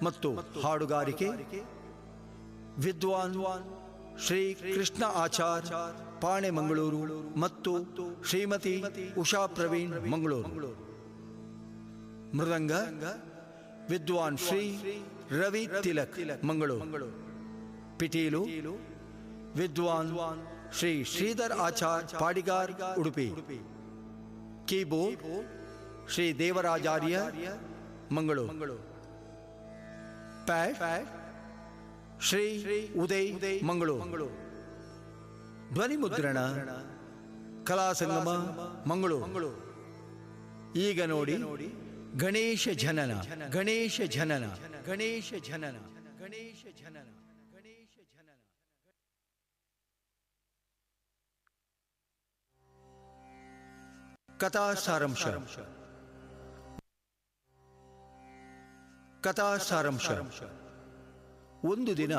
ಮತ್ತು ಹಾಡುಗಾರಿಕೆ ವಿದ್ವಾನ್ ಶ್ರೀ ಕೃಷ್ಣ ಆಚಾರ್ ಪಾಣೆ ಮಂಗಳೂರು ಮತ್ತು ಶ್ರೀಮತಿ ಉಷಾ ಪ್ರವೀಣ್ ಮಂಗಳೂರು. ಮೃದಂಗ ವಿದ್ವಾನ್ ಶ್ರೀ ರವಿ ತಿಲಕ್ ಮಂಗಳೂರು. ಪಿಟೀಲು ವಿದ್ವಾನ್ ಶ್ರೀ ಶ್ರೀಧರ್ ಆಚಾರ್ ಪಾಡಿಗಾರ್ ಉಡುಪಿ. ಕೀಬೋರ್ಡ್ ಶ್ರೀ ದೇವರಾಜಾರ್ಯ ಮಂಗಳೂರು. ಪ್ಯಾಡ್ ಶ್ರೀ ಉದಯ್ ಮಂಗಳೂರು. ಧ್ವನಿ ಮುದ್ರಣ ಕಲಾ ಸಂಗಮ ಮಂಗಳೂರು. ಈಗ ನೋಡಿ ಗಣೇಶ ಜನನ ಗಣೇಶ ಜನನ ಗಣೇಶ ಜನನ ಗಣೇಶ ಜನನ ಗಣೇಶ ಜನನ. ಕಥಾ ಸಾರಾಂಶ. ಕಥಾ ಸಾರಾಂಶ. ಒಂದು ದಿನ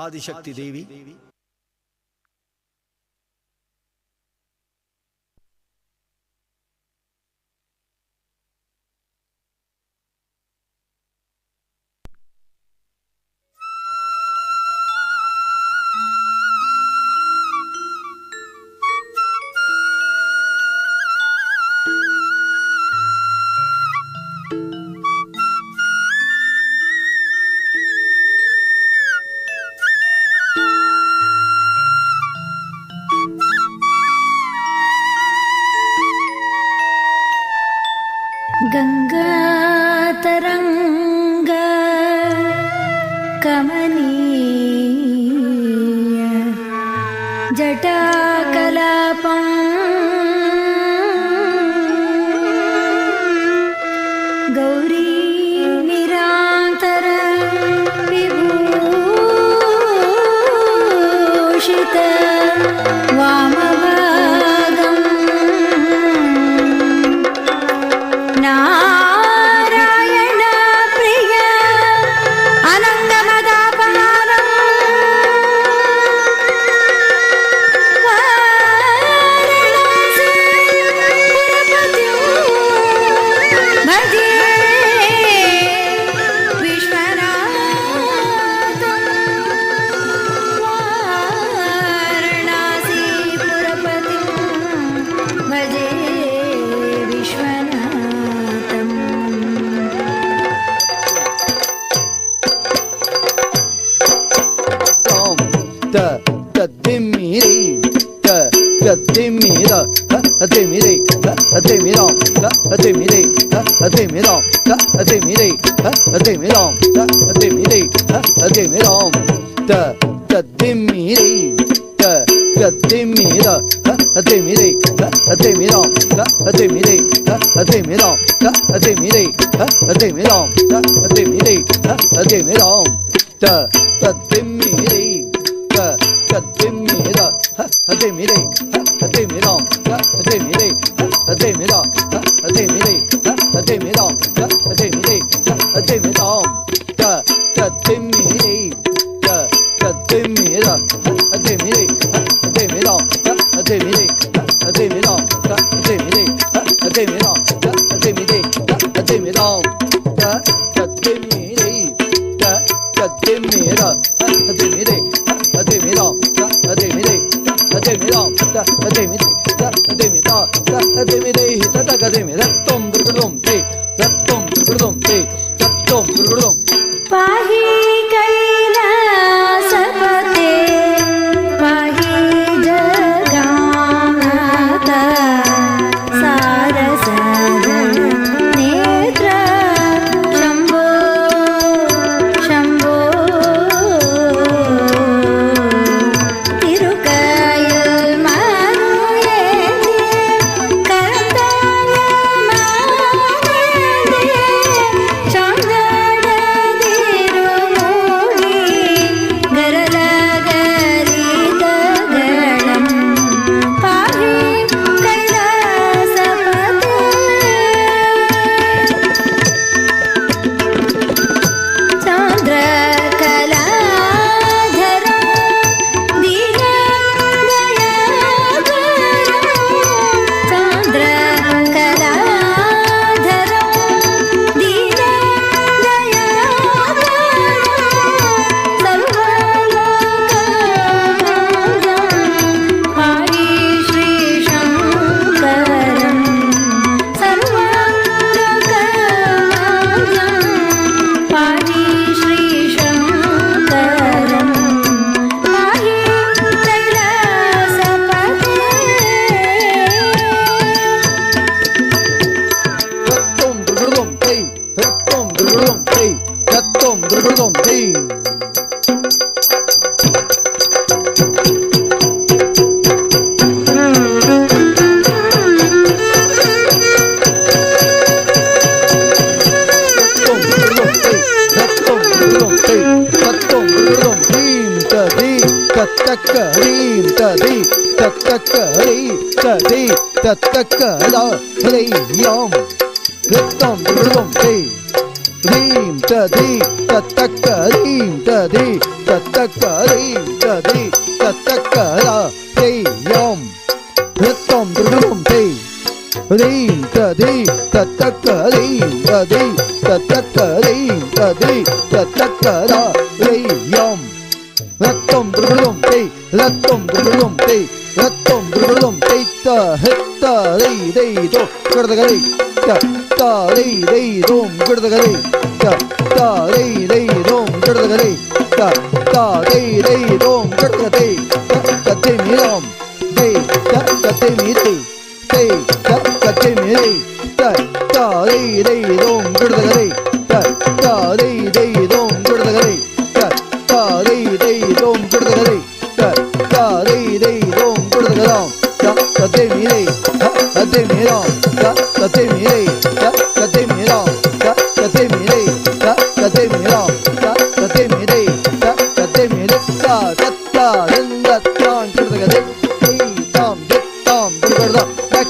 ಆದಿಶಕ್ತಿ ದೇವಿ गंगातरंग कमनीय जटाकलापं गौरी निरांतर विभूषित वामभागं नारायण प्रिय अनंगमदापहारं वाराणसीपुरपतिं भजे विश्वनाथं. वाराणसीपुरपतिं भजे विश्वनाथं. Dimiri, dimira, dimiri, dimira, dimiri, dimira, dimiri, dimira, dimiri, dimira, dimiri, dimira, dimiri, dimira, dimiri, dimira, dimiri, dimira, dimiri, dimira, dimiri. Dimira, dimiri, dimira, dimiri, dimira, dimiri, dimira, dimiri, dimira, dimiri, dimira, dimiri, dimira, dimiri, dimira, dimiri, dimira, dimiri, dimira, dimira, dimiri. Dimira, dimiri, dimira, dimiri, dimira, dimiri, dimira, tom dum te, tom dum te, tom dum. पाहि कैलासपते पाहि जगन्नाथ सारसद नेत्र शंभो शंभो तिरुकयल मरुयेंदे करताल मानेंदे तत्तक्करीं तदि तत्तक्करी तदि तत्तक्कदा ह्रीयं ऋतं ऋतं ते ह्रीं तदि तत्तक्करीं तदि तत्तक्करीं तदि तत्तक्कदा ह्रीयं ऋतं ऋतं ते ह्रीं तदि तत्तक्करीं तदि तत्तक्करीं तदि तत्तक्कदा ह्रीयं रत्तं दुर्गुणं ते रत्तं दुर्गुणं ते रत्तं दुर्गुणं ते त हित रे रे दो गडदगरे त रे रे रोम गडदगरे त रे रे रोम गडदगरे त रे रे रोम गडदगरे तते मिराम दे तते मिरे ते तते मिरे त रे रे रोम गडदगरे त रे रे रोम गडदगरे रे रे रोम गडदगरे रे रे रोम गडदगराम तते मिरे तते मिराम तते मिरे तते मिराम तते मिरे तते मिराम तते मिरे तते मिरे तत्ता रंगत्तां गडदगरे ताम ताम गडदगराम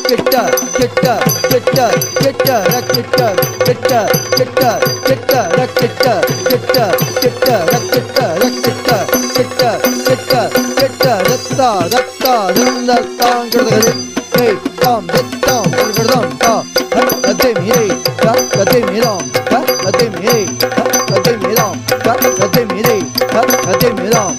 किट्ट किट्ट किट्ट किट्ट किट्ट किट्ट किट्ट किट्ट किट्ट किट्ट किट्ट किट्ट किट्ट किट्ट किट्ट रत्ता रत्ता रंगत्तां गडदगरे हे ताम ताम गडदगराम ता तते मिरे तते मिराम तते मिरे तते मिराम तते मिरे तते मिराम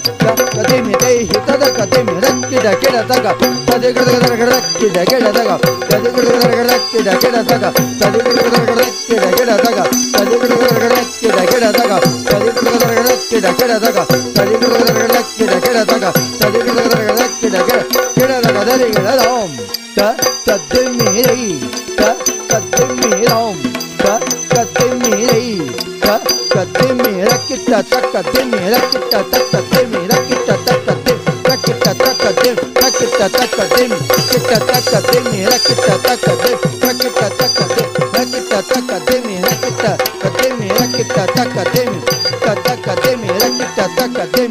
तते मिरे हितद कते मिरे किड किड तग तदे गडदगरे गडदग किड किड तग तदे गडदगरे गडदग किड किड तग तदे गडदगरे गडदग किड किड तग तदे गडदगरे गडदग किड किड तग तदे गडदगरे गडदग किड किड तग तदे गडदगरे गडदग किड किड तग तदे गडदगरे गडदग किड किड किड तग तदे गडदाम तदे मिरे तदे मिराम तदे मिरे तदे मिरे किट्ट तक तदे मिरे किट्ट तक तदे मिरे किट्ट तक तदे किट्ट तक तदे किट्ट तक तदे किट्ट तक तदे मिरे किट्ट तक तदे किट्ट तक तदे किट्ट तक तदे मिरे किट्ट तदे मिरे किट्ट तक तदे तक तदे मिरे किट्ट तक तदे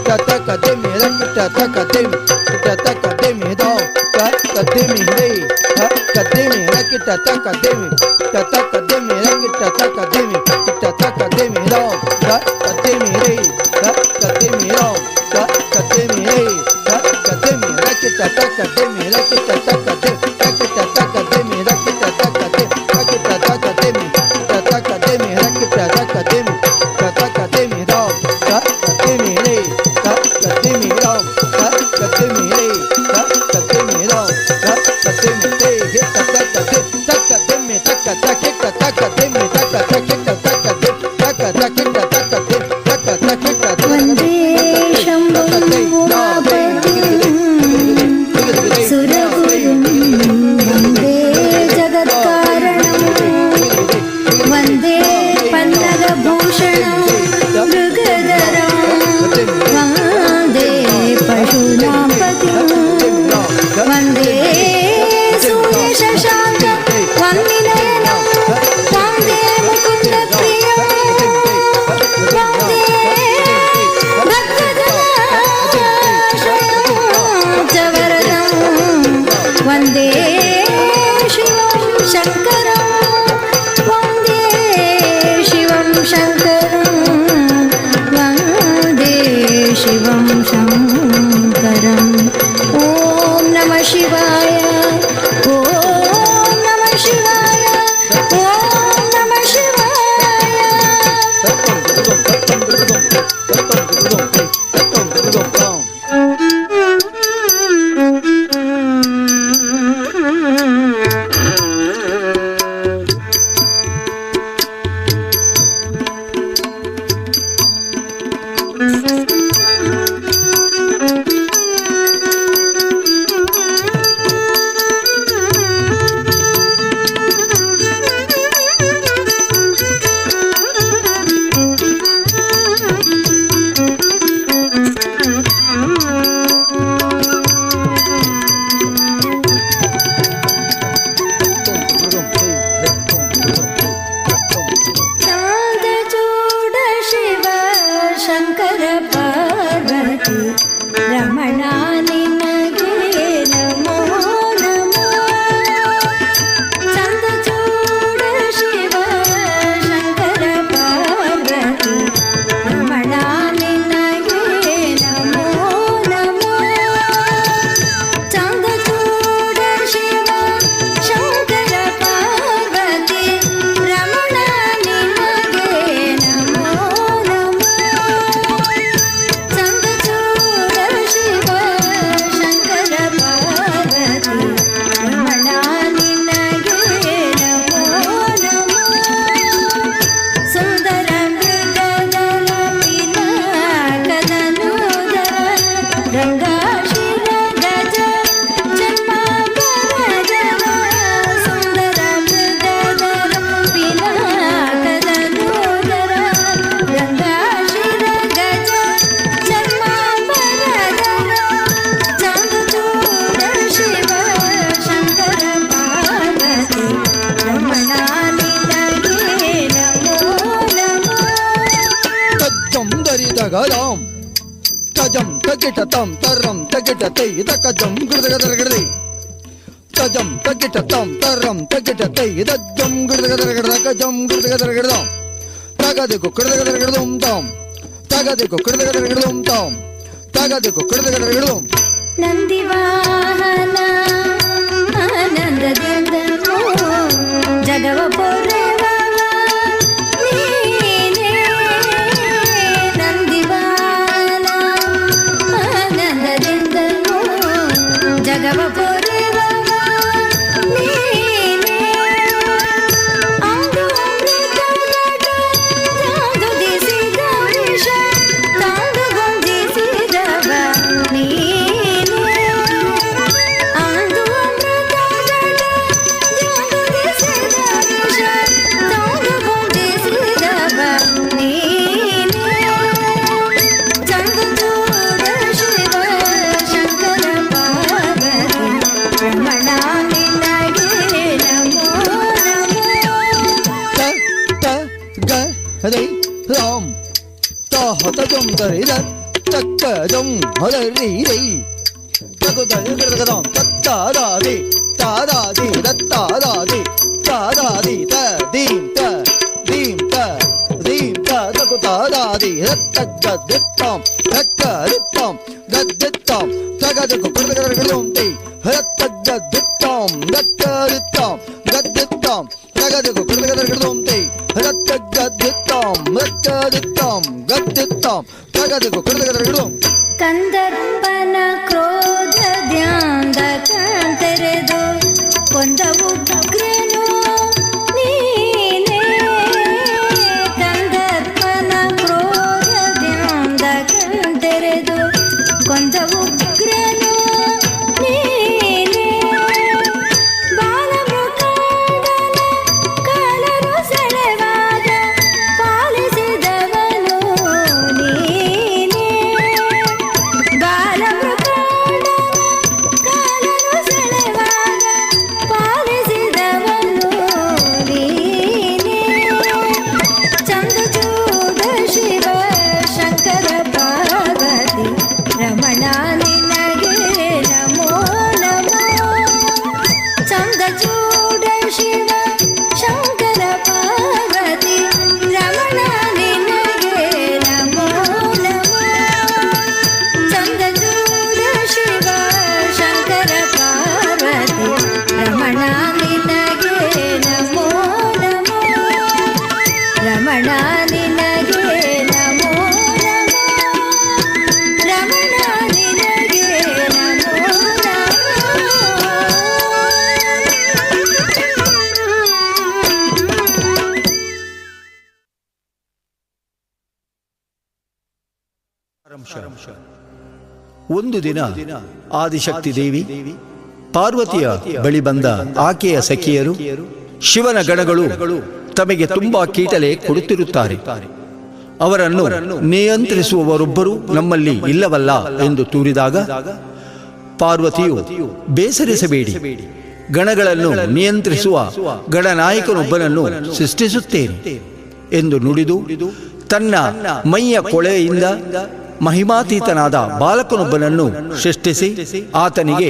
तक तदे मिरे किट्ट तक तदे किट्ट तक तदे मिरे तदे मिरे तदे मिरे किट्ट तक तदे तक तदे मिरे किट्ट तक तदे किट्ट तक तदे मिरे तदे मिरे तदे मिरे तदे मिरे तदे मिरे किट्ट तक तदे मिरे किट्ट तक तदे किट्ट तक तदे मिरे किट्ट तक तदे किट्ट तक तदे किट्ट तक तदे मिरे किट्ट तक तदे किट्ट तक तदे मिरे तदे मिरे तदे मिरे तदे मिरे तदे मिरे तदे मिरे हित तक तदे तक तदे में तक तक किट्ट तक तदे में तक तक किट्ट तक तदे तक तक किट्ट तक तदे तक तक किट्ट वन्दे शम्भुं सुरगुरुं वन्दे जगत्कारणं वन्दे पन्नगभूषणं मृगधरं वन्दे पशूनां पतिं वन्दे सूर्यशशाङ्क वन्निनयनं वन्दे मुकुन्दप्रियं वन्दे ತಗದಾಂ ತಜಂ ತಗಿಟ ತಂ ತರಂ ತಗಿಟ ತೈ ತಕಜಂ ಗಿಡಗದರಗಡೈ ತಜಂ ತಗಿಟ ತಂ ತರಂ ತಗಿಟ ತೈ ದಜ್ಜಂ ಗಿಡಗದರಗಡಕಜಂ ಗಿಡಗದರಗಡದಾಂ ತಗದೆಕು ಗಿಡಗದರಗಡದಂ ತಾಂ ತಗದೆಕು ಗಿಡಗದರಗಡದಂ ತಾಂ ತಗದೆಕು ಗಿಡಗದರಗಡದಂ ನಂದಿವಾಹನ ಆನಂದದಿಂದ ಜಗವ ಪೊರೆವ ನೀನೇ ನಂದಿವಾಹನ ಆನಂದದಿಂದ ಜಗವ ಪೊರೆವ ನೀನೇ ಅಂದು ಅಮೃತದ ತಾಂದು ದಿಸಿದ ವಿಷ ತಾಂದು ಗೊಂದಿಸಿದವ ನೀನೇ ಅಂದು ಅಮೃತದ ತಾಂದು ದಿಸಿದ ವಿಷ ತಾಂದು ಗೊಂದಿಸಿದವ ನೀನೇ ಚಂದ್ರಚೂಡ ಶಿವ ಶಂಕರ ಪಾರ್ವತಿ ರಮಣ ನಿನಗೆ ನಮೋ ನಮೋ ಹರೈ ರಾಮ್ ತಾಹತಜಂ ತರಿದ ತಕ್ಕಜಂ ಹರರಿ ರೈ ತಗುದಗದಗದಾಂ ತತ್ತಾದಾದಿ ತಾದಾದಿ ದತ್ತಾದಾದಿ ತಾದಾದಿ ತದೀಂ ತ ತಗುತಾದಾದಿ ರತ್ತಗದ್ದಿತ್ತಾಂ ತಕ್ಕದಿತ್ತಾಂ ಗದ್ದಿತ್ತಾಂ ತಗದಕು ಕುಡಗದಗದಂ ತೈ ರತ್ತಗದ್ದಿತ್ತಾಂ ಗತ್ತದಿತ್ತಾಂ ಗದ್ದಿತ್ತಾಂ ತಗದಕು ಕುಡಗದಗದಂ ತೈ ರತ್ತಗದ್ದಿತ್ತಾಂ ರತ್ತದಿತ್ತಾಂ ಗದ್ದಿತ್ತಾಂ ತಗದಕು ಕುಡಗದಗದಂ ಕಂದರ್ಪನ ಕ್ರೋಧದ್ಯಾಂದ ಕಾಂತೆರೆದು ಕೊಂದ ಉಗ್ರನು ನೀನೇ ಕಂದರ್ಪನ ಕ್ರೋಧದ್ಯಾಂದ ಕಾಂತೆರೆದು ಕೊಂದ ಉಗ್ರನು ನೀನೇ ಬಾಲಮೃಕಾಂಡನ ಕಾಲರು ಸೆಳೆವಾಗ ಪಾಲಿಸಿದವನು ನೀನೇ ಬಾಲಮೃಕಾಂಡನ ಕಾಲರು ಸೆಳೆವಾಗ ಪಾಲಿಸಿದವನು ನೀನೇ ಚಂದ್ರಚೂಡ ಶಿವ ಶಂಕರ ಪಾರ್ವತಿ ರಮಣ ನಿನಗೆ ನಮೋ ನಮೋ ಚಂದ್ರಚೂಡ ಶಿವ ಶಂಕರ ಪಾರ್ವತಿ ರಮಣ ನಿನಗೆ ನಮೋ ನಮೋ ಚಂದ್ರಚೂಡ ಶಿವ ಶಂಕರ ಪಾರ್ವತಿ ರಮಣ ನಿನಗೆ ನಮೋ ನಮೋ ರಮಣ ನಿನಗೆ ನಮೋ ನಮೋ ರಮಣ ನಿನಗೆ ನಮೋ ಸಾರಾಂಶ. ಒಂದು ದಿನ ಆದಿಶಕ್ತಿ ದೇವಿ ಪಾರ್ವತಿಯ ಬಳಿ ಬಂದ ಆಕೆಯ ಸಖಿಯರು ಶಿವನ ಗಣಗಳು ತಮಗೆ ತುಂಬಾ ಕೀಟಲೆ ಕೊಡುತ್ತಿರುತ್ತಾರೆ, ಅವರನ್ನು ನಿಯಂತ್ರಿಸುವವರೊಬ್ಬರು ನಮ್ಮಲ್ಲಿ ಇಲ್ಲವಲ್ಲ ಎಂದು ತೂರಿದಾಗ ಪಾರ್ವತಿಯು ಬೇಸರಿಸಬೇಡಿ, ಗಣಗಳನ್ನು ನಿಯಂತ್ರಿಸುವ ಗಣನಾಯಕನೊಬ್ಬನನ್ನು ಸೃಷ್ಟಿಸುತ್ತೇನೆ ಎಂದು ನುಡಿದು ತನ್ನ ಮೈಯ ಕೊಳೆಯಿಂದ ಮಹಿಮಾತೀತನಾದ ಬಾಲಕನೊಬ್ಬನನ್ನು ಸೃಷ್ಟಿಸಿ ಆತನಿಗೆ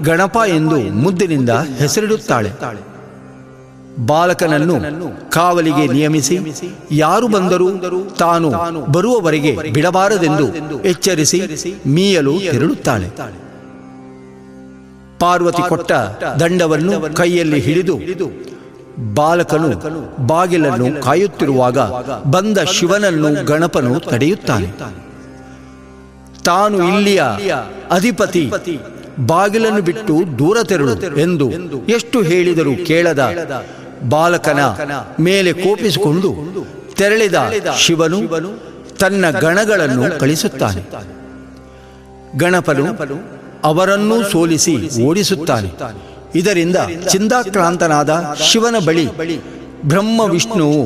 ಗಣಪ ಎಂದು ಮುದ್ದಿನಿಂದ ಹೆಸರಿಡುತ್ತಾಳೆ. ಬಾಲಕನನ್ನು ಕಾವಲಿಗೆ ನಿಯಮಿಸಿ ಯಾರು ಬಂದರೂ ತಾನು ಬರುವವರೆಗೆ ಬಿಡಬಾರದೆಂದು ಎಚ್ಚರಿಸಿ ಮೀಯಲು ತೆರಳುತ್ತಾಳೆ. ಪಾರ್ವತಿ ಕೊಟ್ಟ ದಂಡವನ್ನು ಕೈಯಲ್ಲಿ ಹಿಡಿದು ಬಾಲಕನು ಬಾಗಿಲನ್ನು ಕಾಯುತ್ತಿರುವಾಗ ಬಂದ ಶಿವನನ್ನು ಗಣಪನು ತಡೆಯುತ್ತಾನೆ. ತಾನು ಇಲ್ಲಿಯ ಅಧಿಪತಿ, ಬಾಗಿಲನ್ನು ಬಿಟ್ಟು ದೂರ ತೆರಳು ಎಂದು ಎಷ್ಟು ಹೇಳಿದರೂ ಕೇಳದ ಬಾಲಕನ ಮೇಲೆ ಕೋಪಿಸಿಕೊಂಡು ತೆರಳಿದ ಶಿವನು ತನ್ನ ಗಣಗಳನ್ನು ಕಳಿಸುತ್ತಾನೆ. ಗಣಪನು ಅವರನ್ನೂ ಸೋಲಿಸಿ ಓಡಿಸುತ್ತಾನೆ. ಇದರಿಂದ ಚಿಂತಾಕ್ರಾಂತನಾದ ಶಿವನ ಬಳಿ ಬ್ರಹ್ಮ ವಿಷ್ಣುವು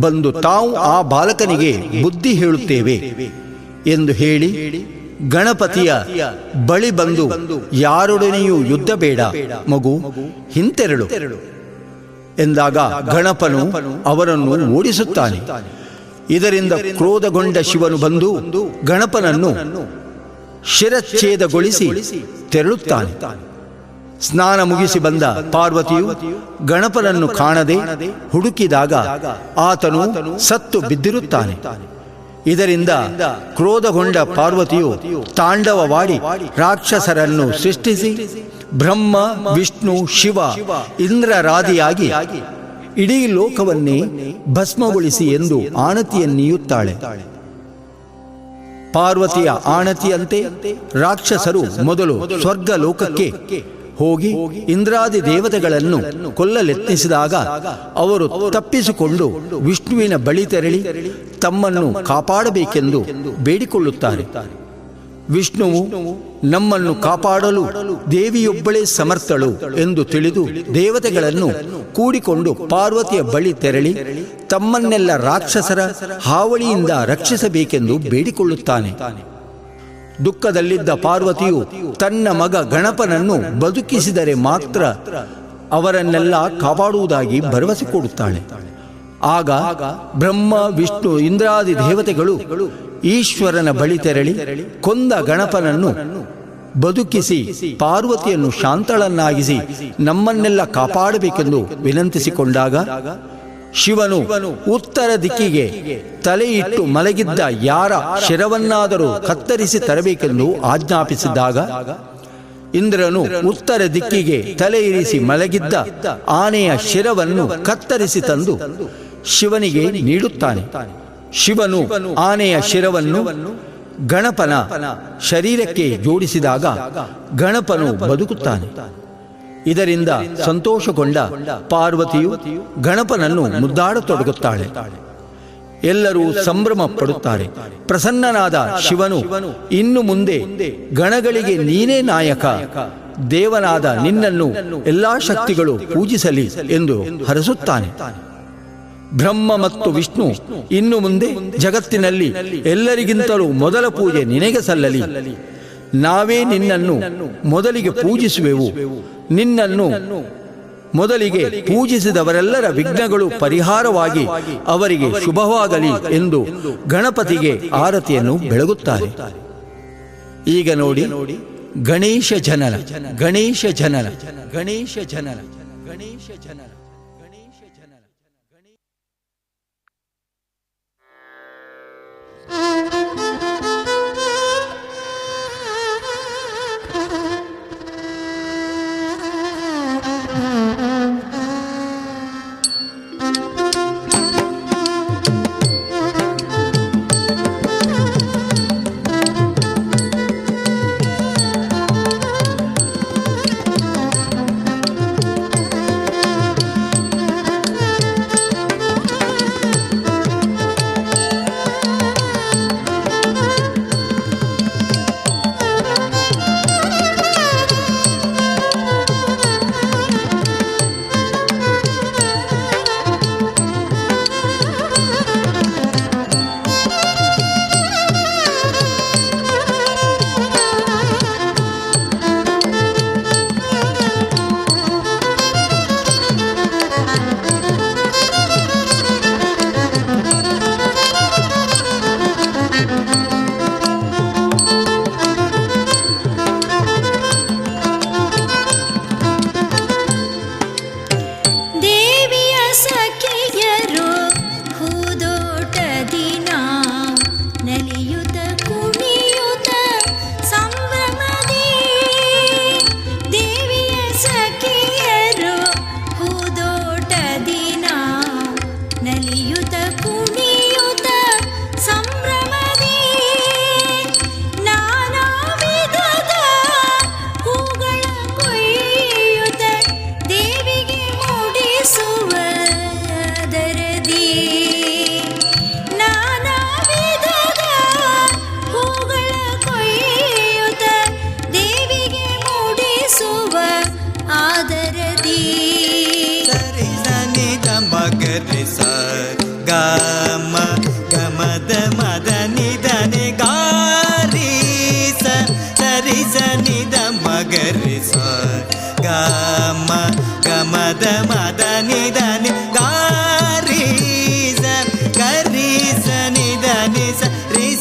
ಬಂದು ತಾವು ಆ ಬಾಲಕನಿಗೆ ಬುದ್ಧಿ ಹೇಳುತ್ತೇವೆ ಎಂದು ಹೇಳಿ ಗಣಪತಿಯ ಬಳಿ ಬಂದು ಯಾರೊಡನೆಯೂ ಯುದ್ಧ ಬೇಡ ಮಗು, ಹಿಂತೆರಳು ಎಂದಾಗ ಗಣಪನು ಅವರನ್ನು ಓಡಿಸುತ್ತಾನೆ. ಇದರಿಂದ ಕ್ರೋಧಗೊಂಡ ಶಿವನು ಬಂದು ಗಣಪನನ್ನು ಶಿರಚ್ಛೇದಗೊಳಿಸಿ ತೆರಳುತ್ತಾನೆ. ಸ್ನಾನ ಮುಗಿಸಿ ಬಂದ ಪಾರ್ವತಿಯು ಗಣಪನನ್ನು ಕಾಣದೆ ಹುಡುಕಿದಾಗ ಆತನು ಸತ್ತು ಬಿದ್ದಿರುತ್ತಾನೆ. ಇದರಿಂದ ಕ್ರೋಧಗೊಂಡ ಪಾರ್ವತಿಯು ತಾಂಡವವಾಡಿ ರಾಕ್ಷಸರನ್ನು ಸೃಷ್ಟಿಸಿ ಬ್ರಹ್ಮ, ವಿಷ್ಣು, ಶಿವ, ಇಂದ್ರರಾದಿಯಾಗಿ ಇಡೀ ಲೋಕವನ್ನೇ ಭಸ್ಮಗೊಳಿಸಿ ಎಂದು ಆಣತಿಯನ್ನೀಯುತ್ತಾಳೆ. ಪಾರ್ವತಿಯ ಆಣತಿಯಂತೆ ರಾಕ್ಷಸರು ಮೊದಲು ಸ್ವರ್ಗ ಲೋಕಕ್ಕೆ ಹೋಗಿ ಇಂದ್ರಾದಿ ದೇವತೆಗಳನ್ನು ಕೊಲ್ಲಲೆತ್ನಿಸಿದಾಗ ಅವರು ತಪ್ಪಿಸಿಕೊಂಡು ವಿಷ್ಣುವಿನ ಬಳಿ ತೆರಳಿ ತಮ್ಮನ್ನು ಕಾಪಾಡಬೇಕೆಂದು ಬೇಡಿಕೊಳ್ಳುತ್ತಾರೆ. ವಿಷ್ಣುವು ನಮ್ಮನ್ನು ಕಾಪಾಡಲು ದೇವಿಯೊಬ್ಬಳೇ ಸಮರ್ಥಳು ಎಂದು ತಿಳಿದು ದೇವತೆಗಳನ್ನು ಕೂಡಿಕೊಂಡು ಪಾರ್ವತಿಯ ಬಳಿ ತೆರಳಿ ತಮ್ಮನ್ನೆಲ್ಲ ರಾಕ್ಷಸರ ಹಾವಳಿಯಿಂದ ರಕ್ಷಿಸಬೇಕೆಂದು ಬೇಡಿಕೊಳ್ಳುತ್ತಾನೆ. ದುಃಖದಲ್ಲಿದ್ದ ಪಾರ್ವತಿಯು ತನ್ನ ಮಗ ಗಣಪನನ್ನು ಬದುಕಿಸಿದರೆ ಮಾತ್ರ ಅವರನ್ನೆಲ್ಲ ಕಾಪಾಡುವುದಾಗಿ ಭರವಸೆ ಕೊಡುತ್ತಾಳೆ. ಆಗ ಬ್ರಹ್ಮ, ವಿಷ್ಣು, ಇಂದ್ರಾದಿ ದೇವತೆಗಳು ಈಶ್ವರನ ಬಳಿ ತೆರಳಿ ಕೊಂದ ಗಣಪನನ್ನು ಬದುಕಿಸಿ ಪಾರ್ವತಿಯನ್ನು ಶಾಂತಳನ್ನಾಗಿಸಿ ನಮ್ಮನ್ನೆಲ್ಲ ಕಾಪಾಡಬೇಕೆಂದು ವಿನಂತಿಸಿಕೊಂಡಾಗ ಶಿವನು ಉತ್ತರ ದಿಕ್ಕಿಗೆ ತಲೆಯಿಟ್ಟು ಮಲಗಿದ್ದ ಯಾರ ಶಿರವನ್ನಾದರೂ ಕತ್ತರಿಸಿ ತರಬೇಕೆಂದು ಆಜ್ಞಾಪಿಸಿದಾಗ ಇಂದ್ರನು ಉತ್ತರ ದಿಕ್ಕಿಗೆ ತಲೆ ಇರಿಸಿ ಮಲಗಿದ್ದ ಆನೆಯ ಶಿರವನ್ನು ಕತ್ತರಿಸಿ ತಂದು ಶಿವನಿಗೆ ನೀಡುತ್ತಾನೆ. ಶಿವನು ಆನೆಯ ಶಿರವನ್ನು ಗಣಪನ ಶರೀರಕ್ಕೆ ಜೋಡಿಸಿದಾಗ ಗಣಪನು ಬದುಕುತ್ತಾನೆ. ಇದರಿಂದ ಸಂತೋಷಗೊಂಡ ಪಾರ್ವತಿಯು ಗಣಪನನ್ನು ಮುದ್ದಾಡತೊಡಗುತ್ತಾಳೆ. ಎಲ್ಲರೂ ಸಂಭ್ರಮ ಪಡುತ್ತಾರೆ. ಪ್ರಸನ್ನನಾದ ಶಿವನು ಇನ್ನು ಮುಂದೆ ಗಣಗಳಿಗೆ ನೀನೇ ನಾಯಕ, ದೇವನಾದ ನಿನ್ನನ್ನು ಎಲ್ಲಾ ಶಕ್ತಿಗಳು ಪೂಜಿಸಲಿ ಎಂದು ಹರಸುತ್ತಾನೆ. ಬ್ರಹ್ಮ ಮತ್ತು ವಿಷ್ಣು ಇನ್ನು ಮುಂದೆ ಜಗತ್ತಿನಲ್ಲಿ ಎಲ್ಲರಿಗಿಂತಲೂ ಮೊದಲ ಪೂಜೆ ನಿನಗೆ ಸಲ್ಲಲಿ, ನಾವೇ ನಿನ್ನನ್ನು ಮೊದಲಿಗೆ ಪೂಜಿಸುವೆವು, ನಿನ್ನನ್ನು ಮೊದಲಿಗೆ ಪೂಜಿಸಿದವರೆಲ್ಲರ ವಿಘ್ನಗಳು ಪರಿಹಾರವಾಗಿ ಅವರಿಗೆ ಶುಭವಾಗಲಿ ಎಂದು ಗಣಪತಿಗೆ ಆರತಿಯನ್ನು ಬೆಳಗುತ್ತಾರೆ. ಈಗ ನೋಡಿ ಗಣೇಶ ಜನನ, ಗಣೇಶ ಜನನ, ಗಣೇಶ ಜನನ, ಗಣೇಶ ಜನನ. ಮದ ನಿಧನಿ ಗಾರಿ ಸ ಗರಿ ಸ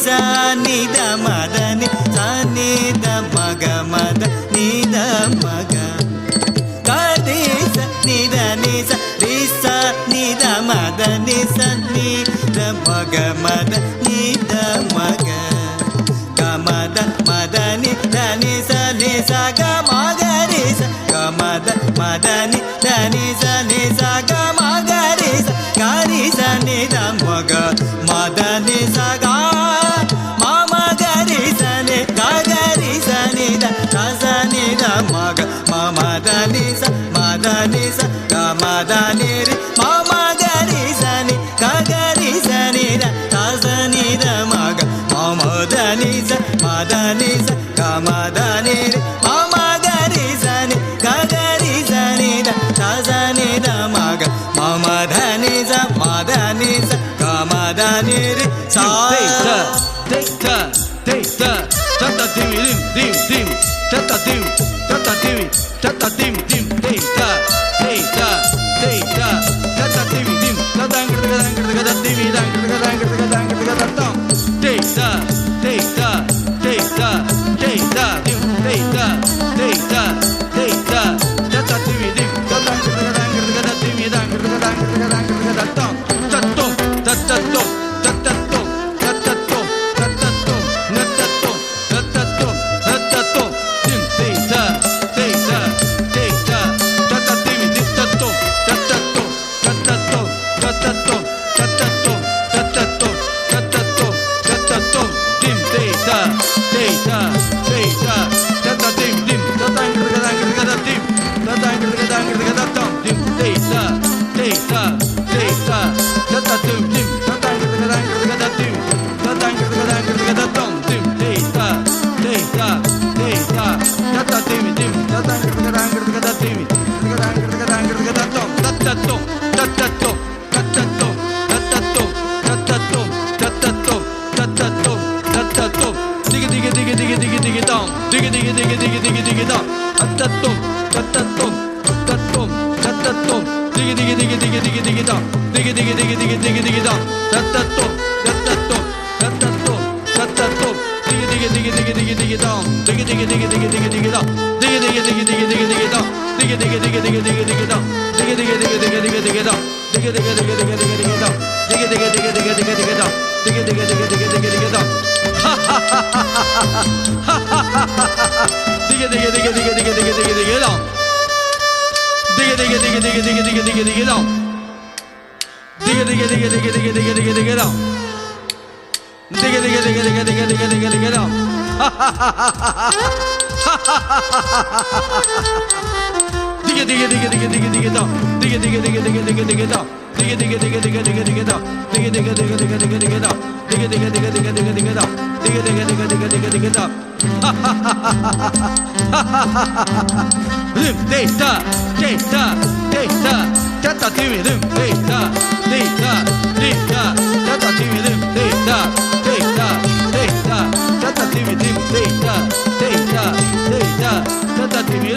sa ni da ma da ni sa ni da ma ga ma da ni da ma ga ga di sa ni da ni sa ri sa ni da ma da ni sa ni da ma ga ma da ni da ma ga ga ma da ni da ni sa ga ma ga ri sa ga ma da ni sa ga ma ga ri sa ga ri sa ni da ma ga ma da ni sa ga ma ma ga ri sa ni ga ga ri sa ni da sa ni da ma ga ma ma da ni sa ga ma da ni ri ma ma ga ri sa ni ga ga ri sa ni da sa ni da ma ga ma ma da ni sa ga ma da ni ri ma ma ga ri sa ni ga ga ri sa ni da sa ni da ma ga ma ma da ni sa ga ma da ni ri sa Deita, tata dim dim dim, tata dim deita, tata dim, tata dim, tadang deita, dim deita, tata dim,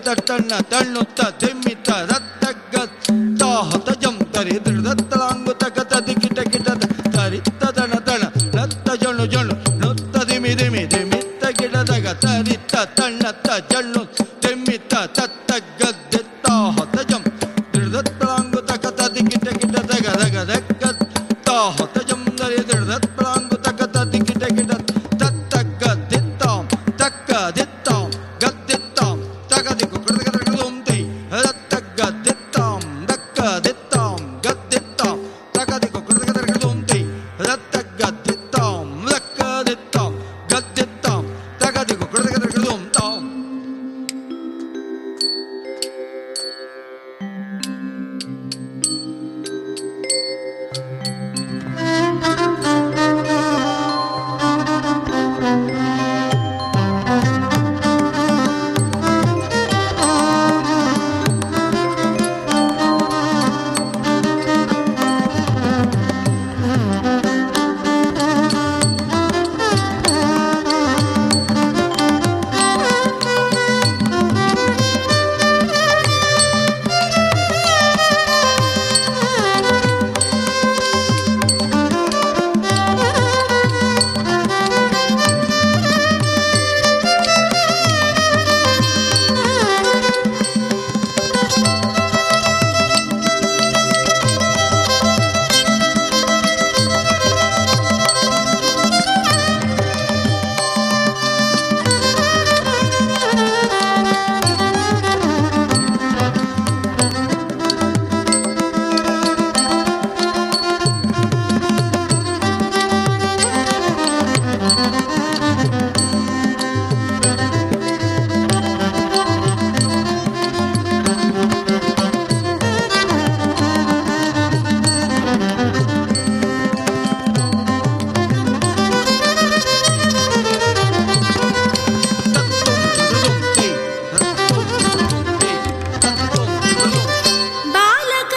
ತಟ್ಟಣ್ಣ ತಣ್ಣುತ್ತ ತೆಮ್ಮಿತ್ತ ರತ್ತಗ್ಗ ತಾಹತ ಜಂ ತರಿ ದೃಢತ್ತಲಾಂಗು ತಗತ ದಿಕಿಟ ಕಿಟದ ತರಿತ್ತ ದಣ ದಣ ರತ್ತ ಜಣು ಜಣು ನುತ್ತ ದಿಮಿ ದಿಮಿ ದಿಮಿತ್ತ ಗಿಡದಗ ತರಿತ್ತ ತಣ್ಣತ್ತ ಜಣ್ಣು ತೆಮ್ಮಿತ್ತ ತತ್ತಗ್ಗದ್ದೆ ತಾಹತ ಜಂ ದೃಢತ್ತಲಾಂಗು ತಗತ ದಿಕಿಟ ಕಿಟದಗ ದಗ ದಗ್ಗ ತಾಹತ ಜಂ ತರಿ ದೃಢತ್ತಲಾಂಗು ತಗತ ದಿಕಿಟ ಕಿಟ ತತ್ತಗ್ಗದ್ದಿತ್ತಾಂ ತಕ್ಕದಿತ್ತಾಂ ಗದ್ದಿತ್ತಾಂ ತಗದಿಕು ಕೃತಕೃತೈ ರತ್ತಗ್ಗದ್ದಿತ್ತಾಂ ದಕ್ಕದಿತ್ತಾಂ ಗದ್ದಿತ್ತಾಂ ತಗದಿಕು ಕೃತಕೃತೈ ರತ್ತಗ್ಗದ್ದಿತ್ತಾಂ ದಕ್ಕದಿತ್ತಾಂ ಗದ್ದಿತ್ತಾಂ ತಗದಿಕು ಕೃತಕೃತೈ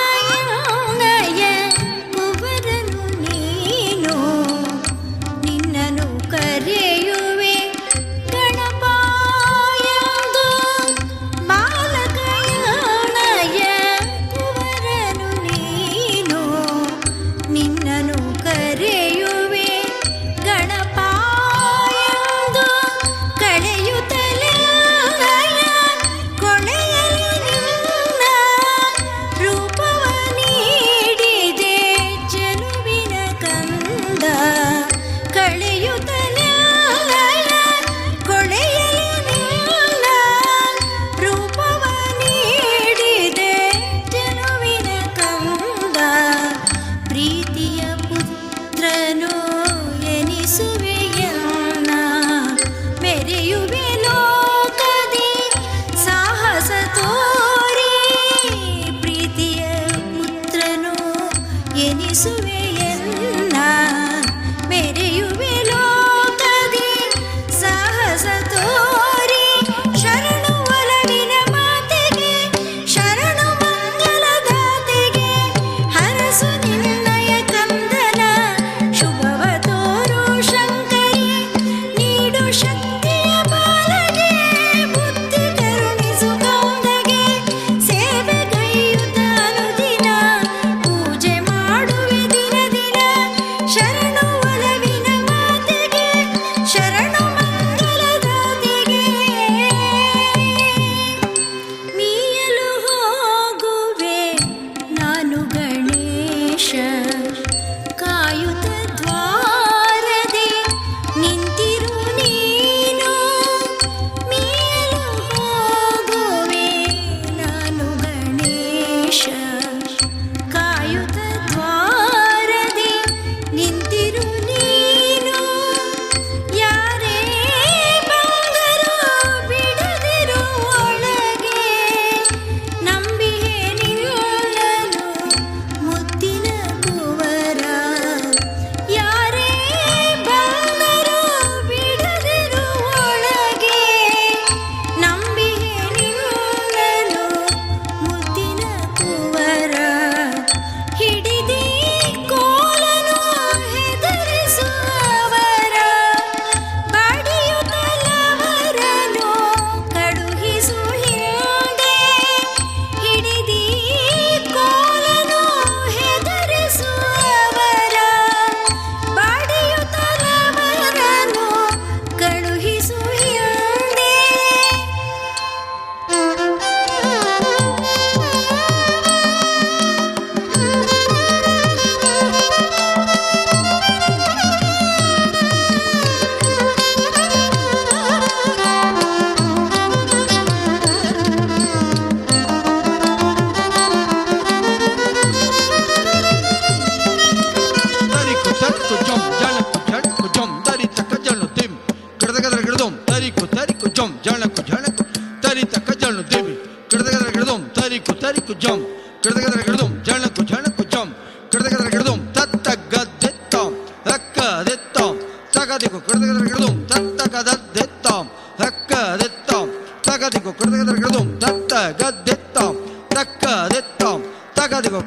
ಬಾಲಕಯನಯ ಕುವರನು ನೀನು ನಿನ್ನನು ಕರೆಯುವೆ ಗಣಪಾಯಂದು ಬಾಲಕಯನಯ ಕುವರನು ನೀನು ನಿನ್ನನು ಕರೆಯುವೆ ಗಣಪಾಯಂದು ಕಳೆಯುತ್ತಲೇ ಕೊಳೆಯಲು ನಿನ್ನ ರೂಪವ ನೀಡಿದೆ ಚೆಲುವಿನ ಕಂದ ಕಳೆಯುತ್ತಲೇ ಕೊಳೆಯಲು ನಿನ್ನ ರೂಪವ ನೀಡಿದೆ ಚೆಲುವಿನ ಕಂದ ಪ್ರೀತಿಯ ಪುತ್ರನು ಎನಿಸುವೆಯನ್ನ ಮೆರೆಯುವೆ ಲೋಕದಿ ಸಾಹಸ ತೋರಿ ಪ್ರೀತಿಯ ಪುತ್ರನು ಎನಿಸುವೆಯನ್ನ ಮೆರೆಯುವೆ ಲೋಕದಿ ಸಾಹಸ ತೋರಿ ಶರಣು ಒಲವಿನ ಮಾತೆಗೆ ಶರಣು ಮಂಗಲದಾತೆಗೆ ಹರಸು ನಿನ್ನಯ ಕಂದನ ಶುಭವ ತೋರು ಶಂಕರಿ ನೀಡು ಶಕ್ತಿಯ ಬಾಲಗೆ ಬುದ್ಧಿ ಕರುಣಿಸು ಕಂದಗೆ ಸೇವೆಗೈಯುತ್ತ ಅನುದಿನ ಪೂಜೆ ಮಾಡುವೆ ದಿನ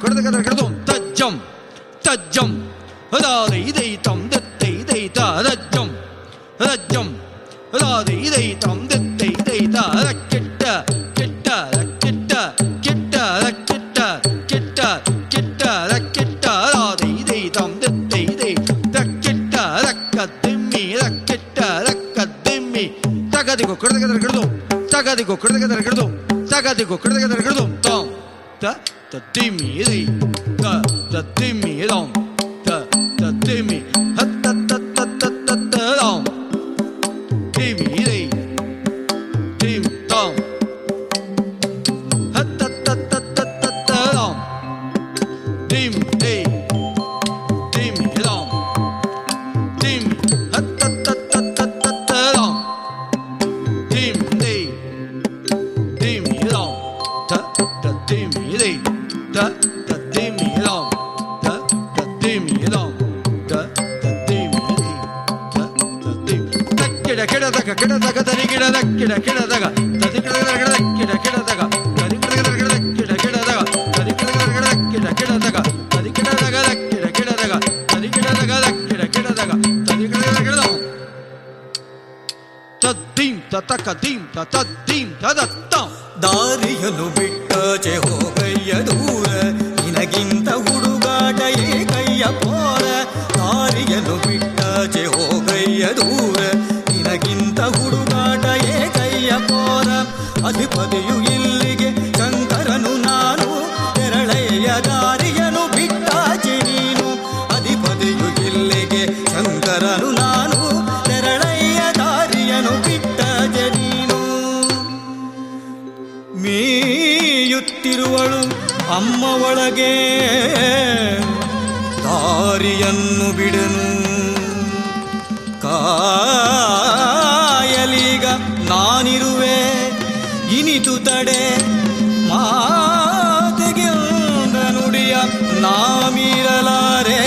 ಕೊಡದಗದ ಕಡದು ತಜ್ಜಂ ತಜ್ಜಂ ಹದಾದ ಇದೈತಂ ದತ್ತೈ ದೈತ ರಜ್ಜಂ ರಜ್ಜಂ ಹದಾದ ಇದೈತಂ ದತ್ತೈ ದೈತ ರಕ್ಕೆಟ್ಟ ಕೆಟ್ಟ ರಕ್ಕೆಟ್ಟ ಕೆಟ್ಟ ರಕ್ಕೆಟ್ಟ ಕೆಟ್ಟ ಕೆಟ್ಟ ರಕ್ಕೆಟ್ಟ ಹದಾದ ಇದೈತಂ ದತ್ತೈ ದೈ ರಕ್ಕೆಟ್ಟ ರಕ್ಕ ದಿಮ್ಮಿ ರಕ್ಕೆಟ್ಟ ರಕ್ಕ ದಿಮ್ಮಿ ತಗದಿಗೋ ಕೊಡದಗದ ಕಡದು ತಗದಿಗೋ ಕೊಡದಗದ ಕಡದು ತಗದಿಗೋ ಕೊಡದಗದ ಕಡದು ತಾಂ ತ ದಿಮ್ಮಿ ರೈ ತ ದಿಮ್ಮಿ ರಾಂ ತ ದಿಮ್ಮಿ ಹತ್ತ ತ ರಾಂ ದಿಮ್ಮಿ ರೈ ದಿಮ್ ತಾಂ ಹತ್ತ ತ ರಾಂ ದಿಮ್ ರೈ ದಿಮ್ಮಿ ರಾಂ ದಿಮ್ ಹತ್ತ ತ ರಾಂ ದಿಮ್ ರೈ ದಿಮ್ಮಿ ರಾಂ ತ ದಿಮ್ಮಿ ರೈ ತ ದಿಮ್ಮಿ ರಾಂ ತ ದಿಮ್ಮಿ ರಾಂ ತ ದಿಮ್ಮಿ ರೈ ತ ದಿಮ್ ತಕ್ಕಿಡ ಕೆಡದಗ ಕೆಡದಗ ತರಿ ಗಿಡದ ಕಿಡ ಕೆಡದಗ ತದಿ ಕೆಡದಗ ಕಿಡ ಕೆಡದಗ ತದಿ ಕೆಡದಗ ಕಿಡ ಕೆಡದಗ ತದಿ ಕೆಡದಗ ಕಿಡ ಕೆಡದಗ ತದಿ ಕೆಡದಗ ಕಿಡ ಕೆಡದಗ ತದಿ ಕೆಡದಗ ಕಿಡ ಕೆಡದಗ ತದಿ ಕೆಡದಗ ತದ್ದಿಂ ತತಕ ದಿಂ ತದ್ದಿಂ ತದತ್ತಂ ದಾರಿಯನ್ನು ಬಿಟ್ಟಾಚೆ ಹೋಗಯ್ಯ ದೂರ ನಿನಗಿಂತ ಹುಡುಗಾಟ ಏಕಯ್ಯ ಪೋರ ದಾರಿಯನ್ನು ಬಿಟ್ಟಾಚೆ ಹೋಗಯ್ಯ ದೂರ ನಿನಗಿಂತ ಹುಡುಗಾಟ ಏಕಯ್ಯ ಪೋರ ಅಧಿಪತಿಯು ಇಲ್ಲಿಗೆ ಶಂಕರನು ನಾನು ತೆರಳಯ್ಯ ದಾರಿಯನ್ನು ಬಿಟ್ಟಾಚೆ ನೀನು ಅಧಿಪತಿಯು ಇಲ್ಲಿಗೆ ಶಂಕರನು ನಾನು ತೆರಳಯ್ಯ ದಾರಿಯನ್ನು ಬಿಟ್ಟಾಚೆ ನೀನು ಮೇಯುತ್ತಿರುವಳು ಅಮ್ಮ ಒಳಗೆ ದಾರಿಯನ್ನು ಬಿಡನು ಕಾಯಲೀಗ ನಾನಿರುವೆ ಇನಿತು ತಡೆ ಮಾತಿಗೆ ನುಡಿಯ ನಾಮೀರಲಾರೆ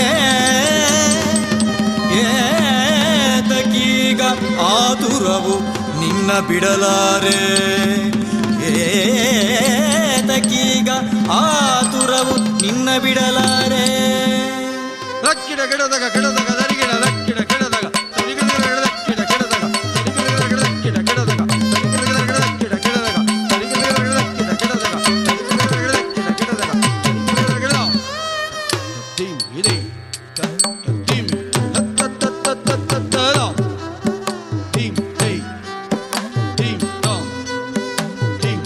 ಏತಕೀಗ ಆತುರವು ನಿನ್ನ ಬಿಡಲಾರೆ ಏತಕೀಗ ಆತುರವು ನಿನ್ನ ಬಿಡಲಾರೆ ರಕ್ಕಿಡ ಕೆಡದಗ ಕೆಡದಗ ದರಿಗಿಡ ರಕ್ಕಿಡ ಕೆಡದಗ ತದಿಗಿಡ ಕಿಡ ಕೆಡದಗ ತದಿಗಿಡ ಕಿಡ ಕೆಡದಗ ತದಿಗಿಡ ಕಿಡ ಕೆಡದಗ ತದಿಗಿಡ ಕಿಡ ಕೆಡದಗ ತದಿಗಿಡ ಕಿಡ ಕೆಡದಗ ತದಿಗಿಡ ದಿಮ್ ಇದೆ ದಿಮ್ ಹತ್ತ ರಾಂ ದಿಮ್ ಹೇ ದಿಮ್ ರಾಂ ದಿಮ್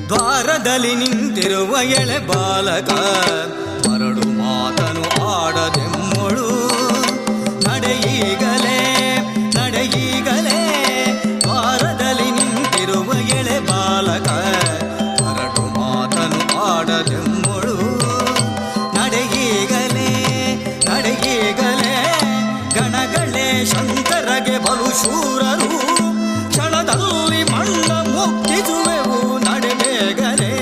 ದ್ವಾರದಲ್ಲಿ ನಿಂತಿರುವ ಎಳೆ ಬಾಲಕ ಮರಳು ಮಾತನು ಆಡದೆಮ್ಮಳು ನಡೆಯೀಗಲೇ ಶಂಕರಗೆ ಬಲು ಶೂರರು ಕ್ಷಣದಲ್ಲಿ ಮಣ್ಣ ಮುಕ್ತಿಸುವೆವು ನಡೆಬೇಗನೆ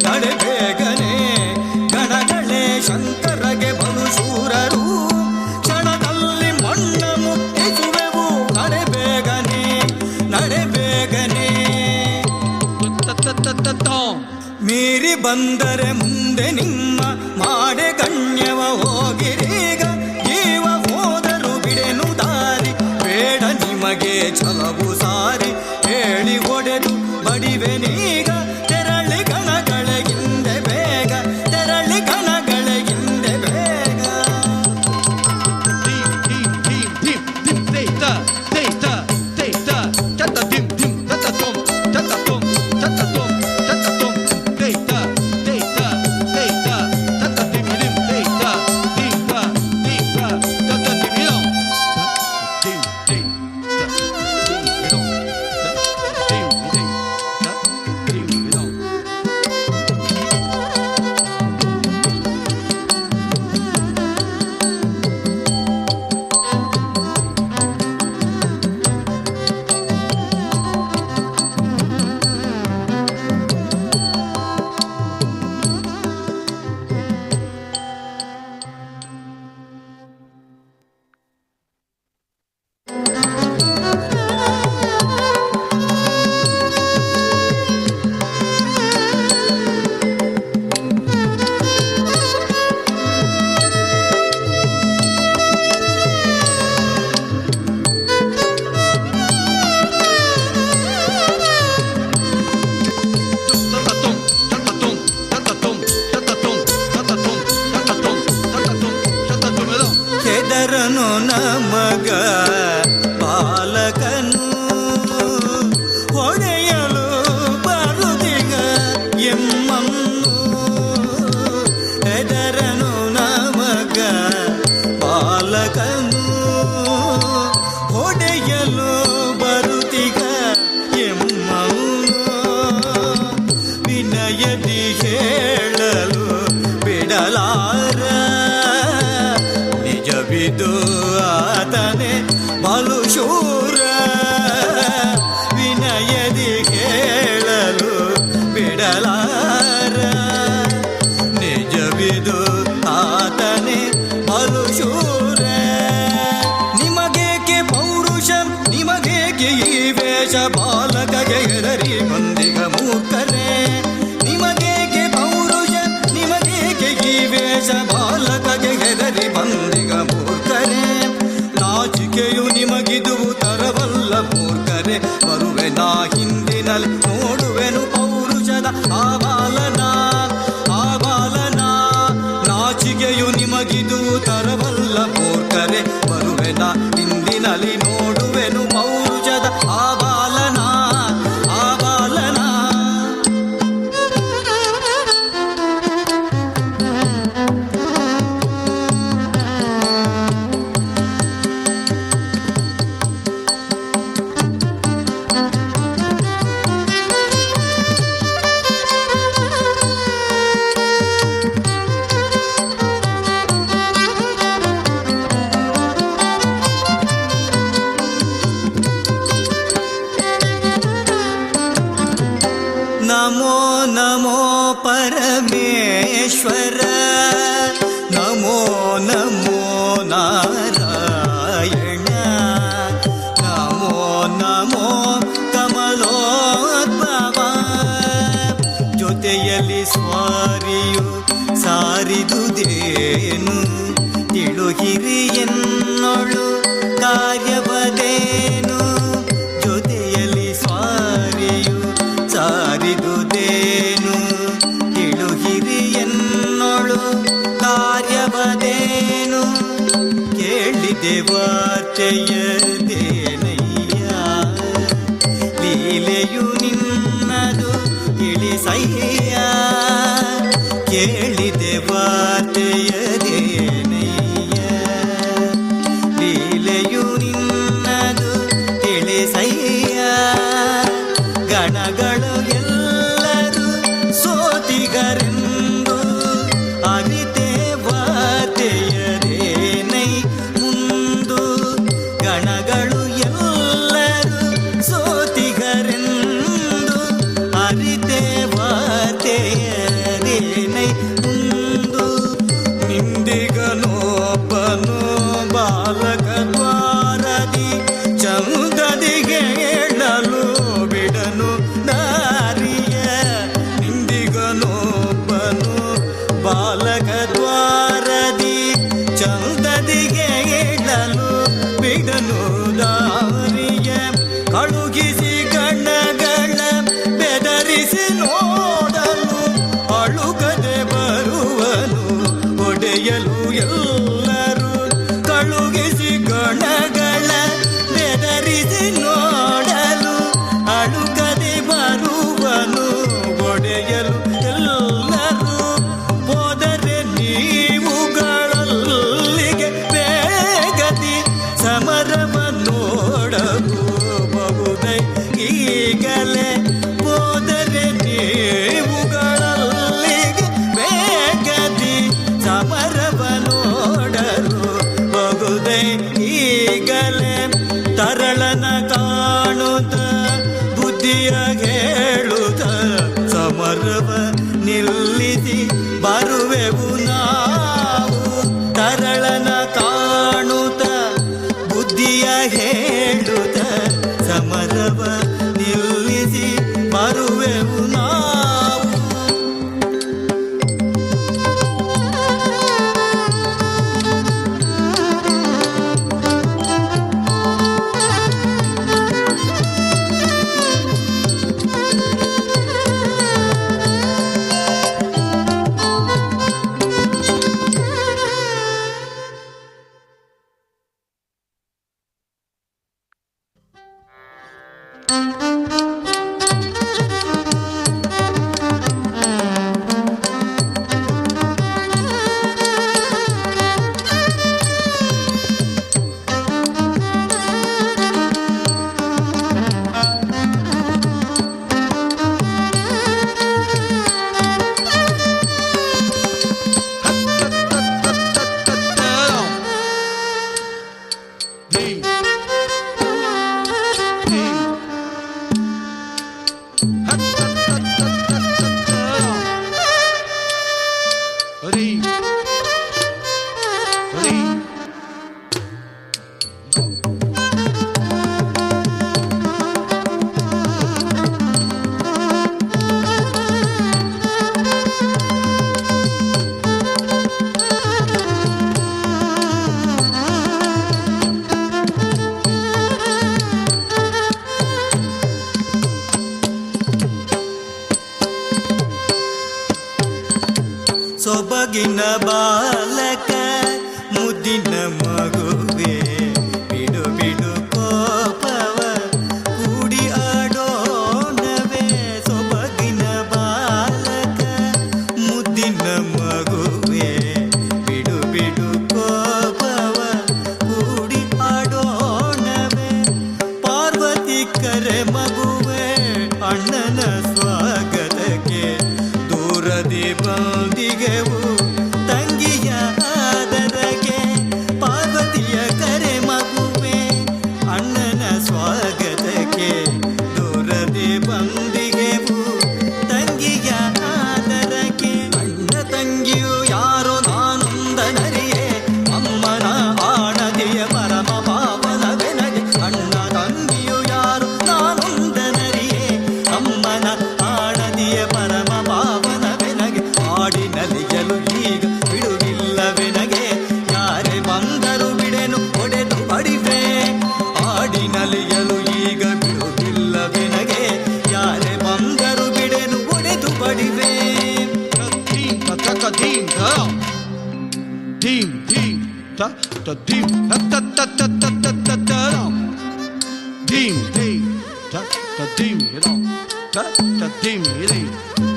ನಡೆಬೇಗನೆ ಗಣಗಳೇ ಶಂಕರಗೆ ಬಲು ಶೂರರು ಕ್ಷಣದಲ್ಲಿ ಮಣ್ಣ ಮುಕ್ತಿಸುವೆವು ನಡೆಬೇಗನೆ ನಡೆಬೇಗನೆ ಮೀರಿ ಬಂದರೆ ಮುಂದೆ ನಿಮ್ಮ ಮಾಡೆ ಗಣ್ಯವ ಹೋಗಿರೀಗ ಜೀವ ಹೋದರು ಬಿಡೆನು ದಾರಿ ಬೇಡ ನಿಮಗೆ ಛಲವು ಸಾರಿ ಹೇಳಿ ಒಡೆದು ಬಡಿವೆನೀಗ ತೆರಳಿ ಗಣಗಳ ಹಿಂದೆ ಬೇಗ ತೆರಳಿ ಗಣಗಳ ಹಿಂದೆ ಬೇಗ ಕೆದರನು ನಮಗ ಬಾಲಕನು ಹೊಡೆಯಲು ಬರುದಿಗ ಎಮ್ಮನ್ನು ಕೆದರನು ನಮಗ ಬಾಲಕನು ಹೊಡೆಯಲು ಬರುದಿಗ ಎಮ್ಮನ್ನು ವಿನಯದಿ ಹೇಳಲು ಬಿಡಲಾರ ನಿಜವಿದು ಆತನೆ ಬಲು ಶೂರ ವಿನಯದಿ ಹೇಳಲು ಬಿಡಲಾರ ನಿಜವಿದು ಆತನೆ ಬಲು ಶೂರ ನಿಮಗೇಕೆ ಪೌರುಷ ನಿಮಗೇಕೆ ಈ ವೇಷ ಬಾಲಕಗೆ ಹೆದರಿ ಬಂದಿಗ ಮೂರ್ಖರೇ ನಿಮಗೇಕೆ ಪೌರುಷ ನಿಮಗೇಕೆ ಈ ವೇಷ ಬಾಲಕಗೆ ಹೆದರಿ ಬಂದಿಗ ಮೂರ್ಖರೇ ನಾಚಿಕೆಯು ನಿಮಗಿದುವು ತರವಲ್ಲ ಮೂರ್ಖರೇ ಬರುವೆ ನಾ ಹಿಂದಿನಲ್ಲಿ ನೋಡುವೆನು ಪೌರುಷದ ಆಬಾಲನ ನಾಚಿಕೆಯು ನಿಮಗಿದುವು ತರವಲ್ಲ ಮೂರ್ಖರೇ ಬರುವೆ ನಾ ಹಿಂದಿನಲ್ಲಿ ನೋಡುವೆನು ಪೌರುಷದ ಆಬಾಲನ ನಮೋ ನಮೋ ಪರಮೇಶ್ವರ ನಮೋ ನಮೋ ನಾರಾಯಣ ನಮೋ ನಮೋ ಕಮಲೋದ್ಭವ ಜೊತೆಯಲ್ಲಿ ಸ್ವಾರಿಯು ಸಾರಿದುದೇನು ತಿಳುಹಿರಿ ಎನ್ನೊಳು ಕಾರ್ಯವದೇನು ಜೊತೆಯಲ್ಲಿ ಸ್ವಾರಿಯು ಸಾರಿದುದೇನು ತಿಳುಹಿರಿ ಎನ್ನೊಳು ಕಾರ್ಯವದೇನು ಕೇಳಿದೆ ವಾರ್ತೆಯದೇನಯ್ಯ ಲೀಲೆಯು ನಿನ್ನದು ತಿಳಿಸಯ್ಯ ಕೇಳಿದೆ ವಾರ್ತೆಯದೇನಯ್ಯ ಲೀಲೆಯು ನಿನ್ನದು ತಿಳಿಸಯ್ಯ ಗಣಗಳು ಎಲ್ಲರೂ ಸೋತಿಗರೆಂದು ಅರಿತೆ ವಾರ್ತೆಯದೇನೈ ಮುಂದು ಗಣಗಳು ತರಳನ ಕಾಣುತ್ತ ಬುದ್ಧಿಯ ಹೇಳುತ್ತ ಸಮರವ ನಿಲ್ಲಿಸಿ ಬರುವೆವು ನಾವು. ತರಳನ ಕಾಣುತ್ತ ಬುದ್ಧಿಯ ಹೇಳುತ್ತ ಸಮರವ ನಿಲ್ಲಿಸಿ ಬರುವೆವು ನಾವು. ಸೊಬಗಿನ ಬಾಲಕ ಮುದ್ದಿನ ಮಗುವೆ ಬಿಡು ಬಿಡು ಕೋಪವ ಕೂಡಿ ಆಡೋಣವೇ. ಸೊಬಗಿನ ಬಾಲಕ ಮುದ್ದಿನ ಮಗುವೆ ಬಿಡು ಬಿಡು ಕೋಪವ ಕೂಡಿ ಆಡೋಣವೇ. ಪಾರ್ವತಿ ಕರೆ ಮಗುವೆ ಅಣ್ಣನ ಸ್ವಾಗತಕ್ಕೆ ದೂರದಿ ಬಂದಿಗೆವು ತಂಗಿಯ ಆದರಗೆ. ಪಾರ್ವತಿಯ ಕರೆ ಮಗುವೆ ಅಣ್ಣನ ಸ್ವಾಗತಕ್ಕೆ ದೂರದಿ ಬಂದಿಗೆವು ತಂಗಿಯ ಆದರಗೆ. ಅಣ್ಣ ತಂಗಿಯು ಯಾರೋ ನಾನೊಂದನರಿಯೇ ಅಮ್ಮನ ಆಣದಿಯ ಪರಮ ಪಾವನವೆನಗೆ. ಅಣ್ಣ ತಂಗಿಯು ಯಾರು ನಾನೊಂದನರಿಯೇ ಅಮ್ಮನ ಆಣದಿಯ ಪರಮ ಪಾವನವೆನಗೆ. ಆಡಿನಲಿಯಲು ಈಗ ಬಿಡುವಿಲ್ಲವೆನಗೆ ಯಾರೇ ಬಂದರು ಬಿಡೆನು ಒಡೆದು ಬಡಿವೆ. ಆಡಿನಲಿಯಲು ಈಗ ಬಿಡುವಿಲ್ಲವೆನಗೆ ಯಾರೇ ಬಂದರು ಬಿಡೆನು ಒಡೆದು ಬಡಿವೆ. Dim ta ta ta dim ta dim dim ta ta dim ta ta ta ta ta ta ta ta dim dim ta ta dim ta ta dim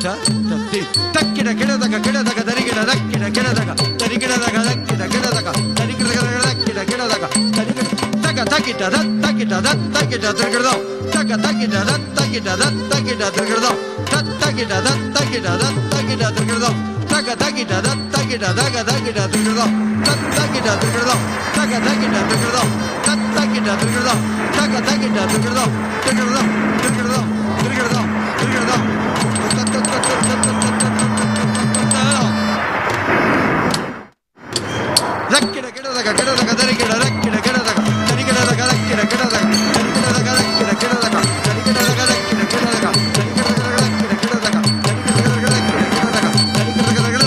ta ta dim takkida kedadaga kedadaga darigida dakkida kedadaga darigidadaga dakkida kedadaga darigidadaga dakkida kedadaga darigida taga takida dat takida dat takida darigida taga takida dat takida dat takida darigida tat takida dat takida dat takida darigida taga takida dat takida daga takida darigida tat takida darigida taga takida darigida tat takida darigida taga takida darigida darigida darigida darigida darigida tat tat tat tat tat rakkida kedadaga kedadaga darigida rakkida kedadaga darigidadaga rakkida kedadaga darigidadaga rakkida kedadaga darigidadaga rakkida kedadaga darigidadaga rakkida kedadaga darigidadaga rakkida kedadaga darigidadaga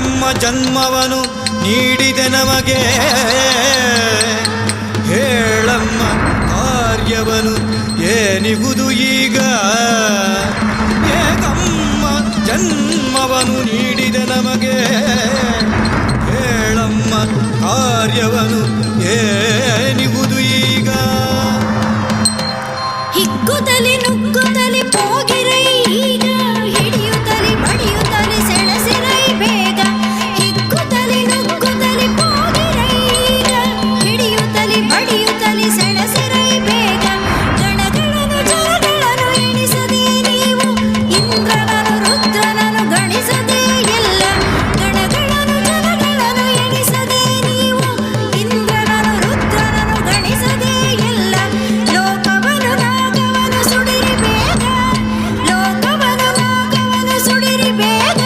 ಏಕಮ್ಮ ಜನ್ಮವನು ನೀಡಿದೆ ನಮಗೆ, ಹೇಳಮ್ಮ ಕಾರ್ಯವನು ಏನಿಗುದು ಈಗ. ಏಕಮ್ಮ ಜನ್ಮವನು ನೀಡಿದೆ ನಮಗೆ, ಹೇಳಮ್ಮ ಕಾರ್ಯವನು ಏನಿಗುದು ಈಗ. ಹಿಗ್ಗುತ್ತಲಿ ನುಗ್ಗುತ್ತಲಿ ಹೋಗಿರೈ ಈಗ, ಹಿಡಿಯುತ್ತಲಿ ಬಡಿಯುತ್ತಲಿ ಸೆಳೆಸಿರೈ ಬೇಗ. ಹಿಗ್ಗುತ್ತಲಿ ನುಗ್ಗುತ್ತಲಿ ಹೋಗಿರೈ ಈಗ, ಹಿಡಿಯುತ್ತಲಿ ಬಡಿಯುತ್ತಲಿ ಸೆಳೆಸಿರೈ ಬೇಗ. ಗಣಗಳನ್ನು ಜಲಗಳನ್ನು ಎಣಿಸದೆ ನೀವು, ಇಂದ್ರನನು ರುದ್ರನನು ಗಣಿಸದೆ ಎಲ್ಲ. ಗಣಗಳನ್ನು ಜಲಗಳನ್ನು ಎಣಿಸದೆ ನೀವು, ಇಂದ್ರನನು ರುದ್ರನನು ಗಣಿಸದೆ ಎಲ್ಲ. ಲೋಕವನು ನಾಗವನು ಸುಡಿರಿ ಬೇಗ, ಲೋಕವನು ನಾಗವನು ಸುಡಿರಿ ಬೇಗ.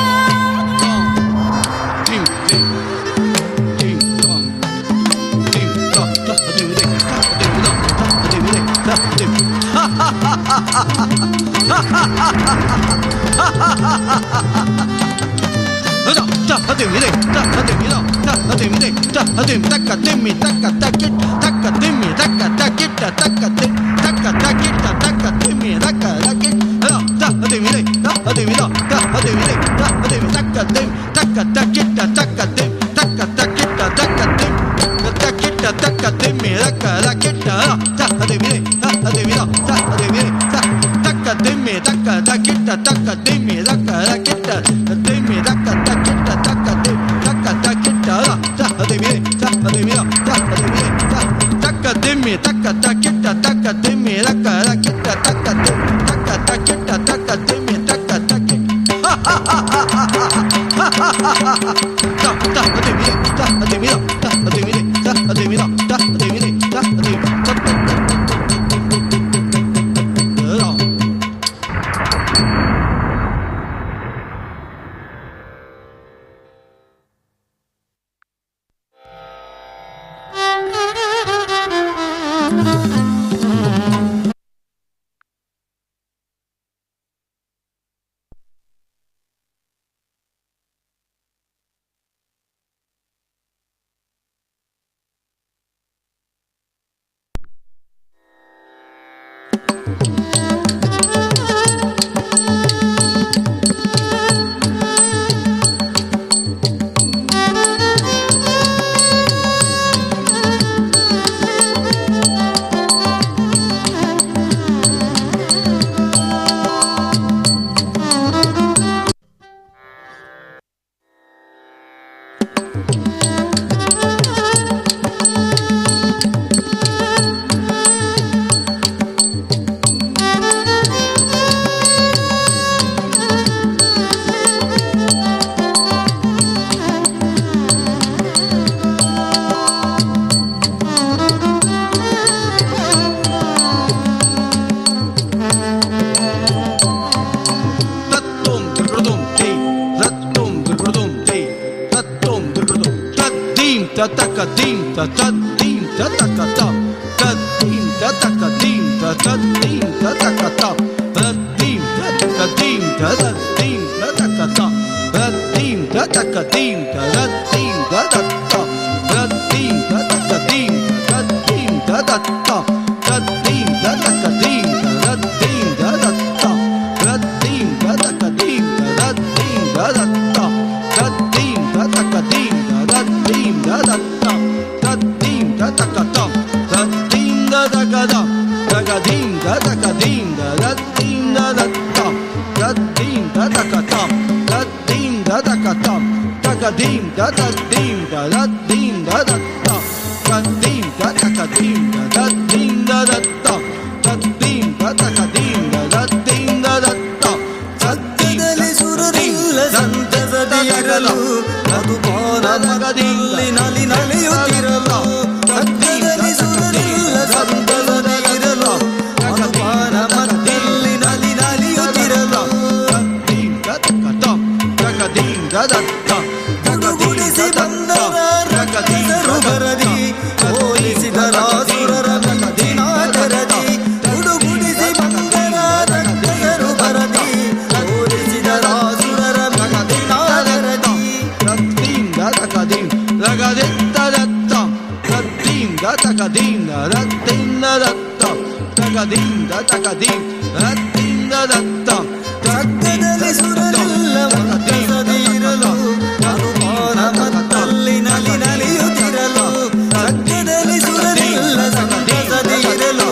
ಸತ್ಯದಲ್ಲಿ ಸುರರಿಲ್ಲ ಸಂತಸದಿರಲು, ಮಧುಪಾನ ಮಗದಲ್ಲಿ ನಲಿ ನಲಿಯುತ್ತಿರಲು. ಸತ್ಯದಲ್ಲಿ ಸುರರಿಲ್ಲ ಸಂತಸದಿರಲು, ಮಧುಪಾನ ಮಗದಲ್ಲಿ ನಲಿ ನಲಿಯುತ್ತಿರಲು. ಗುಡುಗುಡಿಸಿ ಬಂದರ ರಕ್ತರು ಬರದಿ, ಸೋಲಿಸಿದರಾಸುರರ ದಿನಾಚರದಿ. ಗುಡುಗುಡಿಸಿ ಬಂದರ ರಕ್ತರು ಬರದಿ, ಸೋಲಿಸಿದರಾಸುರರ ದಿನಾಚರದಿ. ತಕದಿಂದ ತಕದಿಂ ರತ್ತಿಂದ ದತ್ತಂ ಜಗ್ಗದಲ್ಲಿ ಸುರರೆಲ್ಲ ಮಂತ್ರಸದಿರಲು ಅನುಮಾನ ಮತ್ತಲ್ಲಿ ನಲಿ ನಲಿಯುತ್ತಿರಲು ಜಗ್ಗದಲ್ಲಿ ಸುರರೆಲ್ಲ ಸಂತಸದಿರಲು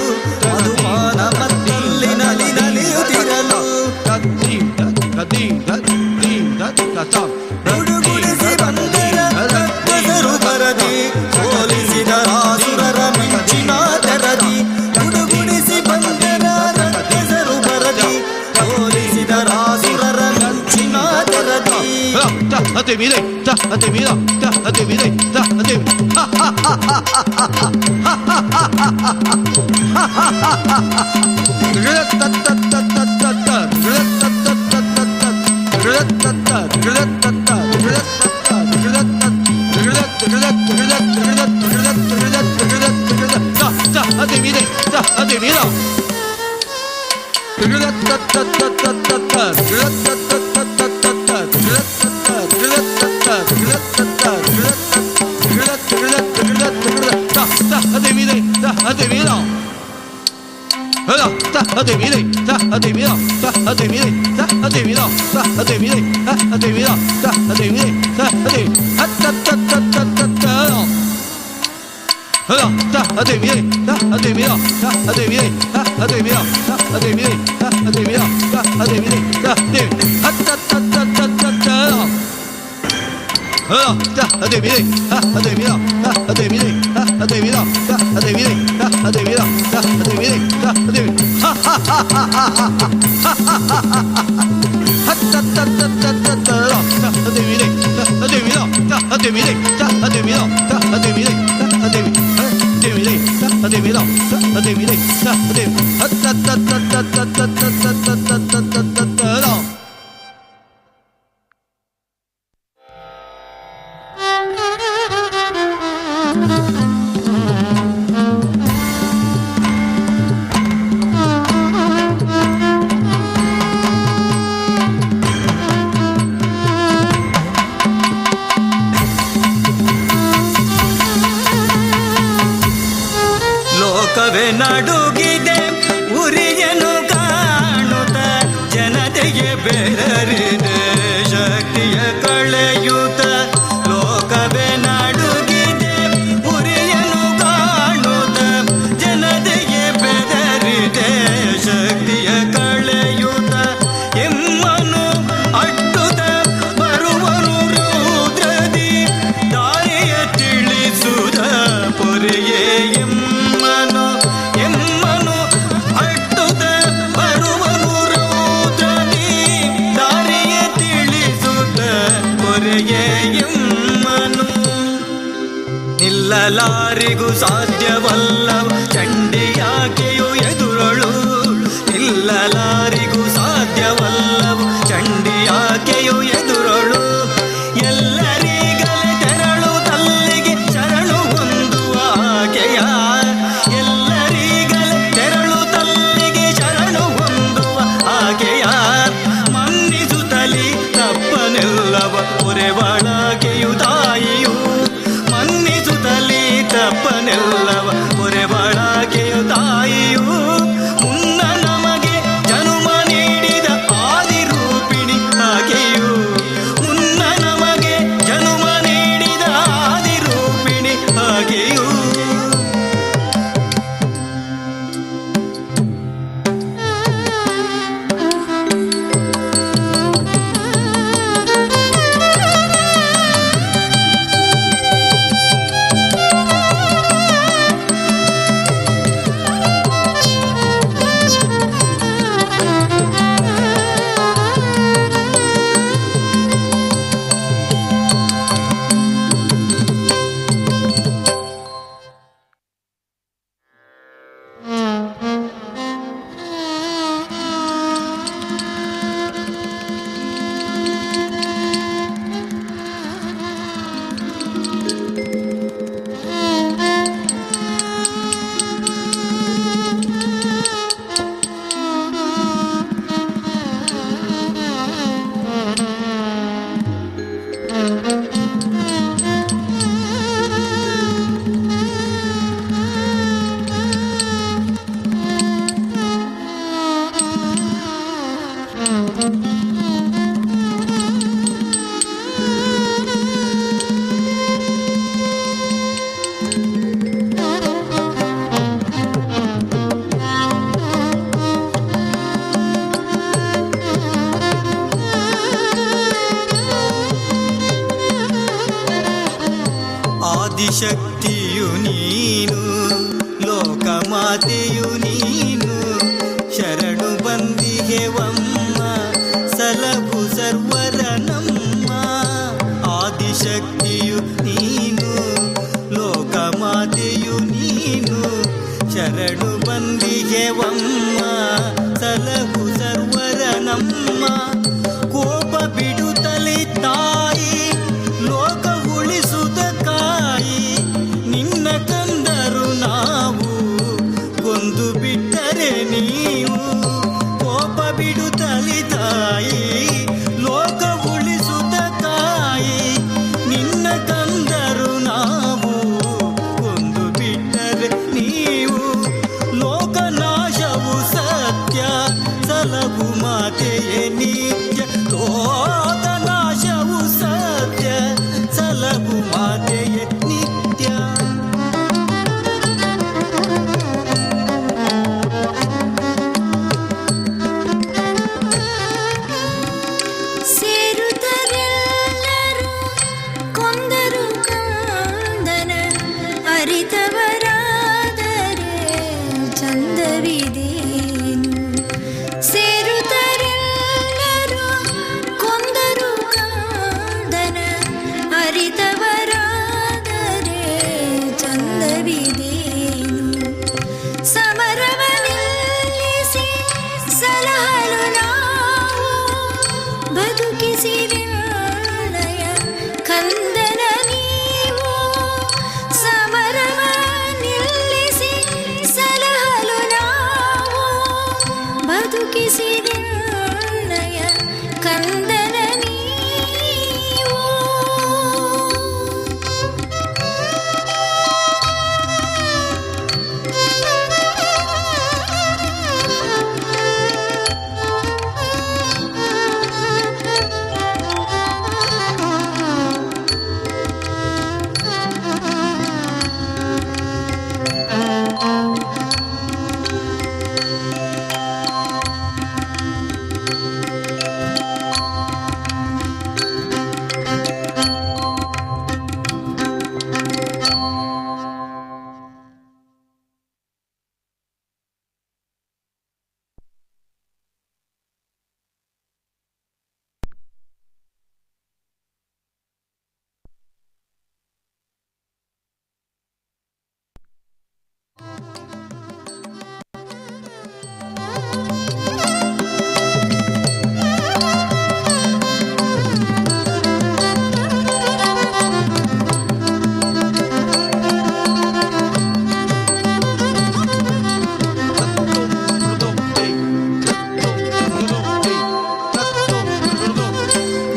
ಅನುಮಾನ ಮತ್ತಲ್ಲಿ ನಲಿ ನಲಿಯುತ್ತಿರಲು ತದ್ದಿಂದ ತಕದಿಂದ ದಿಂದ ತಕತಂ ಗುಡುಗುಡಿಸಿ ಬಂದರ ರಕ್ಕಸರು ಬರದಿ ಸೋಲಿಸಿದ ರಾಸುರರ ಮಿಂಚಿನ ತೆರದಿ ಗುಡುಗುಡಿಸಿ ಬಂದರ ರಕ್ಕಸರು ಬರದಿ ಸೋಲಿಸಿದ ರಾಸುರರ ಮಿಂಚಿನ ತೆರದಿ ತಹದಿಮಿರೆ ತಹದಿಮಿರ ತಹದಿಮಿರೆ ತಹದಿಂ ಲೋಕವೇ ನಡುಗಿದೆ ಉರಿಯನು ಕಾಣುತ್ತ ಜನತೆಗೆ ಬೆದರಿದೆ ಶಕ್ತಿಯ ಕಳೆಯುತ್ತ ಲೋಕವೇ ನಡುಗಿದೆ ಉರಿಯನು ಕಾಣುತ್ತ ಜನತೆಗೆ ಬೆದರಿದೆ ಶಕ್ತಿಯ ಕಳೆಯುತ್ತ ಎಮ್ಮನು ಅಡ್ಡುತ್ತ ಬರುವನು ರುದ್ರದಿ ದಾರಿಯ ತಿಳಿಸುದ ಪೊರೆಯೇ ಎಮ್ಮನು ಅಡ್ಡುತ್ತ ಬರುವನು ರುದ್ರದಿ ದಾರಿಯ ತಿಳಿಸುತ್ತ ಪೊರೆಯೇ ಎಮ್ಮನು ನಿಲ್ಲಲಾರಿಗೂ ಸಾಧ್ಯವಲ್ಲವ ಚಂಡಿಯಾಕೆಯು ಎದುರಳು ನಿಲ್ಲಲಾರಿಗೂ ಸಾಧ್ಯವಲ್ಲವ ಚಂಡಿಯಾಕೆಯು ಎದುರಳು ಎಲ್ಲರಿಗಲೇ ತೆರಳು ತಲ್ಲಿಗೆ ಶರಣು ಹೊಂದುವ ಆಕೆಯ ಎಲ್ಲರಿಗಲೇ ತೆರಳು ತಲ್ಲಿಗೆ ಶರಣು ಹೊಂದುವ ಆಕೆಯ ಮನ್ನಿಸುತ್ತಲಿ ತಪ್ಪನೆಲ್ಲವ ಪೊರೆವಾಳಾಕೆಯು ತಾಯಿಯು ಮನ್ನಿಸುತ್ತಲಿ ತಪ್ಪನೆಲ್ಲವ ಪೊರೆವಾಳಾಕೆಯು ತಾಯಿಯು ಮುನ್ನ ನಮಗೆ ಜನ ಆದಿಶಕ್ತಿಯು ನೀನು, ಲೋಕಮಾತೆಯು ನೀನು, ಶರಣು ಬಂದಿಗೆವಮ್ಮ ಸಲಹು ಸರ್ವರ ನಮ್ಮ. ಆದಿಶಕ್ತಿಯು ನೀನು, ಲೋಕಮಾತೆಯು ನೀನು, ಶರಣು ಬಂದಿಗೆವಮ್ಮ ಸಲಹು ಸರ್ವರ ನಮ್ಮ. ಕೋಪ ಬಿಡುತ್ತಲೇ ತಾಯಿ ಲೋಕ ಉಳಿಸುತ್ತ ಕಾಯಿ, ನಿನ್ನ ಕಂದರು ನಾವು ಕೊಂದು ಬಿಟ್ಟರೆ ನೀವು. ಕೋಪ ಬಿಡುತ್ತಲೇ ತಾಯಿ ಲೋಕ ಉಳಿಸುತ್ತ ಕಾಯಿ, ನಿನ್ನ ಕಂದರು ನಾವು ಕೊಂದು ಬಿಟ್ಟರೆ ನೀವು. ಲೋಕನಾಶವು ಸತ್ಯ ಸಲಹು ಮಾತೆಯೇ ನಿತ್ಯ. ಲೋಕನಾಶವು ಸತ್ಯ ಸಲಹು ಮಾತೆಯೇ ನಿತ್ಯ. ಸೇರುತ್ತರೆಲ್ಲರೂ ಕೊಂದರು ಕಂದನ, ಅರಿತವರಾದರೆ ಚಂದವಿದೇನು. ಸೇರುತ್ತರೆಲ್ಲರೂ ಕೊಂದರು ಕಂದನ, ಅರಿತವರಾದರೆ ಚಂದವಿದೇನು. ಸಮರವ ನಿಲ್ಲಿಸಿ ಸಲಹಲು ನಾವು, ಬದುಕಿಸಿರಿನಯ ಕಂದನ ನೀವು. ಸಮರವ ನಿಲ್ಲಿಸಿ ಸಲಹಲು ನಾವು, ಬದುಕಿಸಿರಿನಯ ಕಂದನ ನೀವು.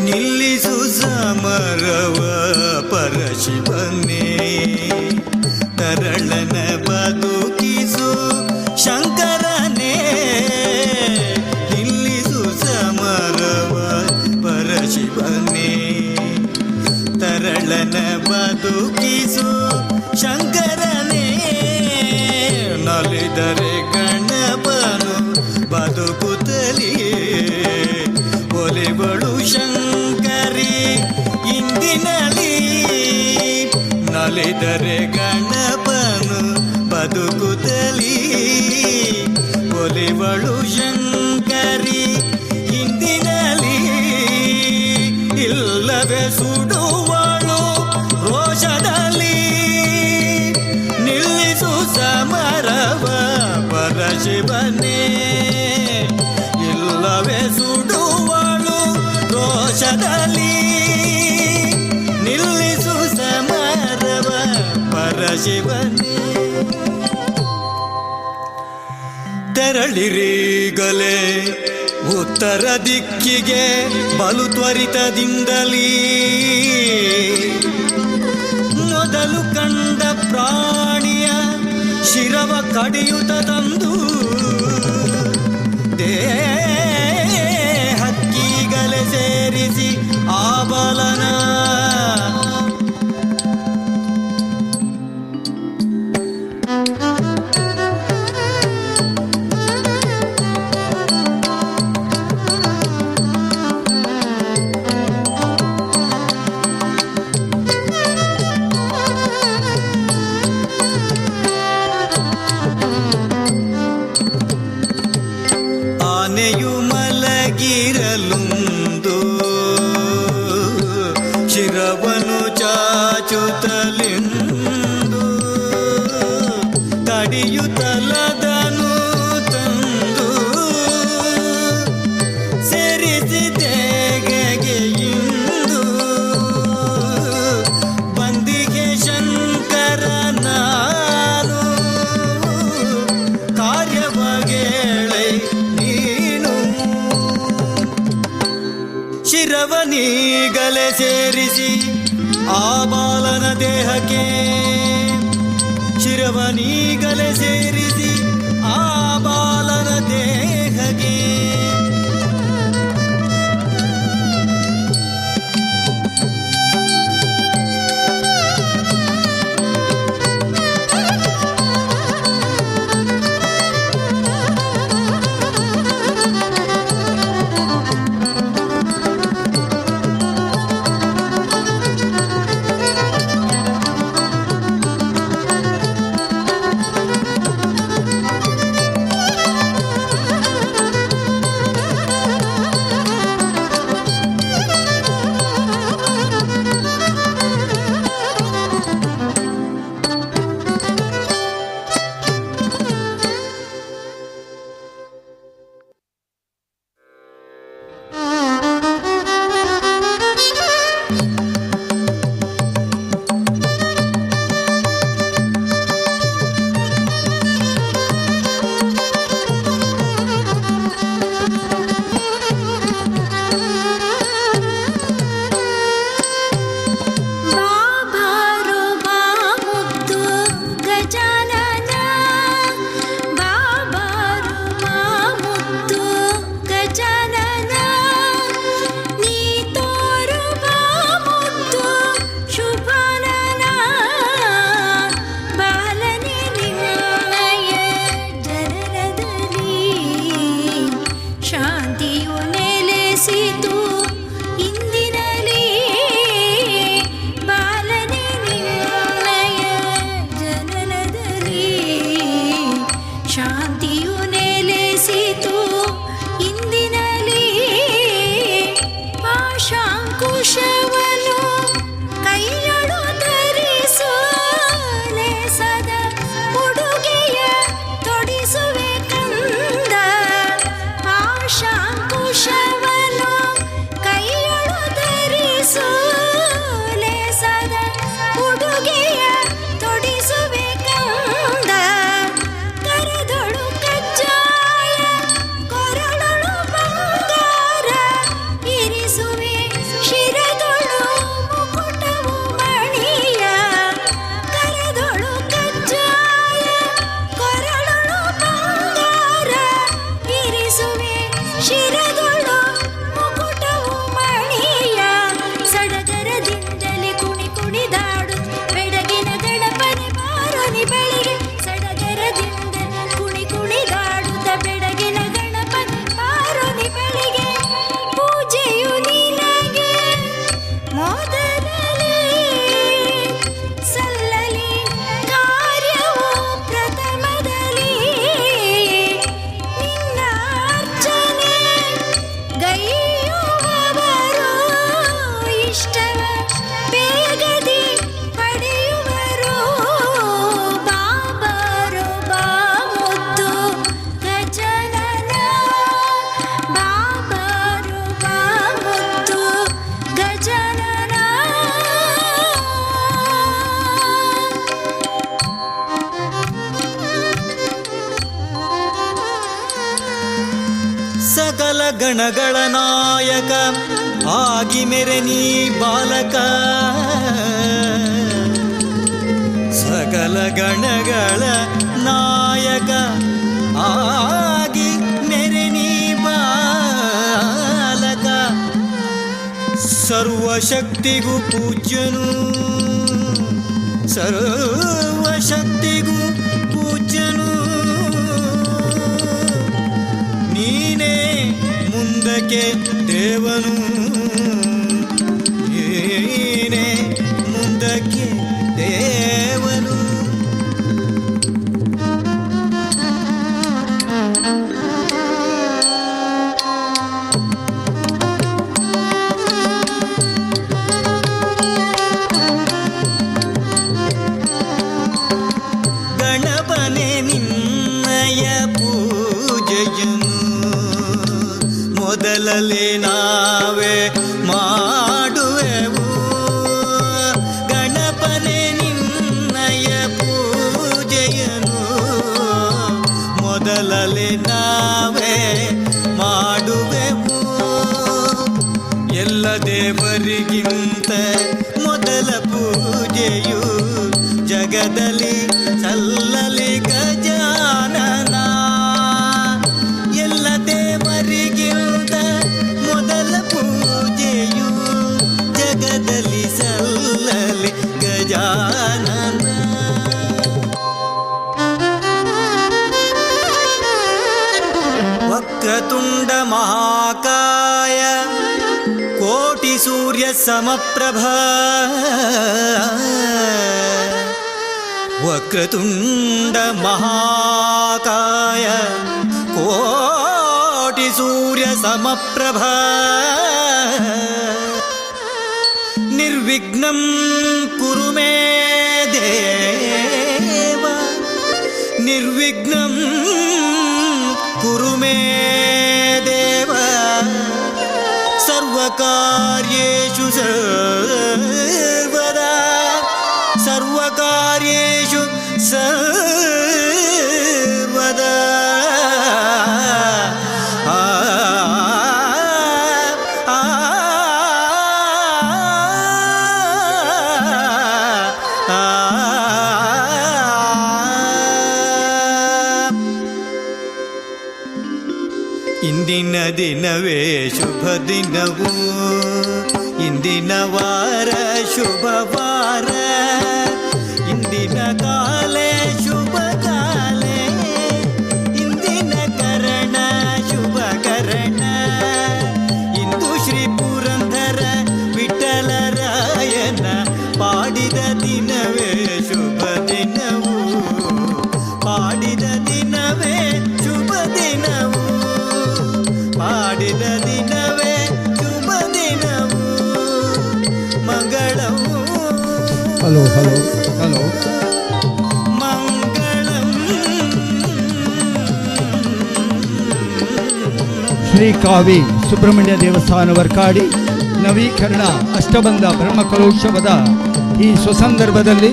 ನಿಲ್ಲಿಸು ಸಮರವ ಪರಶಿವನೇ, ತರಳನ ಬದುಕಿಸು ಶಂಕರನೇ. ನಿಲ್ಲಿಸು ಸಮರವ ಪರಶಿವನೇ, ತರಳನ ಬದುಕಿಸು ಶಂಕರನೇ. ನಲಿದರೆ ಗಣಪನು ಬದುಕುತ್ತಲೇ ಒಲಿಬಳು ಶಂಕರಿ ಇಂದಿನಲಿ. ನಲಿದರೆ ಗಣಪನು ಬದುಕುತ್ತಲೇ ಒಲಿಬಳು ಶಂಕರಿ ಇಂದಿನಲಿ. ಇಲ್ಲವೇ ಸುಡುವಳು ರೋಷದಲ್ಲಿ, ನಿಲ್ಲಿಸು ಸಮರವ ಪರಶಿವನೇ. ಇಲ್ಲವೇ ಸುಡುವಳು ರೋಷದಲ್ಲಿ, ನಿಲ್ಲಿಸು ಸಮರವ ಪರಶಿವನೇ. ತೆರಳಿರೀಗಲೇ ಉತ್ತರ ದಿಕ್ಕಿಗೆ ಬಲು ತ್ವರಿತದಿಂದಲೀ. ಮೊದಲು ಕಂಡ ಪ್ರಾಣಿಯ ಶಿರವ ಕಡಿಯುತ್ತ ತಂದು ದೇಹ ಸೇರಿಸಿ ಆಬಲನ ಆನೆಯು ಮಲಗಿರಲುಂದು ಶಿರವನು ಚಾಚುತ್ತಲೆಂದು ತಡಿಯುತ್ತಲದನು ತಂದು ಸೇರಿಸಿ ತೆಗೆಗೆಯಿಂದು ಬಂದಿಗೆ ಶಂಕರ ನಾನು ಕಾರ್ಯವಗೇಳೆ ಶಿರವನೀಗಲೇ ಸೇರಿಸಿ ಆ ಬಾಲನ ದೇಹಕ್ಕೆ ಶಿರವನೀಗಲೇ ಸೇರಿಸಿ ಆ ಬಾಲನ ದೇಹಕ್ಕೆ ಸಕಲ ಗಣಗಳ ನಾಯಕ ಆಗಿ ಮೆರೆ ನೀ ಬಾಲಕ, ಸಕಲ ಗಣಗಳ ನಾಯಕ ಆಗಿ ಮೆರೆ ನೀ ಬಾಲಕ, ಸರ್ವಶಕ್ತಿಗೂ ಪೂಜ್ಯನು, ಸರ್ವಶಕ್ತಿಗೂ ಪೂಜ್ಯನು, ನೀನೇ ಮುಂದಕ್ಕೆ ದೇವನು, ನೀನೇ ಮುಂದಕ್ಕೆ ದೇವನು. ಗಣಪನೆ ನಿನ್ನಯ ಪೂಜೆಯನ್ನು ಮೊದಲಲ್ಲಿ ನಾವೇ ಮಾಡುವೆವು. ಗಣಪನೆ ನಿನ್ನಯ ಪೂಜೆಯನ್ನು ಮೊದಲಲ್ಲಿ ನಾವೇ ಮಾಡುವೆವು. ಎಲ್ಲ ದೇವರಿಗಿಂತ ಮೊದಲ ಪೂಜೆಯು ಜಗದಲ್ಲಿ ಸಲ್ಲಲಿ ಗಜಾನನ. ಎಲ್ಲ ದೇವರಿಗಿಂತ ಮೊದಲ ಪೂಜೆಯು ಜಗದಲ್ಲಿ ಸಲ್ಲಲಿ ಗಜಾನನ. ವಕ್ರತುಂಡ ಮಹಾಕಾಯ ಕೋಟಿ ಸೂರ್ಯ ಸಮಪ್ರಭಾ. ವಕ್ರತುಂಡ ಮಹಾಕಾಯ ಕೋಟಿ ಸೂರ್ಯ ಸಮಪ್ರಭಾ. ನಿರ್ವಿಘ್ನಂ ಕುರು ಮೇ ದೇವ, ನಿರ್ವಿಘ್ನಂ ಕುರು ಮೇ ದೇವ. ಸರ್ವಕಾರ್ಯೇಷು ಸರ್ವದಾ, ಸರ್ವಕಾರ್ಯೇಷು ಸರ್ವದಾ. ಇಂದಿನ ದಿನವೇ ಶುಭ ದಿನವು, ಇಂದಿನ ವಾರ ಶುಭ ವಾರ, ಇಂದಿನ ಕಾಲೇ ಶುಭ ಕಾಲೇ, ಇಂದಿನ ಕರಣ ಶುಭ ಕರಣ. ಇಂದು ಶ್ರೀ ಪುರಂದರ ವಿಠಲರಾಯನ ಪಾಡಿದ ದಿನವೇ ಶುಭ ದಿನವು, ಪಾಡಿದ ದಿನವೇ ಶುಭ ದಿನವು, ಪಾಡಿದ ದಿನವೇ ಶುಭ ದಿನವು. ಮಂಗಳವು ಹಲೋ ಹಲೋ ಹಲೋ ಮಂಗಳಂ. ಶ್ರೀ ಕಾವಿ ಸುಬ್ರಹ್ಮಣ್ಯ ದೇವಸ್ಥಾನ ವರ್ಕಾಡಿ ನವೀಕರಣ ಅಷ್ಟಬಂಧ ಬ್ರಹ್ಮಕಲೋತ್ಸವದ ಈ ಸುಸಂದರ್ಭದಲ್ಲಿ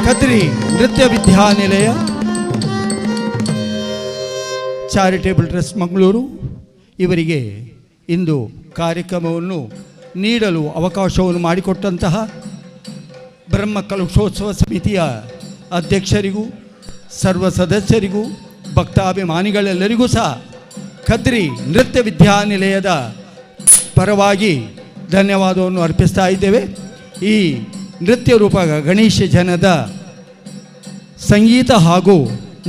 ಕದ್ರಿ ನೃತ್ಯ ವಿದ್ಯಾನಿಲಯ ಚಾರಿಟೇಬಲ್ ಟ್ರಸ್ಟ್ ಮಂಗಳೂರು ಇವರಿಗೆ ಇಂದು ಕಾರ್ಯಕ್ರಮವನ್ನು ನೀಡಲು ಅವಕಾಶವನ್ನು ಮಾಡಿಕೊಟ್ಟಂತಹ ಬ್ರಹ್ಮಕಲಶೋತ್ಸವ ಸಮಿತಿಯ ಅಧ್ಯಕ್ಷರಿಗೂ ಸರ್ವ ಸದಸ್ಯರಿಗೂ ಭಕ್ತಾಭಿಮಾನಿಗಳೆಲ್ಲರಿಗೂ ಸಹ ಕದ್ರಿ ನೃತ್ಯ ವಿದ್ಯಾನಿಲಯದ ಪರವಾಗಿ ಧನ್ಯವಾದವನ್ನು ಅರ್ಪಿಸ್ತಾ ಇದ್ದೇವೆ. ಈ ನೃತ್ಯ ರೂಪ ಗಣೇಶ ಜನದ ಸಂಗೀತ ಹಾಗೂ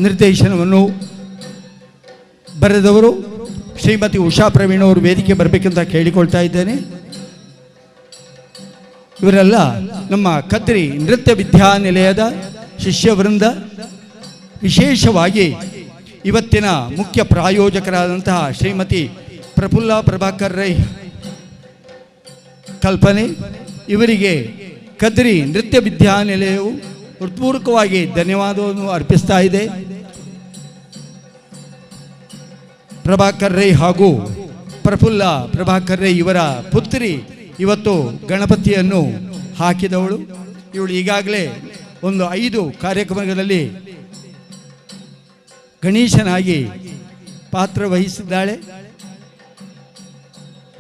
ನಿರ್ದೇಶನವನ್ನು ಬರೆದವರು ಶ್ರೀಮತಿ ಉಷಾ ಪ್ರವೀಣ್ ಅವರು ವೇದಿಕೆ ಬರಬೇಕಂತ ಕೇಳಿಕೊಳ್ತಾ ಇದ್ದೇನೆ. ಇವರೆಲ್ಲ ನಮ್ಮ ಕದ್ರಿ ನೃತ್ಯ ವಿದ್ಯಾನಿಲಯದ ಶಿಷ್ಯವೃಂದ. ವಿಶೇಷವಾಗಿ ಇವತ್ತಿನ ಮುಖ್ಯ ಪ್ರಾಯೋಜಕರಾದಂತಹ ಶ್ರೀಮತಿ ಪ್ರಫುಲ್ಲ ಪ್ರಭಾಕರ್ ರೈ ಕಲ್ಪನೆ ಇವರಿಗೆ ಕದ್ರಿ ನೃತ್ಯ ವಿದ್ಯಾನಿಲಯವು ಹೃತ್ಪೂರ್ವಕವಾಗಿ ಧನ್ಯವಾದವನ್ನು ಅರ್ಪಿಸ್ತಾ ಇದೆ. ಪ್ರಭಾಕರ್ ರೈ ಹಾಗೂ ಪ್ರಫುಲ್ಲ ಪ್ರಭಾಕರ್ ರೈ ಇವರ ಪುತ್ರಿ ಇವತ್ತು ಗಣಪತಿಯನ್ನು ಹಾಕಿದವಳು. ಇವಳು ಈಗಾಗಲೇ ಒಂದು 5 ಕಾರ್ಯಕ್ರಮಗಳಲ್ಲಿ ಗಣೇಶನಾಗಿ ಪಾತ್ರ ವಹಿಸಿದ್ದಾಳೆ.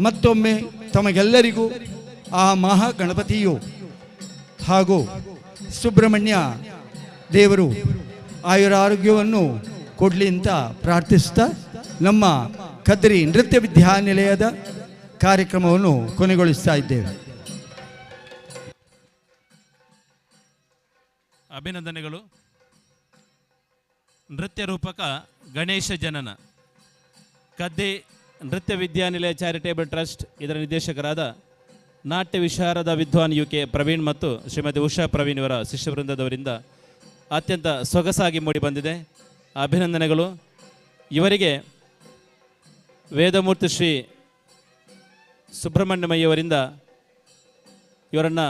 ಮತ್ತೊಮ್ಮೆ ತಮಗೆಲ್ಲರಿಗೂ ಆ ಮಹಾ ಗಣಪತಿಯು ಹಾಗೂ ಸುಬ್ರಹ್ಮಣ್ಯ ದೇವರು ಆಯುರಾರೋಗ್ಯವನ್ನು ಕೊಡಲಿ ಅಂತ ಪ್ರಾರ್ಥಿಸ್ತಾ ನಮ್ಮ ಕದ್ರಿ ನೃತ್ಯ ವಿದ್ಯಾನಿಲಯದ ಕಾರ್ಯಕ್ರಮವನ್ನು ಕೊನೆಗೊಳಿಸ್ತಾ ಇದ್ದೇವೆ. ಅಭಿನಂದನೆಗಳು. ನೃತ್ಯ ರೂಪಕ ಗಣೇಶ ಜನನ, ಕದ್ದೆ ನೃತ್ಯ ವಿದ್ಯಾನಿಲಯ ಚಾರಿಟೇಬಲ್ ಟ್ರಸ್ಟ್ ಇದರ ನಿರ್ದೇಶಕರಾದ ನಾಟ್ಯ ವಿಶಾರದ ವಿದ್ವಾನ್ UK ಪ್ರವೀಣ್ ಮತ್ತು ಶ್ರೀಮತಿ ಉಷಾ ಪ್ರವೀಣ್ ಇವರ ಶಿಷ್ಯವೃಂದದವರಿಂದ ಅತ್ಯಂತ ಸೊಗಸಾಗಿ ಮೂಡಿಬಂದಿದೆ. ಅಭಿನಂದನೆಗಳು. ಇವರಿಗೆ ವೇದಮೂರ್ತಿ ಶ್ರೀ ಸುಬ್ರಹ್ಮಣ್ಯಮಯ್ಯವರಿಂದ ಇವರನ್ನು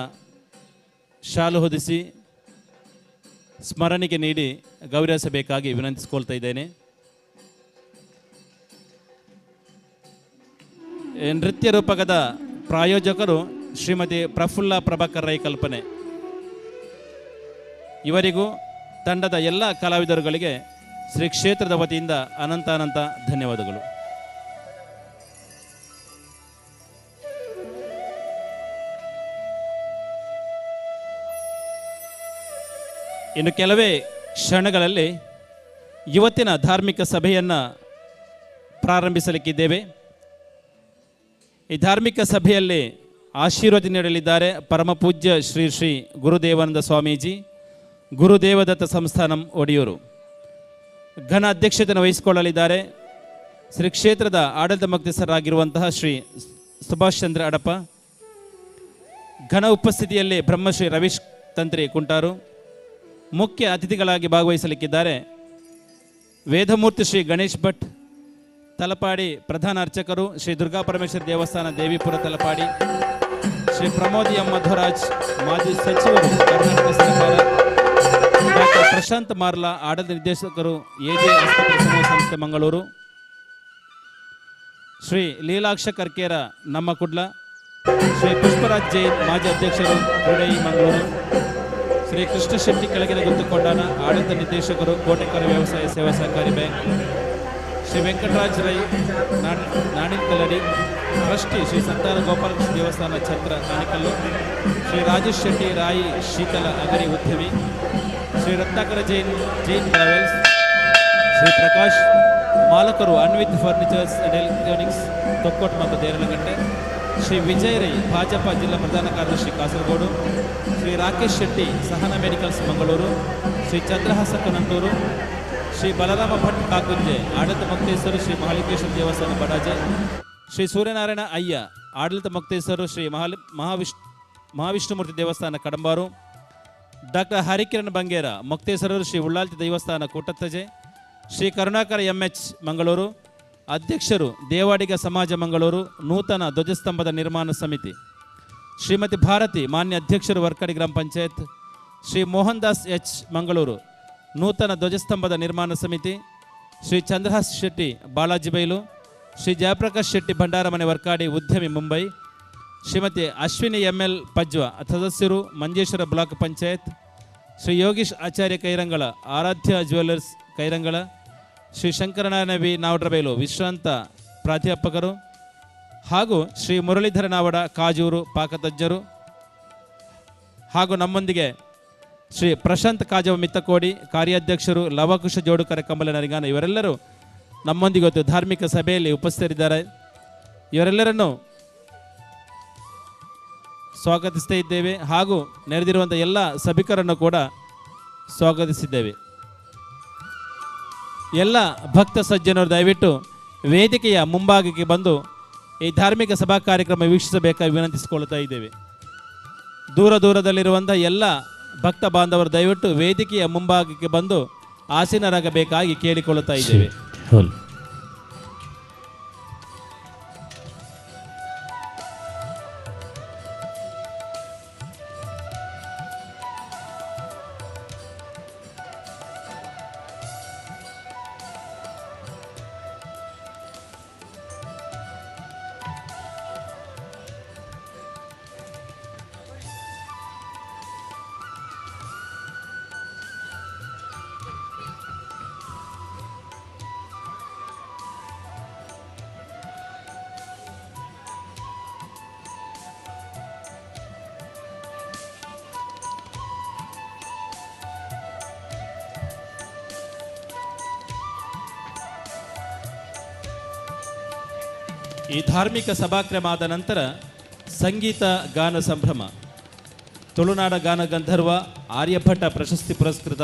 ಶಾಲು ಹೊದಿಸಿ ಸ್ಮರಣಿಕೆ ನೀಡಿ ಗೌರವಿಸಬೇಕಾಗಿ ವಿನಂತಿಸಿಕೊಳ್ತಾ ಇದ್ದೇನೆ. ನೃತ್ಯ ರೂಪಕದ ಪ್ರಾಯೋಜಕರು ಶ್ರೀಮತಿ ಪ್ರಫುಲ್ಲ ಪ್ರಭಾಕರ್ ರೈ ಕಲ್ಪನೆ. ಇವರಿಗೂ ತಂಡದ ಎಲ್ಲ ಕಲಾವಿದರುಗಳಿಗೆ ಶ್ರೀ ಕ್ಷೇತ್ರದ ವತಿಯಿಂದ ಅನಂತ ಧನ್ಯವಾದಗಳು. ಇನ್ನು ಕೆಲವೇ ಕ್ಷಣಗಳಲ್ಲಿ ಇವತ್ತಿನ ಧಾರ್ಮಿಕ ಸಭೆಯನ್ನು ಪ್ರಾರಂಭಿಸಲಿಕ್ಕಿದ್ದೇವೆ. ಈ ಧಾರ್ಮಿಕ ಸಭೆಯಲ್ಲಿ ಆಶೀರ್ವಾದ ನೀಡಲಿದ್ದಾರೆ ಪರಮ ಪೂಜ್ಯ ಶ್ರೀ ಶ್ರೀ ಗುರುದೇವಾನಂದ ಸ್ವಾಮೀಜಿ, ಗುರುದೇವದತ್ತ ಸಂಸ್ಥಾನಂ ಒಡಿಯೂರು. ಘನ ಅಧ್ಯಕ್ಷತೆಯನ್ನು ವಹಿಸಿಕೊಳ್ಳಲಿದ್ದಾರೆ ಶ್ರೀ ಕ್ಷೇತ್ರದ ಆಡಳಿತ ಮುಖ್ಯಸ್ಥರಾಗಿರುವಂತಹ ಶ್ರೀ ಸುಭಾಷ್ ಚಂದ್ರ ಅಡಪ. ಘನ ಉಪಸ್ಥಿತಿಯಲ್ಲಿ ಬ್ರಹ್ಮಶ್ರೀ ರವೀಶ್ ತಂತ್ರಿ ಕುಂಟಾರು. ಮುಖ್ಯ ಅತಿಥಿಗಳಾಗಿ ಭಾಗವಹಿಸಲಿಕ್ಕಿದ್ದಾರೆ ವೇದಮೂರ್ತಿ ಶ್ರೀ ಗಣೇಶ್ ಭಟ್ ತಲಪಾಡಿ, ಪ್ರಧಾನ ಅರ್ಚಕರು ಶ್ರೀ ದುರ್ಗಾ ಪರಮೇಶ್ವರಿ ದೇವಸ್ಥಾನ ದೇವಿಪುರ ತಲಪಾಡಿ, ಶ್ರೀ ಪ್ರಮೋದಿ ಎಂ ಮಧ್ವರಾಜ್ ಮಾಜಿ ಸಚಿವರು ಕರ್ನಾಟಕ ಸರ್ಕಾರ, ಡಾಕ್ಟರ್ ಪ್ರಶಾಂತ್ ಮಾರ್ಲಾ ಆಡಳಿತ ನಿರ್ದೇಶಕರು AJ ಆಸ್ಪತ್ರೆ ಸಮೂಹ ಸಂಸ್ಥೆ ಮಂಗಳೂರು, ಶ್ರೀ ಲೀಲಾಕ್ಷ ಕರ್ಕೇರ ನಮ್ಮ ಕುಡ್ಲ, ಶ್ರೀ ಪುಷ್ಪರಾಜ್ ಜೈನ್ ಮಾಜಿ ಅಧ್ಯಕ್ಷರು ಕ್ರೀಡೈ ಮಂಗಳೂರು, ಶ್ರೀ ಕೃಷ್ಣ ಶೆಟ್ಟಿ ಕೆಳಗಿನ ಗುತ್ತುಕೊಂಡನ ಆಡಳಿತ ನಿರ್ದೇಶಕರು ಕೋಟೆಕರ ವ್ಯವಸಾಯ ಸೇವಾ ಸಹಕಾರಿ ಬ್ಯಾಂಕ್, ಶ್ರೀ ವೆಂಕಟರಾಜ್ ರೈ ನಾಣಿಕಲ್ಲಡಿ ಟ್ರಸ್ಟಿ ಶ್ರೀ ಸಂತಾನ ಗೋಪಾಲಕೃಷ್ಣ ದೇವಸ್ಥಾನ ಛತ್ರ ಕಾಣಿಕಲ್ಲು, ಶ್ರೀ ರಾಜೇಶ್ ಶೆಟ್ಟಿ ರಾಯಿ ಶೀತಲ ಅಗರಿ ಉದ್ಯಮಿ, ಶ್ರೀ ರತ್ನಾಕರ ಜೈನ್ ಟ್ರಾವೆಲ್ಸ್, ಶ್ರೀ ಪ್ರಕಾಶ್ ಮಾಲಕರು Anvith furnitures and electronics Thokkottu ಮತ್ತು ದೇರಳಗಟ್ಟೆ, ಶ್ರೀ ವಿಜಯ್ ರೈ ಭಾಜಪ ಜಿಲ್ಲಾ ಪ್ರಧಾನ ಕಾರ್ಯದರ್ಶಿ ಕಾಸರಗೋಡು, ಶ್ರೀ ರಾಕೇಶ್ ಶೆಟ್ಟಿ ಸಹನ ಮೆಡಿಕಲ್ಸ್ ಮಂಗಳೂರು, ಶ್ರೀ ಚಂದ್ರಹಾಸ ಕನಂದೂರು, ಶ್ರೀ ಬಲರಾಮ ಭಟ್ ಕಾಕುಂಜೆ ಆಡಳಿತ ಮುಕ್ತೇಶ್ವರು ಶ್ರೀ ಮಹಾಲಿಂಗೇಶ್ವರ ದೇವಸ್ಥಾನ ಬಡಾಜೆ, ಶ್ರೀ ಸೂರ್ಯನಾರಾಯಣ ಅಯ್ಯ ಆಡಳಿತ ಮುಕ್ತೇಶ್ವರು ಶ್ರೀ ಮಹಾವಿಷ್ಣುಮೂರ್ತಿ ದೇವಸ್ಥಾನ ಕಡಂಬಾರು, ಡಾಕ್ಟರ್ ಹರಿಕಿರಣ್ ಬಂಗೇರ ಮುಕ್ತೇಶ್ವರರು ಶ್ರೀ ಉಳ್ಳಾಲ್ತಿ ದೇವಸ್ಥಾನ ಕೂಟತ್ತಜೆ, ಶ್ರೀ ಕರುಣಾಕರ MH ಮಂಗಳೂರು, ಅಧ್ಯಕ್ಷರು ದೇವಾಡಿಗ ಸಮಾಜ ಮಂಗಳೂರು ನೂತನ ಧ್ವಜಸ್ತಂಭದ ನಿರ್ಮಾಣ ಸಮಿತಿ, ಶ್ರೀಮತಿ ಭಾರತಿ ಮಾನ್ಯ ಅಧ್ಯಕ್ಷರು ವರ್ಕಡಿ ಗ್ರಾಮ ಪಂಚಾಯತ್, ಶ್ರೀ ಮೋಹನ್ ದಾಸ್ H ಮಂಗಳೂರು ನೂತನ ಧ್ವಜಸ್ತಂಭದ ನಿರ್ಮಾಣ ಸಮಿತಿ, ಶ್ರೀ ಚಂದ್ರಹಾಸ್ ಶೆಟ್ಟಿ ಬಾಲಾಜಿ ಬೈಲು, ಶ್ರೀ ಜಯಪ್ರಕಾಶ್ ಶೆಟ್ಟಿ ಭಂಡಾರಮನೆ ವರ್ಕಾಡಿ ಉದ್ಯಮಿ ಮುಂಬೈ, ಶ್ರೀಮತಿ ಅಶ್ವಿನಿ ML ಪಜ್ವ ಸದಸ್ಯರು ಮಂಜೇಶ್ವರ ಬ್ಲಾಕ್ ಪಂಚಾಯತ್, ಶ್ರೀ ಯೋಗೀಶ್ ಆಚಾರ್ಯ ಕೈರಂಗಳ ಆರಾಧ್ಯ ಜ್ಯುವೆಲ್ಲರ್ಸ್ ಕೈರಂಗಳ, ಶ್ರೀ ಶಂಕರನಾರಾಯಣ ವಿ ನಾವಡ್ರಬೈಲು ವಿಶ್ರಾಂತ ಪ್ರಾಧ್ಯಾಪಕರು ಹಾಗೂ ಶ್ರೀ ಮುರಳೀಧರ ನಾವಡ ಕಾಜೂರು ಪಾಕತಜ್ಞರು ಹಾಗೂ ನಮ್ಮೊಂದಿಗೆ ಶ್ರೀ ಪ್ರಶಾಂತ್ ಕಾಜವ ಮಿತ್ತಕೋಡಿ ಕಾರ್ಯಾಧ್ಯಕ್ಷರು ಲವಕುಶ ಜೋಡುಕರ ಕಂಬಲ ನರಿಗಾನ ಇವರೆಲ್ಲರೂ ನಮ್ಮೊಂದಿಗೆ ಇವತ್ತು ಧಾರ್ಮಿಕ ಸಭೆಯಲ್ಲಿ ಉಪಸ್ಥಿತರಿದ್ದಾರೆ. ಇವರೆಲ್ಲರನ್ನು ಸ್ವಾಗತಿಸ್ತಾ ಇದ್ದೇವೆ ಹಾಗೂ ನೆರೆದಿರುವಂಥ ಎಲ್ಲ ಸಭಿಕರನ್ನು ಕೂಡ ಸ್ವಾಗತಿಸಿದ್ದೇವೆ. ಎಲ್ಲ ಭಕ್ತ ಸಜ್ಜನರು ದಯವಿಟ್ಟು ವೇದಿಕೆಯ ಮುಂಭಾಗಕ್ಕೆ ಬಂದು ಈ ಧಾರ್ಮಿಕ ಸಭಾ ಕಾರ್ಯಕ್ರಮ ವೀಕ್ಷಿಸಬೇಕಾಗಿ ವಿನಂತಿಸಿಕೊಳ್ತಾ ಇದ್ದೇವೆ. ದೂರದಲ್ಲಿರುವಂಥ ಎಲ್ಲ ಭಕ್ತ ಬಾಂಧವರು ದಯವಿಟ್ಟು ವೇದಿಕೆಯ ಮುಂಭಾಗಕ್ಕೆ ಬಂದು ಆಸೀನರಾಗಬೇಕಾಗಿ ಕೇಳಿಕೊಳ್ಳುತ್ತಾ ಇದ್ದೇವೆ. ಈ ಧಾರ್ಮಿಕ ಸಭಾಕ್ರಮ ಆದ ನಂತರ ಸಂಗೀತ ಗಾನ ಸಂಭ್ರಮ ತುಳುನಾಡ ಗಾನ ಗಂಧರ್ವ ಆರ್ಯಭಟ ಪ್ರಶಸ್ತಿ ಪುರಸ್ಕೃತ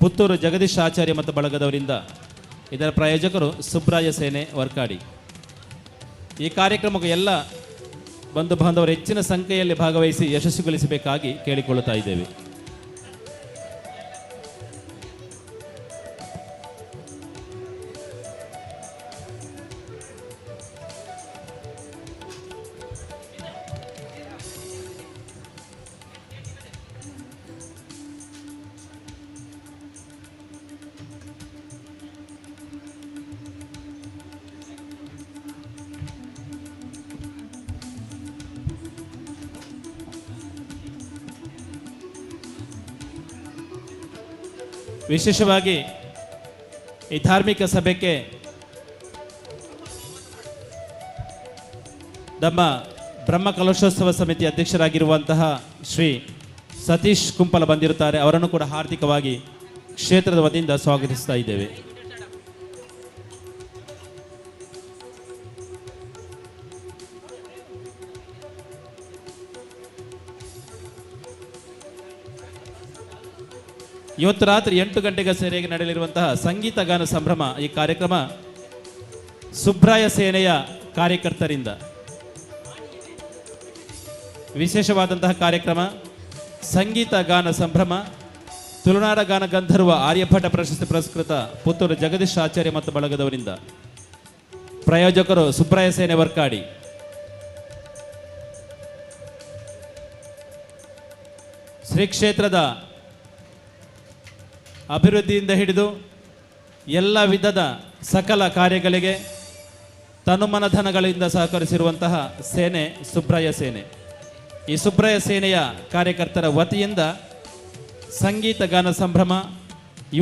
ಪುತ್ತೂರು ಜಗದೀಶ್ ಆಚಾರ್ಯ ಮತ್ತು ಬಳಗದವರಿಂದ. ಇದರ ಪ್ರಾಯೋಜಕರು ಸುಬ್ರಾಯ ಸೇನೆ ವರ್ಕಾಡಿ. ಈ ಕಾರ್ಯಕ್ರಮಕ್ಕೆ ಎಲ್ಲ ಬಂಧು ಬಾಂಧವರು ಹೆಚ್ಚಿನ ಸಂಖ್ಯೆಯಲ್ಲಿ ಭಾಗವಹಿಸಿ ಯಶಸ್ವಿಗೊಳಿಸಬೇಕಾಗಿ ಕೇಳಿಕೊಳ್ಳುತ್ತಾ ಇದ್ದೇವೆ. ವಿಶೇಷವಾಗಿ ಈ ಧಾರ್ಮಿಕ ಸಭೆಗೆ ನಮ್ಮ ಬ್ರಹ್ಮ ಕಲಶೋತ್ಸವ ಸಮಿತಿ ಅಧ್ಯಕ್ಷರಾಗಿರುವಂತಹ ಶ್ರೀ ಸತೀಶ್ ಕುಂಪಲ ಬಂದಿರುತ್ತಾರೆ. ಅವರನ್ನು ಕೂಡ ಹಾರ್ದಿಕವಾಗಿ ಕ್ಷೇತ್ರದ ವತಿಯಿಂದ ಸ್ವಾಗತಿಸ್ತಾ ಇದ್ದೇವೆ. ಇವತ್ತು ರಾತ್ರಿ 8 ಗಂಟೆಗೆ ಸರಿಯಾಗಿ ನಡೆಯಲಿರುವಂತಹ ಸಂಗೀತ ಗಾನ ಸಂಭ್ರಮ ಈ ಕಾರ್ಯಕ್ರಮ ಸುಬ್ರಾಯ ಸೇನೆಯ ಕಾರ್ಯಕರ್ತರಿಂದ ವಿಶೇಷವಾದಂತಹ ಕಾರ್ಯಕ್ರಮ. ಸಂಗೀತ ಗಾನ ಸಂಭ್ರಮ ತುಳುನಾಡ ಗಾನ ಗಂಧರ್ವ ಆರ್ಯಭಟ ಪ್ರಶಸ್ತಿ ಪುರಸ್ಕೃತ ಪುತ್ತೂರು ಜಗದೀಶ್ ಆಚಾರ್ಯ ಮತ್ತು ಬಳಗದವರಿಂದ. ಪ್ರಾಯೋಜಕರು ಸುಬ್ರಾಯ ಸೇನೆ ವರ್ಕಾಡಿ. ಶ್ರೀ ಕ್ಷೇತ್ರದ ಅಭಿವೃದ್ಧಿಯಿಂದ ಹಿಡಿದು ಎಲ್ಲ ವಿಧದ ಸಕಲ ಕಾರ್ಯಗಳಿಗೆ ತನುಮನಧನಗಳಿಂದ ಸಹಕರಿಸಿರುವಂತಹ ಸೇನೆ ಸುಬ್ರಾಯ ಸೇನೆ. ಈ ಸುಬ್ರಾಯ ಸೇನೆಯ ಕಾರ್ಯಕರ್ತರ ವತಿಯಿಂದ ಸಂಗೀತ ಗಾನ ಸಂಭ್ರಮ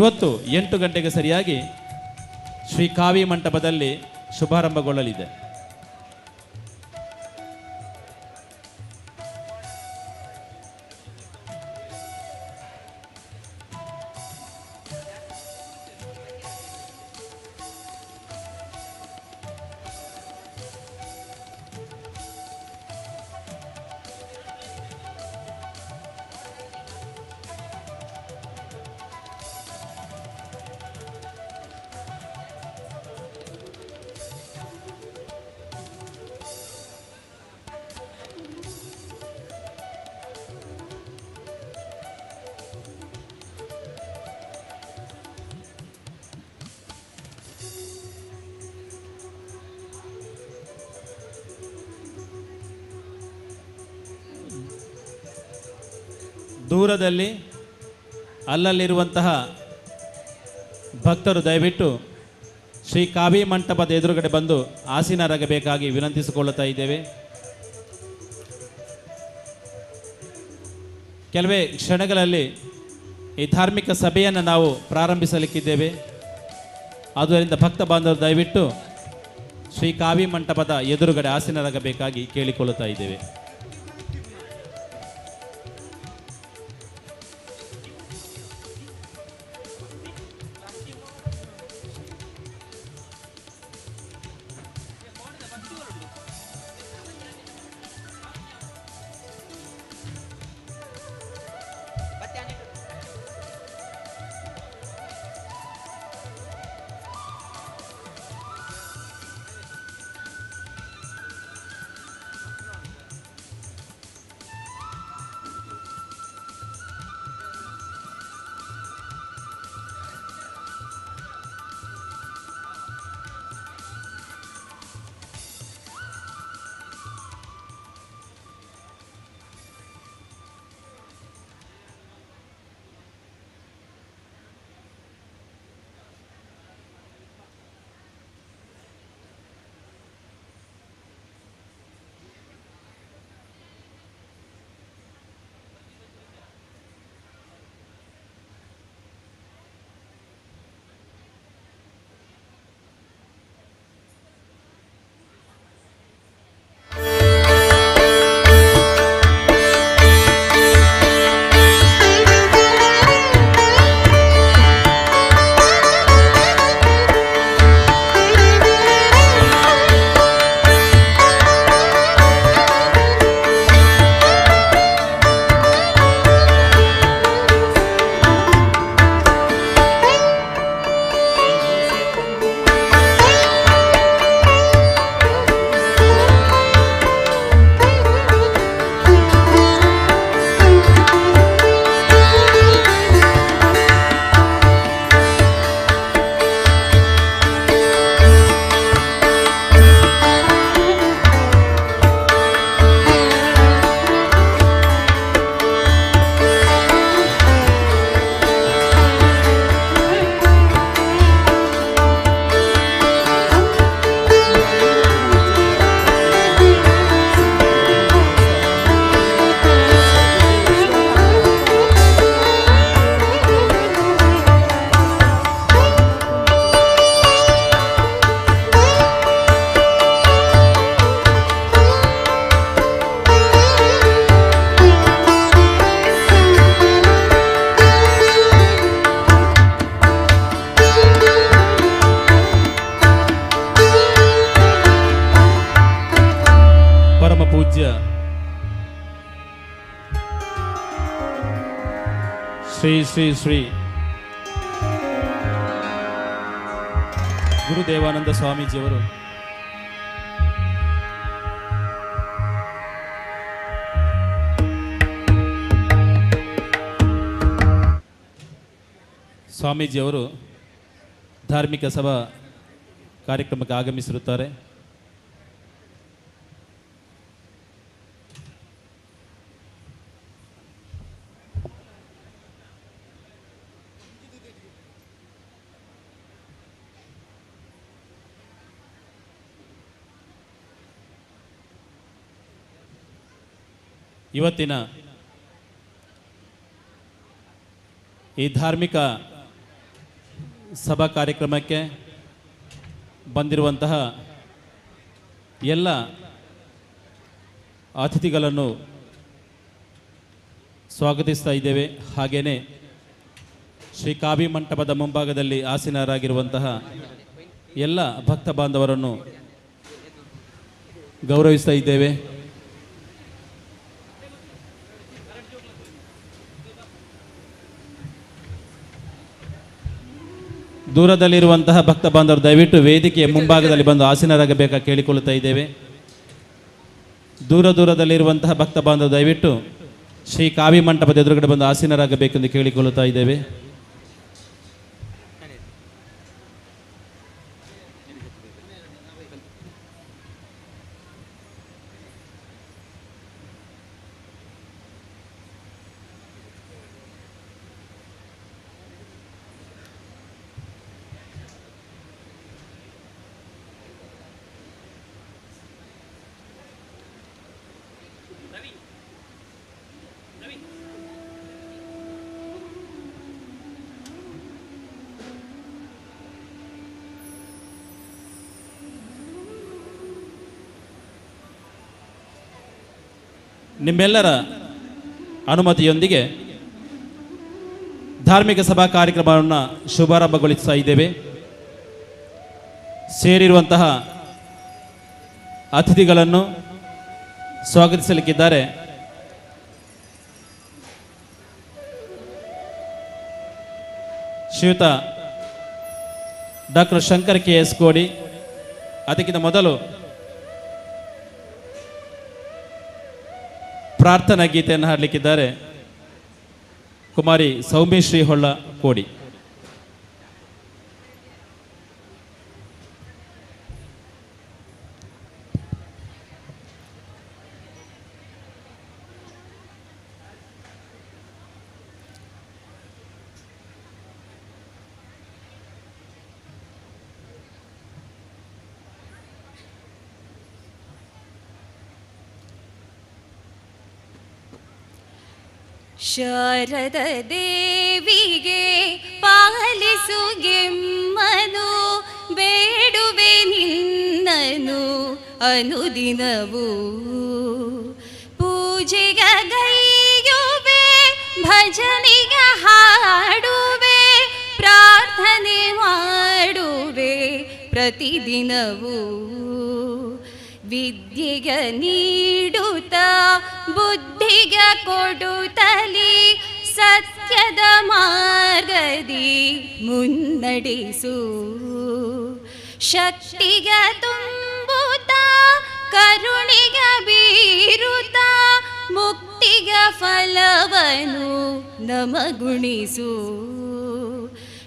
ಇವತ್ತು 8 ಗಂಟೆಗೆ ಸರಿಯಾಗಿ ಶ್ರೀ ಕಾವಿ ಮಂಟಪದಲ್ಲಿ ಶುಭಾರಂಭಗೊಳ್ಳಲಿದೆ. ದೂರದಲ್ಲಿ ಅಲ್ಲಲ್ಲಿರುವಂತಹ ಭಕ್ತರು ದಯವಿಟ್ಟು ಶ್ರೀ ಕಾವಿ ಮಂಟಪದ ಎದುರುಗಡೆ ಬಂದು ಆಸೀನರಾಗಬೇಕಾಗಿ ವಿನಂತಿಸಿಕೊಳ್ಳುತ್ತಾ ಇದ್ದೇವೆ. ಕೆಲವೇ ಕ್ಷಣಗಳಲ್ಲಿ ಈ ಧಾರ್ಮಿಕ ಸಭೆಯನ್ನು ನಾವು ಪ್ರಾರಂಭಿಸಲಿಕ್ಕಿದ್ದೇವೆ. ಆದ್ದರಿಂದ ಭಕ್ತ ಬಾಂಧವರು ದಯವಿಟ್ಟು ಶ್ರೀ ಕಾವಿ ಮಂಟಪದ ಎದುರುಗಡೆ ಆಸೀನರಾಗಬೇಕಾಗಿ ಕೇಳಿಕೊಳ್ಳುತ್ತಾ ಇದ್ದೇವೆ. ಶ್ರೀ ಶ್ರೀ ಶ್ರೀ ಗುರುದೇವಾನಂದ ಸ್ವಾಮೀಜಿಯವರು ಸ್ವಾಮೀಜಿಯವರು ಧಾರ್ಮಿಕ ಸಭಾ ಕಾರ್ಯಕ್ರಮಕ್ಕೆ ಆಗಮಿಸಿರುತ್ತಾರೆ. ಇವತ್ತಿನ ಈ ಧಾರ್ಮಿಕ ಸಭಾ ಕಾರ್ಯಕ್ರಮಕ್ಕೆ ಬಂದಿರುವಂತಹ ಎಲ್ಲ ಅತಿಥಿಗಳನ್ನು ಸ್ವಾಗತಿಸ್ತಾ ಇದ್ದೇವೆ. ಹಾಗೆಯೇ ಶ್ರೀ ಕಾವಿ ಮಂಟಪದ ಮುಂಭಾಗದಲ್ಲಿ ಆಸೀನರಾಗಿರುವಂತಹ ಎಲ್ಲ ಭಕ್ತ ಬಾಂಧವರನ್ನು ಗೌರವಿಸ್ತಾ ಇದ್ದೇವೆ. ದೂರದಲ್ಲಿರುವಂತಹ ಭಕ್ತ ಬಾಂಧವರು ದಯವಿಟ್ಟು ವೇದಿಕೆಯ ಮುಂಭಾಗದಲ್ಲಿ ಬಂದು ಆಸೀನರಾಗಬೇಕಾಗಿ ಕೇಳಿಕೊಳ್ಳುತ್ತಾ ಇದ್ದೇವೆ. ದೂರದಲ್ಲಿರುವಂತಹ ಭಕ್ತ ಬಾಂಧವರು ದಯವಿಟ್ಟು ಶ್ರೀ ಕಾವಿ ಮಂಟಪದ ಎದುರುಗಡೆ ಬಂದು ಆಸೀನರಾಗಬೇಕೆಂದು ಕೇಳಿಕೊಳ್ಳುತ್ತಾ ಇದ್ದೇವೆ. ನಿಮ್ಮೆಲ್ಲರ ಅನುಮತಿಯೊಂದಿಗೆ ಧಾರ್ಮಿಕ ಸಭಾ ಕಾರ್ಯಕ್ರಮವನ್ನು ಶುಭಾರಂಭಗೊಳಿಸ್ತಾ ಇದ್ದೇವೆ. ಸೇರಿರುವಂತಹ ಅತಿಥಿಗಳನ್ನು ಸ್ವಾಗತಿಸಲಿಕ್ಕಿದ್ದಾರೆ. ಶ್ರೀಯುತ ಡಾಕ್ಟರ್ ಶಂಕರ್ KS ಕೋಡಿ. ಅದಕ್ಕಿಂತ ಮೊದಲು ಪ್ರಾರ್ಥನಾ ಗೀತೆಯನ್ನು ಹಾಡಲಿಕ್ಕಿದ್ದಾರೆ ಕುಮಾರಿ ಸೌಮ್ಯ ಶ್ರೀ ಹೊಳ್ಳ ಕೋಡಿ. ಶಾರದ ದೇವಿಗೆ ಪಾಲಿಸು ಗೆಮ್ಮನು ಬೇಡುವೆ ನಿನ್ನನು ಅನುದಿನವೂ ಪೂಜೆಗೈಯುವೆ ಭಜನಿಗ ಹಾಡುವೆ ಪ್ರಾರ್ಥನೆ ಮಾಡುವೆ ಪ್ರತಿದಿನವೂ ವಿದ್ಯೆಗ ನೀಡುತ್ತ ಬುದ್ಧಿಗ ಕೊಡುತ್ತಲಿ ಸತ್ಯದ ಮಾರ್ಗದಿ ಮುನ್ನಡೆಸು ಶಕ್ತಿಗ ತುಂಬುತ್ತ ಕರುಣಿಗ ಬೀರುತ್ತ ಮುಕ್ತಿಗ ಫಲವನು ನಮಗುಣಿಸು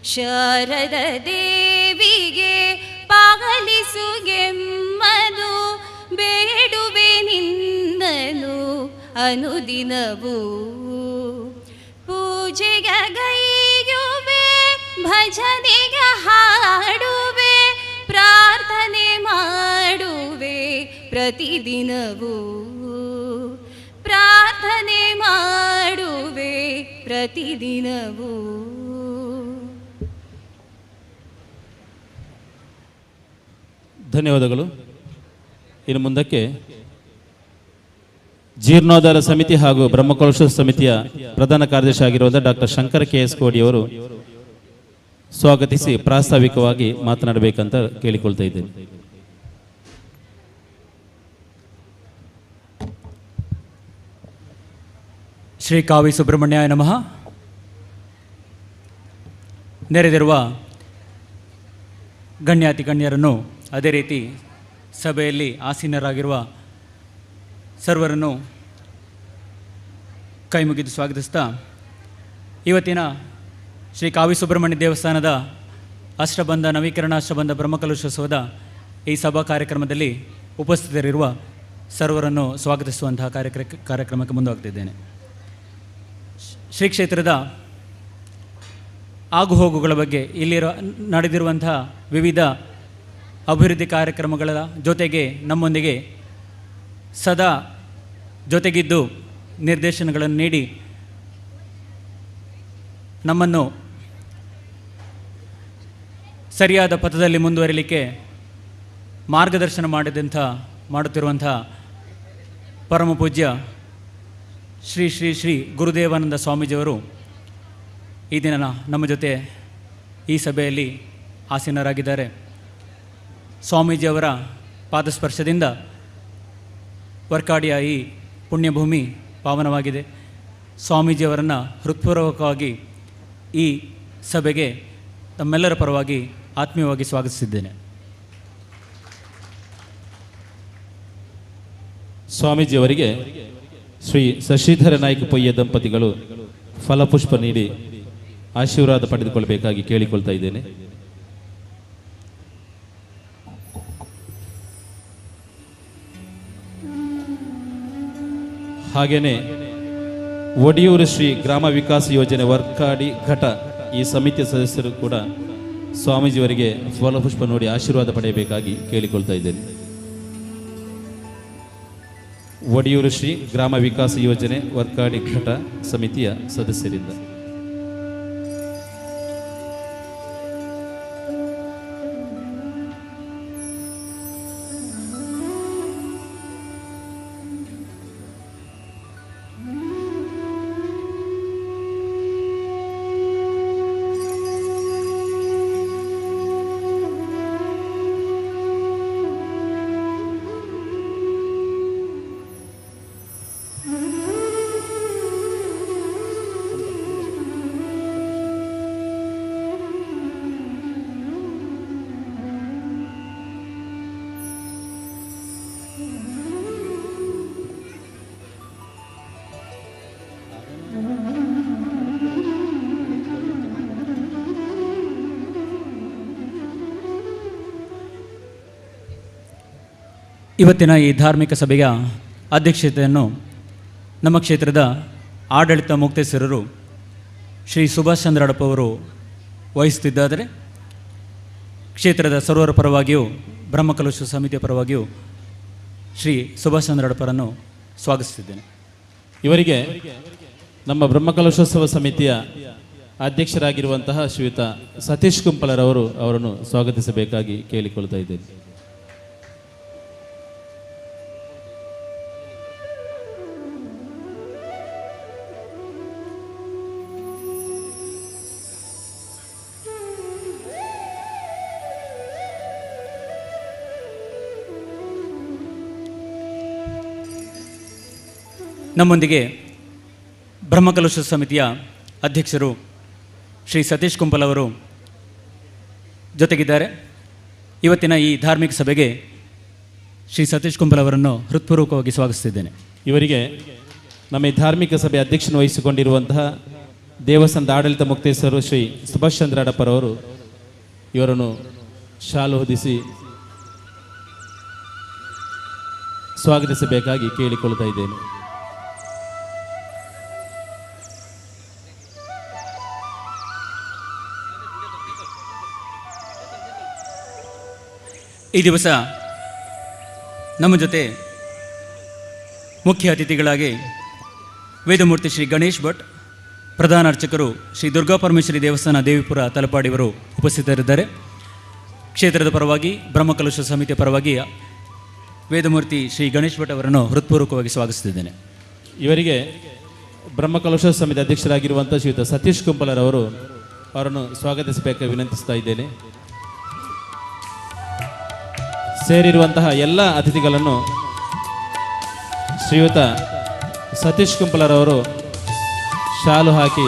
ಶಾರದ ದೇವಿಗೆ ಪಾಲಿಸು ಗೆಮ್ಮನು ಬೇಡುವೆ ನಿನ್ನನು ಅನುದಿನವೂ ಪೂಜೆಗೈಯುವೆ ಭಜನೆಗ ಹಾಡುವೆ ಪ್ರಾರ್ಥನೆ ಮಾಡುವೆ ಪ್ರತಿದಿನವೂ ಪ್ರಾರ್ಥನೆ ಮಾಡುವೆ ಪ್ರತಿದಿನವೂ. ಧನ್ಯವಾದಗಳು. ಇನ್ನು ಮುಂದಕ್ಕೆ ಜೀರ್ಣೋದ್ಧಾರ ಸಮಿತಿ ಹಾಗೂ ಬ್ರಹ್ಮಕಲಶ ಸಮಿತಿಯ ಪ್ರಧಾನ ಕಾರ್ಯದರ್ಶಿ ಆಗಿರುವಂತಹ ಡಾಕ್ಟರ್ ಶಂಕರ್ KS ಕೋಡಿ ಅವರು ಸ್ವಾಗತಿಸಿ ಪ್ರಾಸ್ತಾವಿಕವಾಗಿ ಮಾತನಾಡಬೇಕಂತ ಕೇಳಿಕೊಳ್ತಾ ಇದ್ದೇನೆ. ಶ್ರೀ ಕಾವಿ ಸುಬ್ರಹ್ಮಣ್ಯಾಯ ನಮಃ. ನೆರೆದಿರುವ ಗಣ್ಯಾತಿ ಗಣ್ಯರನ್ನು, ಅದೇ ರೀತಿ ಸಭೆಯಲ್ಲಿ ಆಸೀನರಾಗಿರುವ ಸರ್ವರನ್ನು ಕೈ ಮುಗಿದು ಸ್ವಾಗತಿಸ್ತಾ, ಇವತ್ತಿನ ಶ್ರೀ ಕಾವಿ ಸುಬ್ರಹ್ಮಣ್ಯ ದೇವಸ್ಥಾನದ ಅಷ್ಟಬಂಧ ನವೀಕರಣ ಅಷ್ಟಬಂಧ ಬ್ರಹ್ಮಕಲಶೋತ್ಸವದ ಈ ಸಭಾ ಕಾರ್ಯಕ್ರಮದಲ್ಲಿ ಉಪಸ್ಥಿತರಿರುವ ಸರ್ವರನ್ನು ಸ್ವಾಗತಿಸುವಂತಹ ಕಾರ್ಯಕ್ರಮಕ್ಕೆ ಮುಂದುವರೆದಿದ್ದೇನೆ. ಶ್ರೀ ಕ್ಷೇತ್ರದ ಆಗುಹೋಗುಗಳ ಬಗ್ಗೆ, ಇಲ್ಲಿರೋ ನಡೆದಿರುವಂತಹ ವಿವಿಧ ಅಭಿವೃದ್ಧಿ ಕಾರ್ಯಕ್ರಮಗಳ ಜೊತೆಗೆ ನಮ್ಮೊಂದಿಗೆ ಸದಾ ಜೊತೆಗಿದ್ದು ನಿರ್ದೇಶನಗಳನ್ನು ನೀಡಿ ನಮ್ಮನ್ನು ಸರಿಯಾದ ಪಥದಲ್ಲಿ ಮುಂದುವರಿಲಿಕ್ಕೆ ಮಾರ್ಗದರ್ಶನ ಮಾಡುತ್ತಿರುವಂಥ ಪರಮ ಪೂಜ್ಯ ಶ್ರೀ ಶ್ರೀ ಶ್ರೀ ಗುರುದೇವಾನಂದ ಸ್ವಾಮೀಜಿಯವರು ಈ ದಿನ ನಮ್ಮ ಜೊತೆ ಈ ಸಭೆಯಲ್ಲಿ ಆಸೀನರಾಗಿದ್ದಾರೆ. ಸ್ವಾಮೀಜಿಯವರ ಪಾದಸ್ಪರ್ಶದಿಂದ ವರ್ಕಾಡಿಯ ಈ ಪುಣ್ಯಭೂಮಿ ಪಾವನವಾಗಿದೆ. ಸ್ವಾಮೀಜಿಯವರನ್ನು ಹೃತ್ಪೂರ್ವಕವಾಗಿ ಈ ಸಭೆಗೆ ತಮ್ಮೆಲ್ಲರ ಪರವಾಗಿ ಆತ್ಮೀಯವಾಗಿ ಸ್ವಾಗತಿಸಿದ್ದೇನೆ. ಸ್ವಾಮೀಜಿಯವರಿಗೆ ಶ್ರೀ ಶಶಿಧರ ನಾಯ್ಕ ಪೊಯ್ಯ ದಂಪತಿಗಳು ಫಲಪುಷ್ಪ ನೀಡಿ ಆಶೀರ್ವಾದ ಪಡೆದುಕೊಳ್ಳಬೇಕಾಗಿ ಕೇಳಿಕೊಳ್ತಾ ಇದ್ದೇನೆ. ಹಾಗೆಯೇ ಒಡಿಯೂರು ಶ್ರೀ ಗ್ರಾಮ ವಿಕಾಸ ಯೋಜನೆ ವರ್ಕಾಡಿ ಘಟ ಈ ಸಮಿತಿಯ ಸದಸ್ಯರು ಕೂಡ ಸ್ವಾಮೀಜಿಯವರಿಗೆ ಫಲಪುಷ್ಪ ನೋಡಿ ಆಶೀರ್ವಾದ ಪಡೆಯಬೇಕಾಗಿ ಕೇಳಿಕೊಳ್ತಾ ಇದ್ದೇನೆ. ಒಡಿಯೂರು ಶ್ರೀ ಗ್ರಾಮ ವಿಕಾಸ ಯೋಜನೆ ವರ್ಕಾಡಿ ಘಟ ಸಮಿತಿಯ ಸದಸ್ಯರಿಂದ. ಇವತ್ತಿನ ಈ ಧಾರ್ಮಿಕ ಸಭೆಯ ಅಧ್ಯಕ್ಷತೆಯನ್ನು ನಮ್ಮ ಕ್ಷೇತ್ರದ ಆಡಳಿತ ಮುಕ್ತೇಶ್ವರರು ಶ್ರೀ ಸುಭಾಷ್ ಚಂದ್ರಡಪ್ಪ ಅವರು ವಹಿಸುತ್ತಿದ್ದಾದರೆ, ಕ್ಷೇತ್ರದ ಸರ್ವರ ಪರವಾಗಿಯೂ ಬ್ರಹ್ಮಕಲಶ ಸಮಿತಿಯ ಪರವಾಗಿಯೂ ಶ್ರೀ ಸುಭಾಷ್ ಚಂದ್ರಡಪ್ಪರನ್ನು ಸ್ವಾಗತಿಸಿದ್ದೇನೆ. ಇವರಿಗೆ ನಮ್ಮ ಬ್ರಹ್ಮಕಲಶೋತ್ಸವ ಸಮಿತಿಯ ಅಧ್ಯಕ್ಷರಾಗಿರುವಂತಹ ಶ್ರೀಯುತ ಸತೀಶ್ ಕುಂಪಲರವರು ಅವರನ್ನು ಸ್ವಾಗತಿಸಬೇಕಾಗಿ ಕೇಳಿಕೊಳ್ತಾ ಇದ್ದೇನೆ. ನಮ್ಮೊಂದಿಗೆ ಬ್ರಹ್ಮಕಲಶ ಸಮಿತಿಯ ಅಧ್ಯಕ್ಷರು ಶ್ರೀ ಸತೀಶ್ ಕುಂಪಲ್ ಅವರು ಜೊತೆಗಿದ್ದಾರೆ. ಇವತ್ತಿನ ಈ ಧಾರ್ಮಿಕ ಸಭೆಗೆ ಶ್ರೀ ಸತೀಶ್ ಕುಂಪಲ್ ಅವರನ್ನು ಹೃತ್ಪೂರ್ವಕವಾಗಿ ಸ್ವಾಗತಿಸಿದ್ದೇನೆ. ಇವರಿಗೆ ನಮ್ಮ ಈ ಧಾರ್ಮಿಕ ಸಭೆ ಅಧ್ಯಕ್ಷನ ವಹಿಸಿಕೊಂಡಿರುವಂತಹ ದೇವಸ್ಥಾನದ ಆಡಳಿತ ಮುಕ್ತೇಶ್ವರರು ಶ್ರೀ ಸುಭಾಷ್ ಚಂದ್ರಡಪ್ಪರವರು ಇವರನ್ನು ಶಾಲು ಹೊದಿಸಿ ಸ್ವಾಗತಿಸಬೇಕಾಗಿ ಕೇಳಿಕೊಳ್ತಾ ಇದ್ದೇನೆ. ಈ ದಿವಸ ನಮ್ಮ ಜೊತೆ ಮುಖ್ಯ ಅತಿಥಿಗಳಾಗಿ ವೇದಮೂರ್ತಿ ಶ್ರೀ ಗಣೇಶ್ ಭಟ್, ಪ್ರಧಾನ ಅರ್ಚಕರು ಶ್ರೀ ದುರ್ಗಾಪರಮೇಶ್ವರಿ ದೇವಸ್ಥಾನ ದೇವಿಪುರ ತಲಪಾಡಿಯವರು ಉಪಸ್ಥಿತರಿದ್ದಾರೆ. ಕ್ಷೇತ್ರದ ಪರವಾಗಿ ಬ್ರಹ್ಮಕಲಶ ಸಮಿತಿಯ ಪರವಾಗಿ ವೇದಮೂರ್ತಿ ಶ್ರೀ ಗಣೇಶ್ ಭಟ್ ಅವರನ್ನು ಹೃತ್ಪೂರ್ವಕವಾಗಿ ಸ್ವಾಗತಿಸಿದ್ದೇನೆ. ಇವರಿಗೆ ಬ್ರಹ್ಮಕಲಶ ಸಮಿತಿ ಅಧ್ಯಕ್ಷರಾಗಿರುವಂಥ ಶ್ರೀಯುತ ಸತೀಶ್ ಕುಂಪಲರವರು ಅವರನ್ನು ಸ್ವಾಗತಿಸಬೇಕಾಗಿ ವಿನಂತಿಸ್ತಾ ಇದ್ದೇನೆ. ಸೇರಿರುವಂತಹ ಎಲ್ಲ ಅತಿಥಿಗಳನ್ನು ಶ್ರೀಯುತ ಸತೀಶ್ ಕುಂಪಲರವರು ಶಾಲು ಹಾಕಿ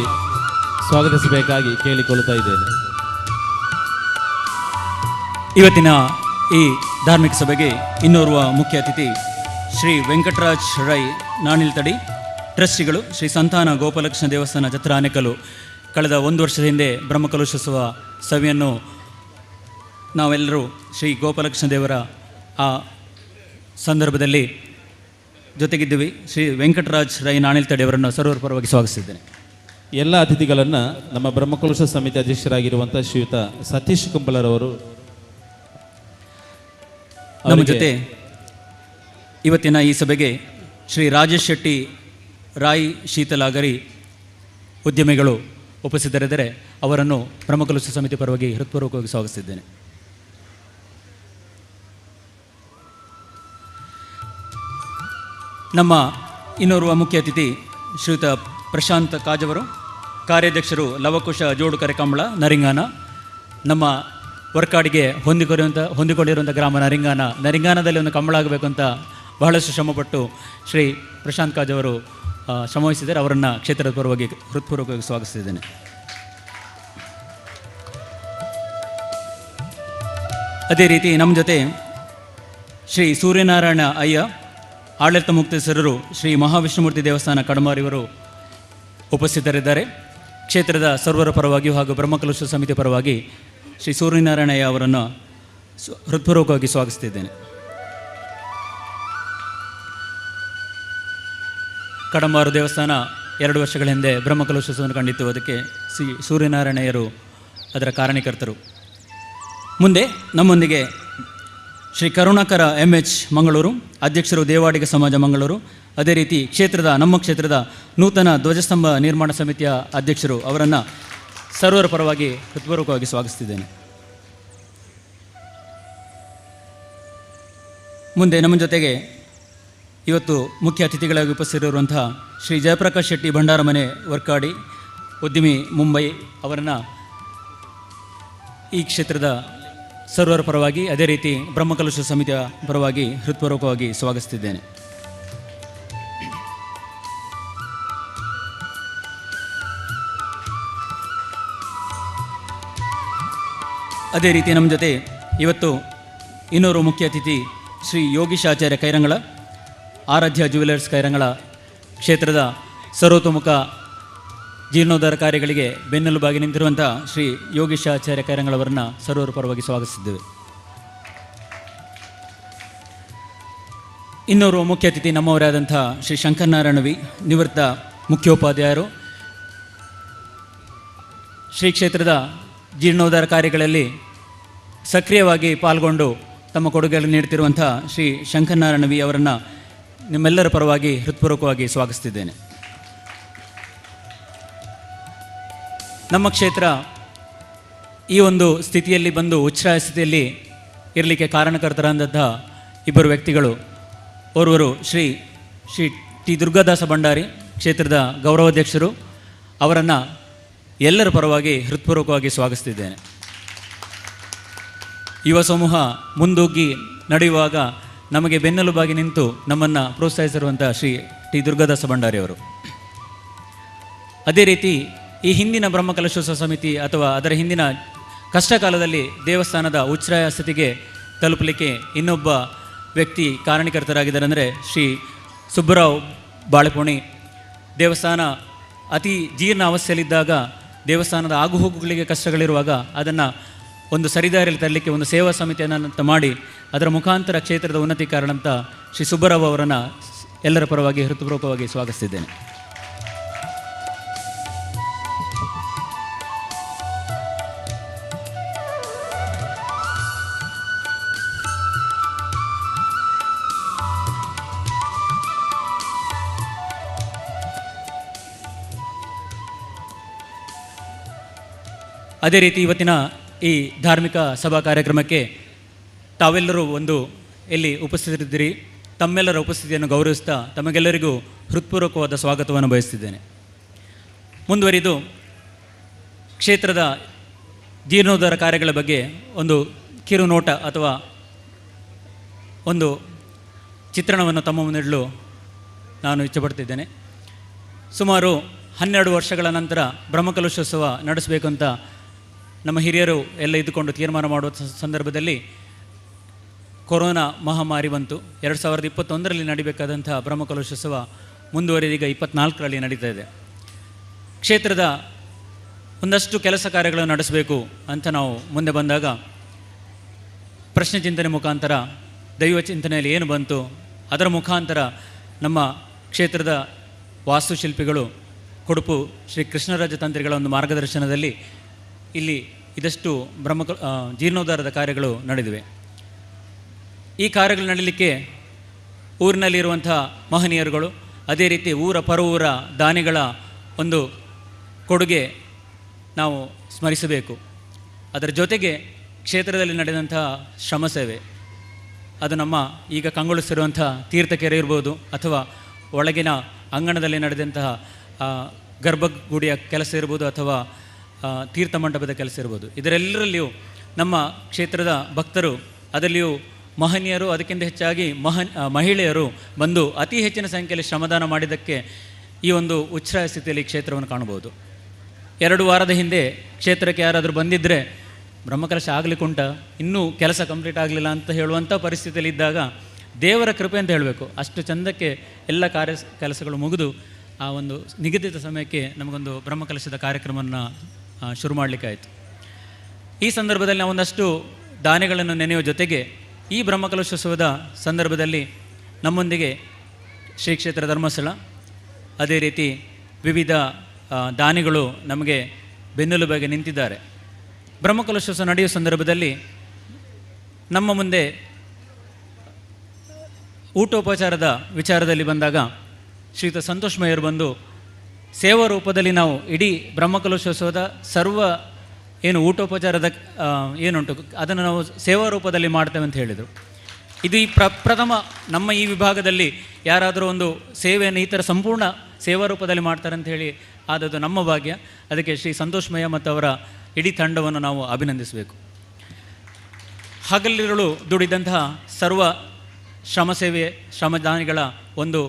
ಸ್ವಾಗತಿಸಬೇಕಾಗಿ ಕೇಳಿಕೊಳ್ಳುತ್ತಾ ಇದ್ದೇನೆ. ಇವತ್ತಿನ ಈ ಧಾರ್ಮಿಕ ಸಭೆಗೆ ಇನ್ನೋರ್ವ ಮುಖ್ಯ ಅತಿಥಿ ಶ್ರೀ ವೆಂಕಟರಾಜ್ ರೈ ನಾಣಿಲ್ತಡಿ ಟ್ರಸ್ಟಿಗಳು ಶ್ರೀ ಸಂತಾನ ಗೋಪಾಲಕೃಷ್ಣ ದೇವಸ್ಥಾನ ಜತ್ರ ಆನೆಕಲ್ಲು ಕಳೆದ 1 ವರ್ಷದ ಹಿಂದೆ ಬ್ರಹ್ಮಕಲಶೋತ್ಸವ ಸಭೆಯನ್ನು ನಾವೆಲ್ಲರೂ ಶ್ರೀ ಗೋಪಾಲಕೃಷ್ಣ ದೇವರ ಆ ಸಂದರ್ಭದಲ್ಲಿ ಜೊತೆಗಿದ್ದೀವಿ. ಶ್ರೀ ವೆಂಕಟರಾಜ್ ರೈ ನಾಣಿಲ್ತಡಿ ಅವರನ್ನು ಸರ್ವರ ಪರವಾಗಿ ಸ್ವಾಗತಿಸಿದ್ದೇನೆ. ಎಲ್ಲ ಅತಿಥಿಗಳನ್ನು ನಮ್ಮ ಬ್ರಹ್ಮಕಲಶ ಸಮಿತಿ ಅಧ್ಯಕ್ಷರಾಗಿರುವಂಥ ಶ್ರೀಯುತ ಸತೀಶ್ ಕುಂಬಲರವರು ನಮ್ಮ ಜೊತೆ ಇವತ್ತಿನ ಈ ಸಭೆಗೆ ಶ್ರೀ ರಾಜೇಶ್ ಶೆಟ್ಟಿ ರಾಯ್ ಶೀತಲಾಗರಿ ಉದ್ಯಮಿಗಳು ಉಪಸ್ಥಿತರಿದ್ದರೆ ಅವರನ್ನು ಬ್ರಹ್ಮಕಲಶ ಸಮಿತಿ ಪರವಾಗಿ ಹೃತ್ಪೂರ್ವಕವಾಗಿ ಸ್ವಾಗತಿಸಿದ್ದೇನೆ. ನಮ್ಮ ಇನ್ನೋರ್ವ ಮುಖ್ಯ ಅತಿಥಿ ಶ್ರೀಯುತ ಪ್ರಶಾಂತ್ ಕಾಜವರು, ಕಾರ್ಯಾಧ್ಯಕ್ಷರು ಲವಕುಶ ಜೋಡು ಕರೆಕಂಬಳ ನರಿಂಗಾನ. ನಮ್ಮ ವರ್ಕಾಡಿಗೆ ಹೊಂದಿಕೊಂಡಿರುವಂಥ ಗ್ರಾಮ ನರಿಂಗಾನದಲ್ಲಿ ಒಂದು ಕಂಬಳ ಆಗಬೇಕು ಅಂತ ಬಹಳಷ್ಟು ಶ್ರಮಪಟ್ಟು ಶ್ರೀ ಪ್ರಶಾಂತ್ ಕಾಜವರು ಶ್ರಮವಹಿಸಿದ್ದಾರೆ. ಅವರನ್ನು ಕ್ಷೇತ್ರದ ಪರವಾಗಿ ಹೃತ್ಪೂರ್ವಕವಾಗಿ ಸ್ವಾಗತಿಸಿದ್ದೇನೆ. ಅದೇ ರೀತಿ ನಮ್ಮ ಜೊತೆ ಶ್ರೀ ಸೂರ್ಯನಾರಾಯಣ ಅಯ್ಯ ಆಡಳಿತ ಮುಕ್ತೇಶ್ವರರು ಶ್ರೀ ಮಹಾವಿಷ್ಣುಮೂರ್ತಿ ದೇವಸ್ಥಾನ ಕಡಮಾರಿಯವರು ಉಪಸ್ಥಿತರಿದ್ದಾರೆ. ಕ್ಷೇತ್ರದ ಸರ್ವರ ಪರವಾಗಿಯೂ ಹಾಗೂ ಬ್ರಹ್ಮಕಲಶ ಸಮಿತಿ ಪರವಾಗಿ ಶ್ರೀ ಸೂರ್ಯನಾರಾಯಣ ಅಯ್ಯ ಅವರನ್ನು ಹೃತ್ಪೂರ್ವಕವಾಗಿ ಸ್ವಾಗತಿಸುತ್ತಿದ್ದೇನೆ. ಕಡಂಬಾರು ದೇವಸ್ಥಾನ 2 ವರ್ಷಗಳ ಹಿಂದೆ ಬ್ರಹ್ಮಕಲಶೋತ್ಸವವನ್ನು ಕಂಡಿತ್ತು. ಅದಕ್ಕೆ ಶ್ರೀ ಸೂರ್ಯನಾರಾಯಣಯ್ಯರು ಅದರ ಕಾರಣೀಕರ್ತರು. ಮುಂದೆ ನಮ್ಮೊಂದಿಗೆ ಶ್ರೀ ಕರುಣಾಕರ MH ಮಂಗಳೂರು, ಅಧ್ಯಕ್ಷರು ದೇವಾಡಿಗ ಸಮಾಜ ಮಂಗಳೂರು. ಅದೇ ರೀತಿ ನಮ್ಮ ಕ್ಷೇತ್ರದ ನೂತನ ಧ್ವಜಸ್ತಂಭ ನಿರ್ಮಾಣ ಸಮಿತಿಯ ಅಧ್ಯಕ್ಷರು, ಅವರನ್ನು ಸರ್ವರ ಪರವಾಗಿ ಹೃತ್ಪೂರ್ವಕವಾಗಿ ಸ್ವಾಗತಿಸಿದ್ದೇನೆ. ಮುಂದೆ ನಮ್ಮ ಜೊತೆಗೆ ಇವತ್ತು ಮುಖ್ಯ ಅತಿಥಿಗಳಾಗಿ ಉಪಸ್ಥಿತರಿರುವಂತಹ ಶ್ರೀ ಜಯಪ್ರಕಾಶ್ ಶೆಟ್ಟಿ ಭಂಡಾರಮನೆ ವರ್ಕಾಡಿ ಉದ್ಯಮಿ ಮುಂಬೈ ಅವರನ್ನು ಈ ಕ್ಷೇತ್ರದ ಸರ್ವರ ಪರವಾಗಿ ಅದೇ ರೀತಿ ಬ್ರಹ್ಮಕಲಶ ಸಮಿತಿಯ ಪರವಾಗಿ ಹೃತ್ಪೂರ್ವಕವಾಗಿ ಸ್ವಾಗತಿಸುತ್ತಿದ್ದೇನೆ. ಅದೇ ರೀತಿ ನಮ್ಮ ಜೊತೆ ಇವತ್ತು ಇನ್ನೋರ್ವ ಮುಖ್ಯ ಅತಿಥಿ ಶ್ರೀ ಯೋಗೀಶ್ ಆಚಾರ್ಯ ಕೈರಂಗಳ, ಆರಾಧ್ಯ ಜ್ಯುವೆಲರ್ಸ್ ಕೈರಂಗಳ ಕ್ಷೇತ್ರದ ಸರ್ವತೋಮುಖ ಜೀರ್ಣೋದ್ಧಾರ ಕಾರ್ಯಗಳಿಗೆ ಬೆನ್ನೆಲುಬಾಗಿ ನಿಂತಿರುವಂಥ ಶ್ರೀ ಯೋಗೀಶ್ ಆಚಾರ್ಯ ಕೈರಂಗಳವರನ್ನು ಸರ್ವರ ಪರವಾಗಿ ಸ್ವಾಗತಿಸಿದ್ದೇವೆ. ಇನ್ನೋರ್ವ ಮುಖ್ಯ ಅತಿಥಿ ನಮ್ಮವರಾದಂಥ ಶ್ರೀ ಶಂಕರನಾರಾಯಣ ವಿ, ನಿವೃತ್ತ ಮುಖ್ಯೋಪಾಧ್ಯಾಯರು. ಶ್ರೀ ಕ್ಷೇತ್ರದ ಜೀರ್ಣೋದ್ಧಾರ ಕಾರ್ಯಗಳಲ್ಲಿ ಸಕ್ರಿಯವಾಗಿ ಪಾಲ್ಗೊಂಡು ತಮ್ಮ ಕೊಡುಗೆಗಳನ್ನು ನೀಡುತ್ತಿರುವಂಥ ಶ್ರೀ ಶಂಕರನಾರಾಯಣ ವಿ ಅವರನ್ನು ನಿಮ್ಮೆಲ್ಲರ ಪರವಾಗಿ ಹೃತ್ಪೂರ್ವಕವಾಗಿ ಸ್ವಾಗತಿಸುತ್ತಿದ್ದೇನೆ. ನಮ್ಮ ಕ್ಷೇತ್ರ ಈ ಒಂದು ಸ್ಥಿತಿಯಲ್ಲಿ ಬಂದು ಉಚ್ಛ್ರಾಯ ಸ್ಥಿತಿಯಲ್ಲಿ ಇರಲಿಕ್ಕೆ ಕಾರಣಕರ್ತರಾದಂತಹ ಇಬ್ಬರು ವ್ಯಕ್ತಿಗಳು. ಓರ್ವರು ಶ್ರೀ ಟಿ ದುರ್ಗಾದಾಸ ಭಂಡಾರಿ, ಕ್ಷೇತ್ರದ ಗೌರವಾಧ್ಯಕ್ಷರು. ಅವರನ್ನು ಎಲ್ಲರ ಪರವಾಗಿ ಹೃತ್ಪೂರ್ವಕವಾಗಿ ಸ್ವಾಗತಿಸುತ್ತಿದ್ದೇನೆ. ಯುವ ಸಮೂಹ ಮುಂದೋಗಿ ನಡೆಯುವಾಗ ನಮಗೆ ಬೆನ್ನೆಲುಬಾಗಿ ನಿಂತು ನಮ್ಮನ್ನು ಪ್ರೋತ್ಸಾಹಿಸಿರುವಂಥ ಶ್ರೀ ಟಿ ದುರ್ಗಾದಾಸ ಭಂಡಾರಿಯವರು. ಅದೇ ರೀತಿ ಈ ಹಿಂದಿನ ಬ್ರಹ್ಮಕಲಶೋತ್ಸವ ಸಮಿತಿ ಅಥವಾ ಅದರ ಹಿಂದಿನ ಕಷ್ಟ ಕಾಲದಲ್ಲಿ ದೇವಸ್ಥಾನದ ಉಚ್ಛ್ರಾಯ ಸ್ಥಿತಿಗೆ ತಲುಪಲಿಕ್ಕೆ ಇನ್ನೊಬ್ಬ ವ್ಯಕ್ತಿ ಕಾರಣೀಕರ್ತರಾಗಿದ್ದಾರೆ. ಅಂದರೆ ಶ್ರೀ ಸುಬ್ಬರಾವ್ ಬಾಳೆಪೋಣಿ. ದೇವಸ್ಥಾನ ಅತಿ ಜೀರ್ಣ ಅವಸ್ಥೆಯಲ್ಲಿದ್ದಾಗ, ದೇವಸ್ಥಾನದ ಆಗುಹೋಗುಗಳಿಗೆ ಕಷ್ಟಗಳಿರುವಾಗ ಅದನ್ನು ಒಂದು ಸರಿದಾರಿಯಲ್ಲಿ ತರಲಿಕ್ಕೆ ಒಂದು ಸೇವಾ ಸಮಿತಿಯನ್ನು ಮಾಡಿ ಅದರ ಮುಖಾಂತರ ಕ್ಷೇತ್ರದ ಉನ್ನತಿ ಕಾರಣಂತ ಶ್ರೀ ಸುಬ್ಬರಾವ್ ಅವರನ್ನು ಎಲ್ಲರ ಪರವಾಗಿ ಹೃತ್ಪೂರ್ವಕವಾಗಿ ಸ್ವಾಗತಿಸಿದ್ದೇನೆ. ಅದೇ ರೀತಿ ಇವತ್ತಿನ ಈ ಧಾರ್ಮಿಕ ಸಭಾ ಕಾರ್ಯಕ್ರಮಕ್ಕೆ ತಾವೆಲ್ಲರೂ ಇಲ್ಲಿ ಉಪಸ್ಥಿತರಿದ್ದೀರಿ. ತಮ್ಮೆಲ್ಲರ ಉಪಸ್ಥಿತಿಯನ್ನು ಗೌರವಿಸ್ತಾ ತಮಗೆಲ್ಲರಿಗೂ ಹೃತ್ಪೂರ್ವಕವಾದ ಸ್ವಾಗತವನ್ನು ಬಯಸ್ತಿದ್ದೇನೆ. ಮುಂದುವರಿದು ಕ್ಷೇತ್ರದ ಜೀರ್ಣೋದ್ಧಾರ ಕಾರ್ಯಗಳ ಬಗ್ಗೆ ಒಂದು ಕಿರುನೋಟ ಅಥವಾ ಒಂದು ಚಿತ್ರಣವನ್ನು ತಮ್ಮ ಮುಂದಿಡಲು ನಾನು ಇಚ್ಛೆಪಡ್ತಿದ್ದೇನೆ. ಸುಮಾರು 12 ವರ್ಷಗಳ ನಂತರ ಬ್ರಹ್ಮಕಲಶೋತ್ಸವ ನಡೆಸಬೇಕು ಅಂತ ನಮ್ಮ ಹಿರಿಯರು ಎಲ್ಲ ಇದ್ದುಕೊಂಡು ತೀರ್ಮಾನ ಮಾಡುವ ಸಂದರ್ಭದಲ್ಲಿ ಕೊರೋನಾ ಮಹಾಮಾರಿ ಬಂತು. 2021ರಲ್ಲಿ ನಡಿಬೇಕಾದಂಥ ಬ್ರಹ್ಮಕಲಶೋತ್ಸವ ಮುಂದುವರಿದೀಗ 24ರಲ್ಲಿ ನಡೀತಾ ಇದೆ. ಕ್ಷೇತ್ರದ ಒಂದಷ್ಟು ಕೆಲಸ ಕಾರ್ಯಗಳನ್ನು ನಡೆಸಬೇಕು ಅಂತ ನಾವು ಮುಂದೆ ಬಂದಾಗ ಪ್ರಶ್ನೆ ಚಿಂತನೆ ಮುಖಾಂತರ ದೈವ ಚಿಂತನೆಯಲ್ಲಿ ಏನು ಬಂತು ಅದರ ಮುಖಾಂತರ ನಮ್ಮ ಕ್ಷೇತ್ರದ ವಾಸ್ತುಶಿಲ್ಪಿಗಳು ಕೊಡುಪು ಶ್ರೀ ಕೃಷ್ಣರಾಜ ತಂತ್ರಿಗಳ ಒಂದು ಮಾರ್ಗದರ್ಶನದಲ್ಲಿ ಇಲ್ಲಿ ಇದಷ್ಟು ಜೀರ್ಣೋದ್ಧಾರದ ಕಾರ್ಯಗಳು ನಡೆದಿವೆ. ಈ ಕಾರ್ಯಗಳು ನಡೀಲಿಕ್ಕೆ ಊರಿನಲ್ಲಿರುವಂಥ ಮಹನೀಯರುಗಳು, ಅದೇ ರೀತಿ ಊರ ಪರವೂರ ದಾನಿಗಳ ಒಂದು ಕೊಡುಗೆ ನಾವು ಸ್ಮರಿಸಬೇಕು. ಅದರ ಜೊತೆಗೆ ಕ್ಷೇತ್ರದಲ್ಲಿ ನಡೆದಂತಹ ಶ್ರಮ ಸೇವೆ, ಅದು ನಮ್ಮ ಈಗ ಕಂಗೊಳಿಸಿರುವಂಥ ತೀರ್ಥಕೆರೆ ಇರ್ಬೋದು, ಅಥವಾ ಒಳಗಿನ ಅಂಗಣದಲ್ಲಿ ನಡೆದಂತಹ ಗರ್ಭಗುಡಿಯ ಕೆಲಸ ಇರ್ಬೋದು, ಅಥವಾ ತೀರ್ಥ ಮಂಟಪದ ಕೆಲಸ ಇರ್ಬೋದು. ಇದರೆಲ್ಲರಲ್ಲಿಯೂ ನಮ್ಮ ಕ್ಷೇತ್ರದ ಭಕ್ತರು, ಅದರಲ್ಲಿಯೂ ಮಹನೀಯರು, ಅದಕ್ಕಿಂತ ಹೆಚ್ಚಾಗಿ ಮಹಿಳೆಯರು ಬಂದು ಅತಿ ಹೆಚ್ಚಿನ ಸಂಖ್ಯೆಯಲ್ಲಿ ಶ್ರಮದಾನ ಮಾಡಿದ್ದಕ್ಕೆ ಈ ಒಂದು ಉಚ್ಛ್ರಾಯ ಸ್ಥಿತಿಯಲ್ಲಿ ಕ್ಷೇತ್ರವನ್ನು ಕಾಣಬಹುದು. 2 ವಾರದ ಹಿಂದೆ ಕ್ಷೇತ್ರಕ್ಕೆ ಯಾರಾದರೂ ಬಂದಿದ್ದರೆ ಬ್ರಹ್ಮಕಲಶ ಆಗಲಿಕ್ಕುಂಟ, ಇನ್ನೂ ಕೆಲಸ ಕಂಪ್ಲೀಟ್ ಆಗಲಿಲ್ಲ ಅಂತ ಹೇಳುವಂಥ ಪರಿಸ್ಥಿತಿಯಲ್ಲಿ ಇದ್ದಾಗ ದೇವರ ಕೃಪೆ ಅಂತ ಹೇಳಬೇಕು. ಅಷ್ಟು ಚಂದಕ್ಕೆ ಎಲ್ಲ ಕೆಲಸಗಳು ಮುಗಿದು ಆ ಒಂದು ನಿಗದಿತ ಸಮಯಕ್ಕೆ ನಮಗೊಂದು ಬ್ರಹ್ಮಕಲಶದ ಕಾರ್ಯಕ್ರಮವನ್ನು ಶುರು ಮಾಡಲಿಕ್ಕಾಯಿತು. ಈ ಸಂದರ್ಭದಲ್ಲಿ ನಾವು ಒಂದಷ್ಟು ದಾನಿಗಳನ್ನು ನೆನೆಯುವ ಜೊತೆಗೆ ಈ ಬ್ರಹ್ಮಕಲಶೋತ್ಸವದ ಸಂದರ್ಭದಲ್ಲಿ ನಮ್ಮೊಂದಿಗೆ ಶ್ರೀ ಕ್ಷೇತ್ರ ಧರ್ಮಸ್ಥಳ, ಅದೇ ರೀತಿ ವಿವಿಧ ದಾನಿಗಳು ನಮಗೆ ಬೆನ್ನೆಲುಬಾಗಿ ನಿಂತಿದ್ದಾರೆ. ಬ್ರಹ್ಮಕಲಶೋತ್ಸವ ನಡೆಯುವ ಸಂದರ್ಭದಲ್ಲಿ ನಮ್ಮ ಮುಂದೆ ಊಟೋಪಚಾರದ ವಿಚಾರದಲ್ಲಿ ಬಂದಾಗ ಶ್ರೀಯುತ ಸಂತೋಷ್ ಮೇಯರ್ ಬಂದು ಸೇವಾ ರೂಪದಲ್ಲಿ ನಾವು ಇಡೀ ಬ್ರಹ್ಮಕಲಶೋತ್ಸವದ ಸರ್ವ ಏನು ಊಟೋಪಚಾರದ ಏನುಂಟು ಅದನ್ನು ನಾವು ಸೇವಾ ರೂಪದಲ್ಲಿ ಮಾಡ್ತೇವೆ ಅಂತ ಹೇಳಿದರು. ಇದು ಈ ಪ್ರಥಮ ನಮ್ಮ ಈ ವಿಭಾಗದಲ್ಲಿ ಯಾರಾದರೂ ಒಂದು ಸೇವೆಯನ್ನು ಈ ಥರ ಸಂಪೂರ್ಣ ಸೇವಾ ರೂಪದಲ್ಲಿ ಮಾಡ್ತಾರೆ ಅಂತ ಹೇಳಿ ಆದದ್ದು ನಮ್ಮ ಭಾಗ್ಯ. ಅದಕ್ಕೆ ಶ್ರೀ ಸಂತೋಷ್ ಮೇಯ ಮತ್ತು ಅವರ ಇಡೀ ತಂಡವನ್ನು ನಾವು ಅಭಿನಂದಿಸಬೇಕು. ಹಗಲಿರುಳು ದುಡಿದಂತಹ ಸರ್ವ ಶ್ರಮ ಸೇವೆ, ಶ್ರಮದಾನಿಗಳ ಒಂದು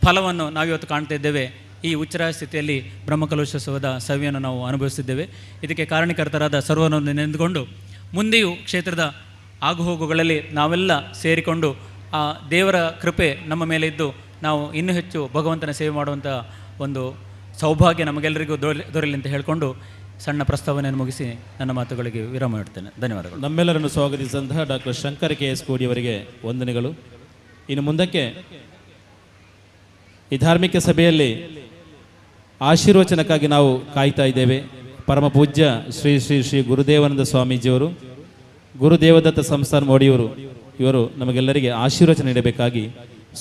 ಫಲವನ್ನು ನಾವಿವತ್ತು ಕಾಣ್ತಾ ಇದ್ದೇವೆ. ಈ ಉಚ್ಛ್ರಾಯ ಸ್ಥಿತಿಯಲ್ಲಿ ಬ್ರಹ್ಮಕಲಶೋತ್ಸವದ ಸವಿಯನ್ನು ನಾವು ಅನುಭವಿಸಿದ್ದೇವೆ. ಇದಕ್ಕೆ ಕಾರಣಕರ್ತರಾದ ಸರ್ವರನ್ನು ನೆನೆದುಕೊಂಡು ಮುಂದೆಯೂ ಕ್ಷೇತ್ರದ ಆಗುಹೋಗುಗಳಲ್ಲಿ ನಾವೆಲ್ಲ ಸೇರಿಕೊಂಡು ಆ ದೇವರ ಕೃಪೆ ನಮ್ಮ ಮೇಲೆ ಇದ್ದು ನಾವು ಇನ್ನೂ ಹೆಚ್ಚು ಭಗವಂತನ ಸೇವೆ ಮಾಡುವಂಥ ಒಂದು ಸೌಭಾಗ್ಯ ನಮಗೆಲ್ಲರಿಗೂ ದೊರೆಯಲಿ ಅಂತ ಹೇಳಿಕೊಂಡು ಸಣ್ಣ ಪ್ರಸ್ತಾವನೆಯನ್ನು ಮುಗಿಸಿ ನನ್ನ ಮಾತುಗಳಿಗೆ ವಿರಾಮ ಇಡ್ತೇನೆ. ಧನ್ಯವಾದಗಳು. ನಮ್ಮೆಲ್ಲರನ್ನು ಸ್ವಾಗತಿಸಿದಂತಹ ಡಾಕ್ಟರ್ ಶಂಕರ್ KS ಕೋಡಿಯವರಿಗೆ ವಂದನೆಗಳು. ಇನ್ನು ಮುಂದಕ್ಕೆ ಈ ಧಾರ್ಮಿಕ ಸಭೆಯಲ್ಲಿ ಆಶೀರ್ವಚನಕ್ಕಾಗಿ ನಾವು ಕಾಯ್ತಾ ಇದ್ದೇವೆ. ಪರಮ ಪೂಜ್ಯ ಶ್ರೀ ಶ್ರೀ ಶ್ರೀ ಗುರುದೇವಾನಂದ ಸ್ವಾಮೀಜಿಯವರು, ಗುರುದೇವದತ್ತ ಸಂಸ್ಥಾನ ಮೋಡಿಯವರು, ಇವರು ನಮಗೆಲ್ಲರಿಗೆ ಆಶೀರ್ವಚನ ನೀಡಬೇಕಾಗಿ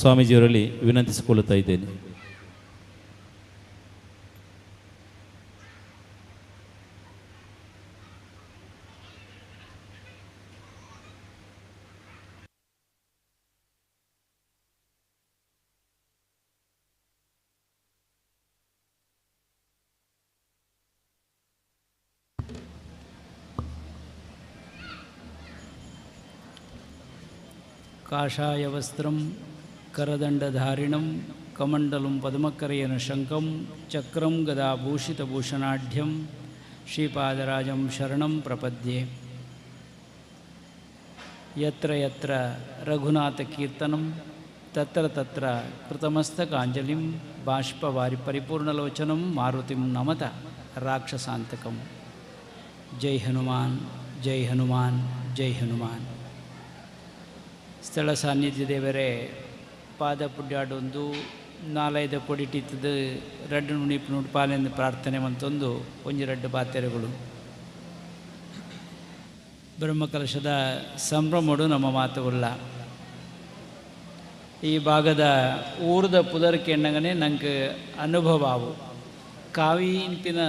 ಸ್ವಾಮೀಜಿಯವರಲ್ಲಿ ವಿನಂತಿಸಿಕೊಳ್ಳುತ್ತಾ ಇದ್ದೇನೆ. ಕಾಷಾಯವಸ್ತ್ರಂ ಕರದಂಡಧಾರಿಣಂ ಕಮಂಡಲಂ ಪದ್ಮಕರಯನ ಶಂಕಂ ಚಕ್ರಂ ಗದಾಭೂಷಿತಭೂಷಣಾಢ್ಯಂ ಶ್ರೀಪಾದರಾಜಂ ಶರಣಂ ಪ್ರಪದ್ಯೆ. ಯತ್ರ ಯತ್ರ ರಘುನಾಥಕೀರ್ತನಂ ತತ್ರ ತತ್ರ ಕೃತಮಸ್ತಕಾಂಜಲಿಂ ಬಾಷ್ಪವಾರಿ ಪರಿಪೂರ್ಣಲೋಚನಂ ಮಾರುತಿಂ ನಮತ ರಾಕ್ಷಸಾಂತಕಂ. ಜೈ ಹನುಮಾನ್, ಜೈ ಹನುಮಾನ್, ಜೈ ಹನುಮಾನ್. ಸ್ಥಳ ಸಾನ್ನಿಧ್ಯ ದೇವರೇ ಪಾದ ಪುಡ್ಯಾಡೊಂದು 4-5 ಕೊಡಿಟಿತ್ತದು 2 ನುಣಿಪು ನುಡ್ಪಾಲೆಂದು ಪ್ರಾರ್ಥನೆ ಮಂತೊಂದು 1-2 ಬಾತೆರೆಗಳು ಬ್ರಹ್ಮಕಲಶದ ಸಂಭ್ರಮಡು ನಮ್ಮ ಮಾತುಗೊಲ್ಲ. ಈ ಭಾಗದ ಊರದ ಪುದರ್ಕೆ ಎಣ್ಣಗನೆ ನಂಗೆ ಅನುಭವ ಆವು. ಕಾವಿ ಇಂಪಿನ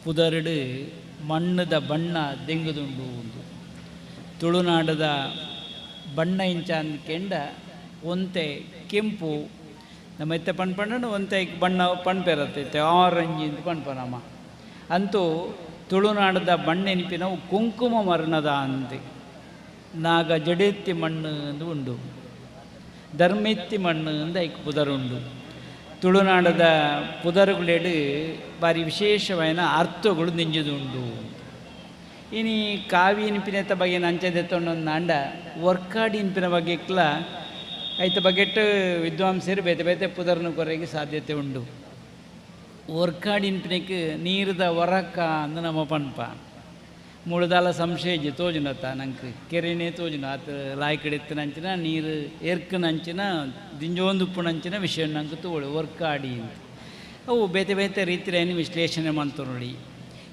ಪುದರಡು ಮಣ್ಣದ ಬಣ್ಣ ದೆಂಗುದುಂಡು. ತುಳುನಾಡದ ಬಣ್ಣ ಇಂಚಾನ್ ಕೆಂಡ ಒಂತೆ ಕೆಂಪು ನಮ್ಮ ಎತ್ತೆ ಪಣ್ಪಣ್ಣು ಒಂತೆ ಬಣ್ಣ ಪಣ್ಪೆರತ್ತೈತೆ ಆರೆಂಜ್ ಇಂದು ಪಣ್ಪನಮ್ಮ. ಅಂತೂ ತುಳುನಾಡದ ಬಣ್ಣ ಎನಿಪಿನ ಕುಂಕುಮ ಮರ್ಣದ ಅಂತೆ ನಾಗ ಜಡೆತ್ತಿ ಮಣ್ಣು ಎಂದು ಉಂಡು, ಧರ್ಮೆತ್ತಿ ಮಣ್ಣು ಎಂದು ಐಕ್ ಪುದರುಂಡು. ತುಳುನಾಡದ ಪುದರುಗಳೆಡು ಬಾರಿ ವಿಶೇಷವಾದ ಅರ್ಥಗಳು ನೆಂಜುದುಂಡು. ಇನಿ ಕಾವಿ ಇನ್ಪಿನತ ಬಗ್ಗೆ ನಂಚದೆತ್ತೊಂಡೊಂದು ಅಂಡ ವರ್ಕಾಡಿ ಇನ್ಪಿನ ಬಗ್ಗೆ ಐತ ಬಗೆಟ್ ವಿದ್ವಾಂಸರು ಬೇತೆ ಬೇತೆ ಪುದರ್ನು ಕೊರೆಗೆ ಸಾಧ್ಯತೆ ಉಂಡು. ವರ್ಕಾಡಿ ಇನ್ಪಿನಕ್ಕೆ ನೀರದ ವರಕ ಅಂದು ನಮ್ಮ ಪನ್ಪ ಮುಳುದಾಲ ಸಂಶಯ ತೋಜುನತ್ತ ನಂಗೆ ಕೆರೆನೇ ತೋಜುನ ಆತ ಲಾಯ್ಕಡೆತ್ತಿನಂಚಿನ ನೀರು ಎರ್ಕನಂಚಿನ ದಿಂಜೋಂದುಪ್ಪುನಂಚಿನ ವಿಷಯ ನಂಗೆ ತೋಳು ವರ್ಕಾಡಿ ಅಂತ ಅವು ಬೇತೆ ಬೇತೆ ರೀತಿಯಲ್ಲಿ ವಿಶ್ಲೇಷಣೆ ಮಾಡ್ತಾರೆ ನೋಡಿ.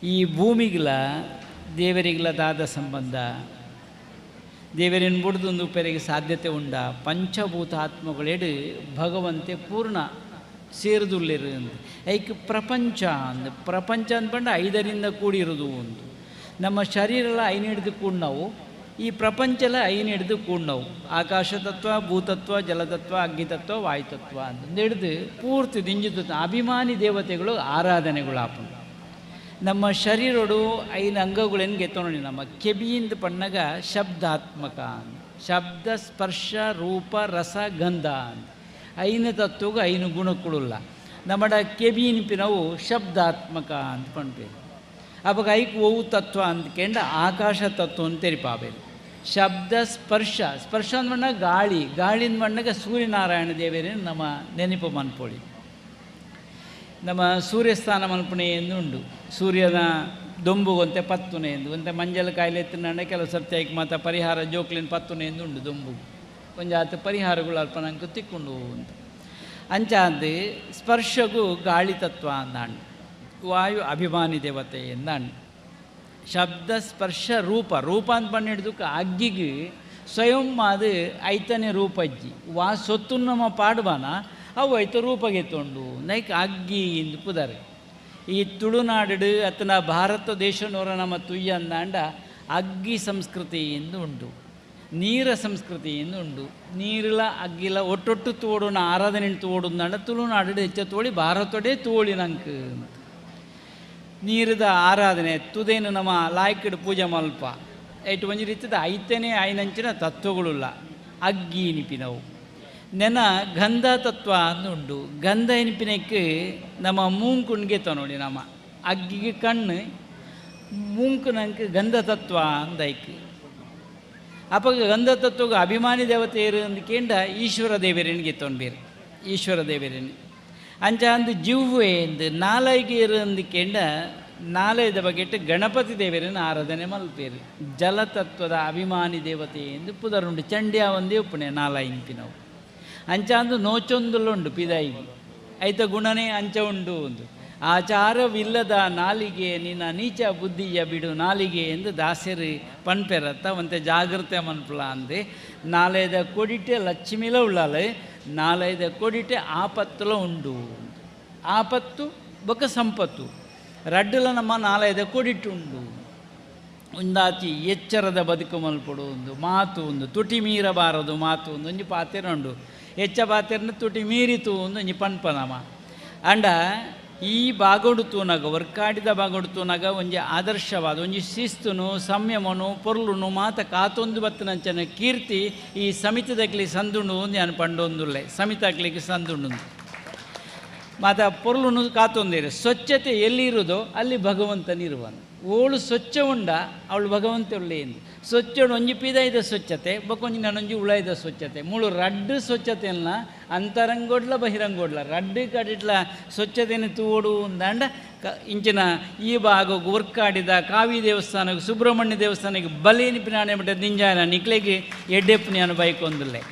ಈ ಭೂಮಿಗಳ ದೇವರಿಗಳ ದಾದ ಸಂಬಂಧ ದೇವರಿನ ಬುಡ್ದೊಂದು ಉಪರಿಗೆ ಸಾಧ್ಯತೆ ಉಂಡ ಪಂಚಭೂತ ಆತ್ಮಗಳೆಡು ಭಗವಂತೆ ಪೂರ್ಣ ಸೇರಿದುಳ್ಳಿರು ಅಂತ ಐಕ್ ಪ್ರಪಂಚ ಅಂದ್ಪಂಡ 5ರಿಂದ ಕೂಡಿರೋದು ಒಂದು ನಮ್ಮ ಶರೀರಲ್ಲ 5 ಹಿಡಿದು ಕೂಡ ನಾವು ಈ ಪ್ರಪಂಚಲ 5 ಹಿಡಿದು ಕೂಡ ನಾವು ಆಕಾಶ ತತ್ವ ಭೂತತ್ವ ಜಲತತ್ವ ಅಗ್ನಿತತ್ವ ವಾಯುತತ್ವ ಅಂತ ಹಿಡಿದು ಪೂರ್ತಿ ದಿಂಜಿತ ಅಭಿಮಾನಿ ದೇವತೆಗಳು ಆರಾಧನೆಗಳು ಆಪು ನಮ್ಮ ಶರೀರಡು 5 ಅಂಗಗಳೇನು ಗೆತ್ತೋಣಿ ನಮ್ಮ ಕೆಬಿಯಿಂದ ಪಣ್ಣಗ ಶಬ್ದಾತ್ಮಕ ಅಂತ ಶಬ್ದ ಸ್ಪರ್ಶ ರೂಪ ರಸ ಗಂಧ ಅಂತ 5 ತತ್ವಗೂ 5 ಗುಣಕ್ಕುಳಿಲ್ಲ ನಮ್ಮಡ ಕೆಬಿನಿಪಿನವು ಶಬ್ದಾತ್ಮಕ ಅಂತ ಪಣ್ಬೇಕು ಅವಾಗ ಐಕ್ ಓವು ತತ್ವ ಅಂದ್ಕೊಂಡ ಆಕಾಶ ತತ್ವ ಅಂತ ತೆರಿಪಾಬೇಕು ಶಬ್ದ ಸ್ಪರ್ಶ ಅಂದ್ಮಣ್ಣ ಗಾಳಿನ ಮಣ್ಣಗ ಸೂರ್ಯನಾರಾಯಣ ದೇವರೇ ನಮ್ಮ ನೆನಪು ಮನ್ಪೋಳಿ ನಮ್ಮ ಸೂರ್ಯಸ್ಥಾನ ಮಲ್ಪನೆ ಎಂದು ಉಂಡು ಸೂರ್ಯನ ದೊಂಬುಗೊಂತೆ ಪತ್ತುನೆ ಎಂದು ಒಂತೆ ಮಂಜಲ ಕಾಯಿಲೆ ಎತ್ತಿನ ಕೆಲವು ಸರ್ತಿ ಐಕ್ ಮಾತ ಪರಿಹಾರ ಜೋಕ್ಲಿನ ಪತ್ತುನೆ ಎಂದು ಉಂಡು ದೊಂಬು ಕೊಂಚ ಪರಿಹಾರಗಳು ಅಲ್ಪ ನಂಗೆ ತಿಕ್ಕೊಂಡು ಅಂತ ಅಂಚಾದ ಸ್ಪರ್ಶಗೂ ಗಾಳಿ ತತ್ವ ಅಂದಾಂಡು ವಾಯು ಅಭಿಮಾನಿ ದೇವತೆ ಎಂದಾಂಡು ಶಬ್ದ ಸ್ಪರ್ಶ ರೂಪ ಅಂತ ಬಂದು ಹಿಡಿದಕ್ಕೆ ಅಗ್ಗಿಗೆ ಸ್ವಯಂ ಅದು ಐತನೇ ರೂಪಜ್ಜಿ ವಾ ಸೊತ್ತು ನಮ್ಮ ಪಾಡ್ಬಾನ ಅವು ಐತ ರೂಪಗೆ ತೊಂಡು ನೈಕ್ ಅಗ್ಗಿ ಇಂದು ಪುದರೆ ಈ ತುಳುನಾಡು ಅತನ ಭಾರತ ದೇಶನವರ ನಮ್ಮ ತುಯ್ಯ ಅಂದಾಂಡ ಅಗ್ಗಿ ಸಂಸ್ಕೃತಿ ಎಂದು ಉಂಟು ನೀರ ಸಂಸ್ಕೃತಿ ಎಂದು ಉಂಡು ನೀರಿಲ ಅಗ್ಗಿಲ ಒಟ್ಟೊಟ್ಟು ತೋಡೋಣ ಆರಾಧನೆ ತೋಡುಂದಾಂಡ ತುಳುನಾಡು ಹೆಚ್ಚ ತೋಳಿ ಭಾರತೊಡೆ ತೋಳಿ ನಂಗೆ ನೀರದ ಆರಾಧನೆ ತುದೇನು ನಮ್ಮ ಲಾಯ್ಕಡ್ ಪೂಜೆ ಮಲ್ಪ ಐಟು ಒಂಜಿ ರೀತಿದ ಐತನೇ ಐನಂಚಿನ ತತ್ವಗಳುಲ್ಲ ಅಗ್ಗಿ ನಿಪಿನವು ನೆನ ಗಂಧ ತತ್ವ ಅಂದುಂಡು ಗಂಧ ಎನಿಪಿನಕ್ಕೆ ನಮ್ಮ ಮೂಂಕುಣ್ಗೆ ನೋಡಿ ನಮ್ಮ ಅಗ್ಗಿಗೆ ಕಣ್ಣು ಮೂಂಕು ನಂಗೆ ಗಂಧ ತತ್ವ ಅಂದೈಕ್ ಅಪ್ಪ ಗಂಧ ತತ್ವಗೆ ಅಭಿಮಾನಿ ದೇವತೆ ಇರು ಅಂದ್ಕೇಂಡ ಈಶ್ವರ ದೇವರೇನಿಗೆ ತೊಂಬೇರು ಈಶ್ವರ ದೇವರೇನು ಅಂಚ ಅಂದು ಜಿವ್ವೆ ಎಂದು ನಾಲೈಗೆ ಇರು ಅಂದ್ಕೇಂಡ ನಾಲಯದ ಬಗೆಟ್ಟು ಗಣಪತಿ ದೇವರನ್ನು ಆರಾಧನೆ ಮಲ್ಪೇರು ಜಲತತ್ವದ ಅಭಿಮಾನಿ ದೇವತೆ ಎಂದು ಪುದರುಂಡು ಚಂಡ್ಯ ಒಂದೇ ಉಪ್ಪುಣೆ ನಾಲಾಯಿಂಪಿನವು ಅಂಚ ಅಂದು ನೋಚೊಂದುಲ್ಲುಂಡು ಪಿದಾಯಿಗೆ ಐತ ಗುಣನೇ ಅಂಚ ಉಂಡು ಒಂದು ಆಚಾರವಿಲ್ಲದ ನಾಲಿಗೆ ನಿನ್ನ ನೀಚ ಬುದ್ಧಿಯ ಬಿಡು ನಾಲಿಗೆ ಎಂದು ದಾಸರು ಪಣ್ಪೆರತ್ತ ಒಂತೆ ಜಾಗ್ರತೆ ಮನ್ಪಲ ಅಂದೆ ನಾಲೆದ ಕೊಡಿಟೆ ಲಕ್ಷ್ಮಿಲ ಉಳ್ಳಾಲೆ ನಾಲೆದ ಕೊಡಿಟೆ ಆಪತ್ತುಲ ಉಂಡು ಆಪತ್ತು ಬೊಕ್ಕ ಸಂಪತ್ತು ರಡ್ಡುಲ ನಮ್ಮ ನಾಲೆದ ಕೊಡಿಟ್ಟುಂಡು ಒಂದಾಚಿ ಎಚ್ಚರದ ಬದುಕು ಮಲ್ಪಡು ಒಂದು ಮಾತು ಒಂದು ತುಟಿ ಮೀರಬಾರದು ಮಾತು ಒಂದು ಒಂಜಿ ಪಾತೆರ ಉಂಡು ಹೆಚ್ಚ ಪಾತೆರನ್ನ ತುಟಿ ಮೀರಿತು ಒಂದು ಒಂಜಿ ಪನ್ಪನಮ ಅಂಡ ಈ ಬಾಗೋಡು ತೂನಗ ವರ್ಕಾಡಿದ ಬಾಗೋಡು ತೂನಗ ಒಂಜಿ ಆದರ್ಶವಾದ ಒಂಜಿ ಶಿಸ್ತುನು ಸಂಯಮನು ಪೊರ್ಲುನು ಮಾತ ಕಾತೊಂದು ಬತ್ತನಂಚನ ಕೀರ್ತಿ ಈ ಸಮಿತಿದಾಗ್ಲಿ ಸಂದುಂಡು ಒಂದು ನಾನು ಪಂಡೊಂದುಲ್ಲೆ ಸಮಿತಾಗ್ಲಿಕ್ಕೆ ಸಂದುಂಡು ಮಾತ ಪೊರ್ಲುನು ಕಾತೊಂದಿರು ಸ್ವಚ್ಛತೆ ಎಲ್ಲಿರುವುದೋ ಅಲ್ಲಿ ಭಗವಂತನಿರುವನು ಓಳು ಸ್ವಚ್ಛ ಉಂಡ ಅವಳು ಭಗವಂತ ಉಳ್ಳೇನು ಸ್ವಚ್ಛ ಒಂಜಿ ಪಿದಾಯ್ದ ಸ್ವಚ್ಛತೆ ಬೊಕೊಂಜಿ ನಾನೊಂಜಿ ಉಳಾಯ್ದ ಸ್ವಚ್ಛತೆ ಮೂಳು ರಡ್ಡು ಸ್ವಚ್ಛತೆಯನ್ನ ಅಂತರಂಗೋಡ್ಲ ಬಹಿರಂಗೋಡ್ಲ ರಡ್ಡು ಕಡಿಟ್ಲ ಸ್ವಚ್ಛತೆಯನ್ನು ತೂಡು ಅಂದಾಂಡ ಇಂಚಿನ ಈ ಭಾಗ ಗುರ್ಕಾಡಿದ ಕಾವಿ ದೇವಸ್ಥಾನಕ್ಕೆ ಸುಬ್ರಹ್ಮಣ್ಯ ದೇವಸ್ಥಾನಕ್ಕೆ ಬಲೇನಿ ಪಿನಾಣೆ ಬಿಟ್ಟ ನಿಂಜಾನ ನಿಕ್ಲೆಗೆ ಎಡ್ಡೆಪ್ಪು ಬೈಕೊಂದಿಲ್ಲೆ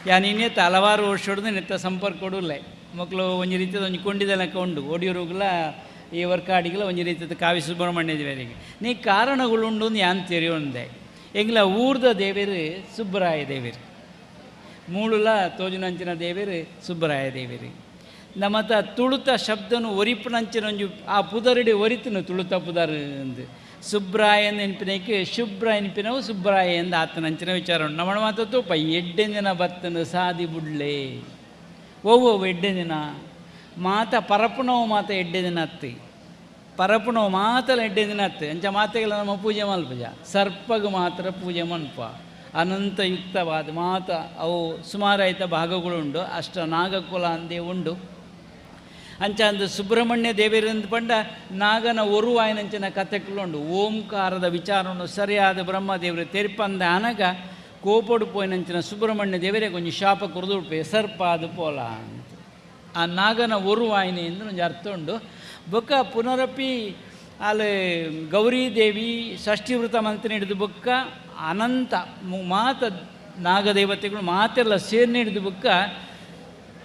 ಯಾನು ಇನ್ನೆತ್ತ ಹಲವಾರು ವರ್ಷ ಹೊಡೆದು ನೆತ್ತ ಸಂಪರ್ಕ ಕೊಡಲ್ಲೇ ಮಕ್ಕಳು ಒಂಜಿ ರೀತಿಯ ಒಂಜಿ ಕೊಂಡಿದೆಲ್ಲಕ ಉಂಡು ಒಡಿಯೋರುಗಳ ಈ ವರ್ಕಾಡಿಗಳ ಒಂಜಿ ರೀತಿಯ ಕಾವಿ ಸುಬ್ರಹ್ಮಣ್ಯ ದೇವರಿಗೆ ನೀ ಕಾರಣಗಳುಂಡು ಯಾನ್ ತೆರೆಯೊಂದೆ ಎಂಗ್ಲ ಊರ್ದ ದೇವರು ಸುಬ್ಬರಾಯ ದೇವರು ಮೂಳುಲ ತೋಜುನಂಚಿನ ದೇವರು ಸುಬ್ಬರಾಯ ದೇವರು ನಮ್ಮತ್ತ ತುಳುತ ಶಬ್ದನು ಒರಿಪುನಂಚಿನ ಒಂಜು ಆ ಪುದರಡಿ ಒರಿತನು ತುಳುತ ಪುದರ್ ಅಂದು ಸುಬ್ರಾಯ ನೆನಪಿನಕ್ಕೆ ಶುಭ್ರ ಎನಿಪಿನವು ಸುಬ್ರಾಯ ಎಂದು ಆತನಂಚಿನ ವಿಚಾರ ಉಂಟು ನಮ್ಮ ಮಾತತ್ತು ಪ ಎಡ್ಡೆಂದಿನ ಬತ್ತನು ಸಾದಿ ಬುಡ್ಲೆ ಓವೋ ಎಡ್ಡೆಂದಿನ ಮಾತ ಪರಪುನವು ಮಾತ ಎಡ್ಡೆದಿನ ಅತ್ತಿ ಪರಪುನವು ಮಾತಲ ಎಡ್ಡೆದಿನ ಅತ್ತಿ ಅಂಚ ಮಾತೆಗಳ ನಮ್ಮ ಪೂಜೆ ಮಲ್ಪಜ ಸರ್ಪಗೆ ಮಾತ್ರ ಪೂಜೆ ಮನ್ಪ ಅನಂತಯುಕ್ತವಾದ ಮಾತ ಅವು ಸುಮಾರಾಯ್ತ ಭಾಗಗಳುಂಡು ಅಷ್ಟ ನಾಗಕುಲ ಅಂದೇ ಉಂಡು ಅಂಚಾಂದು ಸುಬ್ರಹ್ಮಣ್ಯ ದೇವರಿಂದ ಪಂಡ ನಾಗನ ಒರುವಾಯನಂಚಿನ ಕಥೆಗಳು ಓಂಕಾರದ ವಿಚಾರವನ್ನು ಸರಿಯಾದ ಬ್ರಹ್ಮದೇವರು ತೆರಿಪಂದ ಅನಗ ಕೋಪಡು ಪೋಯಿನಂಚಿನ ಸುಬ್ರಹ್ಮಣ್ಯ ದೇವರೇ ಕೊಂಚ ಶಾಪ ಕುರಿದು ಸರ್ಪ ಅದು ಪೋಲ ಅಂತ ಆ ನಾಗನ ಒರುವಾಯನೆ ಎಂದು ಒಂದು ಅರ್ಥ ಉಂಡು. ಬೊಕ್ಕ ಪುನರಪಿ ಅಲ್ಲಿ ಗೌರೀದೇವಿ ಷಷ್ಠಿವೃತ ಮಂತ್ರ ಹಿಡಿದು ಬೊಕ್ಕ ಅನಂತ ಮಾತ ನಾಗದೇವತೆಗಳು ಮಾತೆಲ್ಲ ಸೇರ್ನ ಹಿಡಿದು ಬೊಕ್ಕ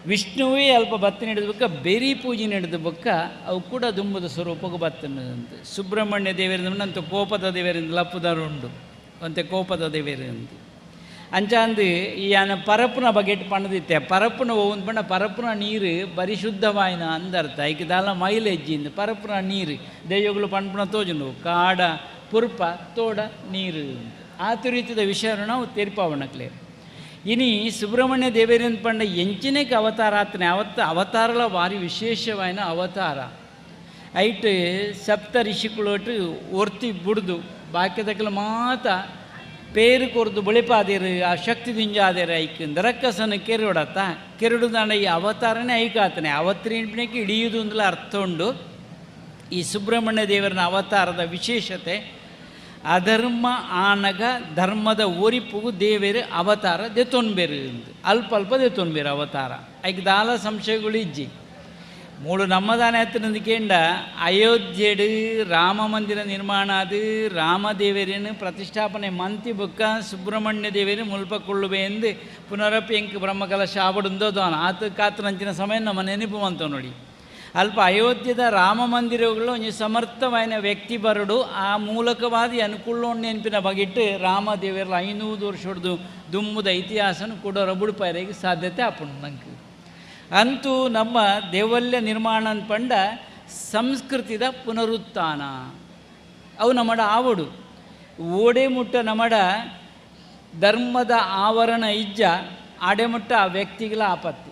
ವಿಷ್ಣುವೇ ಅಲ್ಪ ಭತ್ತನ ಹಿಡಿದು ಬೊಕ್ಕ ಬೆರಿ ಪೂಜೆನ ಹಿಡಿದು ಬೊಕ್ಕ ಅವು ಕೂಡ ದುಂಬದ ಸ್ವರೂಪಕ್ಕೆ ಬತ್ತನಂತೆ. ಸುಬ್ರಹ್ಮಣ್ಯ ದೇವರಿಂದ ಅಂತ ಕೋಪದ ದೇವರಿಂದ ಲಪ್ಪುದರುಂಡು ಅಂತೆ ಕೋಪದ ದೇವರಿಂದ ಅಂಚಾಂದು ಈ ಆನ ಪರಪ್ಪುನ ಬಗೆಟ್ ಪಣದಿತ್ತೆ ಪರಪ್ಪುನ ಒಂದು ಪಂಡ ಪರಪ್ಪುನ ನೀರು ಪರಿಶುದ್ಧವಾಯಿನ ಅಂದರ್ಥ ಐಕದಾಲ ಮೈಲೇಜಿಂದ ಪರಪ್ಪುನ ನೀರು ದೈವಗಳು ಪಂಪುನ ತೋಜನು ಕಾಡ ಪುರ್ಪ ತೋಡ ನೀರು ಆತ ರೀತಿಯ ವಿಷಯವನ್ನು ನಾವು ತೆರಿಪಾವಣಕ್ಲೆ. ಇನಿ ಸುಬ್ರಹ್ಮಣ್ಯ ದೇವರಿಂದ ಪಂಡ ಎಂಚಿನೇಕ ಅವತಾರ ಆತನೆ ಅವತಾರಲ ಭಾರಿ ವಿಶೇಷವಾಯಿನ ಅವತಾರ ಐಟ್ ಸಪ್ತ ಋಷಿಗಳೊಟ್ಟು ಒರ್ತಿ ಬುಡ್ದು ಬಾಕ್ಯದಕ್ಕಲು ಮಾತ ಪೇರು ಕೊರ್ದು ಬಳಿಪಾದಿರು ಆ ಶಕ್ತಿ ದಿಂಜಾದಿರ ಐಕ್ ದರಕ್ಕಸನ ಕೆರಡತ್ತ ಕೆರಡುದಾಂಡ ಈ ಅವತಾರನೇ ಐಕಾತನೆ ಅವತ್ರಿನಕ್ಕೆ ಹಿಡಿಯುವುದು ಅಂದಲ ಅರ್ಥ ಉಂಡು. ಈ ಸುಬ್ರಹ್ಮಣ್ಯ ದೇವರನ ಅವತಾರದ ವಿಶೇಷತೆ ಅಧರ್ಮ ಆನಗ ಧರ್ಮದ ಓರಿಪುಗು ದೇವೇರು ಅವತಾರ ದೆತೊನ್ಬೇರು ಅಲ್ಪ ಅಲ್ಪ ದೆತೊನ್ಬೇರು ಅವತಾರ ಐಕ್ ದಾಲ ಸಂಶಯಗಳು ಇಜ್ಜಿ ಮೂಳು ನಮ್ಮದಾನೆ ಹತ್ತಿರಂದುಕೇಂಡ ಅಯೋಧ್ಯೆಡು ರಾಮ ಮಂದಿರ ನಿರ್ಮಾಣ ಅದು ರಾಮದೇವರನ್ನು ಪ್ರತಿಷ್ಠಾಪನೆ ಮಂತಿ ಬೊಕ್ಕ ಸುಬ್ರಹ್ಮಣ್ಯ ದೇವರು ಮುಲ್ಪಕೊಳ್ಳುವೆ ಎಂದು ಪುನರಪಿ ಎಂಕ್ ಬ್ರಹ್ಮಕಲಶ ಆವಡುಂದೋದು ಆತ ಕಾತರಂಚಿನ ಸಮಯ ನಮ್ಮ ನೆನಪು ಅಂತವ ನೋಡಿ. ಅಲ್ಪ ಅಯೋಧ್ಯದ ರಾಮ ಮಂದಿರಗಳು ಒಂದು ಸಮರ್ಥವಾದ ವ್ಯಕ್ತಿ ಬರಡು ಆ ಮೂಲಕವಾದಿ ಅನುಕೂಲ ನೆನಪಿನ ಬಗೆಟ್ಟು ರಾಮದೇವರ 500 ವರ್ಷ ಹೊಡೆದು ದುಮ್ಮುದ ಇತಿಹಾಸನ ಕೂಡ ಬುಡುಪಾಯರಿಗೆ ಸಾಧ್ಯತೆ ಆಪುಂಡು ನಂಗೆ. ಅಂತೂ ನಮ್ಮ ದೇವಲ್ಯ ನಿರ್ಮಾಣ ಪಂಡ ಸಂಸ್ಕೃತಿದ ಪುನರುತ್ಥಾನ ಅವು ನಮ್ಮಡ ಆವಡು ಓಡೆ ಮುಟ್ಟ ನಮ್ಮಡ ಧರ್ಮದ ಆವರಣ ಇಜ್ಜ ಆಡೆಮುಟ್ಟ ಆ ವ್ಯಕ್ತಿಗಳ ಆಪತ್ತಿ